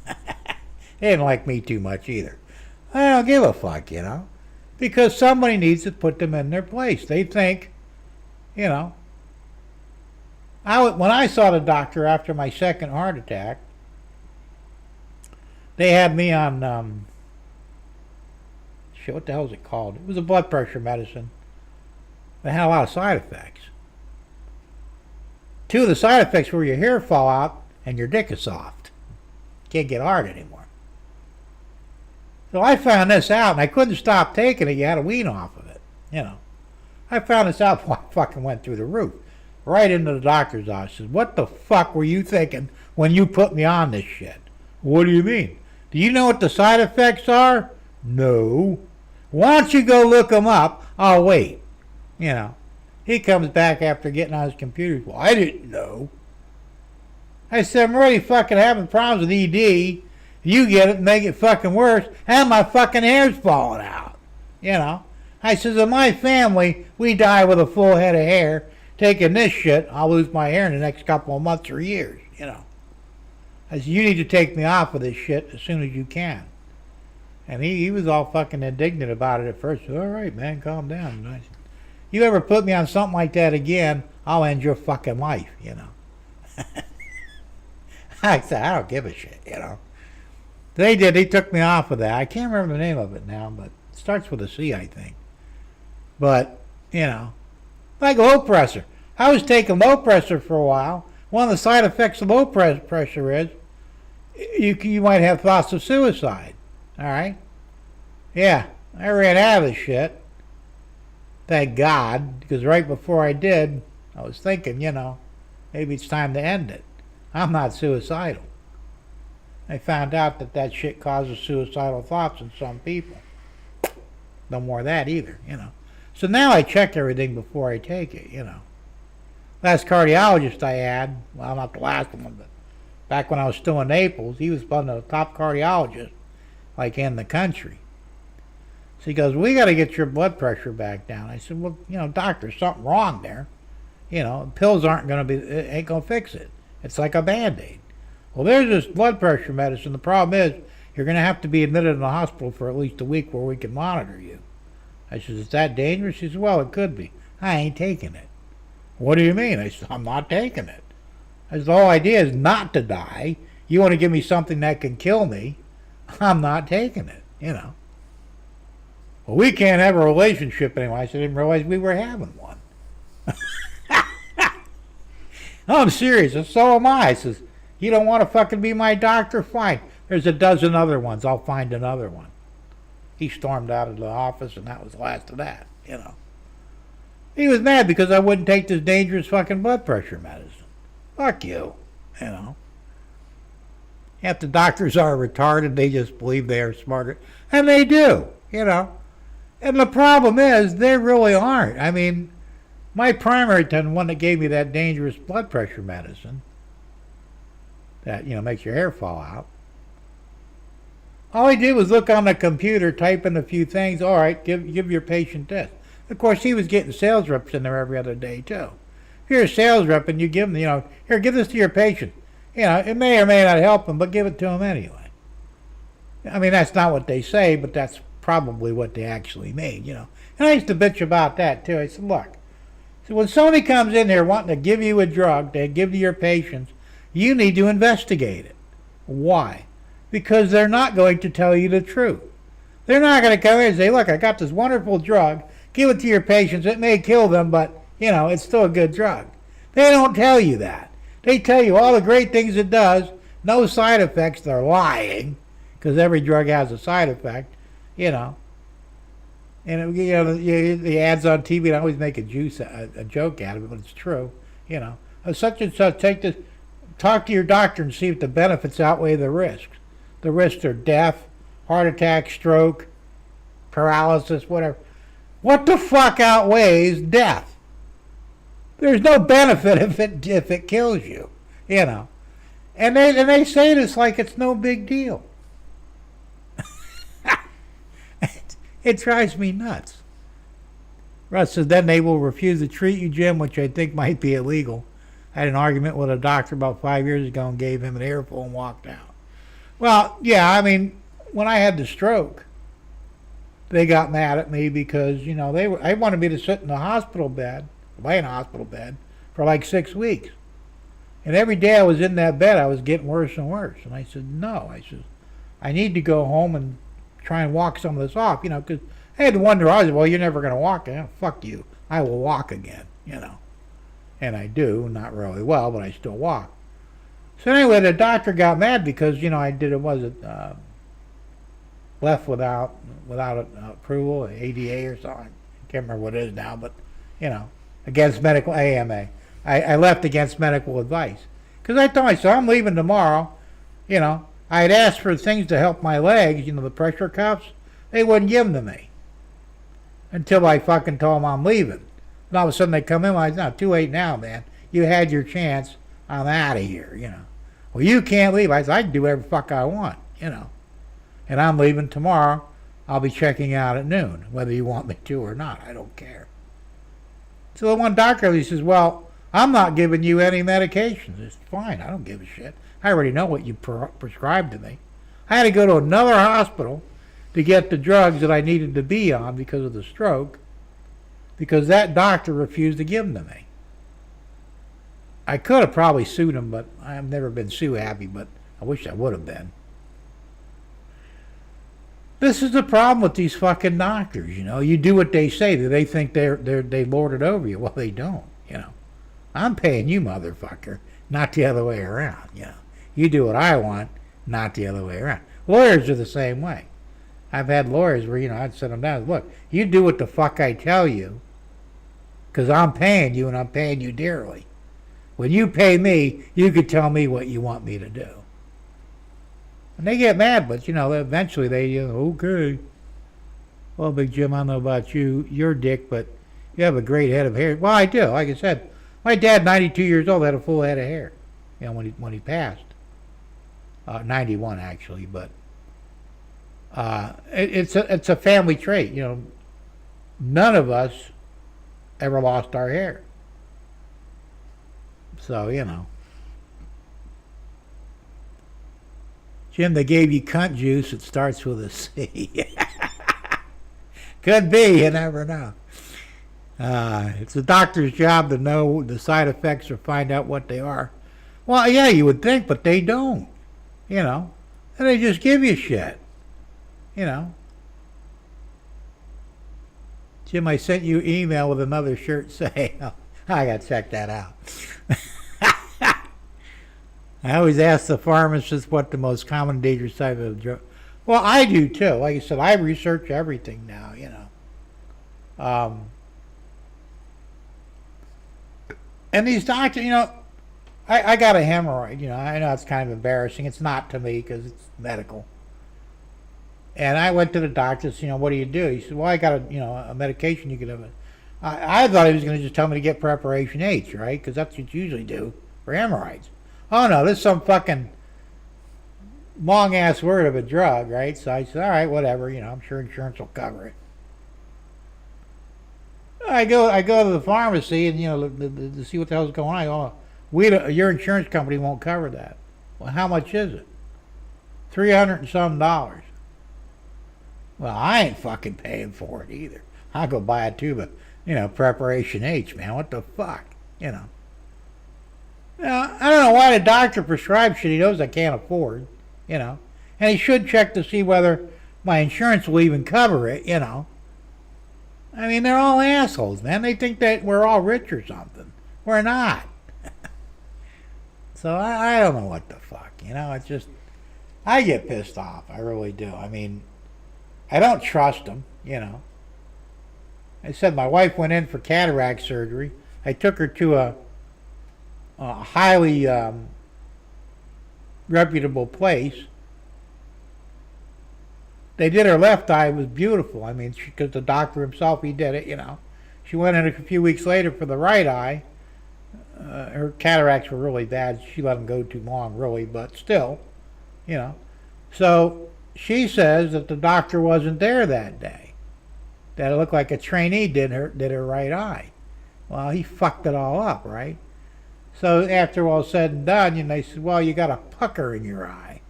They didn't like me too much either. I don't give a fuck, you know. Because somebody needs to put them in their place. They think, you know. When I saw the doctor after my second heart attack, they had me on, shit, what the hell is it called? It was a blood pressure medicine. They had a lot of side effects. 2 of the side effects were your hair fall out and your dick is soft. Can't get hard anymore. So I found this out, and I couldn't stop taking it. You had to wean off of it, you know. I found this out before I fucking went through the roof. Right into the doctor's office. Says, what the fuck were you thinking when you put me on this shit? What do you mean? Do you know what the side effects are? No. Why don't you go look them up? I'll wait. You know. He comes back after getting on his computer. Well, I didn't know. I said, I'm already fucking having problems with ED. You get it and make it fucking worse, and my fucking hair's falling out. You know. I says, in my family, we die with a full head of hair. Taking this shit, I'll lose my hair in the next couple of months or years, you know. I said, you need to take me off of this shit as soon as you can. And he was all fucking indignant about it at first. Said, all right, man, calm down. And I said, you ever put me on something like that again, I'll end your fucking life, you know. I said, I don't give a shit, you know. They did. They took me off of that. I can't remember the name of it now, but it starts with a C, I think. But, you know, like low pressure. I was taking low pressure for a while. One of the side effects of low pressure is you might have thoughts of suicide. All right? Yeah, I ran out of this shit. Thank God, because right before I did, I was thinking, you know, maybe it's time to end it. I'm not suicidal. I found out that shit causes suicidal thoughts in some people. No more of that either, you know. So now I check everything before I take it, you know. Last cardiologist I had, well, not the last one, but back when I was still in Naples, he was one of the top cardiologists, like, in the country. So he goes, we got to get your blood pressure back down. I said, well, you know, doctor, there's something wrong there. You know, pills ain't going to fix it. It's like a Band-Aid. Well, there's this blood pressure medicine. The problem is you're going to have to be admitted in the hospital for at least a week where we can monitor you. I said, is that dangerous? He said, well, it could be. I ain't taking it. What do you mean? I said, I'm not taking it. I said, the whole idea is not to die. You want to give me something that can kill me? I'm not taking it, you know. Well, we can't have a relationship anymore. I said, I didn't realize we were having one. No, I'm serious, and so am I. I says, you don't want to fucking be my doctor? Fine. There's a dozen other ones. I'll find another one. He stormed out of the office, and that was the last of that, you know. He was mad because I wouldn't take this dangerous fucking blood pressure medicine. Fuck you, you know. Half the doctors are retarded. They just believe they are smarter. And they do, you know. And the problem is, they really aren't. I mean, my primary attendant, one that gave me that dangerous blood pressure medicine, that, you know, makes your hair fall out, all he did was look on the computer, type in a few things. All right, give your patient this. Of course, he was getting sales reps in there every other day, too. If you're a sales rep and you give them, you know, here, give this to your patient. You know, it may or may not help him, but give it to him anyway. I mean, that's not what they say, but that's probably what they actually mean, you know. And I used to bitch about that, too. I said, look, so when somebody comes in here wanting to give you a drug they give to your patients, you need to investigate it. Why? Because they're not going to tell you the truth. They're not going to come in and say, look, I got this wonderful drug, give it to your patients, it may kill them, but, you know, it's still a good drug. They don't tell you that. They tell you all the great things it does, no side effects. They're lying, because every drug has a side effect, you know. And, you know, the ads on TV, I always make a joke out of it, but it's true, you know. Such and such, take this, talk to your doctor and see if the benefits outweigh the risks. The risks are death, heart attack, stroke, paralysis, whatever. What the fuck outweighs death? There's no benefit if it kills you, you know. And they say this like it's no big deal. It drives me nuts. Russ says then they will refuse to treat you, Jim, which I think might be illegal. I had an argument with a doctor about 5 years ago and gave him an earful and walked out. Well, yeah, I mean, when I had the stroke, they got mad at me because, you know, they wanted me to sit in the hospital bed, lay in a hospital bed, for like 6 weeks. And every day I was in that bed, I was getting worse and worse. And I said, no. I said, I need to go home and try and walk some of this off, you know, because I had to wonder, I was, well, you're never going to walk again. Fuck you. I will walk again, you know. And I do, not really well, but I still walk. So anyway, the doctor got mad because, you know, I did, left without approval, ADA or something. I can't remember what it is now, but, you know, against medical, AMA. I left against medical advice. Because I told myself, I'm leaving tomorrow, you know. I had asked for things to help my legs, you know, the pressure cuffs. They wouldn't give them to me. Until I fucking told them I'm leaving. And all of a sudden they come in, I said, no, too late now, man. You had your chance. I'm out of here, you know. Well, you can't leave. I said, I can do whatever the fuck I want, you know. And I'm leaving tomorrow. I'll be checking out at noon, whether you want me to or not. I don't care. So the one doctor, he says, well, I'm not giving you any medications. It's fine. I don't give a shit. I already know what you prescribed to me. I had to go to another hospital to get the drugs that I needed to be on because of the stroke, because that doctor refused to give them to me. I could have probably sued him, but I've never been sue happy, but I wish I would have been. This is the problem with these fucking doctors, you know. You do what they say. They think they lord it over you. Well, they don't, you know. I'm paying you, motherfucker, not the other way around, you know. You do what I want, not the other way around. Lawyers are the same way. I've had lawyers where, you know, I'd sit them down, look, you do what the fuck I tell you, because I'm paying you and I'm paying you dearly. When you pay me, you could tell me what you want me to do. And they get mad, but, you know, eventually they, you know, okay. Well, Big Jim, I don't know about you, you're dick, but you have a great head of hair. Well, I do. Like I said, my dad, 92 years old, had a full head of hair, you know, when he passed. 91 actually, but it's a family trait, you know. None of us ever lost our hair, so you know. Jim, they gave you cunt juice. It starts with a C. Could be. You never know. It's the doctor's job to know the side effects or find out what they are. Well, yeah, you would think, but they don't. You know, and they just give you shit. You know. Jim, I sent you an email with another shirt saying, oh, I got to check that out. I always ask the pharmacist what the most common dangerous type of drug. Well, I do too. Like I said, I research everything now, you know. And these doctors, you know, I got a hemorrhoid, you know. I know it's kind of embarrassing. It's not to me because it's medical. And I went to the doctor, you know, what do you do? He said, well, I got a medication you could have. I thought he was going to just tell me to get Preparation H, right? Because that's what you usually do for hemorrhoids. Oh, no, this is some fucking long-ass word of a drug, right? So I said, all right, whatever, you know, I'm sure insurance will cover it. I go to the pharmacy and, you know, to see what the hell's going on. Oh, your insurance company won't cover that. Well, how much is it? $300 and some. Well, I ain't fucking paying for it either. I'll go buy a tube of, you know, Preparation H, man. What the fuck? You know. Now, I don't know why the doctor prescribes shit he knows I can't afford, you know. And he should check to see whether my insurance will even cover it, you know. I mean, they're all assholes, man. They think that we're all rich or something. We're not. So I don't know what the fuck, you know. It's just, I get pissed off. I really do. I mean, I don't trust them, you know. I said my wife went in for cataract surgery. I took her to a highly reputable place. They did her left eye. It was beautiful. I mean, because the doctor himself, he did it, She went in a few weeks later for the right eye. Her cataracts were really bad. She let them go too long, really, but still, you know. So she says that the doctor wasn't there that day. That it looked like a trainee did her right eye. Well, he fucked it all up, right? So after all said and done, they said, well, you got a pucker in your eye.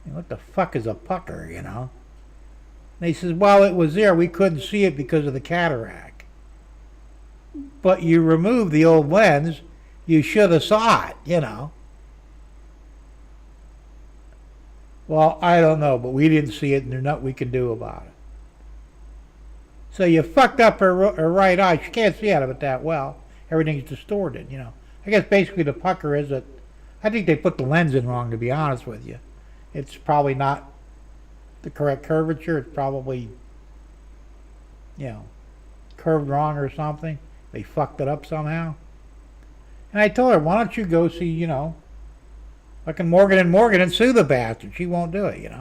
What the fuck is a pucker, And he says, well, it was there. We couldn't see it because of the cataract. But you removed the old lens. You should have saw it, Well, I don't know, but we didn't see it, and there's nothing we can do about it. So you fucked up her right eye. She can't see out of it that well. Everything's distorted, I guess basically the pucker is that I think they put the lens in wrong, to be honest with you. It's probably not the correct curvature. It's probably, curved wrong or something. They fucked it up somehow. And I told her, why don't you go see, fucking Morgan & Morgan and sue the bastard. She won't do it,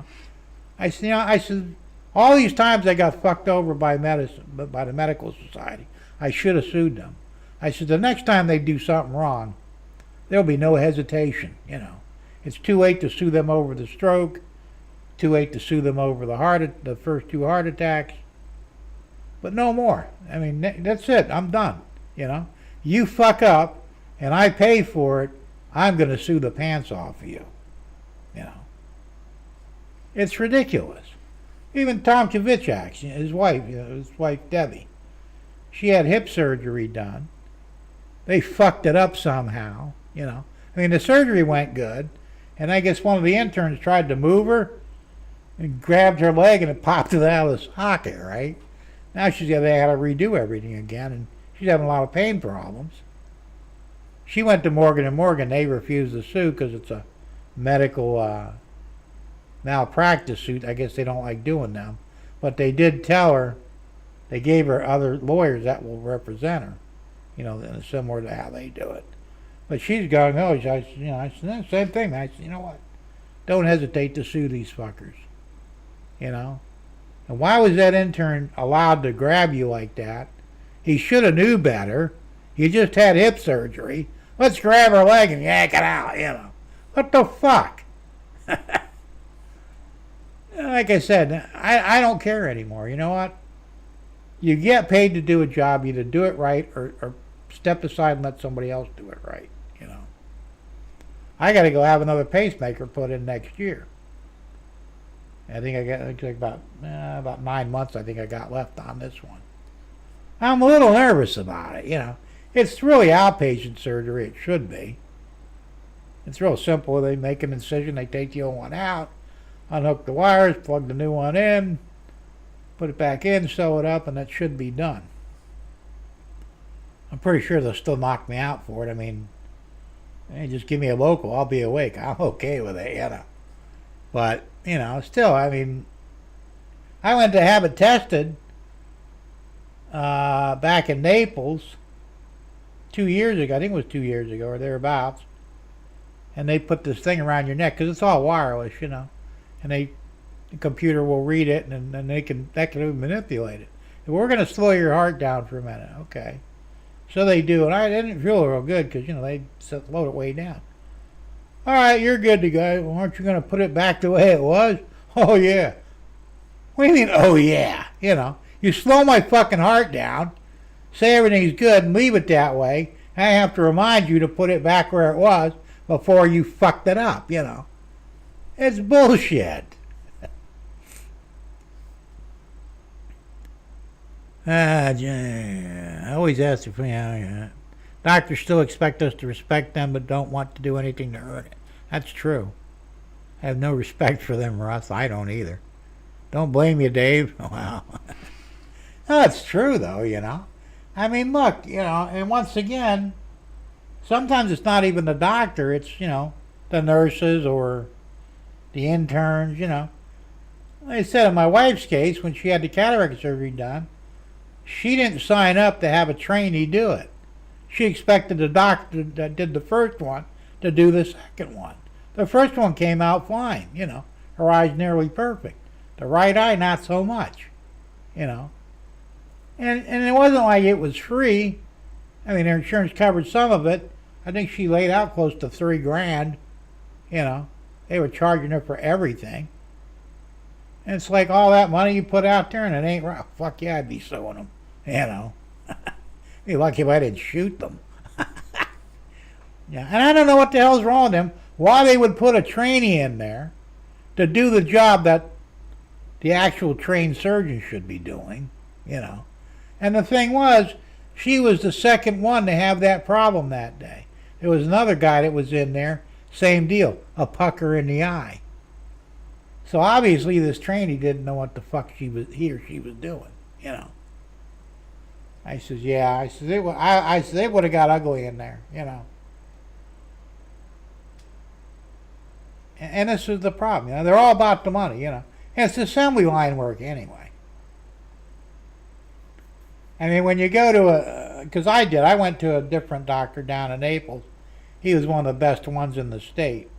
I said, all these times I got fucked over by the medical society, I should have sued them. I said, the next time they do something wrong, there'll be no hesitation, It's too late to sue them over the stroke, too late to sue them over the first 2 heart attacks, but no more. I mean, that's it. I'm done, You fuck up, and I pay for it, I'm going to sue the pants off of you, It's ridiculous. Even Tom Kvichak, his wife Debbie, she had hip surgery done. They fucked it up somehow, I mean, the surgery went good, and I guess one of the interns tried to move her and grabbed her leg, and it popped it out of the socket, right? Now they got to redo everything again, and she's having a lot of pain problems. She went to Morgan & Morgan. They refused to sue because it's a medical malpractice suit. I guess they don't like doing them. But they did tell her, they gave her other lawyers that will represent her, similar to how they do it. But she's going, I said, same thing. I said, you know what? Don't hesitate to sue these fuckers, And why was that intern allowed to grab you like that? He should have knew better. You just had hip surgery. Let's grab her leg and yank it out, What the fuck? Like I said, I don't care anymore. You know what? You get paid to do a job, either do it right or step aside and let somebody else do it right, I got to go have another pacemaker put in next year. I think I got about 9 months I think I got left on this one. I'm a little nervous about it, It's really outpatient surgery. It should be. It's real simple. They make an incision, they take the old one out, unhook the wires, plug the new one in, put it back in, sew it up, and that should be done. I'm pretty sure they'll still knock me out for it. I mean, hey, just give me a local, I'll be awake. I'm okay with it, But, still, I mean, I went to have it tested back in Naples 2 years ago. I think it was 2 years ago or thereabouts. And they put this thing around your neck because it's all wireless, And the computer will read it, and then that can manipulate it. And we're going to slow your heart down for a minute, okay? So they do, and I didn't feel real good because they slowed it way down. All right, you're good to go. Well, aren't you going to put it back the way it was? Oh yeah. What do you mean? Oh yeah. You slow my fucking heart down, say everything's good, and leave it that way. And I have to remind you to put it back where it was before you fucked it up. It's bullshit. I always ask if doctors still expect us to respect them but don't want to do anything to hurt it. That's true. I have no respect for them, Russ. I don't either. Don't blame you, Dave. Wow. No, it's true, though, I mean, look, and once again, sometimes it's not even the doctor. It's, the nurses or the interns, Like I said, in my wife's case, when she had the cataract surgery done, she didn't sign up to have a trainee do it. She expected the doctor that did the first one to do the second one. The first one came out fine, her eyes nearly perfect. The right eye, not so much, you know. And it wasn't like it was free. I mean, their insurance covered some of it. I think she laid out close to $3,000, you know. They were charging her for everything. And it's like all that money you put out there and it ain't right. Fuck yeah, I'd be suing them, you know. Be lucky if I didn't shoot them. Yeah, and I don't know what the hell's wrong with them. Why they would put a trainee in there to do the job that the actual trained surgeon should be doing, you know. And the thing was, she was the second one to have that problem that day. There was another guy that was in there, same deal, a pucker in the eye. So obviously this trainee didn't know what the fuck he or she was doing, you know. I says, yeah, I said, they would have got ugly in there, you know. And this is the problem, you know. They're all about the money, you know. And it's assembly line work anyway. I mean, when you go to because I went to a different doctor down in Naples. He was one of the best ones in the state.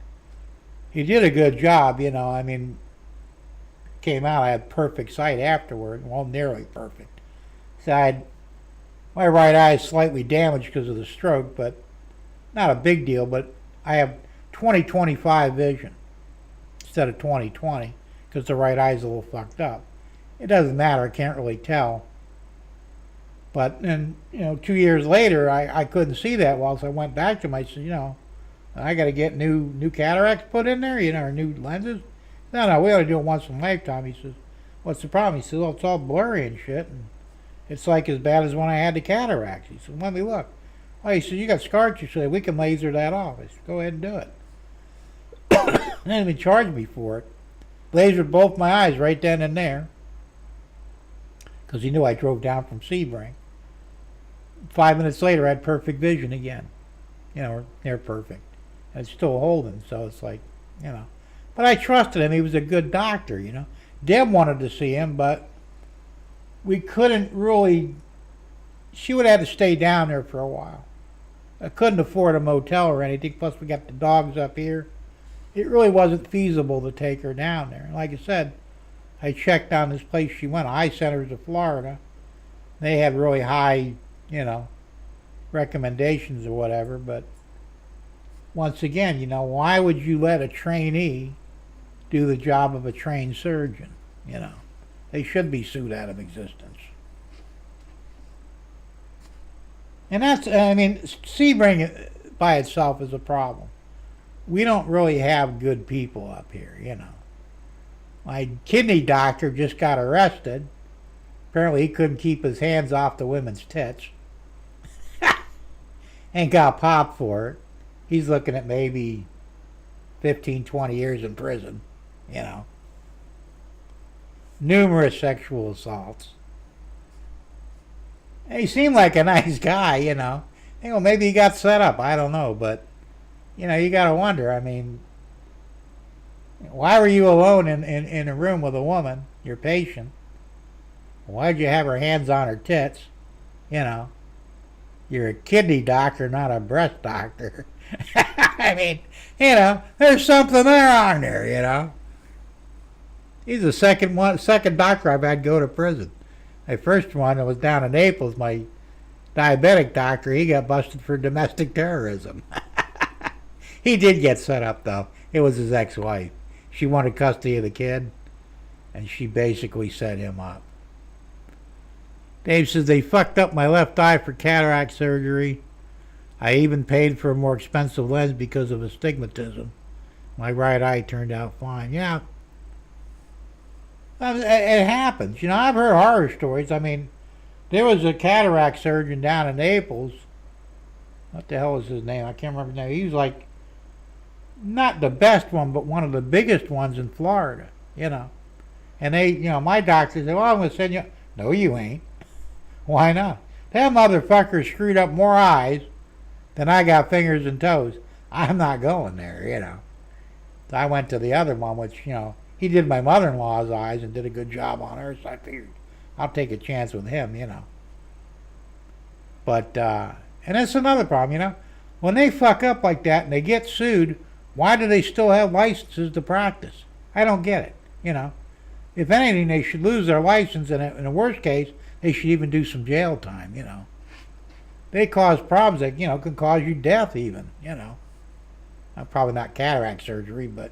He did a good job, you know. I mean, came out, I had perfect sight afterward. Well, nearly perfect. So my right eye is slightly damaged because of the stroke, but not a big deal. But I have 20/25 vision instead of 20/20 because the right eye is a little fucked up. It doesn't matter. I can't really tell. But then, you know, 2 years later, I couldn't see that well, so I went back to him. I said, you know, I got to get new cataracts put in there, you know, or new lenses. No, we ought to do it once in a lifetime. He says, what's the problem? He says, well, it's all blurry and shit, and it's like as bad as when I had the cataracts. He said, let me look. Well, he said, you got scar tissue. We can laser that off. I said, go ahead and do it. And then he charged me for it. Lasered both my eyes right then and there, because he knew I drove down from Sebring. 5 minutes later, I had perfect vision again. You know, near perfect. And it's still holding, so it's like, you know. But I trusted him. He was a good doctor, you know. Deb wanted to see him, but we couldn't really. She would have had to stay down there for a while. I couldn't afford a motel or anything, plus we got the dogs up here. It really wasn't feasible to take her down there. Like I said, I checked on this place she went, Eye Centers of Florida. They had really high, you know, recommendations or whatever, but once again, you know, why would you let a trainee do the job of a trained surgeon? You know, they should be sued out of existence. And that's, I mean, Sebring by itself is a problem. We don't really have good people up here, you know. My kidney doctor just got arrested. Apparently he couldn't keep his hands off the women's tits. And got popped for it. He's looking at maybe 15, 20 years in prison, you know. Numerous sexual assaults. And he seemed like a nice guy, you know. You know, maybe he got set up, I don't know, but, you know, you gotta wonder, I mean, why were you alone in a room with a woman, your patient? Why'd you have her hands on her tits? You know, you're a kidney doctor, not a breast doctor. I mean, you know, there's something there on there, you know. He's the second doctor I've had go to prison. My first one that was down in Naples, my diabetic doctor, he got busted for domestic terrorism. He did get set up, though. It was his ex-wife. She wanted custody of the kid, and she basically set him up. Dave says, they fucked up my left eye for cataract surgery. I even paid for a more expensive lens because of astigmatism. My right eye turned out fine. Yeah. It happens. You know, I've heard horror stories. I mean, there was a cataract surgeon down in Naples. What the hell was his name? I can't remember his name. He was like, not the best one, but one of the biggest ones in Florida, you know. And they, you know, my doctor said, well, I'm going to send you. No, you ain't. Why not? That motherfucker screwed up more eyes than I got fingers and toes. I'm not going there, you know. So I went to the other one, which, you know, he did my mother-in-law's eyes and did a good job on her, so I figured I'll take a chance with him, you know. But, and that's another problem, you know. When they fuck up like that and they get sued, why do they still have licenses to practice? I don't get it, you know. If anything, they should lose their license, and in the worst case, they should even do some jail time. They cause problems that can cause you death even. Probably not cataract surgery, but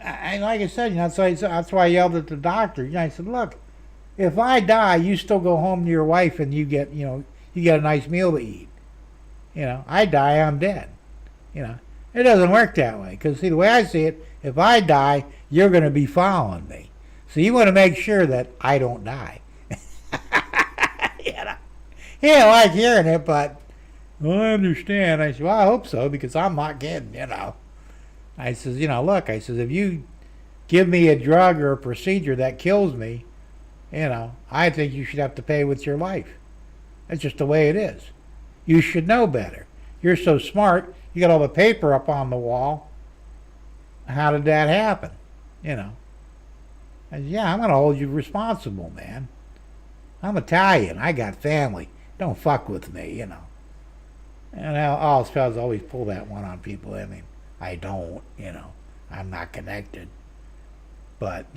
like I said, that's why I yelled at the doctor. I said, look, if I die, you still go home to your wife and you get a nice meal to eat. I die, I'm dead. It doesn't work that way. Because see, the way I see it, if I die, you're going to be following me. So you want to make sure that I don't die. He didn't like hearing it, but well, I understand. I said, well, I hope so, because I'm not kidding. I says, look, I says, if you give me a drug or a procedure that kills me, I think you should have to pay with your life. That's just the way it is. You should know better. You're so smart. You got all the paper up on the wall. How did that happen? I said, yeah, I'm going to hold you responsible, man. I'm Italian. I got family. Don't fuck with me, And all fellas always pull that one on people. I mean, I don't, I'm not connected. But,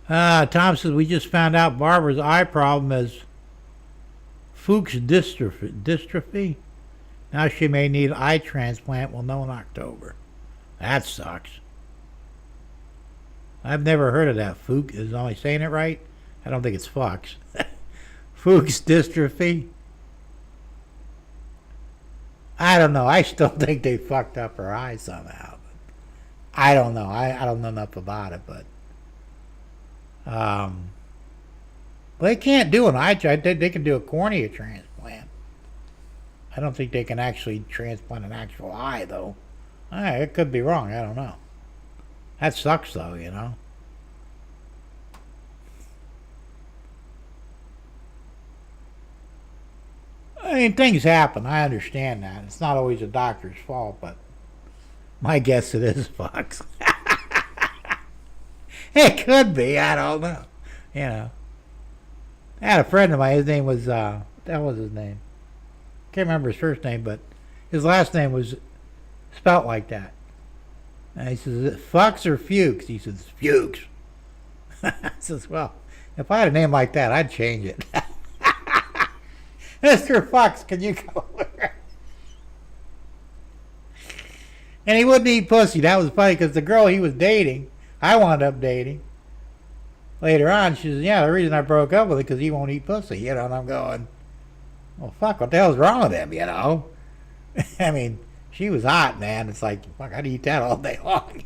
Tom says, we just found out Barbara's eye problem is Fuchs dystrophy. Now she may need eye transplant. We'll know in October. That sucks. I've never heard of that. Fuchs, am I saying it right? I don't think it's Fuchs. Fuchs dystrophy. I don't know. I still think they fucked up her eye somehow. I don't know. I don't know enough about it, but they can't do an eye transplant. They can do a cornea transplant. I don't think they can actually transplant an actual eye, though. It could be wrong. I don't know. That sucks, though, I mean, things happen. I understand that. It's not always a doctor's fault, but my guess it is Fox. It could be. I don't know. I had a friend of mine. His name was, that was his name. Can't remember his first name, but his last name was spelt like that. And he says, is it Fox or Fuchs? He says, Fuchs. I says, well, if I had a name like that, I'd change it. Mr. Fox, can you come over? And he wouldn't eat pussy. That was funny because the girl he was dating, I wound up dating. Later on, she says, yeah, the reason I broke up with him because he won't eat pussy. And I'm going, well, fuck, what the hell's wrong with him, I mean, she was hot, man. It's like, fuck, I'd eat that all day long,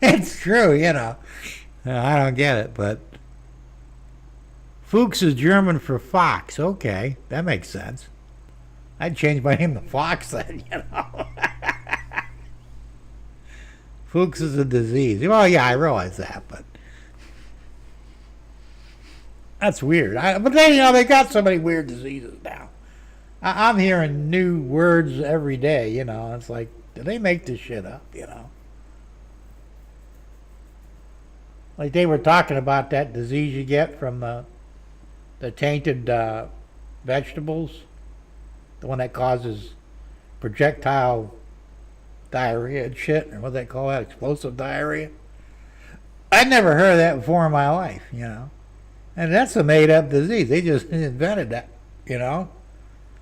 It's true, I don't get it, but Fuchs is German for fox. Okay, that makes sense. I'd change my name to Fox then, Fuchs is a disease. Well, yeah, I realize that, but that's weird. But then, they got so many weird diseases now. I'm hearing new words every day, It's like, do they make this shit up, Like they were talking about that disease you get from the tainted vegetables, the one that causes projectile diarrhea and shit, or what they call that, explosive diarrhea. I'd never heard of that before in my life, And that's a made-up disease. They just invented that, Well,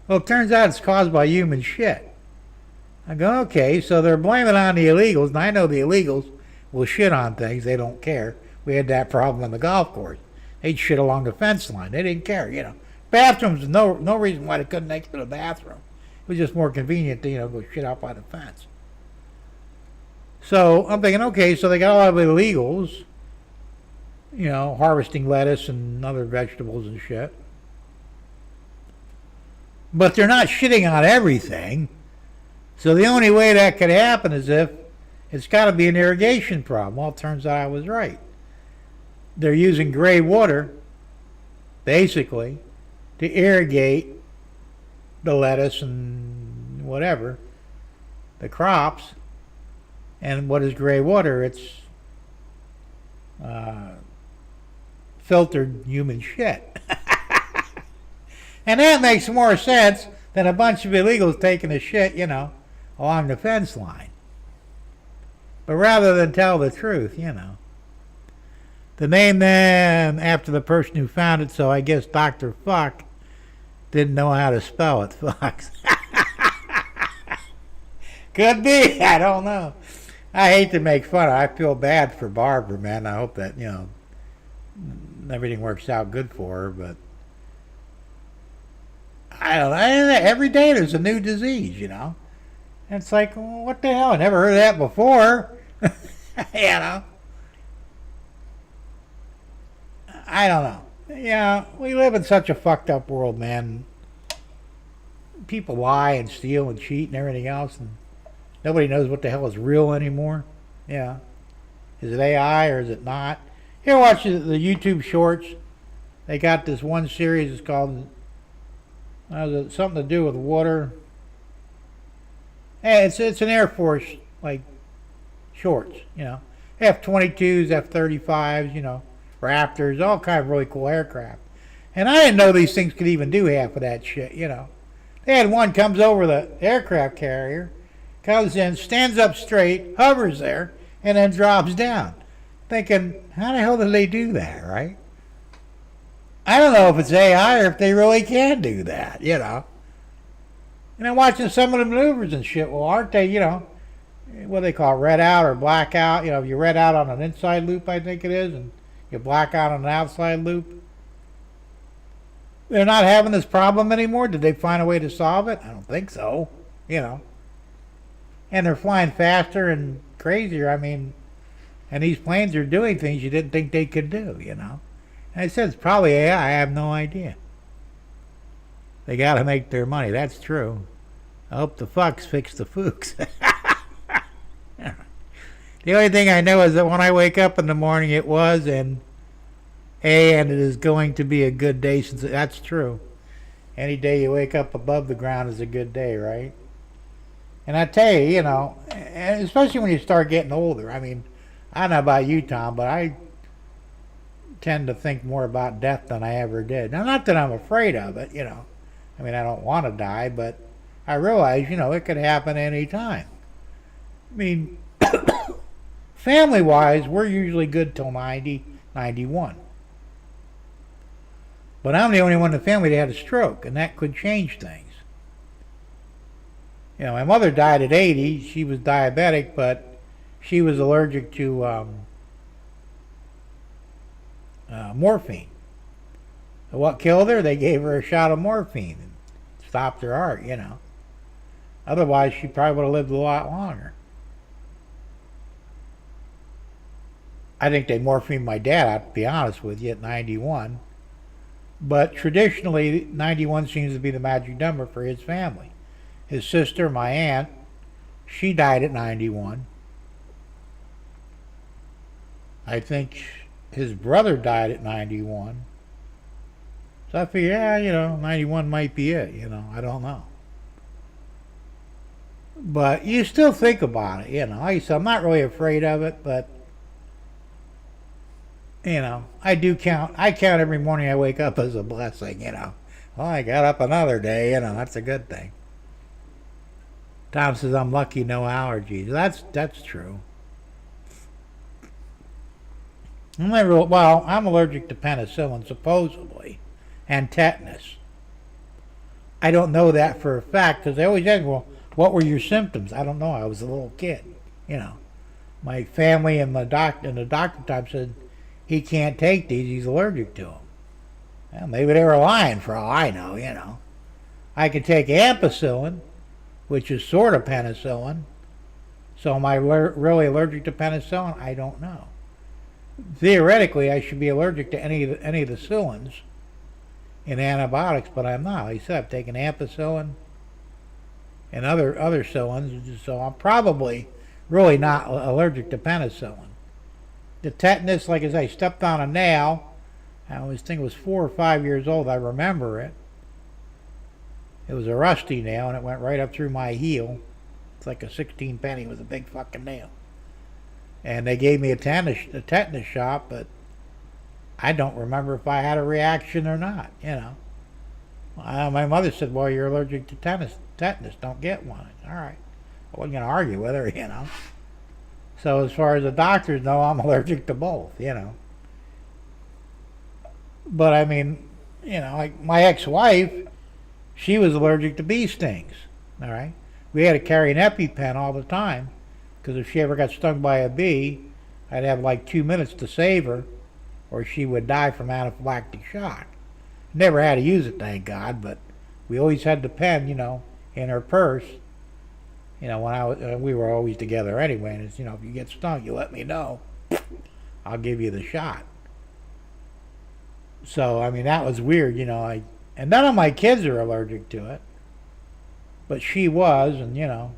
it turns out it's caused by human shit. I go, okay, so they're blaming it on the illegals, and I know the illegals will shit on things. They don't care. We had that problem on the golf course. They'd shit along the fence line. They didn't care, Bathrooms, no reason why they couldn't make it to the bathroom. It was just more convenient to, go shit out by the fence. So I'm thinking, okay, so they got a lot of illegals, harvesting lettuce and other vegetables and shit. But they're not shitting on everything. So the only way that could happen is if it's got to be an irrigation problem. Well, it turns out I was right. They're using gray water, basically, to irrigate the lettuce and whatever, the crops. And what is gray water? It's filtered human shit. And that makes more sense than a bunch of illegals taking a shit, along the fence line. But rather than tell the truth, The name then after the person who found it, so I guess Dr. Fuck didn't know how to spell it. Fucks. Could be. I don't know. I hate to make fun of it. I feel bad for Barbara, man. I hope that, everything works out good for her, but I don't know. Every day there's a new disease, And it's like, well, what the hell? I never heard of that before. I don't know. We live in such a fucked up world, man. People lie and steal and cheat and everything else, and nobody knows what the hell is real anymore. Yeah. Is it AI or is it not? Here, watch the YouTube shorts. They got this one series. It's called something to do with water. Hey, it's an Air Force shorts. F-22s, F-35s. Raptors, all kind of really cool aircraft. And I didn't know these things could even do half of that shit. They had one comes over the aircraft carrier, comes in, stands up straight, hovers there, and then drops down. Thinking, how the hell did they do that, right? I don't know if it's AI or if they really can do that, And I'm watching some of the maneuvers and shit. Well, aren't they, what do they call it, red out or black out? If you red out on an inside loop, I think it is, and you black out on an outside loop. They're not having this problem anymore? Did they find a way to solve it? I don't think so, And they're flying faster and crazier. And these planes are doing things you didn't think they could do, And I said it's probably AI. I have no idea. They got to make their money. That's true. I hope the fucks fix the fooks. The only thing I know is that when I wake up in the morning, it was, and it is going to be a good day. Since that's true. Any day you wake up above the ground is a good day, right? And I tell you, and especially when you start getting older. I don't know about you, Tom, but I tend to think more about death than I ever did. Now, not that I'm afraid of it, I don't want to die, but I realize, it could happen any time. Family-wise, we're usually good till 90, 91. But I'm the only one in the family that had a stroke, and that could change things. My mother died at 80. She was diabetic, but she was allergic to morphine. So what killed her? They gave her a shot of morphine and stopped her heart, Otherwise, she probably would have lived a lot longer. I think they morphined my dad out, to be honest with you, at 91. But traditionally, 91 seems to be the magic number for his family. His sister, my aunt, she died at 91. I think his brother died at 91. So I figure, 91 might be it, I don't know. But you still think about it, Like I said, I'm not really afraid of it, but I count every morning I wake up as a blessing, Well, I got up another day, that's a good thing. Tom says I'm lucky, no allergies. That's true. I'm allergic to penicillin, supposedly, and tetanus. I don't know that for a fact, because they always ask, well, what were your symptoms? I don't know. I was a little kid, My family and the doctor type said, he can't take these, he's allergic to them. Well, maybe they were lying for all I know, I could take ampicillin, which is sort of penicillin. So am I really allergic to penicillin? I don't know. Theoretically, I should be allergic to any of the cillins in antibiotics, but I'm not. Like I said, I've taken ampicillin and other cillins, so I'm probably really not allergic to penicillin. The tetanus, like I say, I stepped on a nail. I always think it was 4 or 5 years old. I remember it. It was a rusty nail, and it went right up through my heel. It's like a 16 penny. It was a big fucking nail. And they gave me a tetanus shot, but I don't remember if I had a reaction or not, My mother said, well, you're allergic to tetanus. Don't get one. All right. I wasn't going to argue with her, you know. So as far as the doctors know, I'm allergic to both, you know. But I mean, you know, like my ex-wife, she was allergic to bee stings. All right. We had to carry an EpiPen all the time because if she ever got stung by a bee, I'd have like 2 minutes to save her or she would die from anaphylactic shock. Never had to use it, thank God, but we always had the pen, you know, in her purse. You know, when we were always together anyway, and it's, you know, if you get stung, you let me know. I'll give you the shot. So, I mean, that was weird, you know. And none of my kids are allergic to it, but she was, and, you know,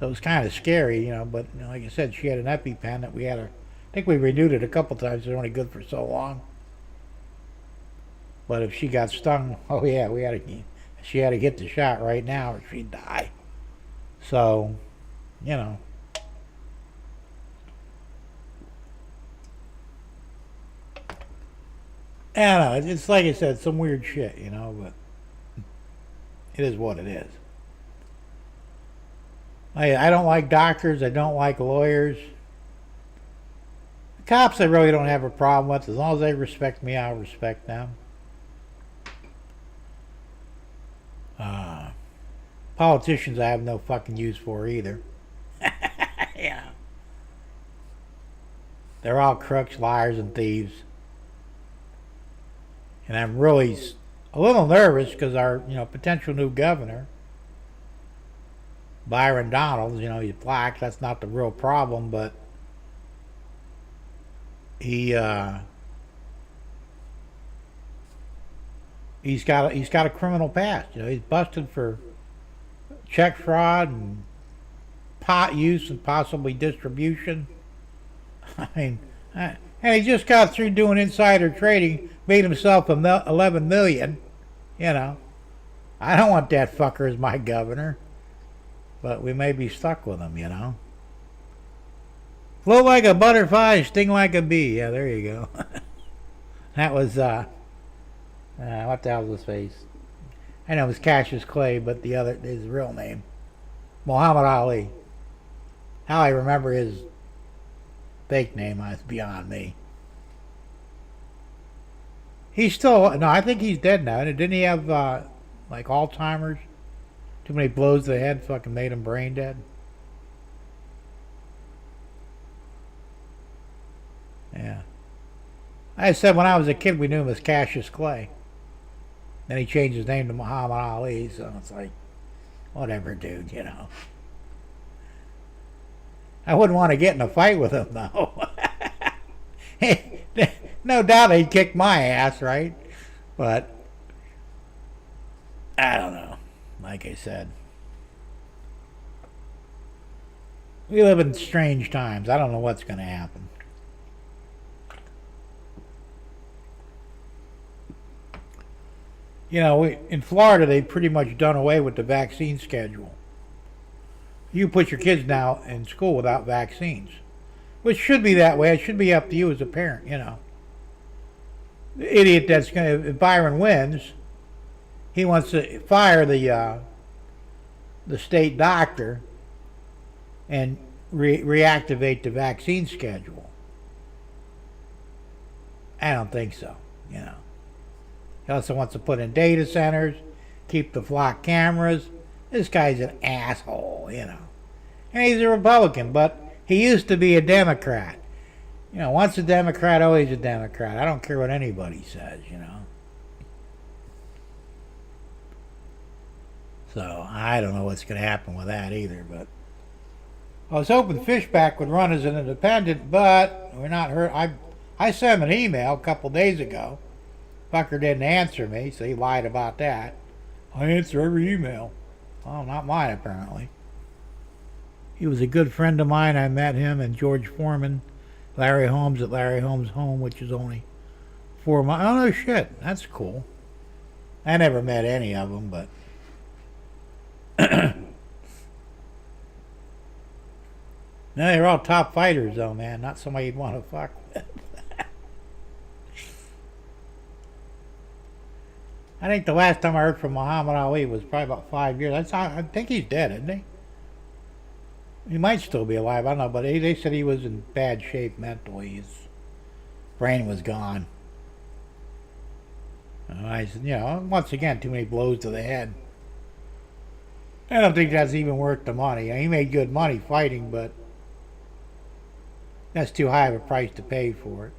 so it was kind of scary, you know, but, you know, like I said, she had an EpiPen that we had I think we renewed it a couple times. It's only good for so long. But if she got stung, oh yeah, she had to get the shot right now or she'd die. So, you know. I don't know, it's like I said, some weird shit, you know, but it is what it is. I don't like doctors, I don't like lawyers. The cops I really don't have a problem with. As long as they respect me, I'll respect them. Politicians I have no fucking use for either. Yeah. They're all crooks, liars, and thieves. And I'm really a little nervous because our, you know, potential new governor, Byron Donalds, you know, he's black. That's not the real problem, but he's got a criminal past. You know, he's busted for check fraud and pot use and possibly distribution. I mean, and he just got through doing insider trading, made himself 11 million. You know, I don't want that fucker as my governor, but we may be stuck with him. You know, float like a butterfly, sting like a bee. Yeah, there you go. That was what the hell was his face? I know it was Cassius Clay, but his real name, Muhammad Ali. How I remember his fake name is beyond me. He's still, no, I think he's dead now. Didn't he have like Alzheimer's? Too many blows to the head fucking made him brain dead. Yeah. I said when I was a kid we knew him as Cassius Clay. Then he changed his name to Muhammad Ali, so it's like, whatever, dude, you know. I wouldn't want to get in a fight with him, though. No doubt he'd kick my ass, right? But, I don't know. Like I said, we live in strange times. I don't know what's going to happen. You know, in Florida, they've pretty much done away with the vaccine schedule. You put your kids now in school without vaccines, which should be that way. It should be up to you as a parent, you know. The idiot that's going to, if Byron wins, he wants to fire the state doctor and reactivate the vaccine schedule. I don't think so, you know. He also wants to put in data centers, keep the flock cameras. This guy's an asshole, you know. And he's a Republican, but he used to be a Democrat. You know, once a Democrat, always a Democrat. I don't care what anybody says, you know. So, I don't know what's going to happen with that either, but I was hoping Fishback would run as an independent, but we're not heard. I sent him an email a couple days ago. Fucker didn't answer me, so he lied about that. I answer every email. Well, not mine, apparently. He was a good friend of mine. I met him and George Foreman, Larry Holmes at Larry Holmes' home, which is only 4 miles. Oh, no shit. That's cool. I never met any of them, but... No, they're all top fighters, though, man. Not somebody you'd want to fuck with. I think the last time I heard from Muhammad Ali was probably about 5 years. I think he's dead, isn't he? He might still be alive. I don't know, but they said he was in bad shape mentally. His brain was gone. And I said, once again, too many blows to the head. I don't think that's even worth the money. He made good money fighting, but that's too high of a price to pay for it.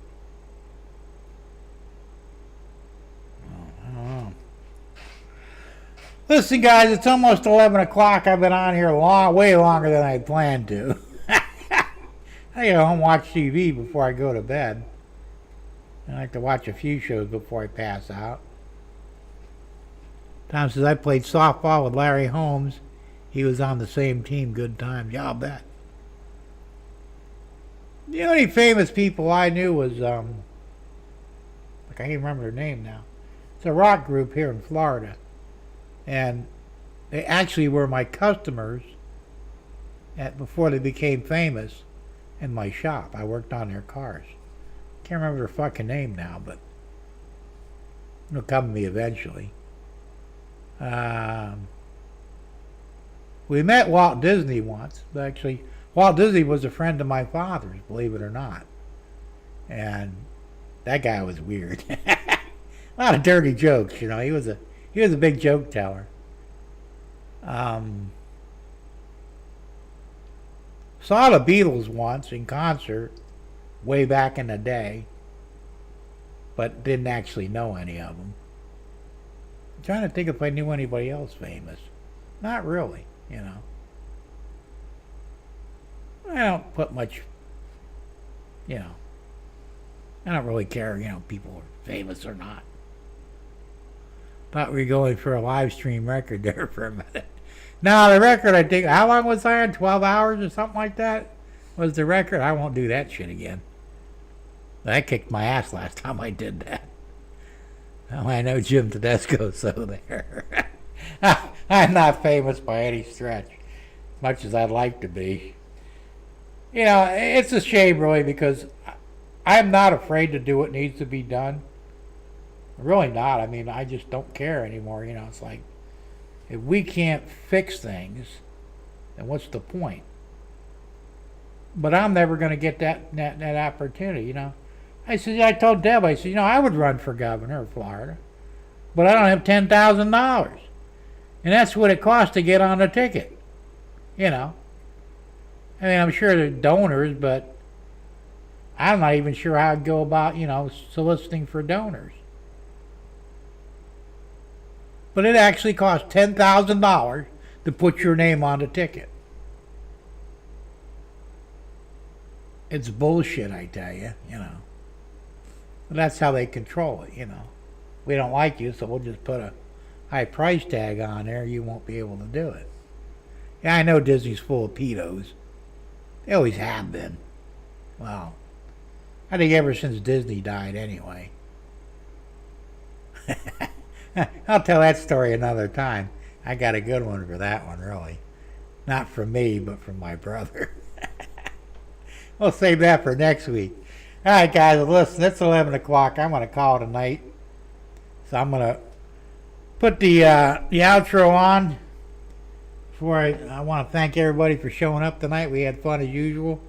I don't know. Listen, guys, it's almost 11 o'clock. I've been on here way longer than I had planned to. I go home and watch TV before I go to bed. I like to watch a few shows before I pass out. Tom says, I played softball with Larry Holmes. He was on the same team. Good times. Yeah, I'll bet. The only famous people I knew was, I can't even remember their name now. It's a rock group here in Florida. And they actually were my customers before they became famous in my shop. I worked on their cars. Can't remember their fucking name now, but it'll come to me eventually. We met Walt Disney once. Actually, Walt Disney was a friend of my father's, believe it or not. And that guy was weird. A lot of dirty jokes, He was a big joke teller. Saw the Beatles once in concert way back in the day, but didn't actually know any of them. I'm trying to think if I knew anybody else famous. Not really, I don't put much, I don't really care, people are famous or not. Thought we were going for a live stream record there for a minute. Now the record, I think, how long was I on? 12 hours or something like that was the record. I won't do that shit again. I kicked my ass last time I did that. Well, I know Jim Tedesco, so there. I'm not famous by any stretch, as much as I'd like to be. It's a shame, really, because I'm not afraid to do what needs to be done. Really not. I mean, I just don't care anymore. It's like, if we can't fix things, then what's the point? But I'm never going to get that opportunity, I told Deb, I said, I would run for governor of Florida, but I don't have $10,000. And that's what it costs to get on the ticket, I mean, I'm sure there are donors, but I'm not even sure how I'd go about, soliciting for donors. But it actually costs $10,000 to put your name on the ticket. It's bullshit, I tell you, But that's how they control it, We don't like you, so we'll just put a high price tag on there. You won't be able to do it. Yeah, I know Disney's full of pedos. They always have been. Well, I think ever since Disney died anyway. I'll tell that story another time. I got a good one for that one, really. Not from me, but from my brother. We'll save that for next week. All right, guys, listen, it's 11 o'clock. I'm going to call it a night. So I'm going to put the outro on. Before I want to thank everybody for showing up tonight. We had fun as usual.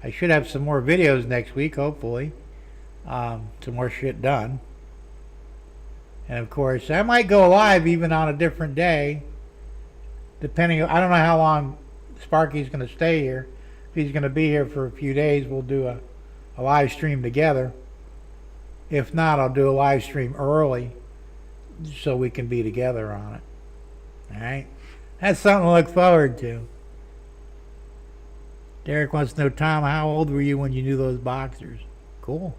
I should have some more videos next week, hopefully. Some more shit done. And of course, I might go live even on a different day. Depending, I don't know how long Sparky's going to stay here. If he's going to be here for a few days, we'll do a live stream together. If not, I'll do a live stream early so we can be together on it. Alright? That's something to look forward to. Derek wants to know, Tom, how old were you when you knew those boxers? Cool.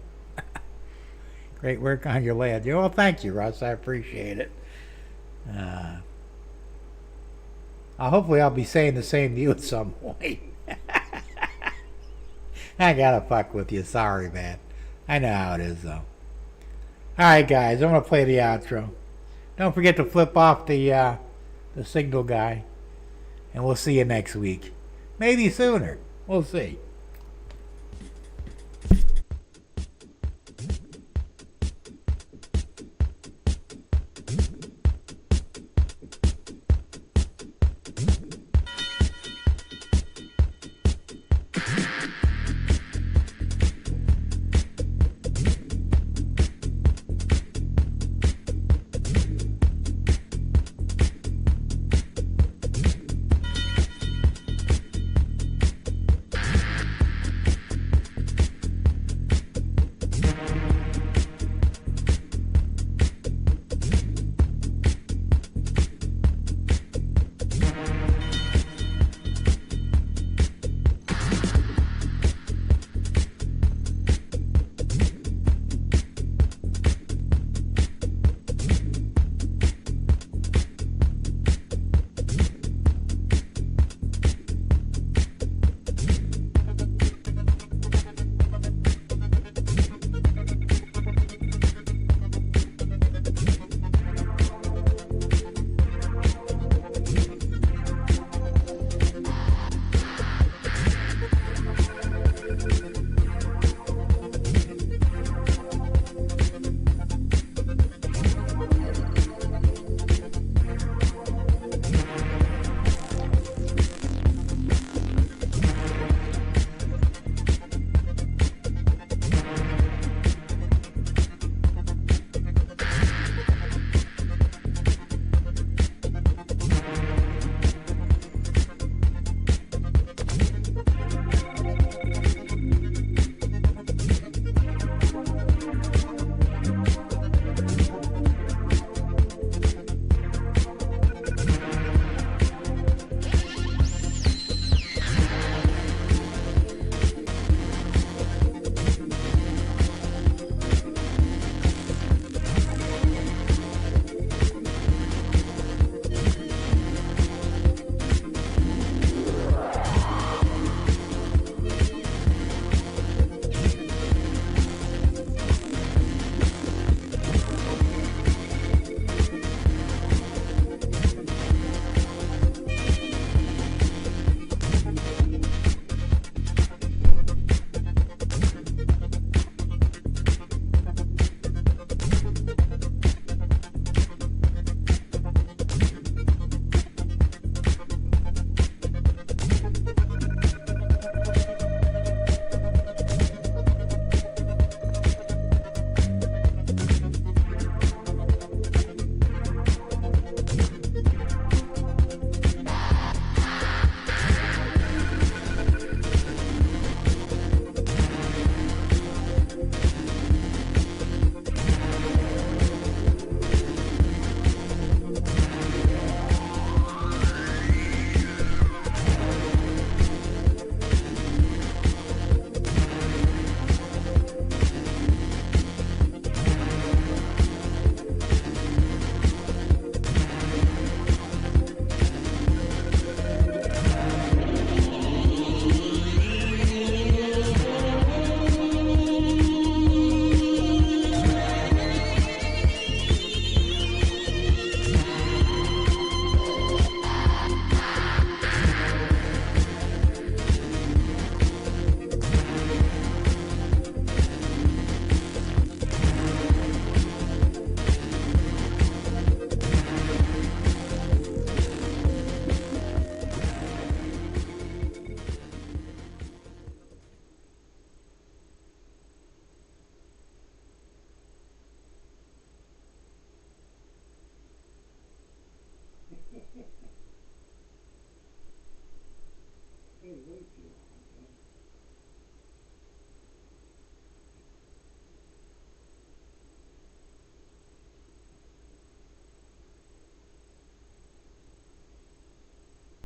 Great work on your lad. Well, thank you, Russ. I appreciate it. Hopefully I'll be saying the same to you at some point. I gotta fuck with you. Sorry, man. I know how it is, though. Alright, guys. I'm gonna play the outro. Don't forget to flip off the signal guy. And we'll see you next week. Maybe sooner. We'll see.